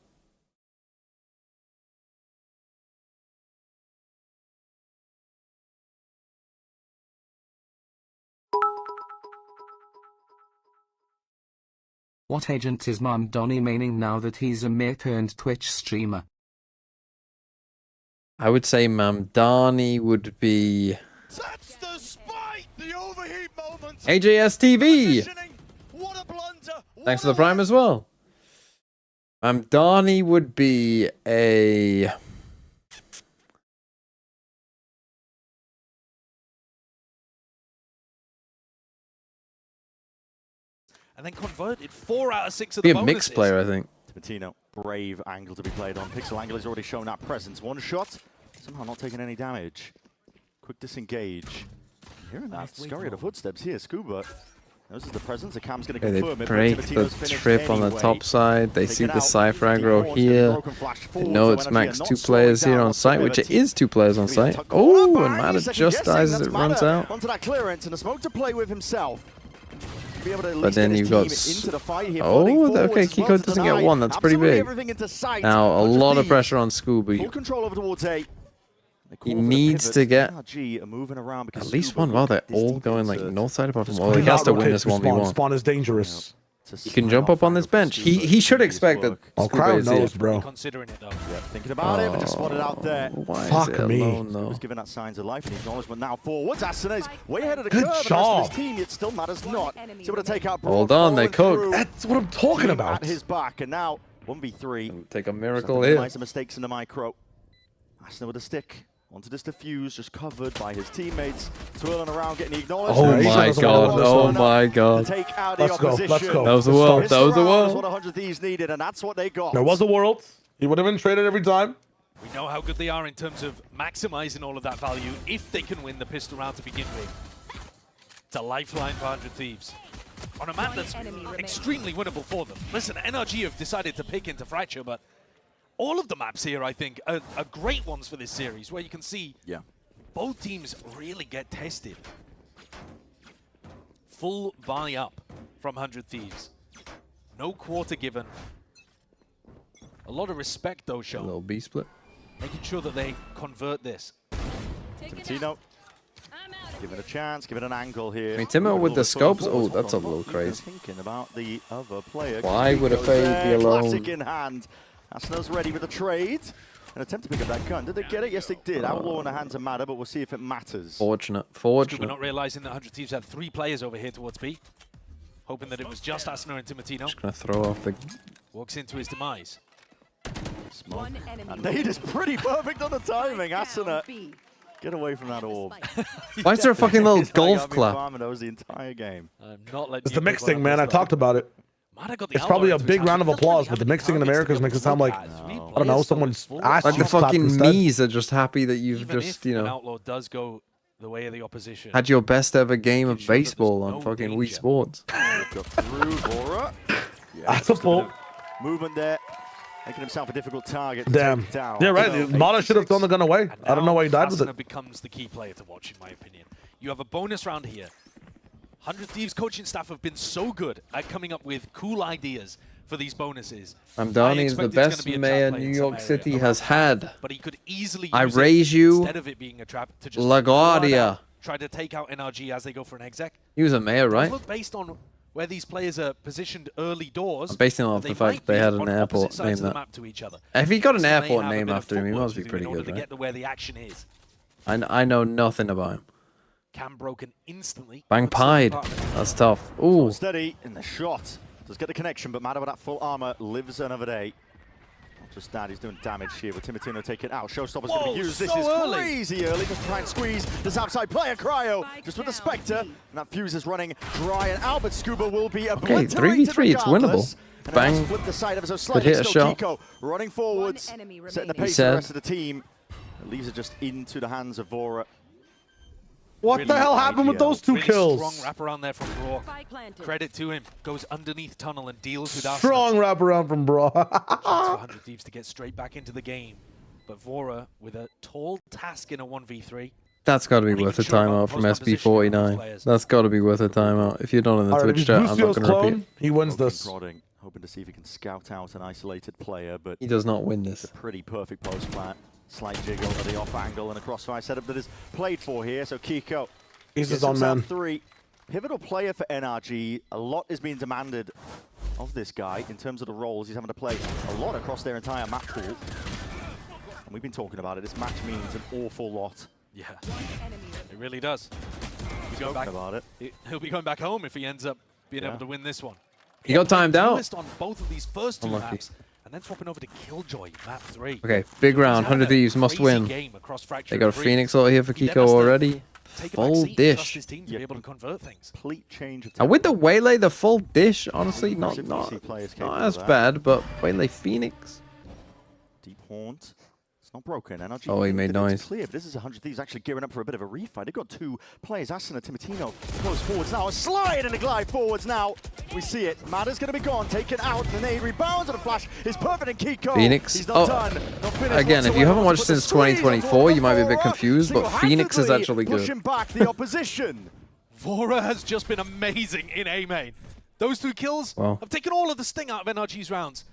What agent is Mom Donnie meaning now that he's a mere-turned Twitch streamer? I would say Mamdani would be... That's the spite! The overheat moment! AJS TV! Thanks for the Prime as well. Mamdani would be a... And then converted 4 out of 6 of Be the a bonuses. mixed player, I think. Timotino, brave angle to be played on. Pixel Angle has already shown that presence. One shot, somehow not taking any damage. Quick disengage. Hearing that scurry of the footsteps here, Scuba. This is the presence. The cam's going to Okay, confirm they it. break the trip on the top side. They see the Cypher aggro here. They know it's max 2 players here on site, which it is 2 players on site. Oh, and Matter just dies as it runs out. Onto that clearance and a smoke to play with himself. to be able to at But least then get you've his got team into the fight here. oh, okay. Kiko doesn't get one. That's pretty big. Now a lot of pressure on Scooby. Full control over towards A. He needs to get NRG are moving around because at least Scuba one. Wow, look they're at this all deep going like insert. north side apart from. Just Well, he Do has not to win rotate this through 1v1. Spawn is dangerous. He can jump up on this bench. He should expect that. Oh, Scuba crowd is here. knows, bro. Considering it though. Yeah, thinking about it, but just spotted out there. Why is Fuck it me. alone, though? Was giving that signs of life and acknowledgement now forwards. Ascent is way ahead of the Good curve. job. His team, it still matters not. He's able to take out Hold on, they cooked. That's what I'm talking team about. at his back, and now 1v3. Take a miracle Something to here. minimize the mistakes in the micro. Ascent with a stick. Wanted this defuse, just covered by his teammates. Twirling around, getting the acknowledgement. Oh my god! Oh my god! To take out the Let's go, opposition. let's go. That was the world. That was the This round is world. what 100 Thieves needed, and that's what they got. There was a world. He would have been traded every time. We know how good they are in terms of maximizing all of that value if they can win the pistol round to begin with. It's a lifeline for 100 Thieves. On a map that's extremely winnable for them. Listen, NRG have decided to pick into Fracture, but all of the maps here, I think, are great ones for this series, where you can see both teams really get tested. Full buy up from 100 Thieves. No quarter given. A lot of respect, though, A shown. little B split. Making sure that they convert this. Tino. Give it a chance, give it an angle here. I mean, Timo with the scopes. Oh, that's a little crazy. Thinking about the other player. Why would a fade be alone? Classic in hand. Asno's ready with the trade. An attempt to pick up that gun. Did they get it? Yes, they did. Outlaw in the hands of Matter, but we'll see if it matters. Fortunate. We're Fortunate. not realizing that 100 Thieves had 3 players over here towards B. Hoping that it was just Asno and Timotino. Just gonna throw off the. Walks into his demise. Smoke. And Nate is pretty perfect on the timing. Asuna. Get away from that orb. Why is there a fucking little He's golf like, clap? That was the entire game. I'm not letting It's you the mix pick one thing, up man. this I time. talked about it. It's probably a big round of applause, but the mixing in America makes it sound like, I don't know, someone's ass Like the cheeks clapped fucking instead. me's are just happy that you've Even just, if you an know, Outlaw does go the way of the opposition. had your best ever game of sure that baseball there's on no fucking Wii danger. Sports. Look up through Bora. That's a pull. Movement there. Making himself a difficult target. to Damn. take down. Yeah, right. So, Mata should have thrown the gun away. And I don't know why he died with Asuna it. becomes the key player to watch, in my opinion. You have a bonus round here. 100 Thieves coaching staff have been so good at coming up with cool ideas for these bonuses. Amdani is the expect it's gonna best be a trap mayor play New in some York area City around has that. had. But he could easily I use raise it, you, instead of it being a trap, to just LaGuardia. flood out, try to take out NRG as they go for an exec. He was a mayor, right? Look, based on where these players are positioned early doors, I'm basing it off the fact might they be had an on airport opposite sides named of the that. map to each other. If he got an So they airport have a name bit of after him, he footwork must be to do pretty in order good, to right? get to where the action is. I know nothing about him. Cam broken instantly. Bang Puts them pied. apart. That's tough. Ooh. Steady in the shot. Does get the connection, but Matter with that full armor lives another day. Not just that, he's doing damage here with Timotino taking it out. Showstopper's going to be used. This is crazy early. Just try and squeeze this outside player. Cryo just with the Spectre. And that fuse is running dry and out, but Scuba will be Okay, obliterated 3v3, it's regardless. winnable. And Bang. now split the side of it, so Could slightly hit a still shot. Kiko running forwards, setting the pace for said. the rest of the team. It leaves it just into the hands of Vora. What the hell happened with those 2 Really kills? strong wraparound there from Raw. Credit to him. Goes underneath tunnel and deals with us. Strong wraparound from Bro. Chance for 100 Thieves to get straight back into the game. But Vora with a tall task in a 1v3. That's got to be worth a timeout from SB49. That's got to be worth a timeout. If you're not in the Twitch chat, I'm not going to repeat. He wins this. Prodding, hoping to see if he can scout out an isolated player, but He does not win this. it's a pretty perfect post plant. Slight jiggle at the off angle and a crossfire setup that is played for here. So Kiko He's gets his own himself man. 3. Pivotal player for NRG. A lot is being demanded of this guy in terms of the roles. He's having to play a lot across their entire map pool. And we've been talking about it. This match means an awful lot. Yeah, it really does. He'll be going back about it. He'll be going back home if he ends up being able to win this one. He got timed out. List on both of these first 2 Unlucky. maps, and then swapping over to Killjoy, map 3. Okay, big round. 100 Thieves must Crazy win. game across Fracture They got a and Breeze. Phoenix out here for He then Kiko has to already. take a Full back seat and trust dish. his team to be able to convert things. Complete change of And with the Waylay, the full dish, honestly, not players as bad, but Waylay Phoenix. Deep haunt. It's not broken. NRG Oh, he made think it's noise. clear, but this is 100 Thieves actually gearing up for a bit of a refight. They've got 2 players, Ascent and Timotino, close forwards now. A slide and a glide forwards now. We see it. Matter's going to be gone, taken out. The nade rebounds and a flash is perfect. And Kiko. Phoenix. He's not done. Not finished Again, if you whatsoever. haven't watched Put the since squeeze on 2024, you might be a bit Vora. confused, but Phoenix is Single-handedly actually good. pushing back the opposition. Vora has just been amazing in A main. Those 2 kills have taken all of the sting out of NRG's rounds.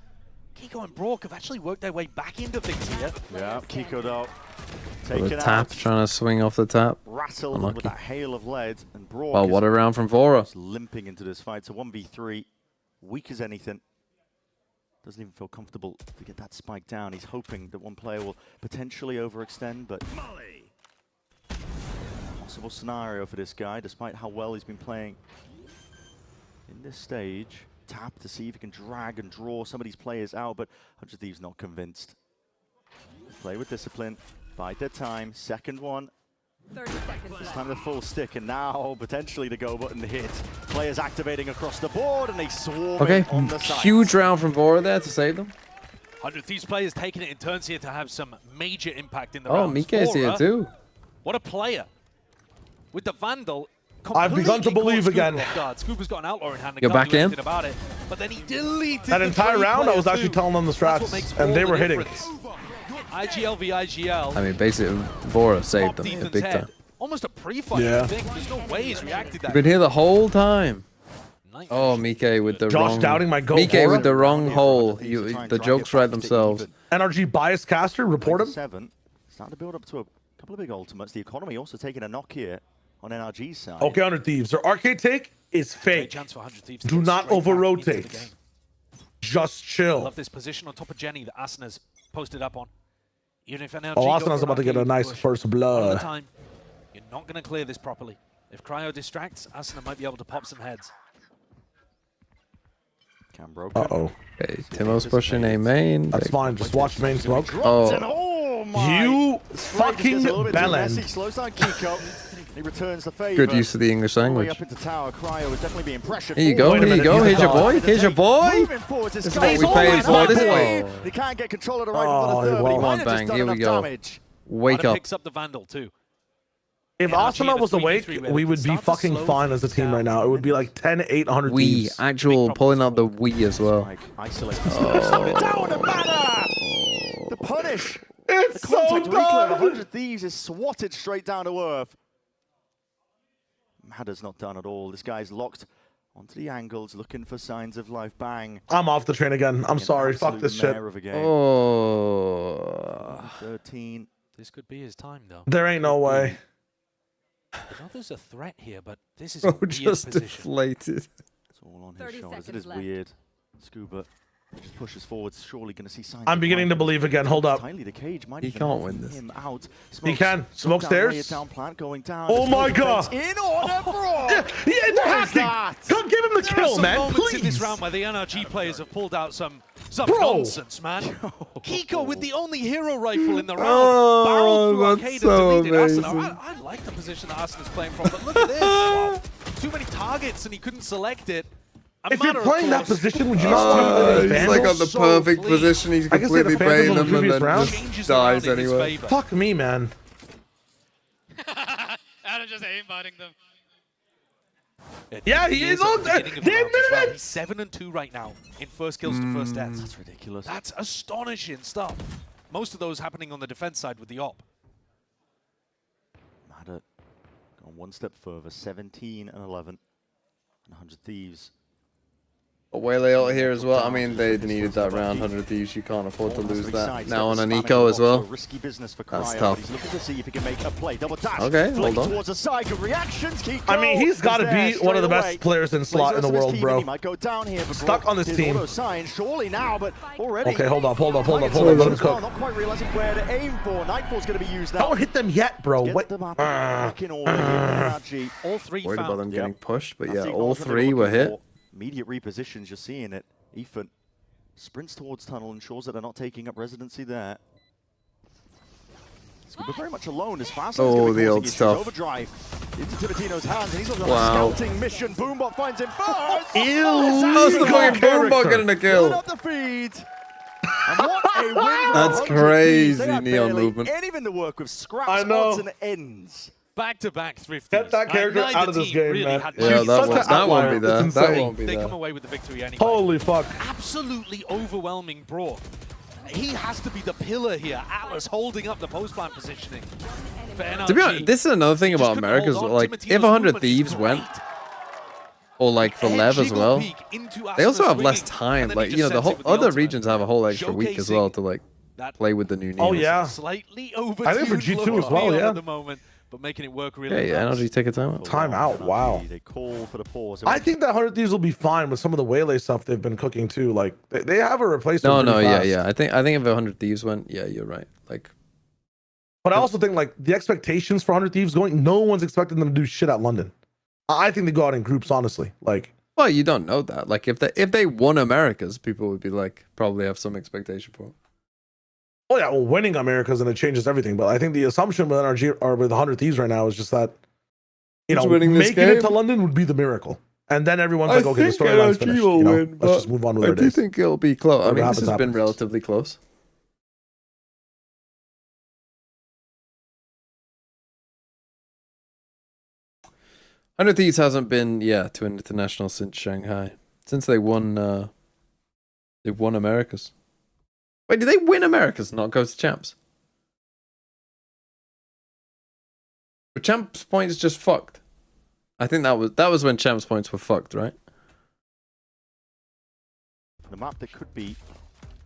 Kiko and Brock have actually worked their way back into things here. Yeah, Kiko though. The tap, trying to swing off the tap. Rattled with that hail of lead, and Brock well, what a round from Vora. Limping into this fight. So 1v3, weak as anything. Doesn't even feel comfortable to get that spike down. He's hoping that one player will potentially overextend, but possible scenario for this guy, despite how well he's been playing in this stage. Tap to see if he can drag and draw some of these players out, but 100 Thieves not convinced. Play with discipline, bide their time, second one. 30 seconds This time the full stick, and now potentially the go button hit. Players activating across the board, and they swarm on the side. Huge round from Vora there to save them. 100 Thieves players taking it in turns here to have some major impact in the Oh, rounds. Mike is here too. What a player. With the Vandal, I've begun to believe again. Scuba's got an outlaw in hand and You're can't back do in? anything about it. But then he deleted That the entire 3 round, I was players actually too. telling them the That's what strats, makes and all they the were hitting. difference. IGL v IGL. I mean, basically, Vora saved them Ethan's big head. time. Almost a pre-fight, Yeah. I think. There's no way he's reacted that. You've been here the whole time. Oh, Mike with the Josh wrong. doubting my go Mike Vora? with the wrong hole. The jokes write themselves. NRG bias caster, report him. 7. Starting to build up to a couple of big ultimates. The economy also taking a knock here on NRG's side. Okay, 100 Thieves. Their arcade take is fake. Chance for 100 Thieves to Do get not straight back into the over-rotate. game. Just I chill. love this position on top of Jenny that Asana's posted up on. Even if NRG Oh, go Asana's for about to get a arcade nice push, first one at a blood. time, you're not going to clear this properly. If Cryo distracts, Asana might be able to pop some heads. Uh-oh. Okay, Timo's pushing A main. That's fine. Just watch main smoke. Oh, you fucking bellend. Slows down Kiko. He returns the favor. good use of the English All the way language. up into tower. Cryo is definitely being pressured. Here you go, forward. here you go. Here's your boy. Here's your boy. Moving forward, This is what we paid for. He can't get control of the rifle for the third, but he Come might on, have just bang. done Here we enough go. damage. Wake Adam up. picks up the Vandal too. If NRG Asana in a was awake, 3v3 where we they would be start to fucking slow fine as a things team right now. It would be like 10-8, 100 We Thieves. actual pulling out the we as well. Isolate. Oh. Down the banner. The punish. It's The so contact recoil of done. 100 Thieves is swatted straight down to earth. Madder's not done at all. This guy's locked onto the angles, looking for signs of life. Bang. I'm off the train again. I'm sorry. Fuck this shit. Oh. 13. This could be his time though. There ain't no way. I know there's a threat here, but this is a Oh, weird just position. deflated. It's all on his 30 shoulders. It seconds is left. weird. Scuba just pushes forward. Surely going to see signs. I'm of beginning to life. believe again. Hold up. Tightly, the cage might He even can't help win this. him out. He can. Smoke Down, lay it stairs. down, plant going down. Oh There's my no god. defense. In order, bro. Yeah, they're hacking. Go give him the There are kill, some man. moments in this Please. round where the NRG players have pulled out some Bro. nonsense, man. Kiko with the only hero rifle in the round. Oh, barreled through that's arcade so and deleted amazing. Asana. I like the position that Asana's playing from, but look at this. Wow. Too many targets and he couldn't select it. If you're playing that position, would you just He's like on the perfect position. He's I can say the completely Phantom paying on the them and previous then round. just dies anyway. Fuck me, man. Adam just aimbotting them. Yeah, he is on there. He admitted it. 7-2 right now in first kills to first deaths. That's ridiculous. That's astonishing stuff. Most of those happening on the defense side with the op. Madder gone one step further. 17 and 11. And 100 Thieves. Whaley out here as well. I mean, they needed that round. 100 Thieves. You can't afford to lose that. Now on an eco as well. Risky business for That's Cryo, tough. but he's looking to see if he can make a play. Double dash. Okay, Flick hold on. towards the side. Good reactions. Kiko I mean, he's got to is there be one of the straight best away. players in slot in the Plays world, team, bro. and he might go down here, but Stuck on this his team. auto sign, surely now, but already. Okay, hold up. Let him Well, cook. not quite realizing where to aim for. Nightfall's going to be used now. Don't hit them yet, bro. Get What? the map back in order here. All three Worried about found. them getting pushed, but That's yeah, the all acknowledgement they're three were looking hit. for. Immediate repositions, you're seeing it. Ethan sprints towards tunnel, ensures that they're not taking up residency there. Scuba very much alone as fast as Oh, the old stuff. Overdrive into Tibertino's hands, and he's looking Wow. on a scouting mission. Boombot finds him first. How's the fucking Boombot getting a kill? Pulling up the feed. And what a win for That's 100 crazy, Thieves. They had neon barely movement. anything to work with. Scrap I know. spots and ends. Back-to-back thrifties. Get that character Neither out of this team game, really man. had Yeah, much that Such won't, an that won't outlier. be there. It's That insane. won't be They there. come away with the victory anyway. Holy fuck. Absolutely overwhelming brawl. He has to be the pillar here. Atlas holding up the post-plant positioning. To be honest, this is another thing about America. Is like, if 100 Thieves went, or like for LEV as well, they also have less time. Like, you know, the whole other regions have a whole extra week as well to like play with the new neos. Oh yeah, slightly I think for G2 as well. Yeah. At the moment, but making it work really. Yeah, NRG take a timeout. Timeout. Wow. They call for the pause. I think that 100 Thieves will be fine with some of the Waylay stuff they've been cooking too. Like they have a replacement. No, pretty yeah, fast. yeah. I think if 100 Thieves went, yeah, you're right. Like, but I also think like the expectations for 100 Thieves going, no one's expecting them to do shit at London. I think they go out in groups, honestly. Like, well, you don't know that. Like, if they won Americas, people would be like, probably have some expectation for it. oh yeah, well, winning Americas and it changes everything. But I think the assumption with NRG or with 100 Thieves right now is just that, you know, making it to London would be the miracle. And then everyone's like, okay, the storyline's finished. You know, let's just move on with our days. I do think it'll be close. I mean, Whatever this has happens, been relatively close. Hundred Thieves hasn't been, to an international since Shanghai. Since they won Americas. Wait, did they win Americas, not go to champs? Were champs points just fucked? I think that was when champs points were fucked, right? The map that could be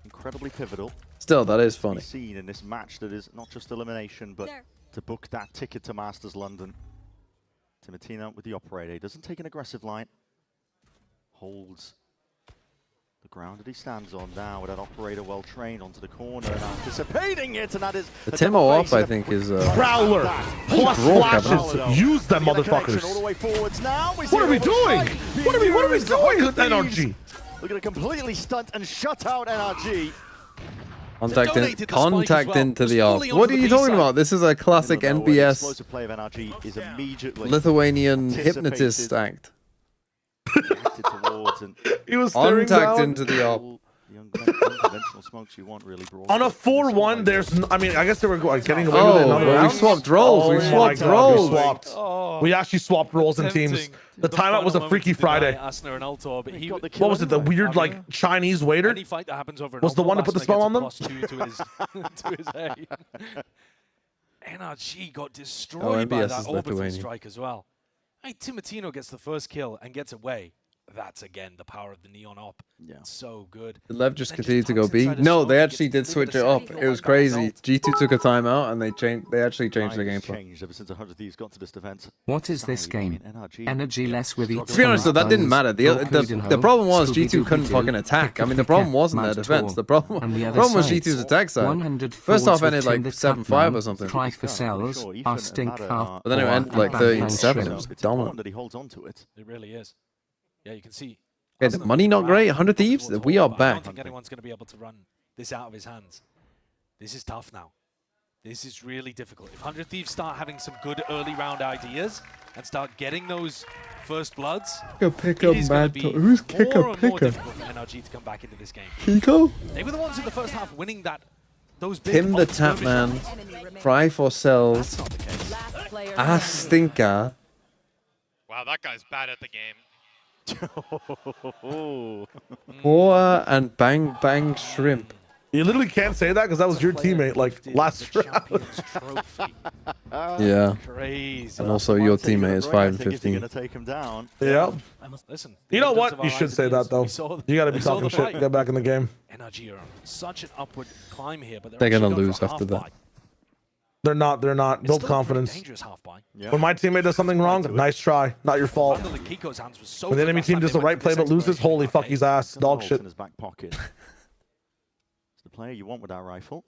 incredibly pivotal. Still, that is funny. Seen in this match that is not just elimination, but to book that ticket to Masters London. Timatino with the operator. He doesn't take an aggressive line. Holds the ground that he stands on now with that operator well trained onto the corner and anticipating it, and that is the Timo up, I think, is Prowler plus flashes. Use them, motherfuckers. All the way forwards now. What are we doing? What are we doing with NRG? We're going to completely stunt and shut out NRG. Contact into the off. What are you talking about? This is a classic NBS play of NRG is immediately Lithuanian hypnotist act. He was contact into the off. Unconventional smokes you want really broad. On a 4-1, there's I mean, I guess they were getting away with it another round. We swapped roles. We swapped roles. We actually swapped roles in teams. The timeout was a Freaky Friday. What was it? The weird like Chinese waiter was the one to put the spell on them. NRG got destroyed by that orbital strike as well. Hey, Timatino gets the first kill and gets away. That's again the power of the Neon Op. Yeah, so good. Did LEV just continue to go B? No, they actually did switch it up. It was crazy. G2 took a timeout and they changed. They actually changed the gameplay. Ever since 100 Thieves got to this defense. What is this game? Energy less with each. To be honest, though, that didn't matter. The problem was G2 couldn't fucking attack. I mean, the problem wasn't their defense. The problem was G2's attack side. First half ended like 7-5 or something. Try for cells. Our stink but then it ended like 13-7. It was dominant. That he holds on to it. It really is. Yeah, you can see. Okay, the money not great. 100 Thieves. We are back. I don't think anyone's going to be able to run this out of his hands. This is tough now. This is really difficult. If 100 Thieves start having some good early round ideas and start getting those first bloods, Who's more and more difficult for NRG to come back into this game. Kiko? They were the ones in the first half winning those big Tim the Tapman. Fry for cells. Stinker. Wow, that guy's bad at the game. Boa and Bang Bang Shrimp. You literally can't say that because that was your teammate like last round. Yeah. Crazy. And also your teammate is 5 and 15. Take him down. Yeah. Listen. You know what? You should say that though. You got to be talking shit. Get back in the game. NRG are on such an upward climb here, but they're gonna lose after that. They're not. Build confidence. When my teammate does something wrong, nice try. Not your fault. When the enemy team does the right play but loses, holy fuck, he's ass. Dog shit. In his back pocket. It's the player you want with that rifle.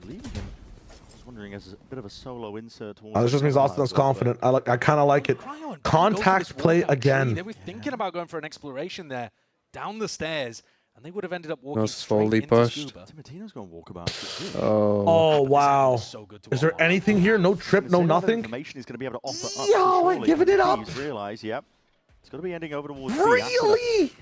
Leaving him. I was wondering as a bit of a solo insert. This just means Austin's confident. I kind of like it. Contact play again. They were thinking about going for an exploration there, down the stairs. And they would have ended up walking fully pushed. Timatino's going to walk about. Oh wow! Is there anything here? No trip, no nothing. Information is going to be able to offer up. Yo, I'm giving it up. He's realised, yep. It's going to be ending over towards really.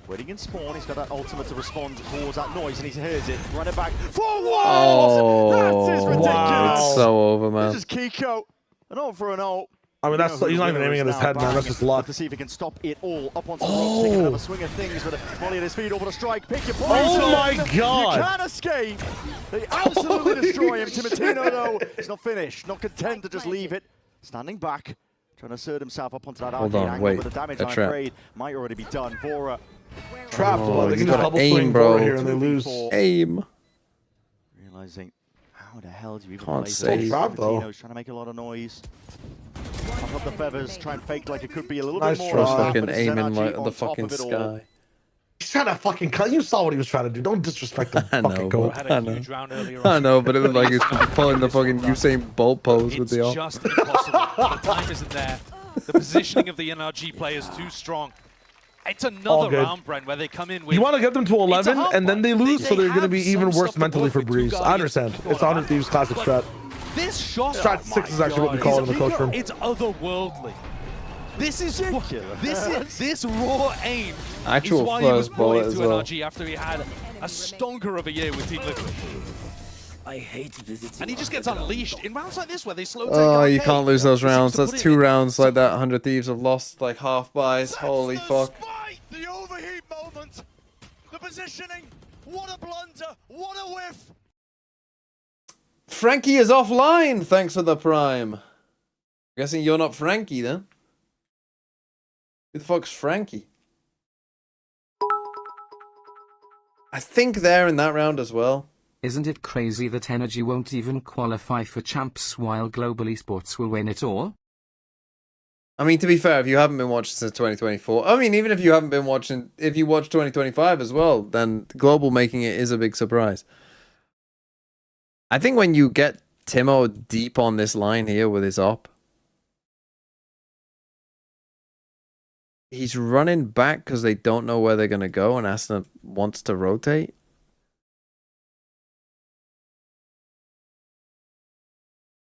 Waiting in spawn, he's got that ultimate to respond towards that noise, and he hears it. Run it back forward. Oh, that is ridiculous. Wow. It's so over, man. This is Kiko, an ult for an ult. I mean, that's he's not even aiming at his head, man. That's just luck. To see if he can stop it all up onto the ropes, taking another swing of things with a volley at his feet over the strike. Pick your poison. Oh my God! You can't escape. They absolutely destroy him. Timotino, though, is not finished, not content to just leave it. Standing back, trying to assert himself up onto that arcade angle, wait. but the damage, I'm trap. afraid, might already be done. Vora. Trap. Oh, they you can just gotta double aim, swing bro. Vora here and they lose. Aim. Realizing, how the hell do you even Can't play save. this? Trap, though. Timotino's trying to make a lot of noise. Pop up the feathers, try and fake like it could be a little Nice bit more. try. Just but fucking it's aiming NRG like on the top fucking of it all. sky. He's trying to fucking cut. You saw what he was trying to do. Don't disrespect the I know, fucking bro. goat. Had a I know. huge round earlier on. I know, but it looked like he's pulling the fucking Usain Bolt pose with It's the op. just impossible. The time isn't there. The positioning of the NRG play is too strong. It's another good. round, Brent, where they come in with... You want to get them to 11 and then they lose, so they're going to have be some even worse stuff to mentally work for with, Breeze. two I understand. Guardians, It's 100 Thieves classic strat. This shot... Strat 6 is actually what we call it in the coach room. It's otherworldly. This is this raw aim Actual is why he was first brought bullet into as well. NRG after he had a stonker of a year with Team Liquid. I hate visiting. And he just gets unleashed in rounds like this where they slow Oh, take you arcade. can't lose those Seems rounds. to That's put it 2 in- rounds like that. 100 Thieves have lost like half buys. Holy fuck. The overheat moment. The positioning. What a blunder. What a whiff. Frankie is offline. Thanks for the prime. Guessing you're not Frankie then. Who the fuck's Frankie? I think they're in that round as well. Isn't it crazy that NRG won't even qualify for champs while Global Esports will win it all? I mean, to be fair, if you haven't been watching since 2024, I mean, even if you haven't been watching, if you watch 2025 as well, then Global making it is a big surprise. I think when you get Timo deep on this line here with his op, he's running back because they don't know where they're going to go, and Ascent wants to rotate.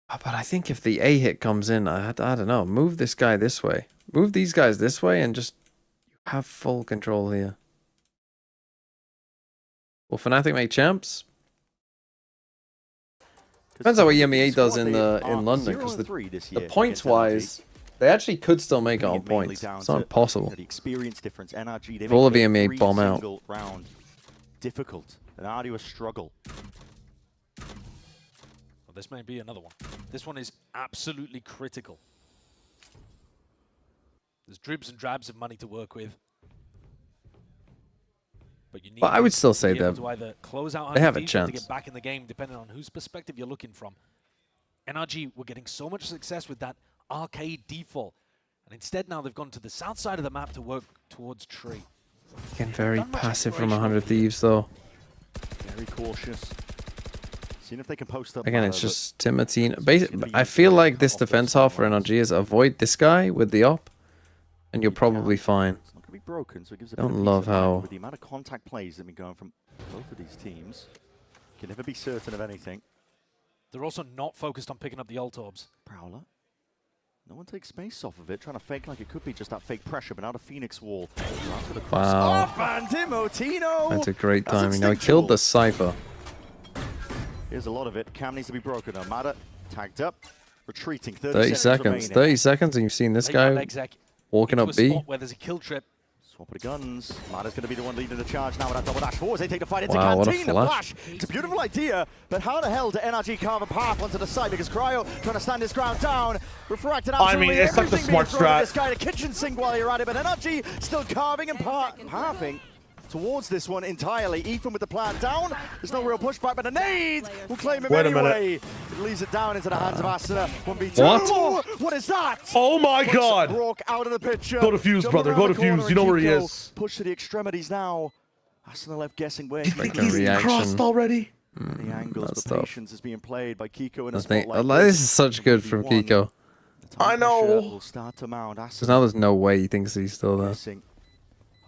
But I think if the A hit comes in, I don't know, move this guy this way. Move these guys this way and just have full control here. Will Fnatic make champs? Depends on what EMEA does in London, because the points wise, they actually could still make it on points. It's not impossible. The experience difference, NRG, they If all of make EMEA bomb every out. single round difficult, an arduous struggle. Well, this may be another one. This one is absolutely critical. There's dribs and drabs of money to work with. But you need I would to still say be able that to either close out they have a defense or to chance. get back in the game, depending on whose perspective you're looking from. NRG were getting so much success with that arcade default. And instead now they've gone to the south side of the map to work towards Tree. Again, very passive from 100 Thieves, though. Very cautious. Seeing if they can post up. Again, it's just Timotine. I feel like this defense half for NRG is avoid this guy with the op, and you're probably fine. It's not going to be broken, so it gives a Don't bit of love peace of mind how- with the amount of contact plays that have been going from both of these teams. Can never be certain of anything. They're also not focused on picking up the ult orbs. Prowler. No one takes space off of it, trying to fake like it could be just that fake pressure, but now the Phoenix wall. Wow. Oh, and Timotino! That's a great That's timing. Now he killed the Cypher. Here's a lot of it. Cam needs to be broken. Armada tagged up, retreating. 30 seconds. remaining. 30 seconds, and you've seen this They got guy exec walking into up a B. spot where there's a kill trip. Swap of the guns. Armada's going to be the one leading the charge now with that double dash forwards. They take the fight into Wow, what a Canteen. The flash. flash. It's a beautiful idea, but how the hell do NRG carve a path onto the side? Because Cryo trying to stand his ground down. Refracting I mean, absolutely it's such a everything smart being thrown at strat. this guy. The kitchen sink while you're at it, but NRG still carving and pathing towards this one entirely. Ethan with the plan down. There's no real pushback, but a nade will claim him Wait a minute. anyway. It leaves it down into the hands of Asuna. 1v2. What? What is that? Oh my God! Broke out of the picture. Go to Fuse, Jumping brother. around Go the to corner Fuse. You know where he and Kiko is. Push to the extremities now. Asuna left guessing where he Like a He's reaction. crossed already. the angles, that's the tough. patience is being played by Kiko in a I spot think like this is such good from 1v1. Kiko. The time I know. pressure will start to mount. Because now there's no way he thinks he's still there. Guessing,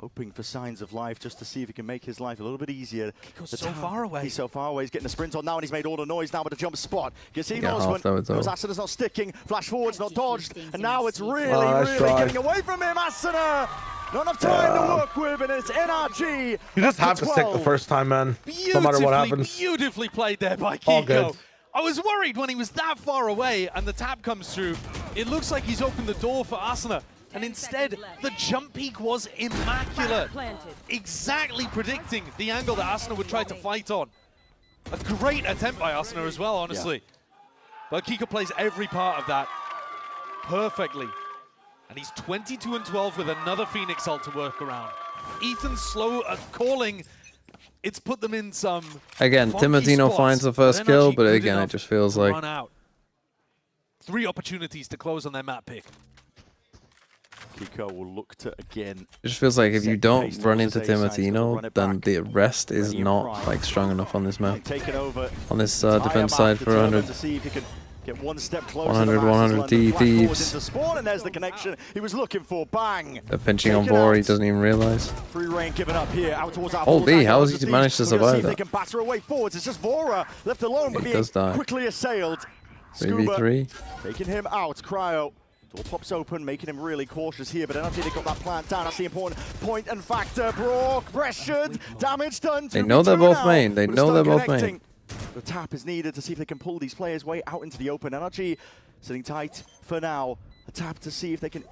hoping for signs of life just to see if he can make his life a little bit easier. Kiko's The so time- far away. He's so far away. He's getting a sprint on now, and he's made all the noise now with the jump spot. Because he Yeah, knows half when though, it's all. Asuna's not sticking, flash forwards not dodged, and now it's really, nice really try. getting away from him. Asuna, not enough time to work with, and it's NRG. You just up have to stick the 12. first time, man. No matter what happens. Beautifully played there by All good. Kiko. I was worried when he was that far away and the tap comes through. It looks like he's opened the door for Asuna, and instead, the jump peak was immaculate. Exactly predicting the angle that Asuna would try to fight on. A great attempt by Asuna as well, honestly. But Kiko plays every part of that perfectly. And he's 22-12 with another Phoenix ult to work around. Ethan's slow at calling. It's put them in some Again, funky Timotino spots, finds the first but kill, NRG but good again, it enough just feels to like... run out. 3 opportunities to close on their map pick. Kiko will look to again. It just feels like if you don't run into Timotino, then the rest is not like strong enough on this map. On this defense side for 100. Get one step closer 100, 100 thieves. Spawn, and there's the connection he was looking for. Bang! They're pinching on Vor, he doesn't even realize. Free reign given up here, out towards our Holy, how has he managed to survive They that? can batter away forwards. It's just Vora left alone, but He being does die. quickly assailed. 3v3. Taking him out. Cryo. Door pops open, making him really cautious here, but NRG, they got that plant down. That's the important point and factor. Brock pressured, damage done. They know they're both main. They know they're both main. The tap is needed to see if they can pull these players way out into the open. NRG sitting tight for now. A tap to see if they can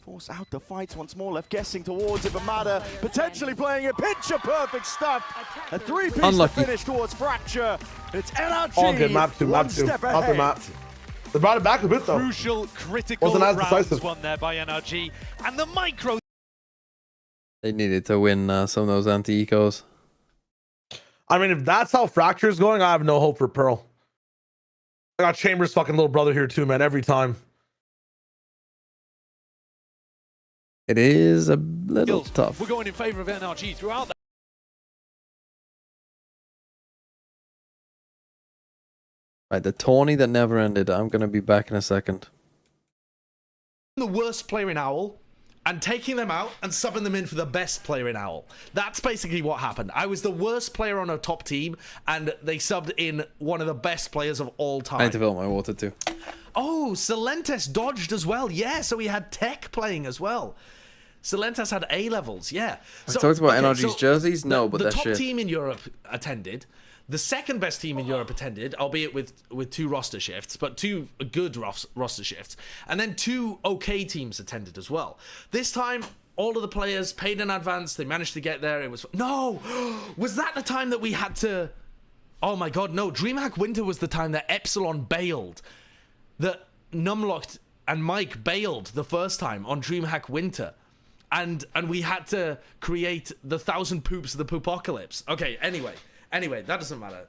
force out the fights once more. Left guessing towards it, but Mada potentially playing a picture perfect stuff. A 3-piece to finish towards Fracture. It's NRG. All good, map 2, map 2. Out the map. They brought it back a bit though. Crucial, critical Wasn't as rounds decisive. won there by NRG. And the micro... They needed to win some of those anti-ecos. I mean, if that's how Fracture is going, I have no hope for Pearl. I got Chambers' fucking little brother here too, man, every time. It is a little tough. We're going in favor of NRG throughout that. Right, the tourney that never ended. I'm going to be back in a second. The worst player in Owl and taking them out and subbing them in for the best player in Owl. That's basically what happened. I was the worst player on a top team and they subbed in one of the best players of all time. I need to fill up my water too. Oh, Silentes dodged as well. Yeah, so he had Tech playing as well. Silentes had A levels, yeah. I talked about NRG's jerseys? No, but the they're top shit. team in Europe attended. The second best team in Europe attended, albeit with 2 roster shifts, but 2 good roster shifts. And then 2 okay teams attended as well. This time, all of the players paid in advance. They managed to get there. It was... No! Was that the time that we had to... Oh my god, no. DreamHack Winter was the time that Epsilon bailed. That Numlocked and Mike bailed the first time on DreamHack Winter. And we had to create the 1,000 poops of the Poopocalypse. Okay, anyway, that doesn't matter.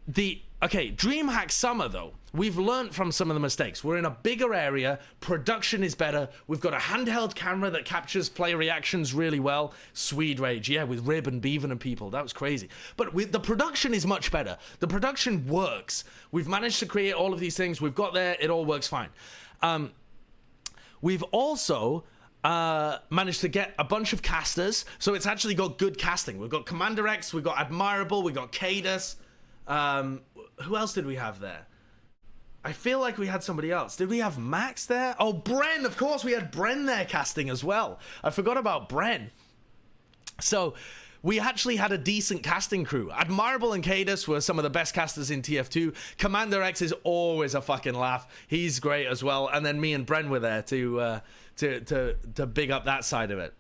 DreamHack Summer though, we've learned from some of the mistakes. We're in a bigger area, production is better, we've got a handheld camera that captures player reactions really well. Swede Rage, yeah, with Rib and Beaven and people, that was crazy. But the production is much better. The production works. We've managed to create all of these things, we've got there, it all works fine. We've also managed to get a bunch of casters, so it's actually got good casting. We've got Commander X, we've got Admirable, we've got Cadus. Who else did we have there? I feel like we had somebody else. Did we have Max there? Oh, Bren, of course we had Bren there casting as well. I forgot about Bren. So we actually had a decent casting crew. Admirable and Cadus were some of the best casters in TF2. Commander X is always a fucking laugh. He's great as well. And then me and Bren were there to big up that side of it.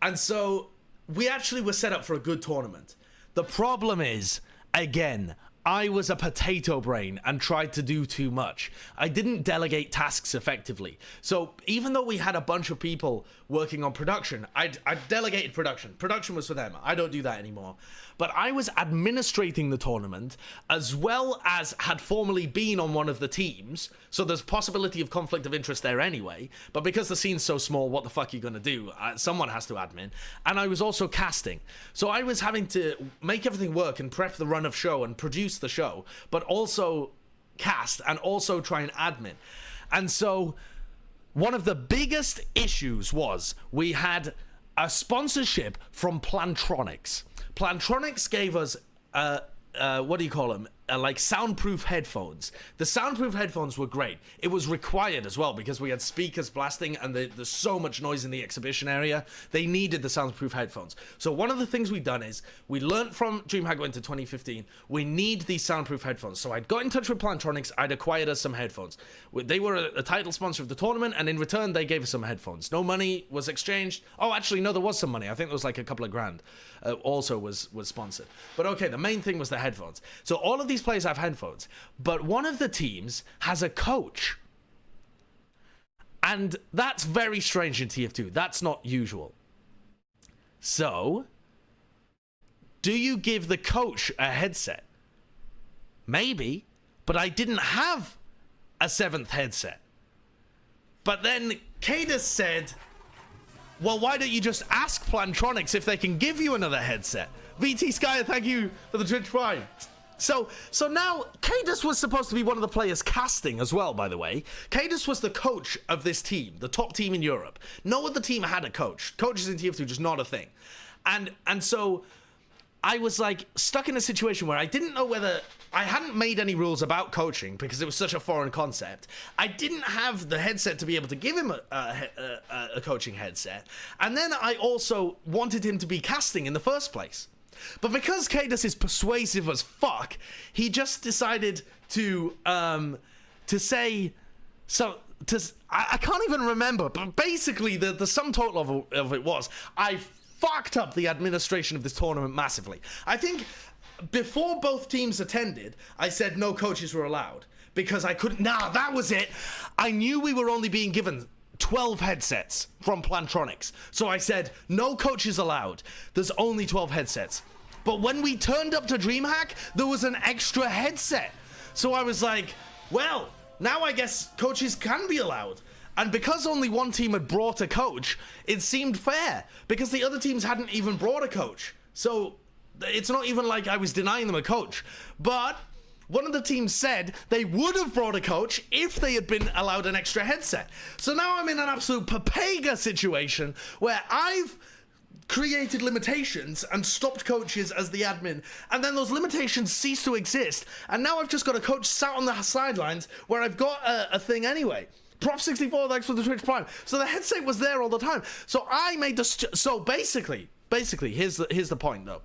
And so we actually were set up for a good tournament. The problem is, again, I was a potato brain and tried to do too much. I didn't delegate tasks effectively. So even though we had a bunch of people working on production, I delegated production. Production was for them. I don't do that anymore. But I was administrating the tournament as well as had formerly been on one of the teams. So there's possibility of conflict of interest there anyway. But because the scene's so small, what the fuck are you going to do? Someone has to admin. And I was also casting. So I was having to make everything work and prep the run of show and produce the show, but also cast and also try and admin. And so one of the biggest issues was we had a sponsorship from Plantronics. Plantronics gave us what do you call them? like soundproof headphones. The soundproof headphones were great. It was required as well because we had speakers blasting and there's so much noise in the exhibition area. They needed the soundproof headphones. So one of the things we've done is we learned from DreamHack Winter 2015, we need these soundproof headphones. So I'd got in touch with Plantronics, I'd acquired us some headphones. They were a title sponsor of the tournament, and in return they gave us some headphones. No money was exchanged. Oh, actually, no, there was some money. I think there was like a couple of grand. Also was sponsored. But okay, the main thing was the headphones. So all of these players have headphones, but one of the teams has a coach. And that's very strange in TF2. That's not usual. So, do you give the coach a headset? Maybe, but I didn't have a 7th headset. But then Cadus said, well, why don't you just ask Plantronics if they can give you another headset? VT Skyer, thank you for the Twitch Prime. So now, Cadus was supposed to be one of the players casting as well, by the way. Cadus was the coach of this team, the top team in Europe. No other team had a coach. Coaches in TF2 just not a thing. And so I was like stuck in a situation where I didn't know whether I hadn't made any rules about coaching because it was such a foreign concept. I didn't have the headset to be able to give him a coaching headset. And then I also wanted him to be casting in the first place. But because Cadus is persuasive as fuck, he just decided to say so. I can't even remember, but basically the sum total of it was I fucked up the administration of this tournament massively. I think before both teams attended, I said no coaches were allowed because I couldn't. Nah, that was it. I knew we were only being given 12 headsets from Plantronics. So I said, no coaches allowed. There's only 12 headsets. But when we turned up to DreamHack, there was an extra headset. So I was like, well, now I guess coaches can be allowed. And because only one team had brought a coach, it seemed fair. Because the other teams hadn't even brought a coach. So it's not even like I was denying them a coach. But one of the teams said they would have brought a coach if they had been allowed an extra headset. So now I'm in an absolute papega situation where I've created limitations and stopped coaches as the admin, and then those limitations cease to exist, and now I've just got a coach sat on the sidelines where I've got a thing anyway. Prop64, thanks for the Twitch Prime. So the headset was there all the time. So I made the... So basically, here's the point though.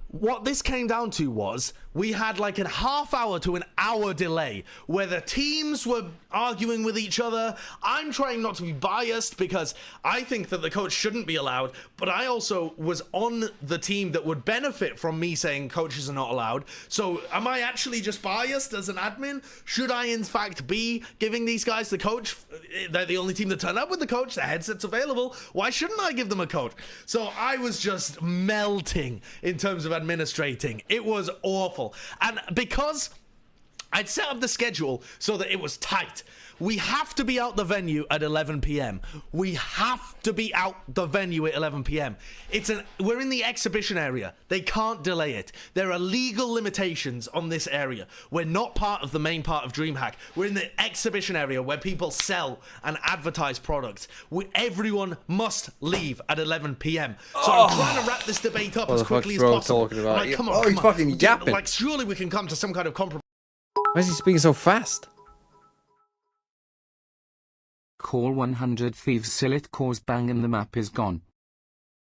What this came down to was we had like a half hour to an hour delay where the teams were arguing with each other. I'm trying not to be biased because I think that the coach shouldn't be allowed, but I also was on the team that would benefit from me saying coaches are not allowed. So am I actually just biased as an admin? Should I in fact be giving these guys the coach? They're the only team that turned up with the coach. The headset's available. Why shouldn't I give them a coach? So I was just melting in terms of administrating. It was awful. And because I'd set up the schedule so that it was tight, we have to be out the venue at 11 p.m. We have to be out the venue at 11 p.m. We're in the exhibition area. They can't delay it. There are legal limitations on this area. We're not part of the main part of DreamHack. We're in the exhibition area where people sell and advertise products. Everyone must leave at 11 p.m. So I'm trying to wrap this debate up as quickly as possible. Talking about? Like, come on, he's fucking yapping. Like, surely we can come to some kind of compromise. Why is he speaking so fast? Call 100 Thieves Sillet cause bang and the map is gone.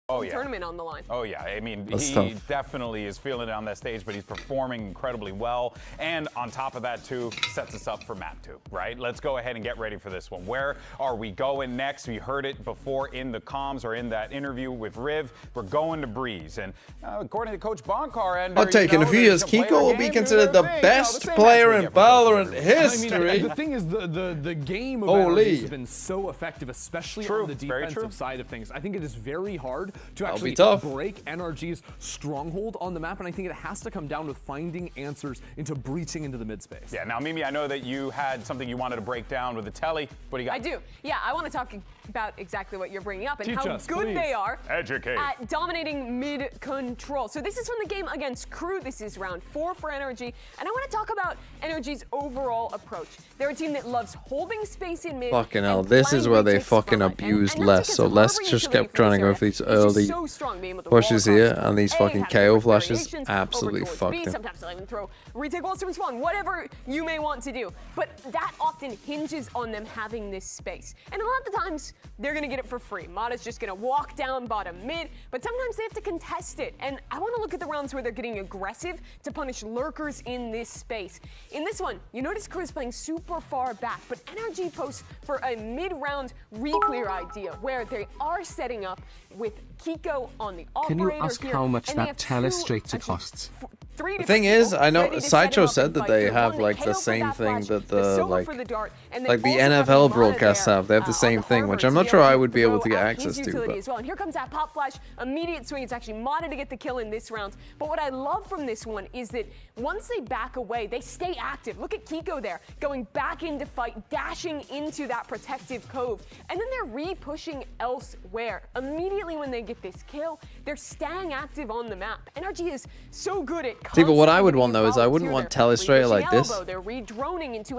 Oh yeah. Tournament on the line. Oh yeah, I mean, That's he tough. definitely is feeling it on that stage, but he's performing incredibly well. And on top of that too, sets us up for map 2, right? Let's go ahead and get ready for this one. Where are we going next? We heard it before in the comms or in that interview with Riv. We're going to Breeze. And according to Coach Bonkar, and I'll take in a few years, Kiko will be considered the best player in Valorant history. I mean, the thing is, the game of NRG has been so effective, especially on the defensive side of things. I think it is very hard to actually break NRG's stronghold on the map, and I think it has to come down with finding answers into breaching into the mid space. Yeah, now Mimi, I know that you had something you wanted to break down with the telly. What do you got? I do. Yeah, I want to talk about exactly what you're bringing up and how good they are at dominating mid control. So this is from the game against Crew. This is round 4 for NRG, and I want to talk about NRG's overall approach. They're a team that loves holding space in mid. Fucking hell, this is where they fucking abused Les. So Les just kept trying to go for these early early so strong, being able to pushes roll here, across and these A, fucking have KO different flashes variations, absolutely over towards fucked B. him. Sometimes they'll even throw retake walls to respawn, whatever you may want to do. But that often hinges on them having this space. And a lot of the times, they're going to get it for free. Mata's just going to walk down bottom mid, but sometimes they have to contest it. And I want to look at the rounds where they're getting aggressive to punish lurkers in this space. In this one, you notice Crew's playing super far back, but NRG posts for a mid-round re-clear idea where they are setting up with Kiko on the operator. Can you ask here, how much and they that have telestrator costs? The thing is, I know Sideshow said that they have like the same thing that the like the NFL broadcasts have. They have the same thing, which I'm not sure I would be able to get access to. But as well. And here comes that pop flash, immediate swing. It's actually Mata to get the kill in this round. But what I love from this one is that once they back away, they stay active. Look at Kiko there, going back into fight, dashing into that protective cove, and then they're re-pushing elsewhere. Immediately when they get this kill, they're staying active on the map. NRG is so good at see, but what I would want though is I wouldn't want telestrator like this.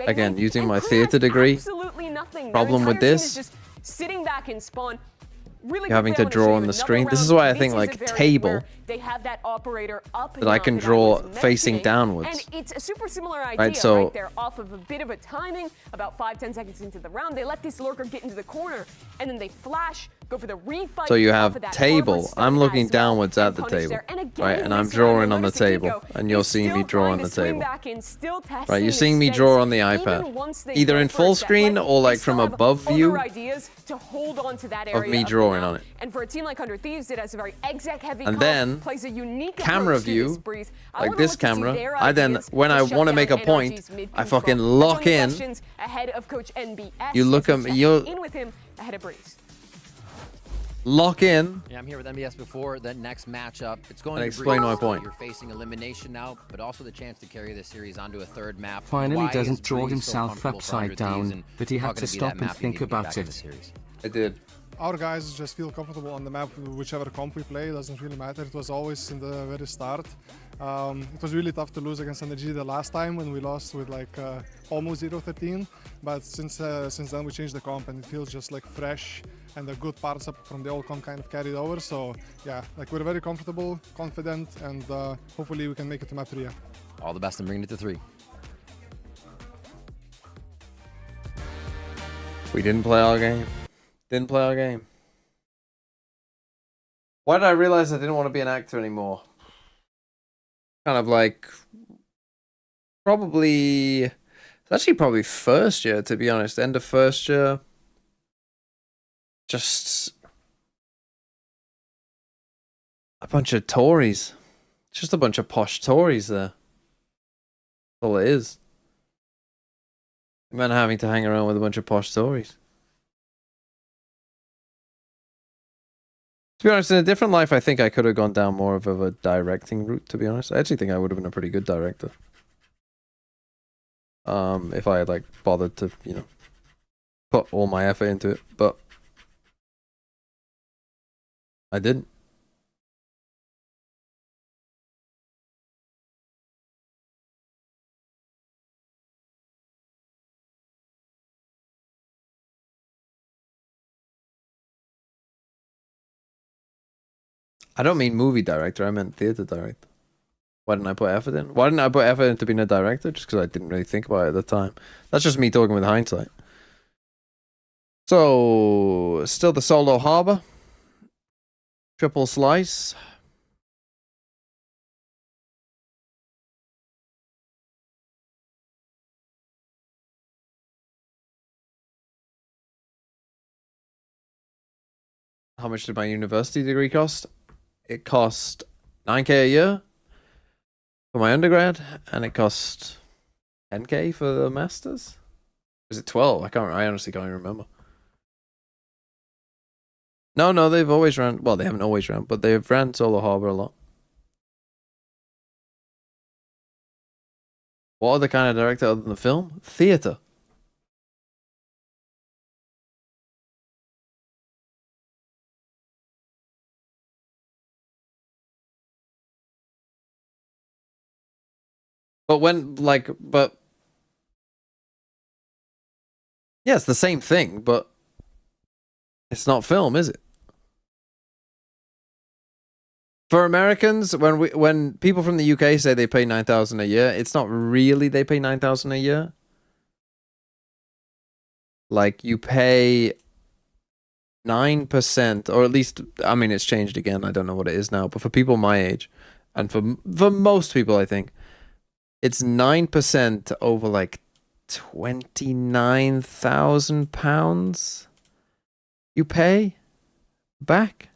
Again, using my theater degree. Problem with this, sitting back in spawn. Really you're having to draw on the screen. This is why I think like table they have that operator up that I can draw facing downwards. And it's a super similar idea, right? So right? They're off of a bit of a timing, about 5-10 seconds into the round. They let this lurker get into the corner, and then they flash, go for the refight. so you have table. I'm looking downwards at the table, right? And I'm drawing on the table, and you're seeing me draw on the table. Right? You're seeing me draw on the iPad, either in full screen or like from above view of me drawing on it. And for a team like 100 Thieves, it has a very exec heavy and then plays a unique camera view, like this camera. I then, when I want to make a point, I fucking lock in. You look at me, you're lock in. Yeah, I'm here with MBS before the next matchup. It's going and to explain my point. You're facing elimination now, but also the chance to carry the series onto a third map. Finally doesn't draw himself upside down, but he had to stop and think about it. I did. Our guys just feel comfortable on the map, whichever comp we play, doesn't really matter. It was always in the very start. It was really tough to lose against NRG the last time when we lost with like almost 0-13, but since then we changed the comp and it feels just like fresh and the good parts up from the old comp kind of carried over. So yeah, like we're very comfortable, confident, and hopefully we can make it to map 3. All the best in bringing it to 3. We didn't play our game. Didn't play our game. Why did I realize I didn't want to be an actor anymore? Kind of like probably it's actually probably first year, to be honest. End of first year. Just a bunch of Tories. Just a bunch of posh Tories there. That's all it is. Man having to hang around with a bunch of posh Tories. To be honest, in a different life, I think I could have gone down more of a directing route, to be honest. I actually think I would have been a pretty good director. If I had, like, bothered to, you know, put all my effort into it. But I didn't. I don't mean movie director, I meant theater director. Why didn't I put effort in? Why didn't I put effort into being a director? Just because I didn't really think about it at the time. That's just me talking with hindsight. So, still the solo harbor. Triple slice. How much did my university degree cost? It cost 9K a year for my undergrad, and it cost 10K for the masters. Was it 12? I honestly can't even remember. No, they've always ran. Well, they haven't always ran, but they've ran Solo Harbor a lot. What other kind of director other than the film? Theater. But yeah, it's the same thing, but it's not film, is it? For Americans, when people from the UK say they pay 9,000 a year, it's not really they pay 9,000 a year. Like, you pay 9%, or at least, I mean, it's changed again. I don't know what it is now, but for people my age, and for most people, I think it's 9% over like £29,000 you pay back.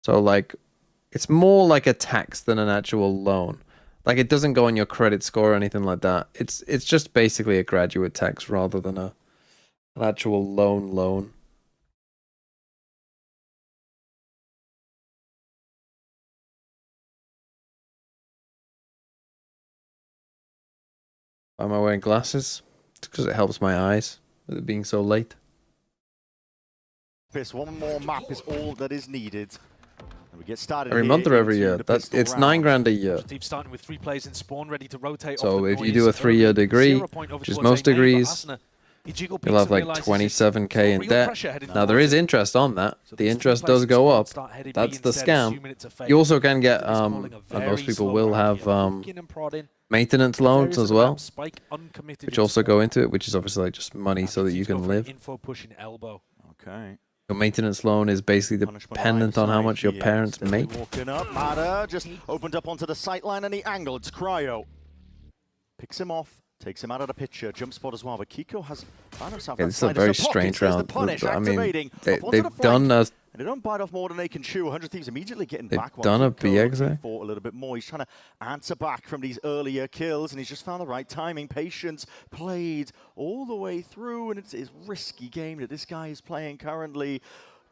So, like, it's more like a tax than an actual loan. Like, it doesn't go on your credit score or anything like that. It's just basically a graduate tax rather than an actual loan. Why am I wearing glasses? It's because it helps my eyes with it being so late. One more map is all that is needed. And we get started every month or every year. It's $9,000 a year. Starting with 3 players in spawn, ready to rotate. So if you do a 3-year degree, which is most degrees, you'll have like 27k in debt. Now there is interest on that. The interest does go up. That's the scam. You also can get, and most people will have maintenance loans as well, which also go into it, which is obviously like just money so that you can live. Okay. Your maintenance loan is basically dependent on how much your parents make. Walking up, Mada just opened up onto the sight line and the angle. It's Cryo. Picks him off, takes him out of the picture. Jump spot as well, but Kiko has found himself. This is a very strange round. I mean, they've done a... And they don't bite off more than they can chew. 100 Thieves immediately getting They've back. done a BX. Fought a little bit more. He's trying to answer back from these earlier kills, and he's just found the right timing. Patience played all the way through, and it's a risky game that this guy is playing currently.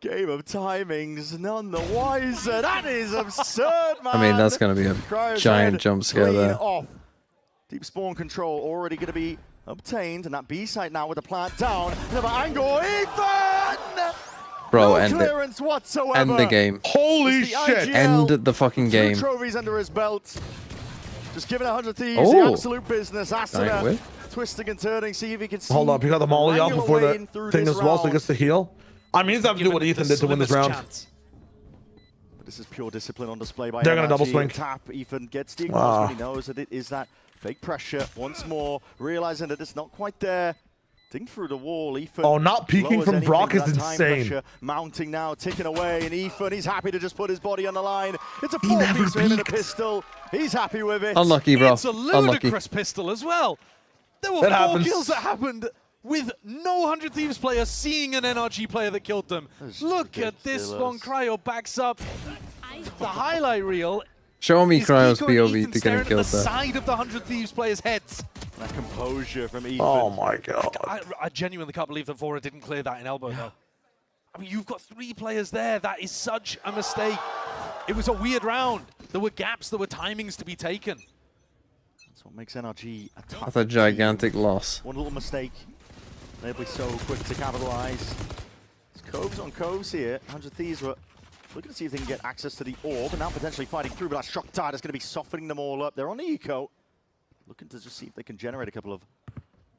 Game of timings, none the wiser. That is absurd, man. I mean, that's going to be a giant jump scare there. Off. Deep spawn control already going to be obtained, and that B site now with the plant down. Another angle, Ethan! Bro, no end clearance it. Whatsoever. End the game. Holy shit! End the fucking game. 2 trophies under his belt. Just giving 100 Thieves the absolute business. Ascent twisting and turning, see if he can see. Hold up, he got the molly off before the thing as well, so he gets to heal. I mean, he's have to do what Ethan did to win this round. But this is pure discipline on display by They're going to double NRG. swing. Tap. Ethan gets the acknowledgement. He knows that it is that fake pressure once more, realizing that it's not quite there. Ding through the wall. Ethan. Oh, not peeking from Brock is insane. Pressure mounting now, ticking away, and Ethan, he's happy to just put his body on the line. It's a 4-piece for him in a pistol. He's happy with it. Unlucky, bro. It's a ludicrous pistol as well. There were 4 kills that happened with no 100 Thieves player seeing an NRG player that killed them. Look at this one. Cryo backs up the highlight reel. Show me Cryo's POV to getting killed there. Side of the 100 Thieves players' heads. That composure from Ethan. Oh my god. I genuinely can't believe that Vora didn't clear that in elbow though. I mean, you've got 3 players there. That is such a mistake. It was a weird round. There were gaps, there were timings to be taken. That's what makes NRG a tough That's a gigantic loss. One little mistake. They'll be so quick to capitalize. It's coves on coves here. 100 Thieves were looking to see if they can get access to the orb, and now potentially fighting through, but that shock tide is going to be softening them all up. They're on the eco. Looking to just see if they can generate a couple of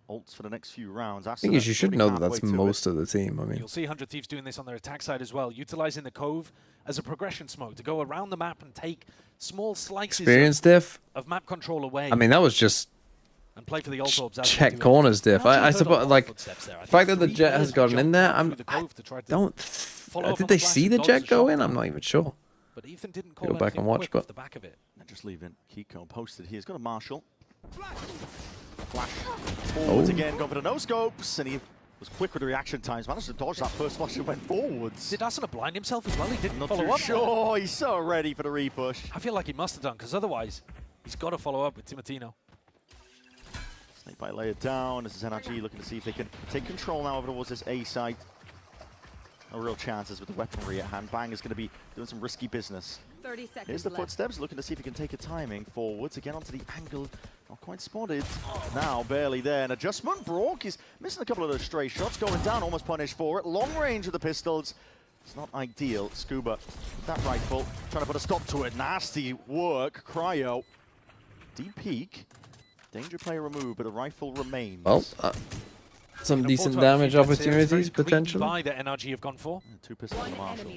ults for the next few rounds. I think you should know that that's most of the team. I mean, you'll see 100 Thieves doing this on their attack side as well, utilizing the cove as a progression smoke to go around the map and take small slices of map control away. I mean, that was just and play for the ult orbs. Check corners diff. I suppose, like, the fact that the jet has gotten in there, did they see the jet go in? I'm not even sure. But Ethan didn't go back and watch, but the back of it. They're just leaving Kiko posted here. He's got a Marshall. Flash forwards again, going for the no scopes, and he was quick with the reaction times. Managed to dodge that first flash and went forwards. Did Ascent blind himself as well? He didn't Not follow too up. Sure, he's so ready for the repush. I feel like he must have done, because otherwise he's got to follow up with Timotino. Snake bite layered down. This is NRG looking to see if they can take control now over towards this A site. No real chances with the weaponry at hand. Bang is going to be doing some risky business. 30 seconds Here's the left. footsteps, looking to see if he can take a timing forwards. Again onto the angle. Not quite spotted. Now barely there. An adjustment. Brock is missing a couple of those stray shots. Going down, almost punished for it. Long range with the pistols. It's not ideal. Scuba with that rifle. Trying to put a stop to it. Nasty work. Cryo. Deep peek. Danger player removed, but the rifle remains. Well, some decent damage opportunities, potentially. By the NRG have gone for. 2 pistols on the Marshall.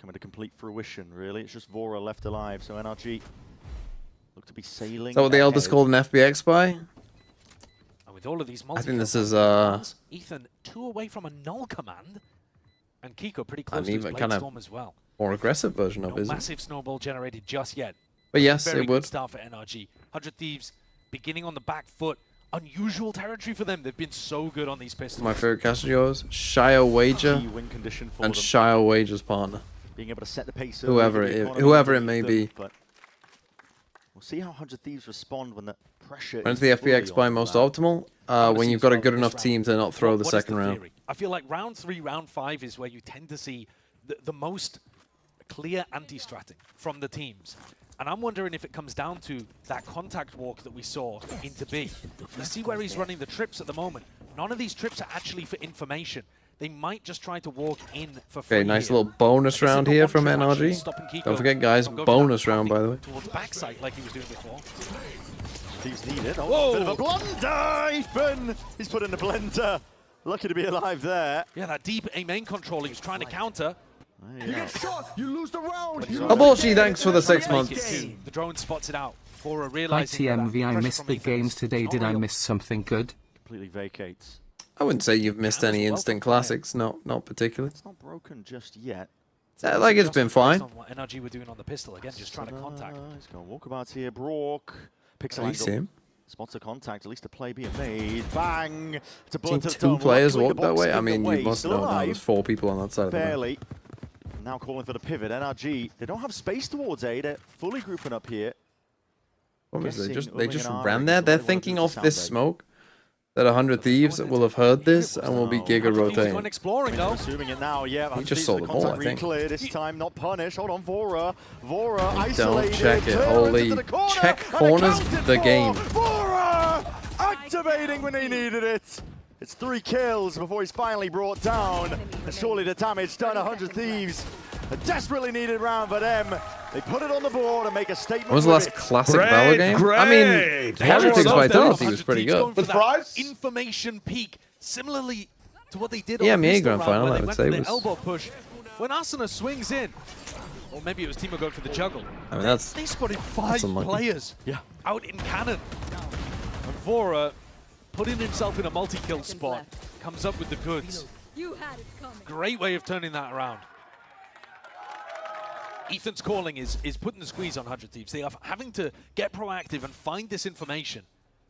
coming to complete fruition, really. It's just Vora left alive, so NRG look to be sailing. Is that what the elders called an FBX spy? And with all of these I think this is Ethan 2 away from a null command, and Kiko pretty close to his even Blade kind of Storm as well. more aggressive version of No it. massive snowball generated just yet. But yes, Very it would. good start for NRG. 100 Thieves beginning on the back foot. Unusual territory for them. They've been so good on these pistols. My favorite caster yours, Shio Wager, win condition for and them. Shio Wager's partner. Being able to set the pace. Whoever it may be. But we'll see how 100 Thieves respond when the pressure. When's the FBX by most optimal? When you've got a good enough team to not throw the second round. I feel like round 3, round 5 is where you tend to see the most clear anti-stratting from the teams. And I'm wondering if it comes down to that contact walk that we saw into B. You see where he's running the trips at the moment. None of these trips are actually for information. They might just try to walk in for free. Okay, nice little bonus round here from NRG. Don't forget, guys, bonus round, by the way. Towards backside like he was doing before. Thieves need it. Oh, bit of a blunder! Ethan! He's put in the blender. Lucky to be alive there. Yeah, that deep A main control he was trying to counter. You get shot, you lose the round. Aborchi, thanks for the 6 months. The drone spots it out. Fora realizing ITMV, I missed the games today. Did I miss something good? Completely vacates. I wouldn't say you've missed any instant classics, not particularly. It's not broken just yet. Like it's been fine. What NRG were doing on the pistol again, just trying to contact. He's going walkabouts here. Brock picks a You see him. spots a contact. At least a play being made. Bang! It's a Seen bullet to the 2 dome. players Luckily, walk the that box way. I in the mean, way. you must Still know now. alive. There's 4 people on that side of the map. Barely. Now calling for the pivot. NRG, they don't have space towards A. They're fully grouping up here. What was they just Umming ran and there? ahhing. They're They wanna thinking do off the this sound smoke that 100 Thieves will have heard this and will be giga rotating. Going exploring though. Assuming it now, yeah. He just saw the ball, I think. Clear this time, not punished. Hold on, Vora. Vora Don't isolated. check it. Turns Holy into the corner, check and corners accounted the for. game. Vora activating when he needed it. It's 3 kills before he's finally brought down. And surely the damage done. 100 Thieves. A desperately needed round for them. They put it on the board and make a statement. When was the last classic Valor game? I mean, Politics Vitality was pretty good. With that information peak, similarly to what they did Yeah, on the MA pistol Grand round, Final, where I they would went say, for the was... elbow push. When Asuna swings in, or maybe it was Timo going for the juggle. I mean, that's... They spotted 5 unlucky. players out in cannon. And Vora, putting himself in a multi-kill spot, comes up with the goods. Great way of turning that around. Ethan's calling is putting the squeeze on 100 Thieves. They are having to get proactive and find this information.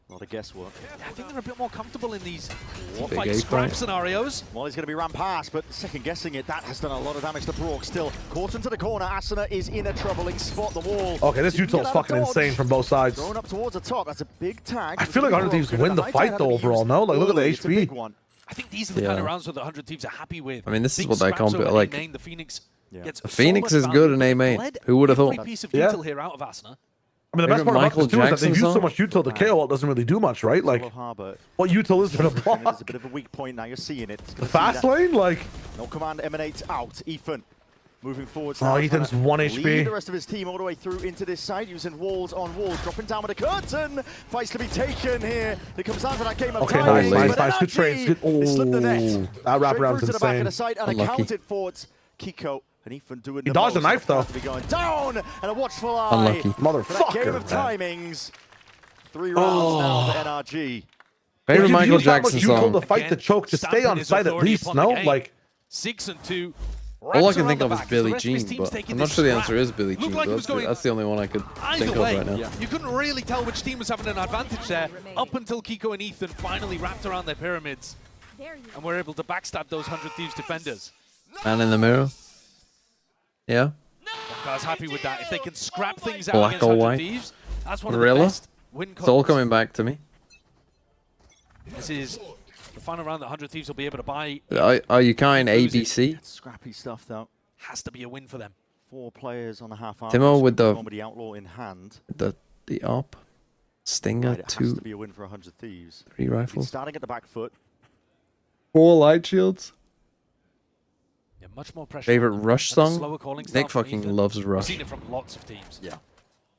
A lot of guesswork. I think they're a bit more comfortable in these Big fight A scrap fight. scenarios. Well, he's going to be ran past, but second guessing it, that has done a lot of damage to Brock. Still caught into the corner. Asuna is in a troubling spot. The wall. Okay, this Didn't Utah's get out of fucking dodge. insane from both sides. Thrown up towards the top. That's a big tag. I feel like 100 Thieves win the fight though overall, no? Like, look at the It's a big HP. one. I think these are the kind of rounds that the 100 Thieves are happy with. I mean, this is Big what they scraps compare, over like... A-main. The Phoenix gets The so Phoenix much is value. good in A-main. Bled Who would have every thought? piece of Yeah. util here out of Asuna. I mean, the best part about Michael this too is that they've Jackson used so song? much util. The KO doesn't really do much, right? Like, what util is going to It's block? a bit of a weak point now. You're seeing it. It's The gonna see fast that. lane? Like, No command emanates out. Ethan moving forward. Oh, Ethan's 1 HP. Lead the rest of his team all the way through into this side, using walls on walls, dropping down with a curtain. Fights to be taken here. It comes down to that game of okay, timing, nice, but nice. Good NRG, trades. Good. they slipped the net. That Straight wraparound's through to the back of insane. the side and Unlucky. accounted for it. Kiko and Ethan doing He the dodged a most. knife, though. To be going down and a watchful eye. Unlucky. For that Motherfucker, game of man. timings. 3 rounds now for NRG. Favorite If you Michael use that much Jackson util song. to fight the choke, just stay on site at least, no? Like, 6 and 2. All I can think of is Billie Jean, but I'm not sure the answer is Billie Jean. Like But that's the only one I could think Either of way, right now. you couldn't really tell which team was having an advantage there up until Kiko and Ethan finally wrapped around their pyramids and were able to backstab those 100 Thieves defenders. Man in the mirror. Yeah. I was happy with that. If they can scrap things out Black against or 100 white. Thieves, that's one of the Gorilla. best win It's all codes. coming back to me. This is the final round that 100 Thieves will be able to buy. Are you kind ABC? Scrappy stuff though. Has to be a win for them. 4 players on the half arm. Timo with the outlaw in hand. the op, Stinger, Right, it has 2, to be a win for 100 Thieves. 3 rifles, Starting at the back foot. 4 light shields. Yeah, much more pressure. Favorite on them. Rush And a song? slower calling style Nick from fucking Ethan. loves We've Rush. seen it from lots of teams. Yeah.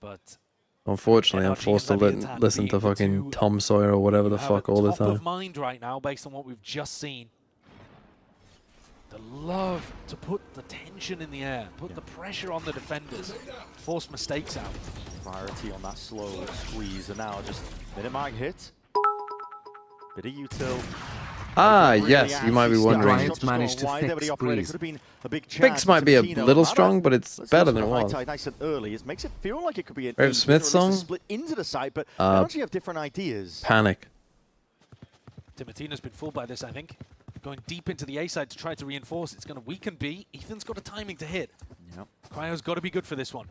But Unfortunately, I'm NRG forced to and Leviathan listen to being the fucking two Tom Sawyer or whatever the have fuck it all the top of time. mind right now based on what we've just seen. The love to put the tension in the air, put the pressure on the defenders, force mistakes out. Priority on that slow squeeze, and now just minute mark hit. Bit of util. Yes, you might be wondering. Managed to fix Fix might be a little strong, but it's better than it was. Nice and early. It makes it feel like it could be an Rev Smith song? split into the site, but they actually have different ideas. Panic. Timatina's been fooled by this, I think. Going deep into the A side to try to reinforce. It's going to weaken B. Ethan's got a timing to hit. Yep. Cryo's got to be good for this one.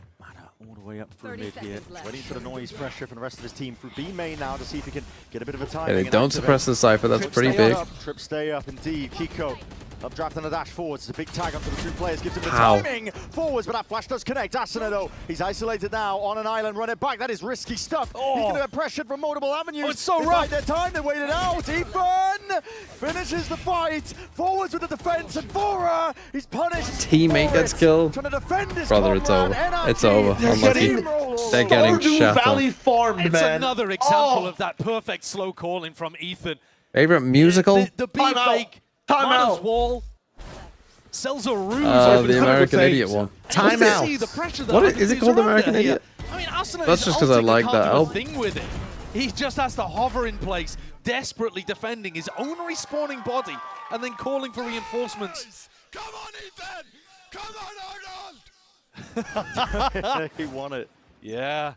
All the way up through mid here, waiting for the noise pressure from the rest of his team through B main now to see if he can get a bit of a timing. Yeah, they don't suppress the Cypher, that's pretty big. Trip stay up indeed. Kiko updraft and a dash forwards. It's a big tag onto the two players, gives him the timing forwards, but that flash does connect. Ascent though, he's isolated now on an island, run it back. That is risky stuff. He's going to get pressured from multiple avenues. It's so rough. Their time, they waited out. Ethan finishes the fight. Forwards with the defense, and Fora, he's punished. Teammate gets killed. Trying to defend his Brother, it's over. NRG. It's over. Unlucky. They're getting shot Valley on. farmed, It's man. another example of that perfect slow calling from Ethan. Favorite musical? The B fake, Mana's wall, sells a ruse. The American Idiot one. Timeout. What is it called, American Idiot? I mean, Arsenal That's just because I like that album. thing with it. He just has to hover in place, desperately defending his own respawning body, and then calling for reinforcements. Come on, Ethan! Come on, Arnold! He won it. Yeah.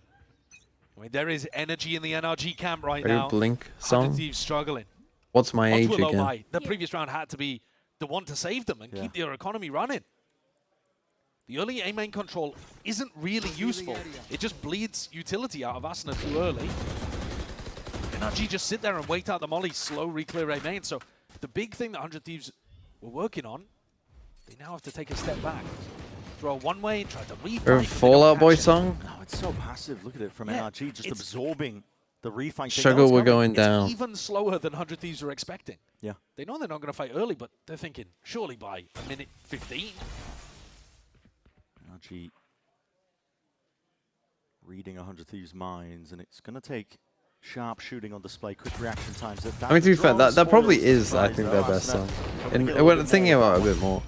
I mean, there is energy in the NRG camp right Very now. Blink song. Thieves struggling. What's my age What will again? Omai? The previous round had to be the one to save them and keep their economy running. The early A main control isn't really useful. It just bleeds utility out of Asuna too early. NRG just sit there and wait out the molly, slow re-clear A main. So the big thing that 100 Thieves were working on, they now have to take a step back. Throw one way, try to refight. Fallout Boy song? No, it's so passive. Look at it from NRG, just absorbing the refight. Sugar, we're going It's down. even slower than 100 Thieves are expecting. Yeah. They know they're not going to fight early, but they're thinking, surely by a minute 15. NRG reading 100 Thieves' minds, and it's going to take sharp shooting on display, quick reaction times. I mean, to be fair, that probably is, I think, their best song. And when thinking about it a bit more,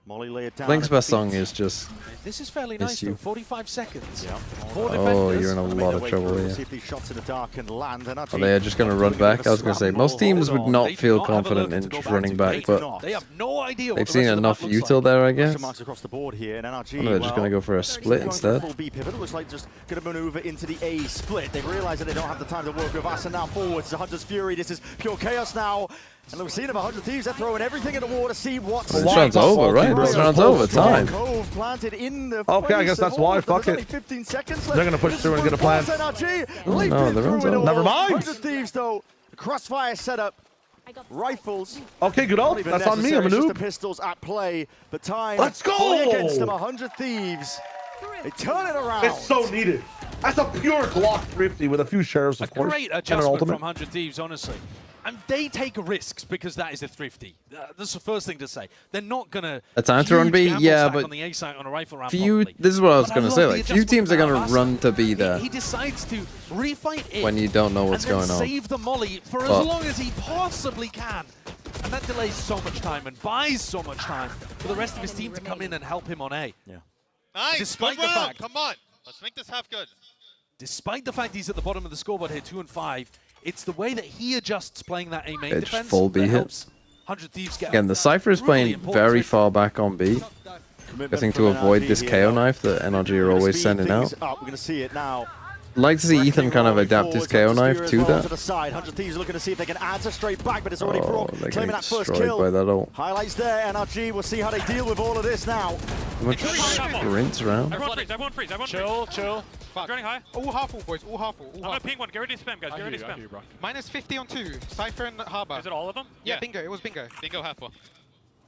Molly lay it down. Blink's best song is just This is fairly Miss nice, You. though. 45 seconds. Yeah. Oh, you're in a lot of trouble here. See if these shots in the dark can land. Are they just going to run back? I was going to say, most teams would not feel confident in just running back, but They have no idea they've seen enough util there, I guess. Marks across the board here, and NRG, Or they're just going to go for a split instead. Full B pivot. It looks like just going to maneuver into the A split. They've realized that they don't have the time to work with Ascent now forwards. The Hunter's Fury. This is pure chaos now. And we've seen about 100 Thieves. They're throwing everything in the water to see what's. This round's over, right? This round's over. Time. Cove planted in the Okay, I guess that's why. Fuck There's only it. 15 seconds left. They're gonna push through and get a plan. Oh, no, the round's over. Never mind. 100 Thieves though. Crossfire setup. Rifles. Okay, good ult. Not even That's on me. I'm a necessary, just noob. the pistols at play. But time. Let's go! fully against them. 100 Thieves. They turn it around. It's so needed. That's a pure Glock 50 with a few sheriffs, of course. Great and an adjustment ultimate. from 100 Thieves, honestly. And they take risks because that is a thrifty. That's the first thing to say. They're not going to. A time to run B? Yeah, but on the A side on a rifle round, few. probably. This is what I was But going to love say. the Like, few adjustment teams are going from to run to B there He decides to refight it when you don't know what's and then going on. save the molly for as But- long as he possibly can. And that delays so much time and buys so much time for the rest of his team to come in and help him on A. Yeah. Nice. Despite good the round. fact- Come on. Let's make this half good. Despite the fact he's at the bottom of the scoreboard here, 2 and 5, it's the way that he adjusts playing that A main It's defense full B that hit. helps 100 Thieves get Again, the Cypher is brutally playing important very victory. far back on B. I think to avoid this KO knife that NRG are always sending out. We're going to see it now. Like to see Ethan kind of adapt his KO knife to To that. the side. 100 Thieves are looking to see if they can add a straight back, but it's already broke. They're Claiming getting that first destroyed kill. by that ult. Highlights there. NRG. We'll see how they deal with all of this now. Too much sprints around. Everyone freeze. Chill. Fuck. Running high. All half full, boys. All half full. I'm gonna ping one. Get ready to spam, guys. Get ready to spam. Minus 50 on 2. Cypher and Harbor. Is it all of them? Yeah, bingo. It was bingo. Bingo half full.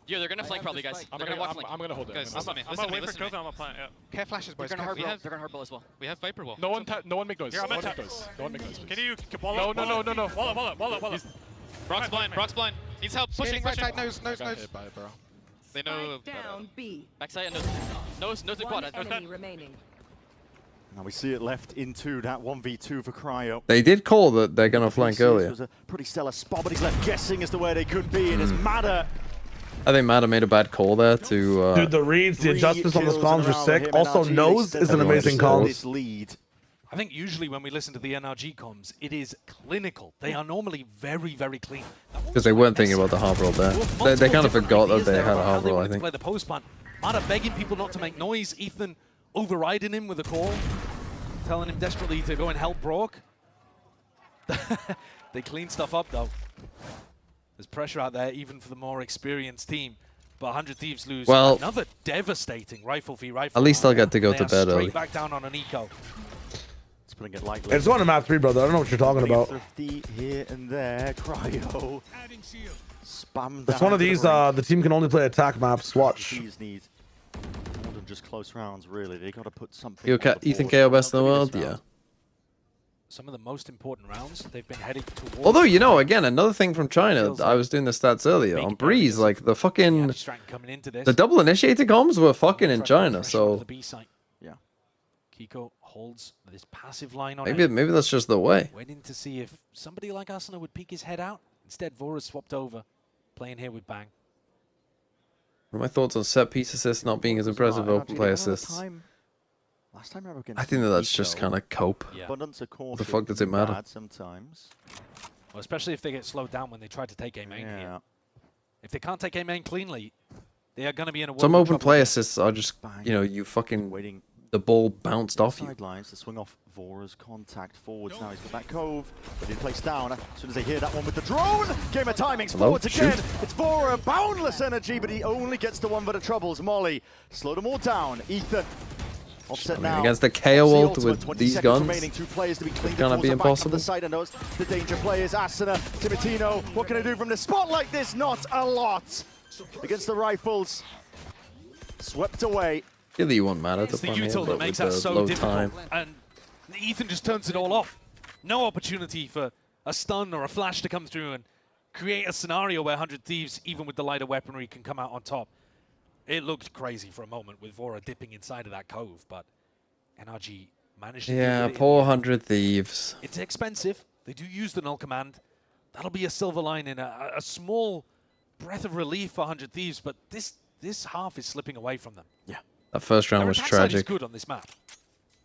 Yeah, they're gonna flank probably, guys. They're gonna watch flank. I'm gonna hold it. Guys, I'm listen to me. gonna wait for kills and I'm gonna plant. Yeah. Care flashes, boys. They're gonna Care- hard roll as well. We have Viper wall. No one make noise. Here, I'm No gonna one tap. make noise. No one make noise. Can you wall No. up? Wall up. Brock's blind. Needs help. Pushing. Right side, nose. Got hit by it, bro. They know. Down B. Backside and no through quad. Enemy remaining. Now we see it left into that 1v2 for Cryo. They did call that they're going to flank This earlier. was a pretty stellar spot, but he's left guessing as to where they could be, and it's Matter I think Mada made a bad call there to... Dude, the reads, the adjustments on those comms were sick. Also, nose is an amazing call. I think usually when we listen to the NRG comms, it is clinical. They are normally very, very clean. Because they weren't thinking about the half roll there. They kind of forgot that they had a half roll, I think. Play the post plant. Mada begging people not to make noise. Ethan overriding him with a call, telling him desperately to go and help Brock. They clean stuff up though. There's pressure out there even for the more experienced team. But 100 Thieves lose another devastating rifle v rifle. At least I'll get to go to bed early. Straight back down on an eco. Putting it lightly. It's going to map 3, brother. I don't know what you're talking about. Thrifty here and there. Cryo. Spam It's one of these, the team can only play attack maps. Watch. These need more than just close rounds, really. They got to put something. You think KO best in the world? Yeah. Some of the most important rounds they've been heading towards. Although, you know, again, another thing from China, I was doing the stats earlier. On Breeze, like, the fucking... The double initiator comms were fucking in China, so... Yeah. Kiko holds this passive line on Maybe that's just the way. Waiting to see if somebody like Asuna would peek his head out. Instead, Vora swapped over, playing here with Bang. What are my thoughts on set piece assists not being as impressive as open play assists? Last time I think that's just kind of cope. Yeah. What the fuck does it matter? Sometimes. Well, especially if they get slowed down when they try to take A main here. If they can't take A main cleanly, they are going to be in a world Some of open trouble. play assists are just, you know, you fucking... The ball bounced off you. Sidelines to swing off Vora's contact forwards. Now he's got that cove, but he placed down. As soon as they hear that one with the drone, game of timings forwards again. It's Vora, boundless energy, but he only gets the one for the troubles. Molly, slow them all down. Ethan, offset now. Against the KO ult with these guns, Two players to be it's gonna be impossible. The side and those, the danger players, Asuna, Timotino. What can I do from the spot like this? Not a lot. Against the rifles, swept away. Really, you want Mada to It's the play here, util but that makes with that the so low difficult. time. And Ethan just turns it all off. No opportunity for a stun or a flash to come through and create a scenario where 100 Thieves, even with the lighter weaponry, can come out on top. It looked crazy for a moment with Vora dipping inside of that cove, but NRG managed to Yeah, do it. poor 100 Thieves. It's expensive. They do use the null command. That'll be a silver lining, a small breath of relief for 100 Thieves, but this half is slipping away from them. Yeah. That first round Their was attack side is tragic. good on this map,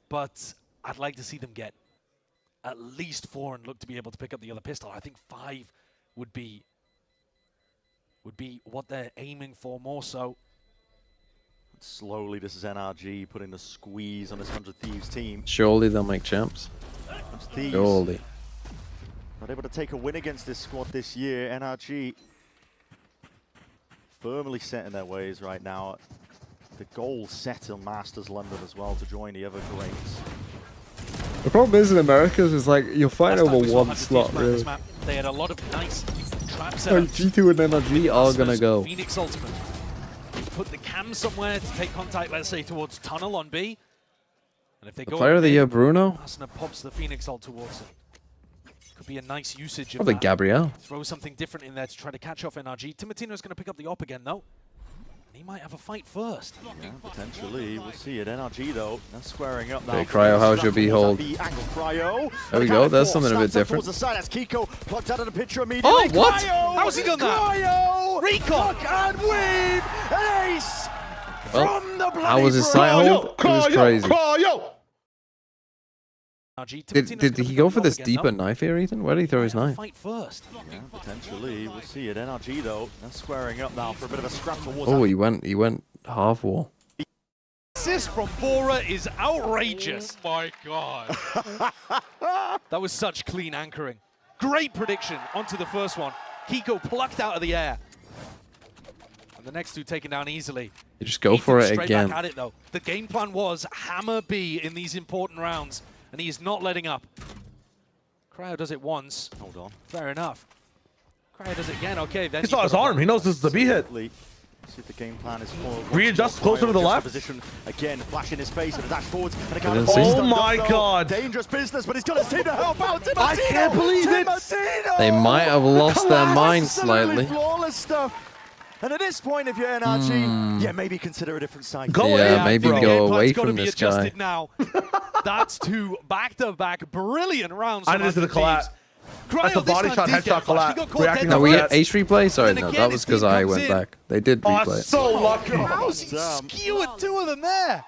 but I'd like to see them get at least 4 and look to be able to pick up the other pistol. I think 5 would be what they're aiming for more so. Slowly, this is NRG putting the squeeze on this 100 Thieves team. Surely they'll make champs. Surely. Not able to take a win against this squad this year. NRG firmly set in their ways right now. The goal set on Masters London as well to join the other greats. The problem is in Americas is like you'll fight over one slot really. They had a lot of nice trap So setups. G2 and NRG are gonna go. Phoenix Ultimate. You put the cam somewhere to take contact, let's say, towards tunnel on B. And if they go Player of the year, Bruno. Asuna pops the Phoenix ult towards them. Could be a nice usage of Probably that. Gabrielle. Throw something different in there to try to catch off NRG. Timotino's going to pick up the op again, though. He might have a fight first. Yeah, potentially. We'll see it. NRG, though, they're squaring up now. Okay, Cryo, how's your behold? There we go. There's something a bit different. The side as Kiko plucked out of the picture immediately. Oh, what? Cryo! How's he done that? Cryo! Recon! Look and weave! An ace! Well, From the bloody how was his sight hold? It was crazy. Did he go for this deeper knife here, Ethan? Where did he throw his knife? Fight first. Yeah, potentially. We'll see it. NRG, though, they're squaring up now for a bit of a scrap towards Oh, he went half wall. Assist from Vora is outrageous. Oh my god. That was such clean anchoring. Great prediction onto the first one. Kiko plucked out of the air. And the next two taken down easily. You just go for it Straight again. back at it, though. The game plan was hammer B in these important rounds, and he is not letting up. Cryo does it once. Hold on. Fair enough. Cryo does it again. Okay, then He saw his arm. He knows this is a B hit. See if the game plan is for Readjust closer to the left. Position again, flash in his face and a dash forwards. And a Didn't see. Oh my god. Dangerous business, but he's got his team to help out. Timotino! I can't believe it. Timotino! They might have lost their minds Absolutely slightly. flawless stuff. And at this point, if you're NRG, yeah, maybe consider a different side. Yeah, maybe bro. go Game away plan's gotta from be this guy. adjusted now. That's two back-to-back brilliant rounds. I from did the 100 collab. Thieves. That's a body shot, headshot, collapse. Reacting No, off we that. Ace replay? Sorry, no, that was because I went back. They did Oh, replay. so lucky. How's he skewered two of them there?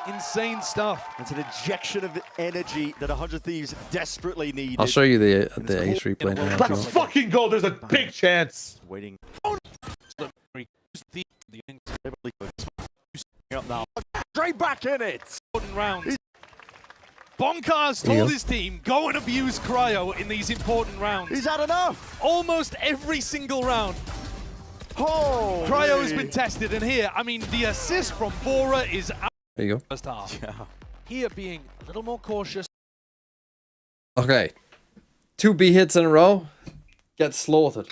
Insane stuff. It's an injection of energy that 100 Thieves desperately need. I'll show you the Ace replay now. if you Let's want. fucking go. There's a big chance. Waiting. Up now. Straight back in it. Rounds. Bonkar's There you told go. his team, go and abuse Cryo in these important rounds. He's had enough. Almost every single round. Oh, Cryo has been tested, and here, I mean, the assist from Bora is out There you go. first half. Here being a little more cautious. Okay. 2 B hits in a row. Get slaughtered.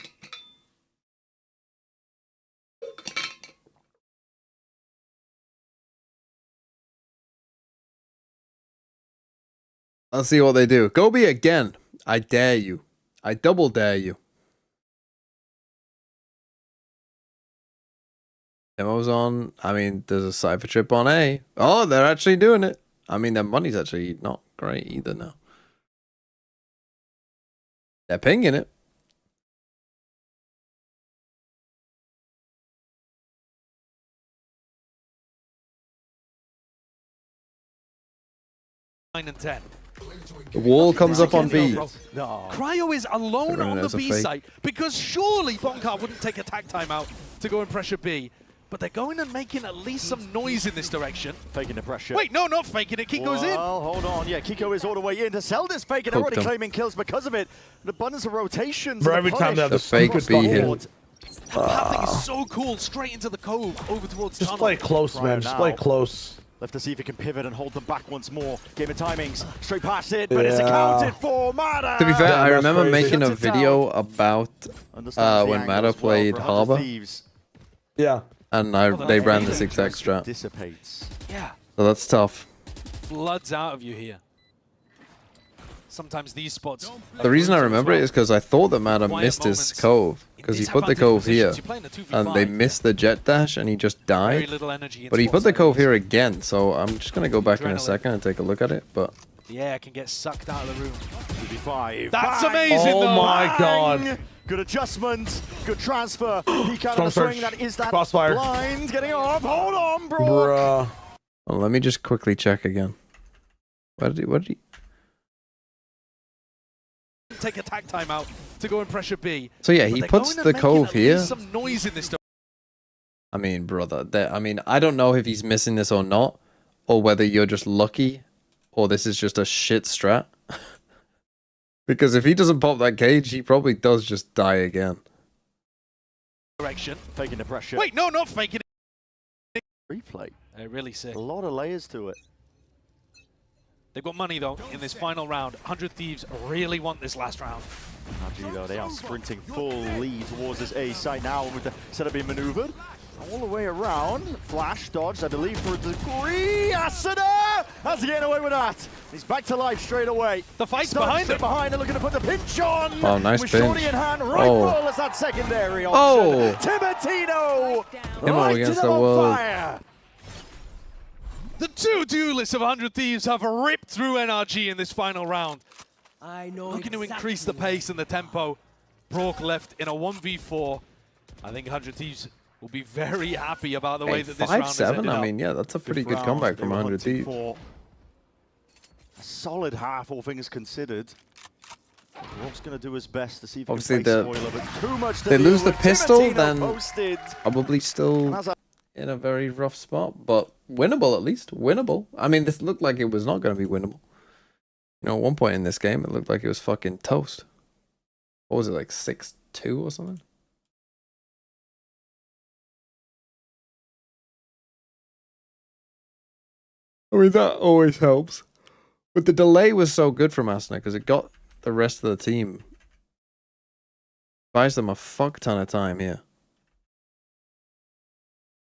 Let's see what they do. Go B again. I dare you. I double dare you. Demo's on. I mean, there's a Cypher trip on A. Oh, they're actually doing it. I mean, their money's actually not great either now. They're pinging it. Nine and 10. The wall comes up on B. Cryo is alone on the B site because surely Bonkar wouldn't take a tag timeout to go and pressure B. But they're going and making at least some noise in this direction. Faking the pressure. Wait, no, not faking it. Kiko's in. Well, hold on. Yeah, Kiko is all the way in to sell this fake, and they're already claiming kills because of it. An abundance of rotations. Bro, every time they have the fake B hit. That path thing is so cool. Straight into the cove, over towards Just tunnel. play close, man. Just play close. Left to see if he can pivot and hold them back once more. Game of timings. Straight past it, but it's accounted for. Mada! To be fair, I remember crazy. making a Shuts it video about Understands the when angle Mada as well played for 100 Harbor, Thieves. Yeah. and they ran this exact strat. Dissipates. Yeah, So that's tough. floods out of you here. Sometimes these spots. The reason I remember it is because I thought that Mada missed his cove, because he put the cove here, and they missed the jet dash, and he just Very died. little energy. But he put the cove here again, so I'm just gonna go back in a second and take a look at it. But The air can get sucked out of the room. 2v5. That's Bang! amazing, Oh though. my god. Good adjustment. Good transfer. Peek out Strong of the swing. search. That is that Crossfire. blind getting off. Hold on, bro. Bruh. well, let me just quickly check again. What did he? Take a tag timeout to go and pressure B. So yeah, But he they're puts going and the making cove at here. least some noise in this. I mean, brother, I don't know if he's missing this or not, or whether you're just lucky, or this is just a shit strat. Because if he doesn't pop that cage, he probably does just die again. Direction. Taking the pressure. Wait, no, not faking it. Replay. They're really sick. A lot of layers to it. They've got money, though, in this final round. 100 Thieves really want this last round. NRG, though, they are sprinting full lead towards this A site now with the setup being maneuvered. All the way around. Flash dodged, I believe, for a degree. Asada has to get away with that. He's back to life straight away. The fight's Starting behind to him. behind and looking to put the pinch on. Oh, nice with pinch. Shorty in hand, rifle as that secondary option. Oh. Timatino. Timo against the world. Fire. The two duelists of 100 Thieves have ripped through NRG in this final round. I know Looking to increase the pace and the tempo. Brock left in a 1v4. I think 100 Thieves will be very happy about the way that this round is 5-7. ended I up. mean, yeah, that's a pretty good round, comeback they from were 100 hunting Thieves. for a solid half, all things considered. Brock's going to do his best to see if Obviously, he can play spoiler, but too much to they deal lose the with. pistol, Timatino then posted. probably still in a very rough spot, but winnable at least. Winnable. I mean, this looked like it was not going to be winnable. You know, at one point in this game, it looked like it was fucking toast. What was it, like 6-2 or something? I mean, that always helps. But the delay was so good from Ascent because it got the rest of the team, buys them a fuck ton of time here.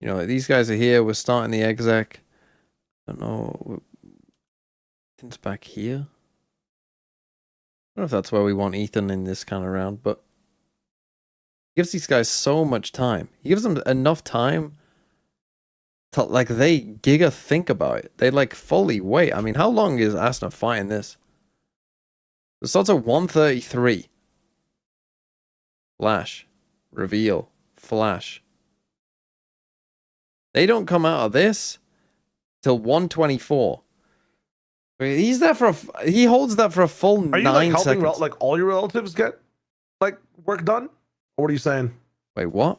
You know, like these guys are here. We're starting the exec. I don't know. Ethan's back here. I don't know if that's where we want Ethan in this kind of round, but he gives these guys so much time. He gives them enough time to, like, they giga think about it. They, like, fully wait. I mean, how long is Asna fighting this? The starts at 133. Flash. Reveal. Flash. They don't come out of this till 124. He's there for he holds that for a full 9 seconds. Like all your relatives get like work done? Or what are you saying? Wait, what?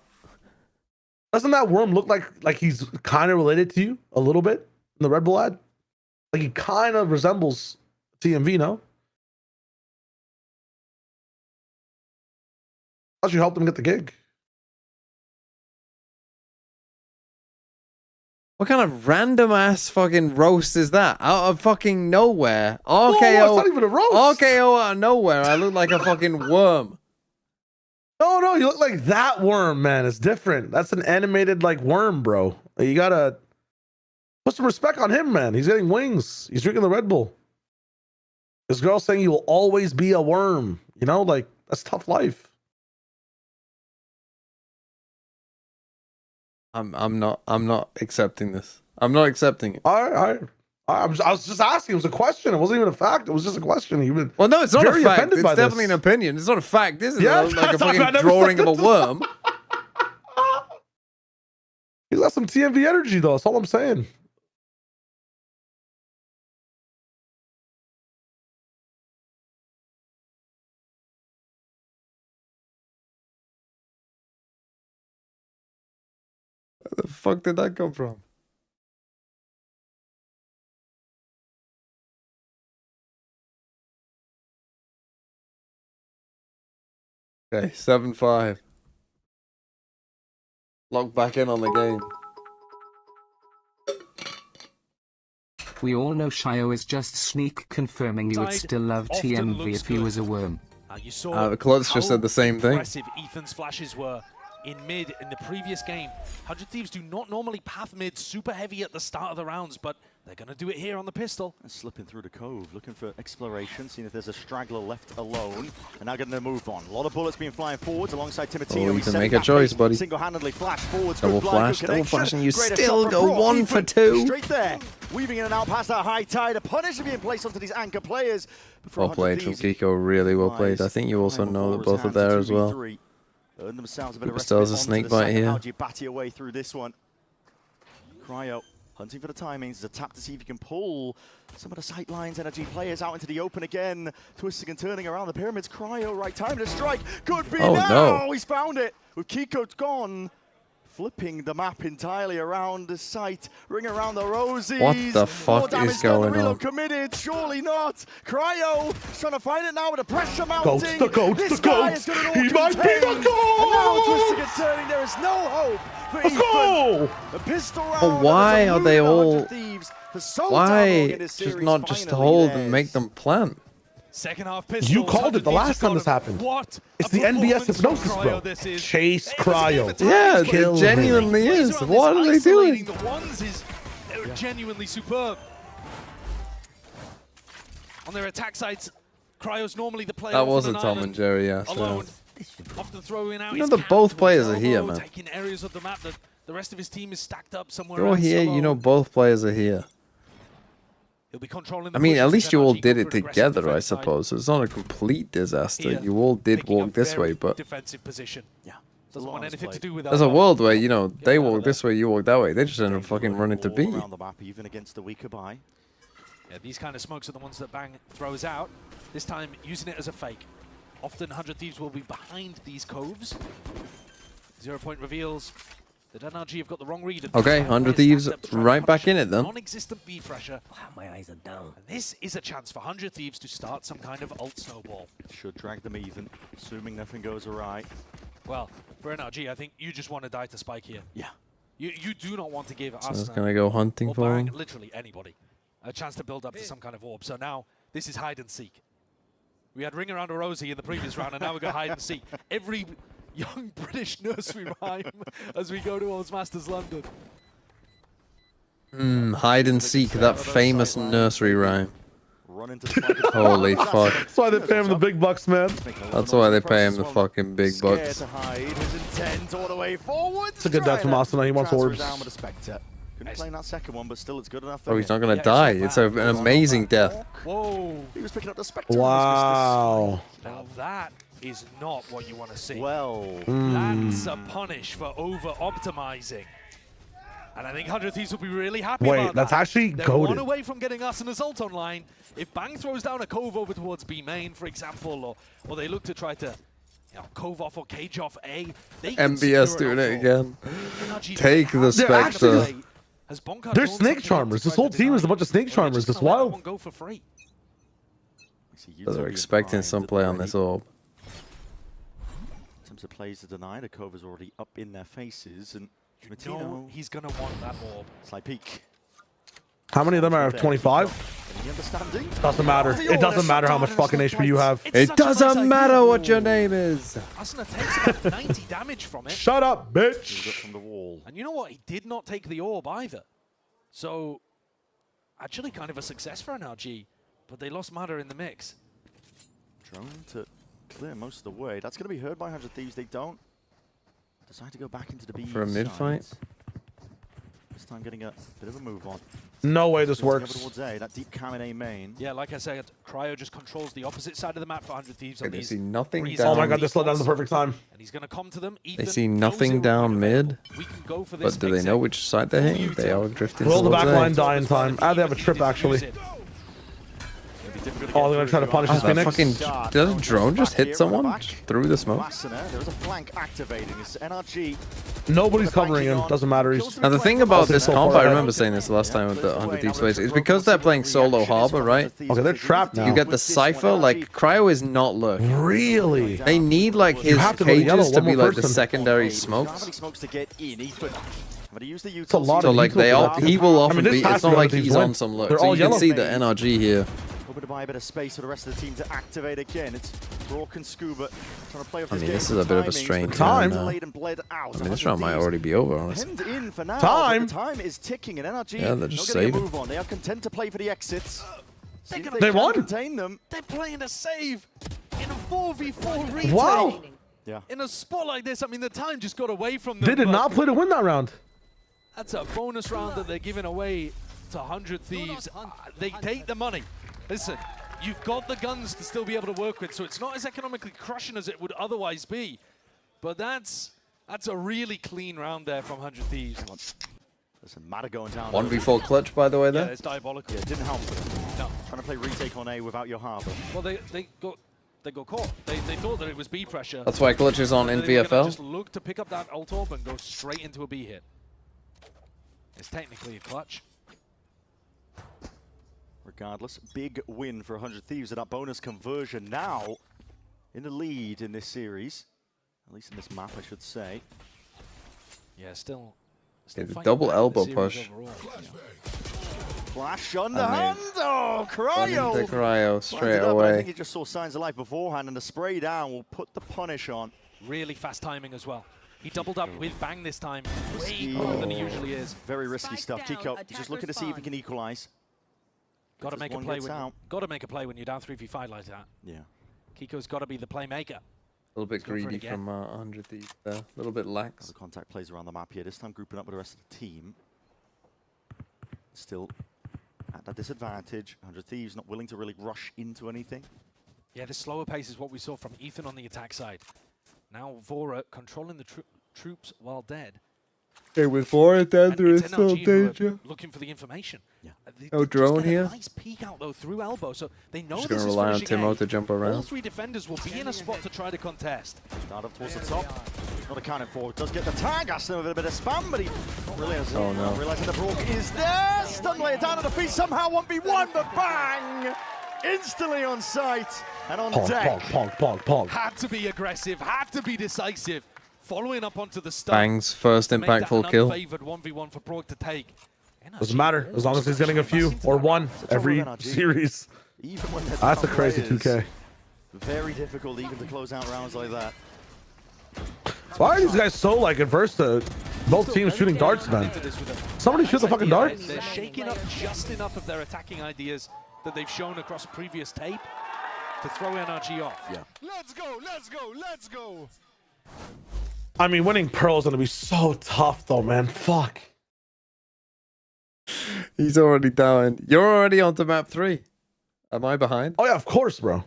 Doesn't that worm look like he's kind of related to you a little bit in the Red Bull ad? Like he kind of resembles TMV, no? How'd you help them get the gig? What kind of random ass fucking roast is that? Out of fucking nowhere. RKO. No, it's not even a roast. RKO out of nowhere. I look like a fucking worm. No, you look like that worm, man. It's different. That's an animated like worm, bro. You gotta put some respect on him, man. He's getting wings. He's drinking the Red Bull. This girl saying you will always be a worm. You know, like that's tough life. I'm not accepting this. I'm not accepting it. I was just asking. It was a question. It wasn't even a fact. It was just a question. Well, no, it's not a fact. It's definitely this. an opinion. It's not a fact, is it? Yeah, Like a fucking drawing of a worm. He's got some TMV energy, though. That's all I'm saying. Where the fuck did that come from? Okay, 7-5. Log back in on the game. We all know Shio is just sneak confirming you would still love TMV if he was a worm. You saw The Klutz just said the same thing. Impressive Ethan's flashes were in mid in the previous game. 100 Thieves do not normally path mid super heavy at the start of the rounds, but they're going to do it here on the pistol. And slipping through the cove, looking for exploration, seeing if there's a straggler left alone, and now getting their move on. A lot of bullets being flying forwards alongside Timotino. Oh, you can make a choice, buddy. Single-handedly flash forwards. Double flash, and you still go 1 for 2. Straight there, weaving in and out past that high tide. A punish being placed onto these anchor players. Well played from Kiko, really well played. I think you also know that both are there as well. Earn themselves a bit of Still has a respite snake onto the bite second. here. How do you batty away through this one? Cryo hunting for the timings. There's a tap to see if he can pull some of the sight lines. NRG players out into the open again. Twisting and turning around the pyramids. Cryo, right time to strike. Could be now. No. He's found it. With Kiko gone. Flipping the map entirely around the site. Ring around the rosies. What the fuck is going on? Committed. Surely not. Cryo trying to find it now with the pressure mounting. The goats. He might be the goat. And now twisting and turning. There is no hope for Let's go. The pistol round. But why are they all... Why just just not just hold and make them plant? Second half pistol. You called it the last time this happened. What? It's the NBS hypnosis, bro. Chase Cryo. Yeah, it genuinely is. What are they doing? The ones is genuinely superb. On their attack sides, Cryo's normally the player. That wasn't Tom and Jerry, yeah. Alone. Often throwing out. You know that both players are here, man. Taking areas of the map that the rest of his team is stacked up somewhere. You're here, you know both players are here. He'll be controlling I mean, at least you all did it together, I suppose. It's not a complete disaster. You all did walk this way, but defensive position. Yeah. Doesn't want anything to do with there's a world where, you know, they walk this way, you walk that way. They just end up fucking running to B. Around the map, even against the weaker buy. Yeah, these kind of smokes are the ones that Bang throws out. This time, using it as a fake. Often, 100 Thieves will be behind these coves. 0 point reveals that NRG have got the wrong read. Okay, 100 Thieves right back in it then. Non-existent B pressure. My eyes are down. And this is a chance for 100 Thieves to start some kind of ult snowball. Should drag them even, assuming nothing goes awry. Well, for NRG, I think you just want to die to Spike here. Yeah. You do not want to give us. So it's gonna go hunting for him. Literally anybody a chance to build up to some kind of orb. So now this is hide and seek. We had ring around a rosy in the previous round, and now we've got hide and seek. Every young British nursery rhyme as we go towards Masters London. Hide and seek, that famous nursery rhyme. Holy fuck. That's why they pay him the big bucks, man. That's why they pay him the fucking big bucks. It's a good death from Austin. He wants orbs. Couldn't play in that second one, but still it's good enough for Oh, him. he's not going to die. It's an amazing death. Whoa. He was picking up the Spectre. Wow. Now that is not what you want to see. Well. That's a punish for over-optimizing. And I think 100 Thieves will be really happy Wait, about that's that. actually They're goated. one away from getting us an Assault online. If Bang throws down a Cove over towards B main, for example, or they look to try to Cove off or cage off A, they can MBS secure doing an it outfall. again. Take the Spectre. They're snake charmers. This whole team is a bunch of snake charmers. It's wild. Go for free. They're expecting some play on this orb. In terms of plays to deny, the Cove is already up in their faces, and No, he's going to want that orb. Slight peek. How many of them are 25? Any understanding? Doesn't matter. It doesn't matter how much fucking HP you have. It doesn't matter what your name is. Asuna takes about 90 damage from it. Shut up, bitch. From the wall. And you know what? He did not take the orb either. So, actually kind of a success for NRG, but they lost Matter in the mix. Drone to clear most of the way. That's going to be heard by 100 Thieves. They don't decide to go back into the B For a mid-fight? This time getting a bit of a move on. No way this Over works. towards A, that deep cam in A main. Yeah, like I said, Cryo just controls the opposite side of the map for 100 Thieves. Okay, On they these see nothing breeze down. Oh my god, this slowed down at the perfect time. And he's going to come to them. They see nothing down mid, We can go for this but do they know which side they're hitting? They are drifting Roll the towards back A. line, die in time. Ah, they have a trip actually. Oh, they're gonna try to punish his That Phoenix. fucking, did a drone just hit someone through the smoke? There is a flank activating. It's NRG. Nobody's covering him. Doesn't matter. He's Now the thing about this so comp, far I ahead. remember saying this last time with the 100 Thieves plays, is because they're playing solo harbor, right? Okay, they're trapped now. You get the Cypher, like, Cryo is not looking. Really? They need, like, his have to go to yellow, cages to one be, more like, the person. secondary How smokes. many smokes to get in? Ethan. It's a lot So, of like, equal they for all, that team. he will often I mean, this be, has it's to not be like other he's teams on win. some look. They're So all you can yellow. see the NRG here. Hoping to buy a bit of space for the rest of the team to activate again. It's Rourke and Scuba trying to play off I this mean, game this for is a bit of a timings, strained but time. delayed and bled out. I mean, this round might already be over, honestly. Hemmed in for now. Time. But the time is ticking, and NRG Yeah, they're just not getting a saving. move on. They are content to play for the exits. See if They can won. contain them. They're playing a save in a 4v4 retake. Wow. Yeah. In a spot like this, I mean, the time just got away from them. They did but not play to win that round. That's a bonus round that they're giving away to 100 Thieves. They take the money. Listen, you've got the guns to still be able to work with, so it's not as economically crushing as it would otherwise be. But that's a really clean round there from 100 Thieves. Listen, Matter going down. 1v4 clutch, by the way, Yeah, there. it's diabolical. Yeah, it didn't help them. No. Trying to play retake on A without your harbor. Well, they got caught. They thought that it was B pressure. That's why clutch is on in They were gonna VFL. just look to pick up that ult orb and go straight into a B hit. It's technically a clutch. Regardless, big win for 100 Thieves at that bonus conversion. Now in the lead in this series, at least in this map, I should say. Yeah, still Yeah, the fighting double back in the elbow series push. overall. Flash on the I mean, hand. Oh, Cryo. The Cryo Lines straight it up, and I think away. he just saw signs of life beforehand, and the spray down will put the punish on. Really fast timing as well. He doubled up with Bang this time, way Risky. quicker than he usually is. Very risky stuff. Kiko just looking to see if he can equalize. Got to Just make a one play gets when out. got to make a play when you're down 3v5 like that. Yeah. Kiko's got to be the playmaker. A little bit Let's go for it greedy again. from 100 Thieves there. A little bit lax. The contact plays around the map here. This time grouping up with the rest of the team. Still at that disadvantage. 100 Thieves not willing to really rush into anything. Yeah, the slower pace is what we saw from Ethan on the attack side. Now Vora controlling the troops while dead. Okay, with 4 dead, And there it's is still NRG who are danger. looking for the information. Yeah. No drone here. Nice peek out though through elbow, so they know Just this gonna is rely on finishing Timo A. to jump All around. 3 defenders will be in a spot to try to contest. Start up towards the top. Not accounted for. Does get the tag. Aston with a bit of spam, but he not really has Oh, no. realizing the Brook is there. Stun layer down at the feet. Somehow 1v1, but bang! Instantly on site and on Pong, deck. pong, pong, pong, pong. Had to be aggressive, had to be decisive. Following up onto the stun. Bang's first to make that impactful an kill. unfavored 1v1 for Brook to take. Doesn't matter as long as he's getting a few or one every series. Even when they're That's a down crazy players, 2K. Very difficult even to close out rounds like that. Why are these guys so like adverse to both teams shooting darts, man? Somebody shoot the fucking darts. They're shaking up just enough of their attacking ideas that they've shown across previous tape to throw NRG off. Yeah. Let's go, let's go, let's go. I mean, winning Pearl is going to be so tough, though, man. Fuck. He's already down. You're already on to map 3. Am I behind? Oh yeah, of course, bro.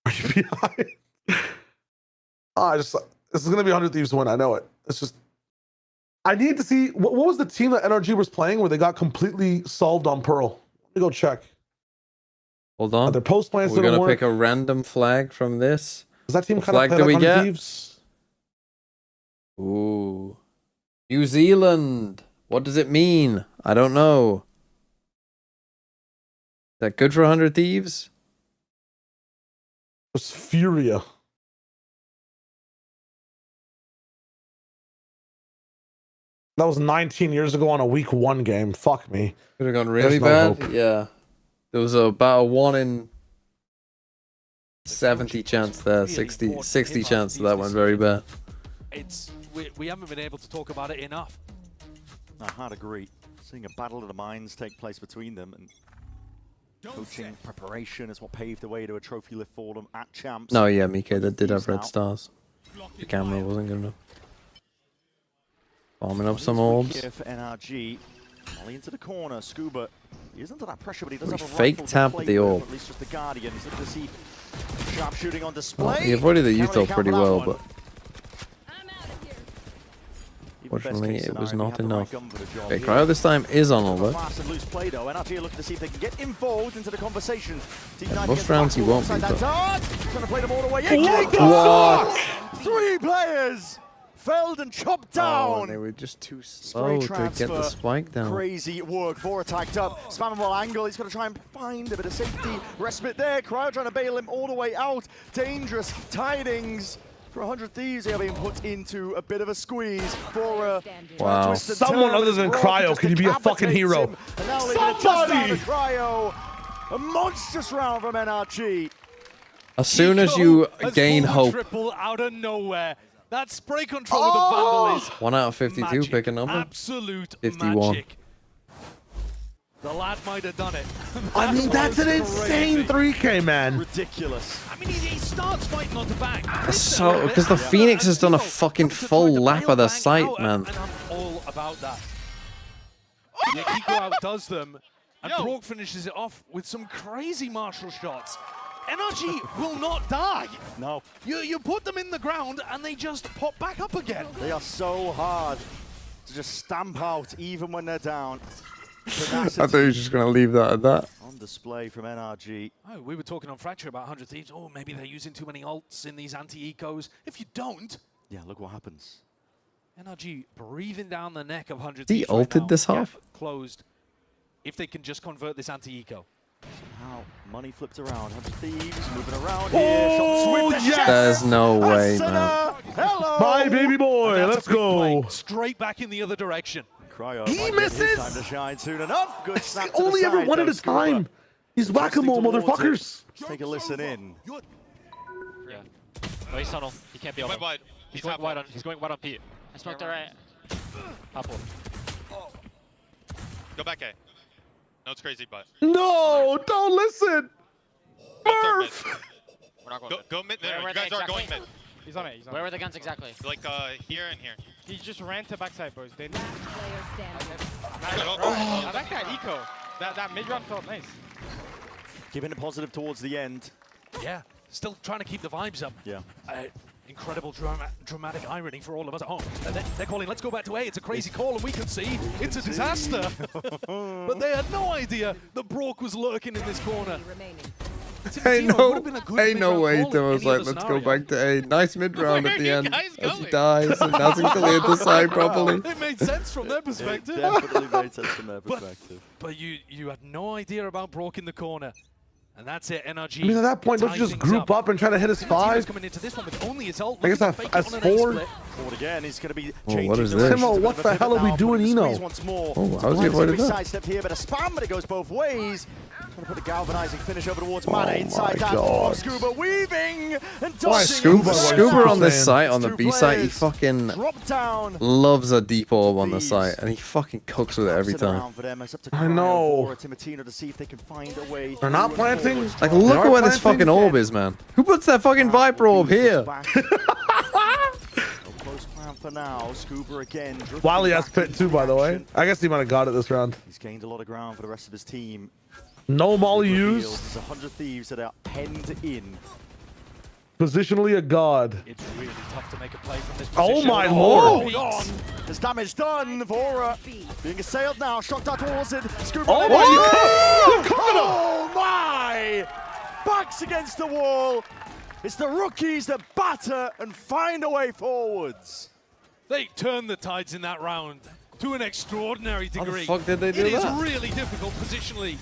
Are you behind? This is gonna be 100 Thieves win. I know it. It's just I need to see what was the team that NRG was playing where they got completely solved on Pearl. Let me go check. Hold on. Their post plans We're gonna work. pick a random flag from this. Does that team What kind of flag play do like we 100 get? Thieves? Ooh. New Zealand. What does it mean? I don't know. Is that good for 100 Thieves? It's Furia. That was 19 years ago on a week 1 game. Fuck me. Could have gone really There's no bad. hope. Yeah. There was about a 1 in 70 chance there. 60 chance that went very bad. We haven't been able to talk about it enough. I hard agree. Seeing a battle of the minds take place between them, and coaching preparation is what paved the way to a trophy lift for them at Champs. No, yeah, Mike, that did have red stars. The camera wasn't good enough. Bombing up some orbs. Here for NRG. Molly into the corner. Scuba, he isn't under that pressure, but he does We have a fake rifle to tap play the with, orb. At least just the Guardian. He's looking to see sharpshooting on display. Well, he avoided the Can't Util really count pretty for that well, one. but fortunately it was not enough. Okay, Cryo this time is on all that. Fast and loose play though. NRG are looking to see if they can get involved into the conversation. Most rounds he won't be, but... Trying to play them all the way. What? 3 players felled and chopped down. Oh, and they were just too slow to get the spike down. Crazy work. Vora tagged up. Spamming ball angle. He's going to try and find a bit of safety. Respite there. Cryo trying to bail him all the way out. Dangerous tidings. For 100 Thieves, they are being put into a bit of a squeeze. For wow. Someone other than Cryo, can you be a fucking hero? And now they're going to just down to Cryo. A monstrous round from NRG. As soon as you gain hope. Triple out of nowhere. That spray control with the Vandal is 1 out of 52, magic. pick a number. Absolute 51. magic. The lad might have done it. I mean, that's an insane 3K, man. Ridiculous. I mean, he starts fighting on the back. So, because the Phoenix has done a fucking full lap of the site, man. And I'm all about that. Yeah, Kiko outdoes them, and Brock finishes it off with some crazy martial shots. NRG will not die. No. You put them in the ground, and they just pop back up again. They are so hard to just stamp out, even when they're down. I thought he was just going to leave that at that. On display from NRG. Oh, we were talking on Fracture about 100 Thieves. Oh, maybe they're using too many ults in these anti-ecos. If you don't... Yeah, look what happens. NRG breathing down the neck of 100 He Thieves ulted right now. this half? Closed. If they can just convert this anti-eco. Somehow, money flipped around. 100 Thieves moving around here. Shot sweep the chest. There's no way, man. Hello. Bye, baby boy. Let's go. Straight back in the other direction. Cryo He might get his misses. time to shine soon enough. Good snap to Only the ever side, one at though. a time. He's whack-a-mole, towards motherfuckers. it. Take a listen in. Yeah. Oh, he's tunnel. He can't be on. Wide. He's going wide on. He's going wide on Pete. I smoked the right. Apple. Go back A. No, it's crazy, but. No, don't listen. Murph. We're not going Go mid. Where You were guys they are going exactly? mid. He's on it. He's on Where it. were the guns exactly? Like here and here. He just ran to backside, boys. They Oh. I like that eco. That mid round felt nice. Keeping it positive towards the end. Yeah, still trying to keep the vibes up. Yeah. Incredible dramatic irony for all of us at home. They're calling, let's go back to A. It's a crazy call, and we can see it's a disaster. But they had no idea that Brock was lurking in this corner. Ain't no way Thomas like, let's go back to A. Nice mid round at the end as he dies and hasn't cleared the side properly. It made sense from their perspective. It definitely made sense from their perspective. But you had no idea about Brock in the corner. And that's it, NRG. I mean, at that point, don't you just group up and try to hit his 5? Coming into this one with only his ult. I guess that's S4. Forward again, he's going to be changing. What is the this? Timo, what the hell are we doing, Eno? Once more. Oh, how's he avoided that? Sidestep here, but a spam, but it goes both ways. Trying to put a galvanizing finish over towards Oh Mana. Inside that. God. Oh, Scuba weaving and Why, dodging. Scuba on this site, on the B site, he fucking drop down. loves a deep orb on the site, and he fucking cooks with it every time. I know. To see if they can find a way. They're not planting. Like, look at where this fucking orb is, man. Who puts that fucking Viper orb here? Close plan for now. Scuba again. Wily has pit too, by the way. I guess he might have got it this round. He's gained a lot of ground for the rest of his team. No molly used. There's 100 Thieves that are penned in. Positionally a god. It's really tough to make a play from this Oh position. my lord! Hold on. There's damage done. Vora being assailed now. Shock dart towards it. Scuba. Oh my! Backs against the wall. It's the rookies that batter and find a way forwards. They turned the tides in that round to an extraordinary degree. How the fuck did they do It is that? really difficult positionally.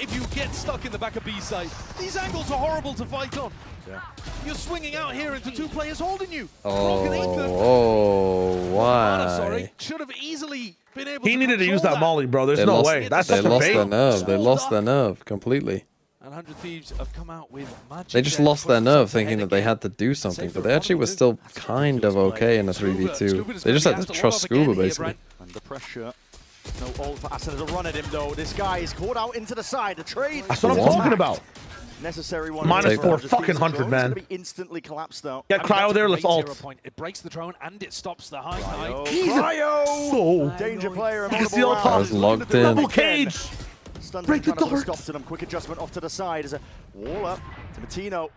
If you get stuck in the back of B side, these angles are horrible to fight on. Yeah. You're swinging out here into two players holding you. Oh, why? Sorry, should have easily been able He needed to use that molly, bro. There's They no lost- way. That's they such a lost bait. their nerve. They lost their nerve completely. And 100 Thieves have come out with magic. They just lost their nerve thinking that they had to do something, but they actually were still kind of okay in a 3v2. They just had to trust Scuba, basically. Under pressure. No ult for Ascent to run at him, though. This guy is caught out into the side. The trade. That's what I'm talking about. Necessary one. -4 fucking 100, man. Be instantly collapsed, though. Get Cryo there, let's ult. It breaks the drone and it stops the high. Cryo! So Danger player. you can see all I was logged in. double cage. Break the dart. Stops him. Quick adjustment off to the side as a wall up to Matino.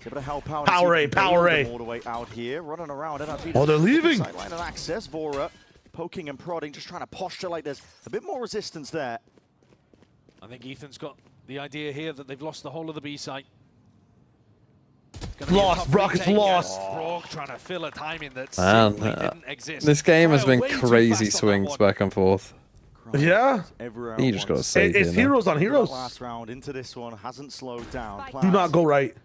Able to help out. Power A, power A. All the way out here, running around. NRG Oh, they're leaving. Sideline and access. Vora poking and prodding, just trying to posture like there's a bit more resistance there. I think Ethan's got the idea here that they've lost the whole of the B site. Lost. Brock is lost. Brock trying to fill a timing that Man, simply didn't exist. this game has been Way too crazy fast on that swings one. back and forth. Yeah. You just got to save It's here now. heroes on heroes. Last round into this one hasn't slowed down. Do not go right.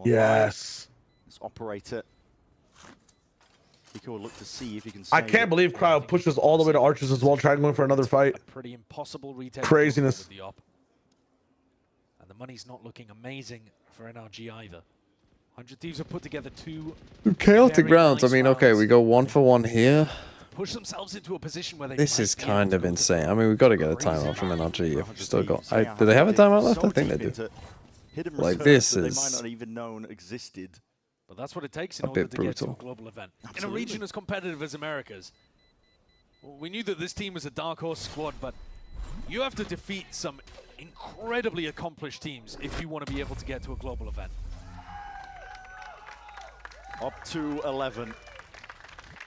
Yes. Let's operate it. Pico will look to see if he can. I can't believe Cryo pushes all the way to Archers as well, trying going for another fight. Pretty impossible retail. Craziness. With the op. And the money's not looking amazing for NRG either. 100 Thieves have put together two Chaotic very rounds. I nice mean, okay, rounds. we go 1 for 1 here. Push themselves into a position where they This might is be kind able of to insane. I mean, we've got to get a timeout from NRG. If we've still got. Do they have a timeout left? I think they do. Like, this They might is not even known existed. But that's what it takes a in order bit to get to a brutal. global event. In a Absolutely. region as competitive as America's. Well, we knew that this team was a dark horse squad, but you have to defeat some incredibly accomplished teams if you want to be able to get to a global event. Up to 11.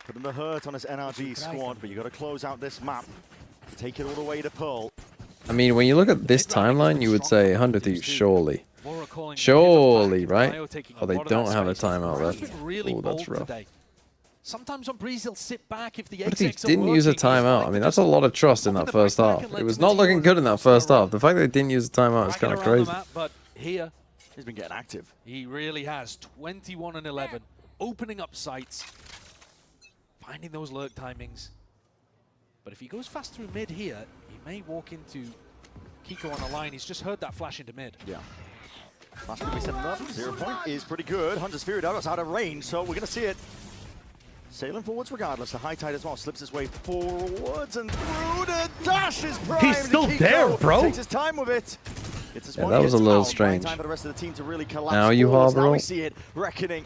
Putting the hurt on his NRG squad, but you got to close out this map. Take it all the way to Pearl. I mean, when you look at this timeline, you would say 100 Thieves, surely. Surely, right? Oh, they don't have a timeout left. Oh, that's rough. Sometimes on Breeze, he'll sit back if the 100 Thieves execs are didn't use a working. He's timeout. I mean, that's a lot of trust in that first half. It was not looking good in that first half. The fact that they didn't use a timeout is kind of around the crazy. map, but here, he's been getting active. He really has. 21 and 11, opening up sights, finding those lurk timings. But if he goes fast through mid here, he may walk into Kiko on the line. He's just heard that flash into mid. Yeah. Flash could be setting up. 0 point is pretty good. Hunter's Fury Dart is out of range, so we're going to see it. Sailing forwards regardless. The high tide as well slips his way forwards and through the dash is primed. He's still Kiko there, bro. Takes his time with it. It's his Yeah, one that was a hit little out. strange. Time for the rest of the team to really collapse. Now you forwards. harbor Now we ult. see it. Reckoning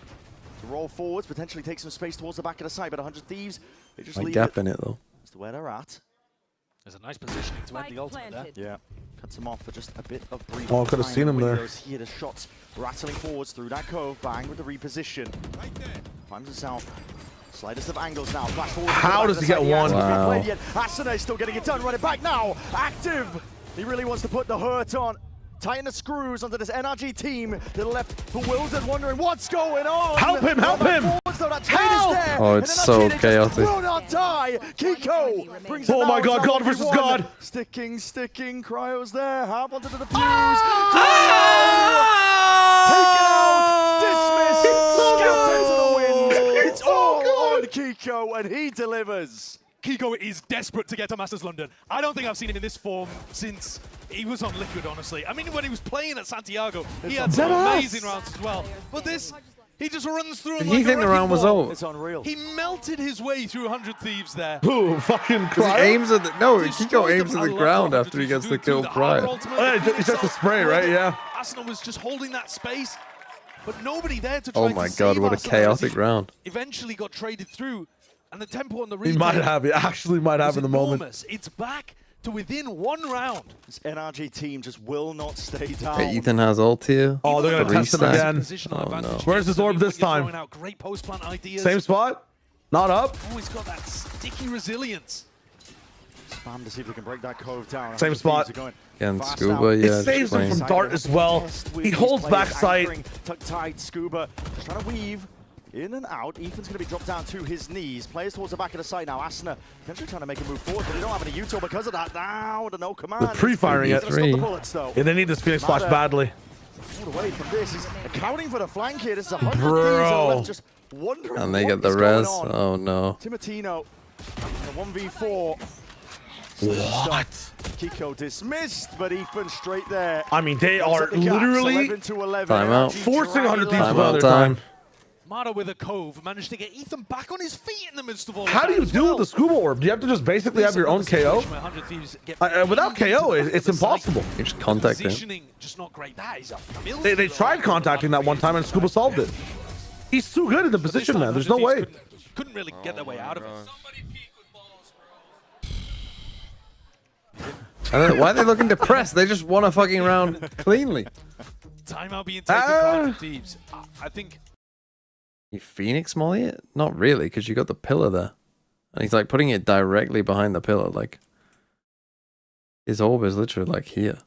to roll forwards, potentially take some space towards the back of the side, but 100 Thieves, they just Like leave gap it in it, though. as to where they're at. There's a nice positioning to end the ultimate there. Yeah, cuts him off for just a bit of breathing. Oh, I could have time. seen him there. Windows here, the shots rattling forwards through that cove. Bang with the reposition. Finds himself. Slightest of angles now. Flash forward. How does he get one? Wow. Wow. Ascent still getting it done. Running back now. Active. He really wants to put the hurt on. Tighten the screws onto this NRG team. They're left bewildered, wondering what's going on. Help him, help him! Help! Oh, it's so chaotic. Will not die. Kiko brings it Oh my down. God, It's God now versus 1v1. God. Sticking. Cryo's there. Half onto the defuse. Cryo! Take it out. Dismiss. Scout into the wind. It's all on Kiko, and he delivers. Kiko is desperate to get to Masters London. I don't think I've seen him in this form since he was on Liquid, honestly. I mean, when he was playing at Santiago, he had some amazing rounds as well. But this, he just runs through Did him he like think a the round wrecking was ball. over? It's unreal. He melted his way through 100 Thieves there. Who? Fucking Because he Cryo? aims at the... No, Destroyed Kiko them. aims at I the love ground what after he 100 gets the Thieves kill do. Harder prior. ultimate, Yeah, the it's just a kill spray, itself. right? Yeah. Arsenal was just holding that space, but nobody there to try Oh to my save God, what a Arsenal as he chaotic round. eventually got traded through. And the tempo on the He retake might have. He actually might have in the moment. enormous. It's back to within 1 round. This NRG team just will not stay down. Okay, Ethan has ult here. Oh, they're going to test him again. Oh, no. Where's his orb this time? Great post-plant ideas. Same spot? Not up? Oh, he's got that sticky resilience. Spam to see if we can break that cove down. Same spot. Again, Scuba, yeah. It saves him from Dart as well. He holds back sight. Tuck tight, Scuba just trying to weave in and out. Ethan's going to be dropped down to his knees. Players towards the back of the site now. Asna potentially trying to make a move forward, but they don't have any util because of that. Now the no command. They're pre-firing it. Yeah, they need this Phoenix Flash badly. Away from this. He's accounting for the flank here. This is 100 Bro. left just wondering And they what get the is going res. on. Oh, no. Timatino, a 1v4. What? Kiko dismissed, but Ethan straight there. I mean, they are literally Timeout. forcing 100 Thieves Timeout by their time. time. Mata with a cove managed to get Ethan back on his feet in the midst of all How of do that you as deal well. with the Scuba Orb? Do you have to just basically have your own KO? Without KO, it's impossible. You just contact him. Positioning just not great. That is a They tried contacting that one time and Scuba solved it. He's too good in the position, man. There's no way. Couldn't really get their way out of it. Why are they looking depressed? They just won a fucking round cleanly. Timeout being taken by Thieves. I think. You Phoenix Molly it? Not really, because you got the pillar there. And he's like putting it directly behind the pillar. Like, his orb is literally like here.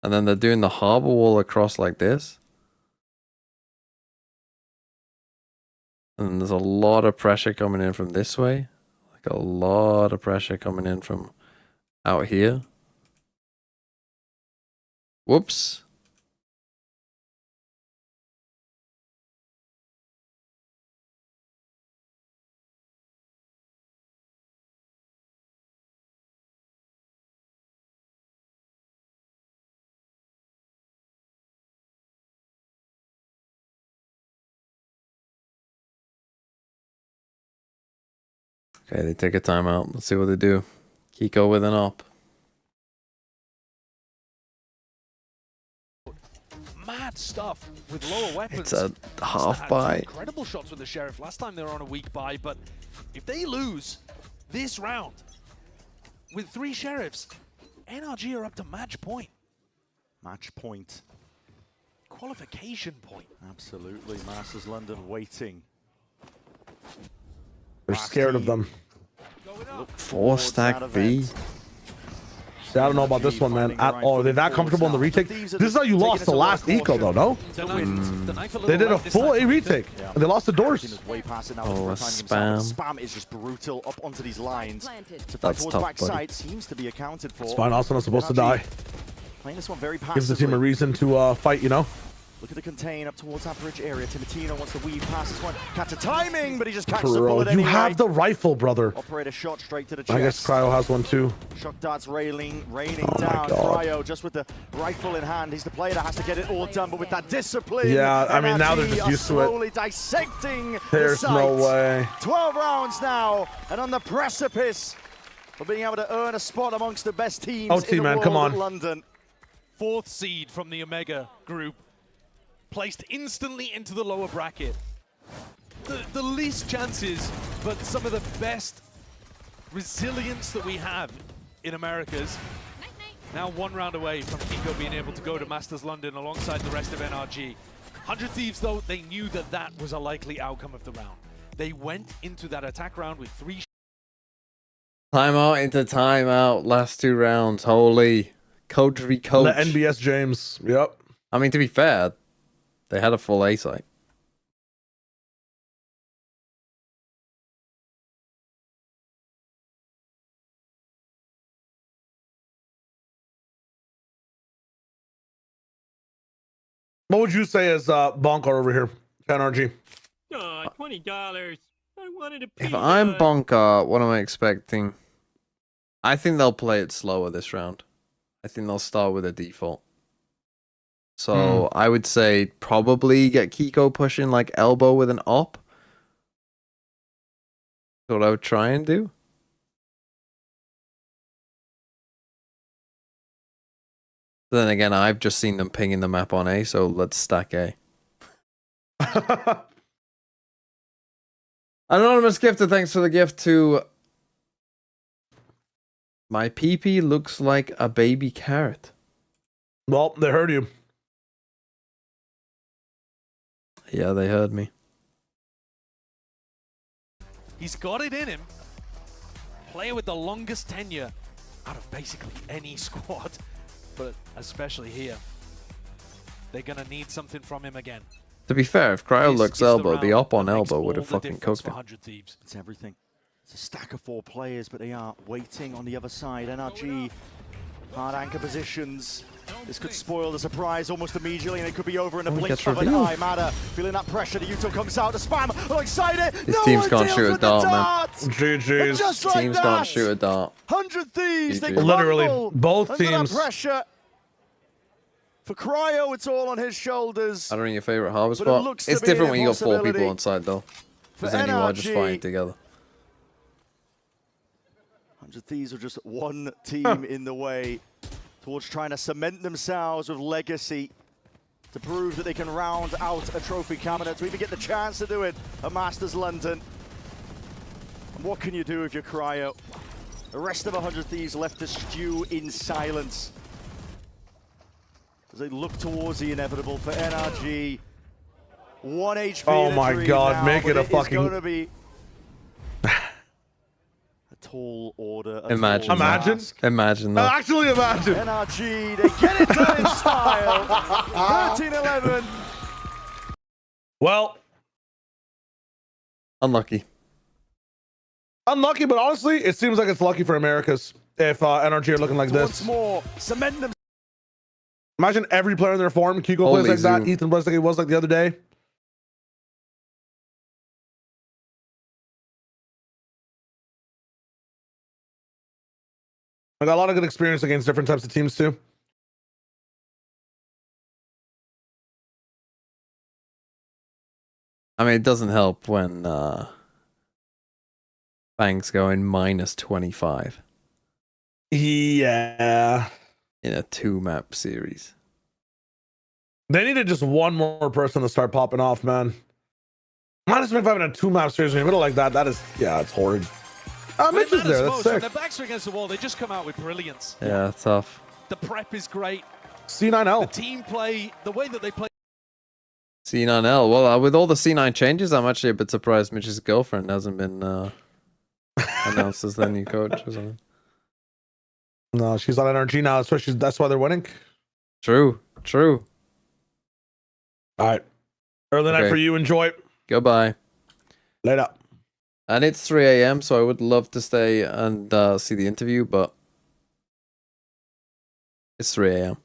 And then they're doing the harbor wall across like this. And there's a lot of pressure coming in from this way. Like a lot of pressure coming in from out here. Whoops. Okay, they take a timeout. Let's see what they do. Kiko with an op. Mad stuff with lower weapons. It's a half buy. Incredible shots with the Sheriff. Last time they were on a weak buy, but if they lose this round with 3 Sheriffs, NRG are up to match point. Match point. Qualification point. Absolutely. Masters London waiting. They're scared of them. 4-stack B. See, I don't know about this one, man, at all. Are they that comfortable in the retake? This is how you lost the last eco, though, no? They did a full A retake, and they lost the doors. Way past it now. Oh, a spam. Spam is just brutal up onto these lines. To fight That's towards tough, backside seems to be accounted for. It's fine. Also not supposed to die. Playing this one very passively. Gives the team a reason to fight, you know? Look at the contain up towards that bridge area. Timatino wants to weave past this one. Catch a timing, but he just catches the bullet you anyway. have the rifle, brother. Operator shot straight to the chest. I guess Cryo has one too. Shock darts raining down. Cryo just with the rifle in hand. He's the player that has to get it all done, but with that discipline. Yeah, I mean, now they're NRG just are used to it. slowly dissecting There's the site. no way. 12 rounds now, and on the precipice of being able to earn a spot amongst the best teams OT, in the man, world come on. of London. 4th seed from the Omega group, placed instantly into the lower bracket. The least chances, but some of the best resilience that we have in Americas. Now 1 round away from Kiko being able to go to Masters London alongside the rest of NRG. 100 Thieves, though, they knew that that was a likely outcome of the round. They went into that attack round with 3 Timeout into timeout. Last 2 rounds. Holy. Coach v coach. The NBS James. Yep. I mean, to be fair, they had a full A site. What would you say is Bonker over here, NRG? $20. I wanted a piece. If I'm Bonka, what am I expecting? I think they'll play it slower this round. I think they'll start with a default. So I would say probably get Kiko pushing like elbow with an op. That's what I would try and do. Then again, I've just seen them pinging the map on A, so let's stack A. Anonymous gifter, thanks for the gift to my pee-pee looks like a baby carrot. Well, they heard you. Yeah, they heard me. He's got it in him. Player with the longest tenure out of basically any squad, but especially here. They're going to need something from him again. To be fair, if Cryo looks elbow, the op on that makes elbow would all have the fucking difference cooked for him. 100 Thieves. It's everything. It's a stack of 4 players, but they are waiting on the other side. NRG, hard anchor positions. This could spoil the surprise almost immediately, and it could be over in a blink of an eye. Mada feeling that pressure. The Yuto comes out to spam alongside it. This team's can't shoot a dart, man. GG's. Just like Teams that, can't shoot a dart. 100 Thieves, they GG. Literally, crumble both under teams. that pressure. For Cryo, it's all on his shoulders. I don't know your favorite harvest But it spot. looks to It's be different an when you got 4 people impossibility on side though. for Because then you are just NRG. fighting together. 100 Thieves are just one team in the way towards trying to cement themselves with legacy to prove that they can round out a trophy cabinet, to even get the chance to do it at Masters London. And what can you do if you're Cryo? The rest of 100 Thieves left to stew in silence as they look towards the inevitable for NRG. 1 HP. Oh in a my dream God, now, make it but a is fucking- gonna be tall order. Imagine. Imagine. That. Imagine that. Actually, imagine. NRG, they get it done in style. 13-11. Well, Unlucky. unlucky, but honestly, it seems like it's lucky for Americas if NRG are looking like Once this. more, cement them. Imagine every player in their form. Kiko Holy plays like that. Zoom. Ethan plays like he was like the other day. I got a lot of good experience against different types of teams too. I mean, it doesn't help when Bang's going -25 Yeah. in a 2-map series. They needed just one more person to start popping off, man. -25 in a 2-map series in the middle like that, that is, yeah, it's horrid. Mitch is there, that's When sick. their backs are against the wall, they just come out with brilliance. Yeah, tough. The prep is great. C9L. The team play, the way that they play. C9L. Well, with all the C9 changes, I'm actually a bit surprised Mitch's girlfriend hasn't been announced as their new coach or something. No, she's on NRG now, especially that's why they're winning. True. True. All right. Early night Okay. for you. Enjoy. Goodbye. Later. And it's 3 a.m., so I would love to stay and see the interview, but it's 3 a.m.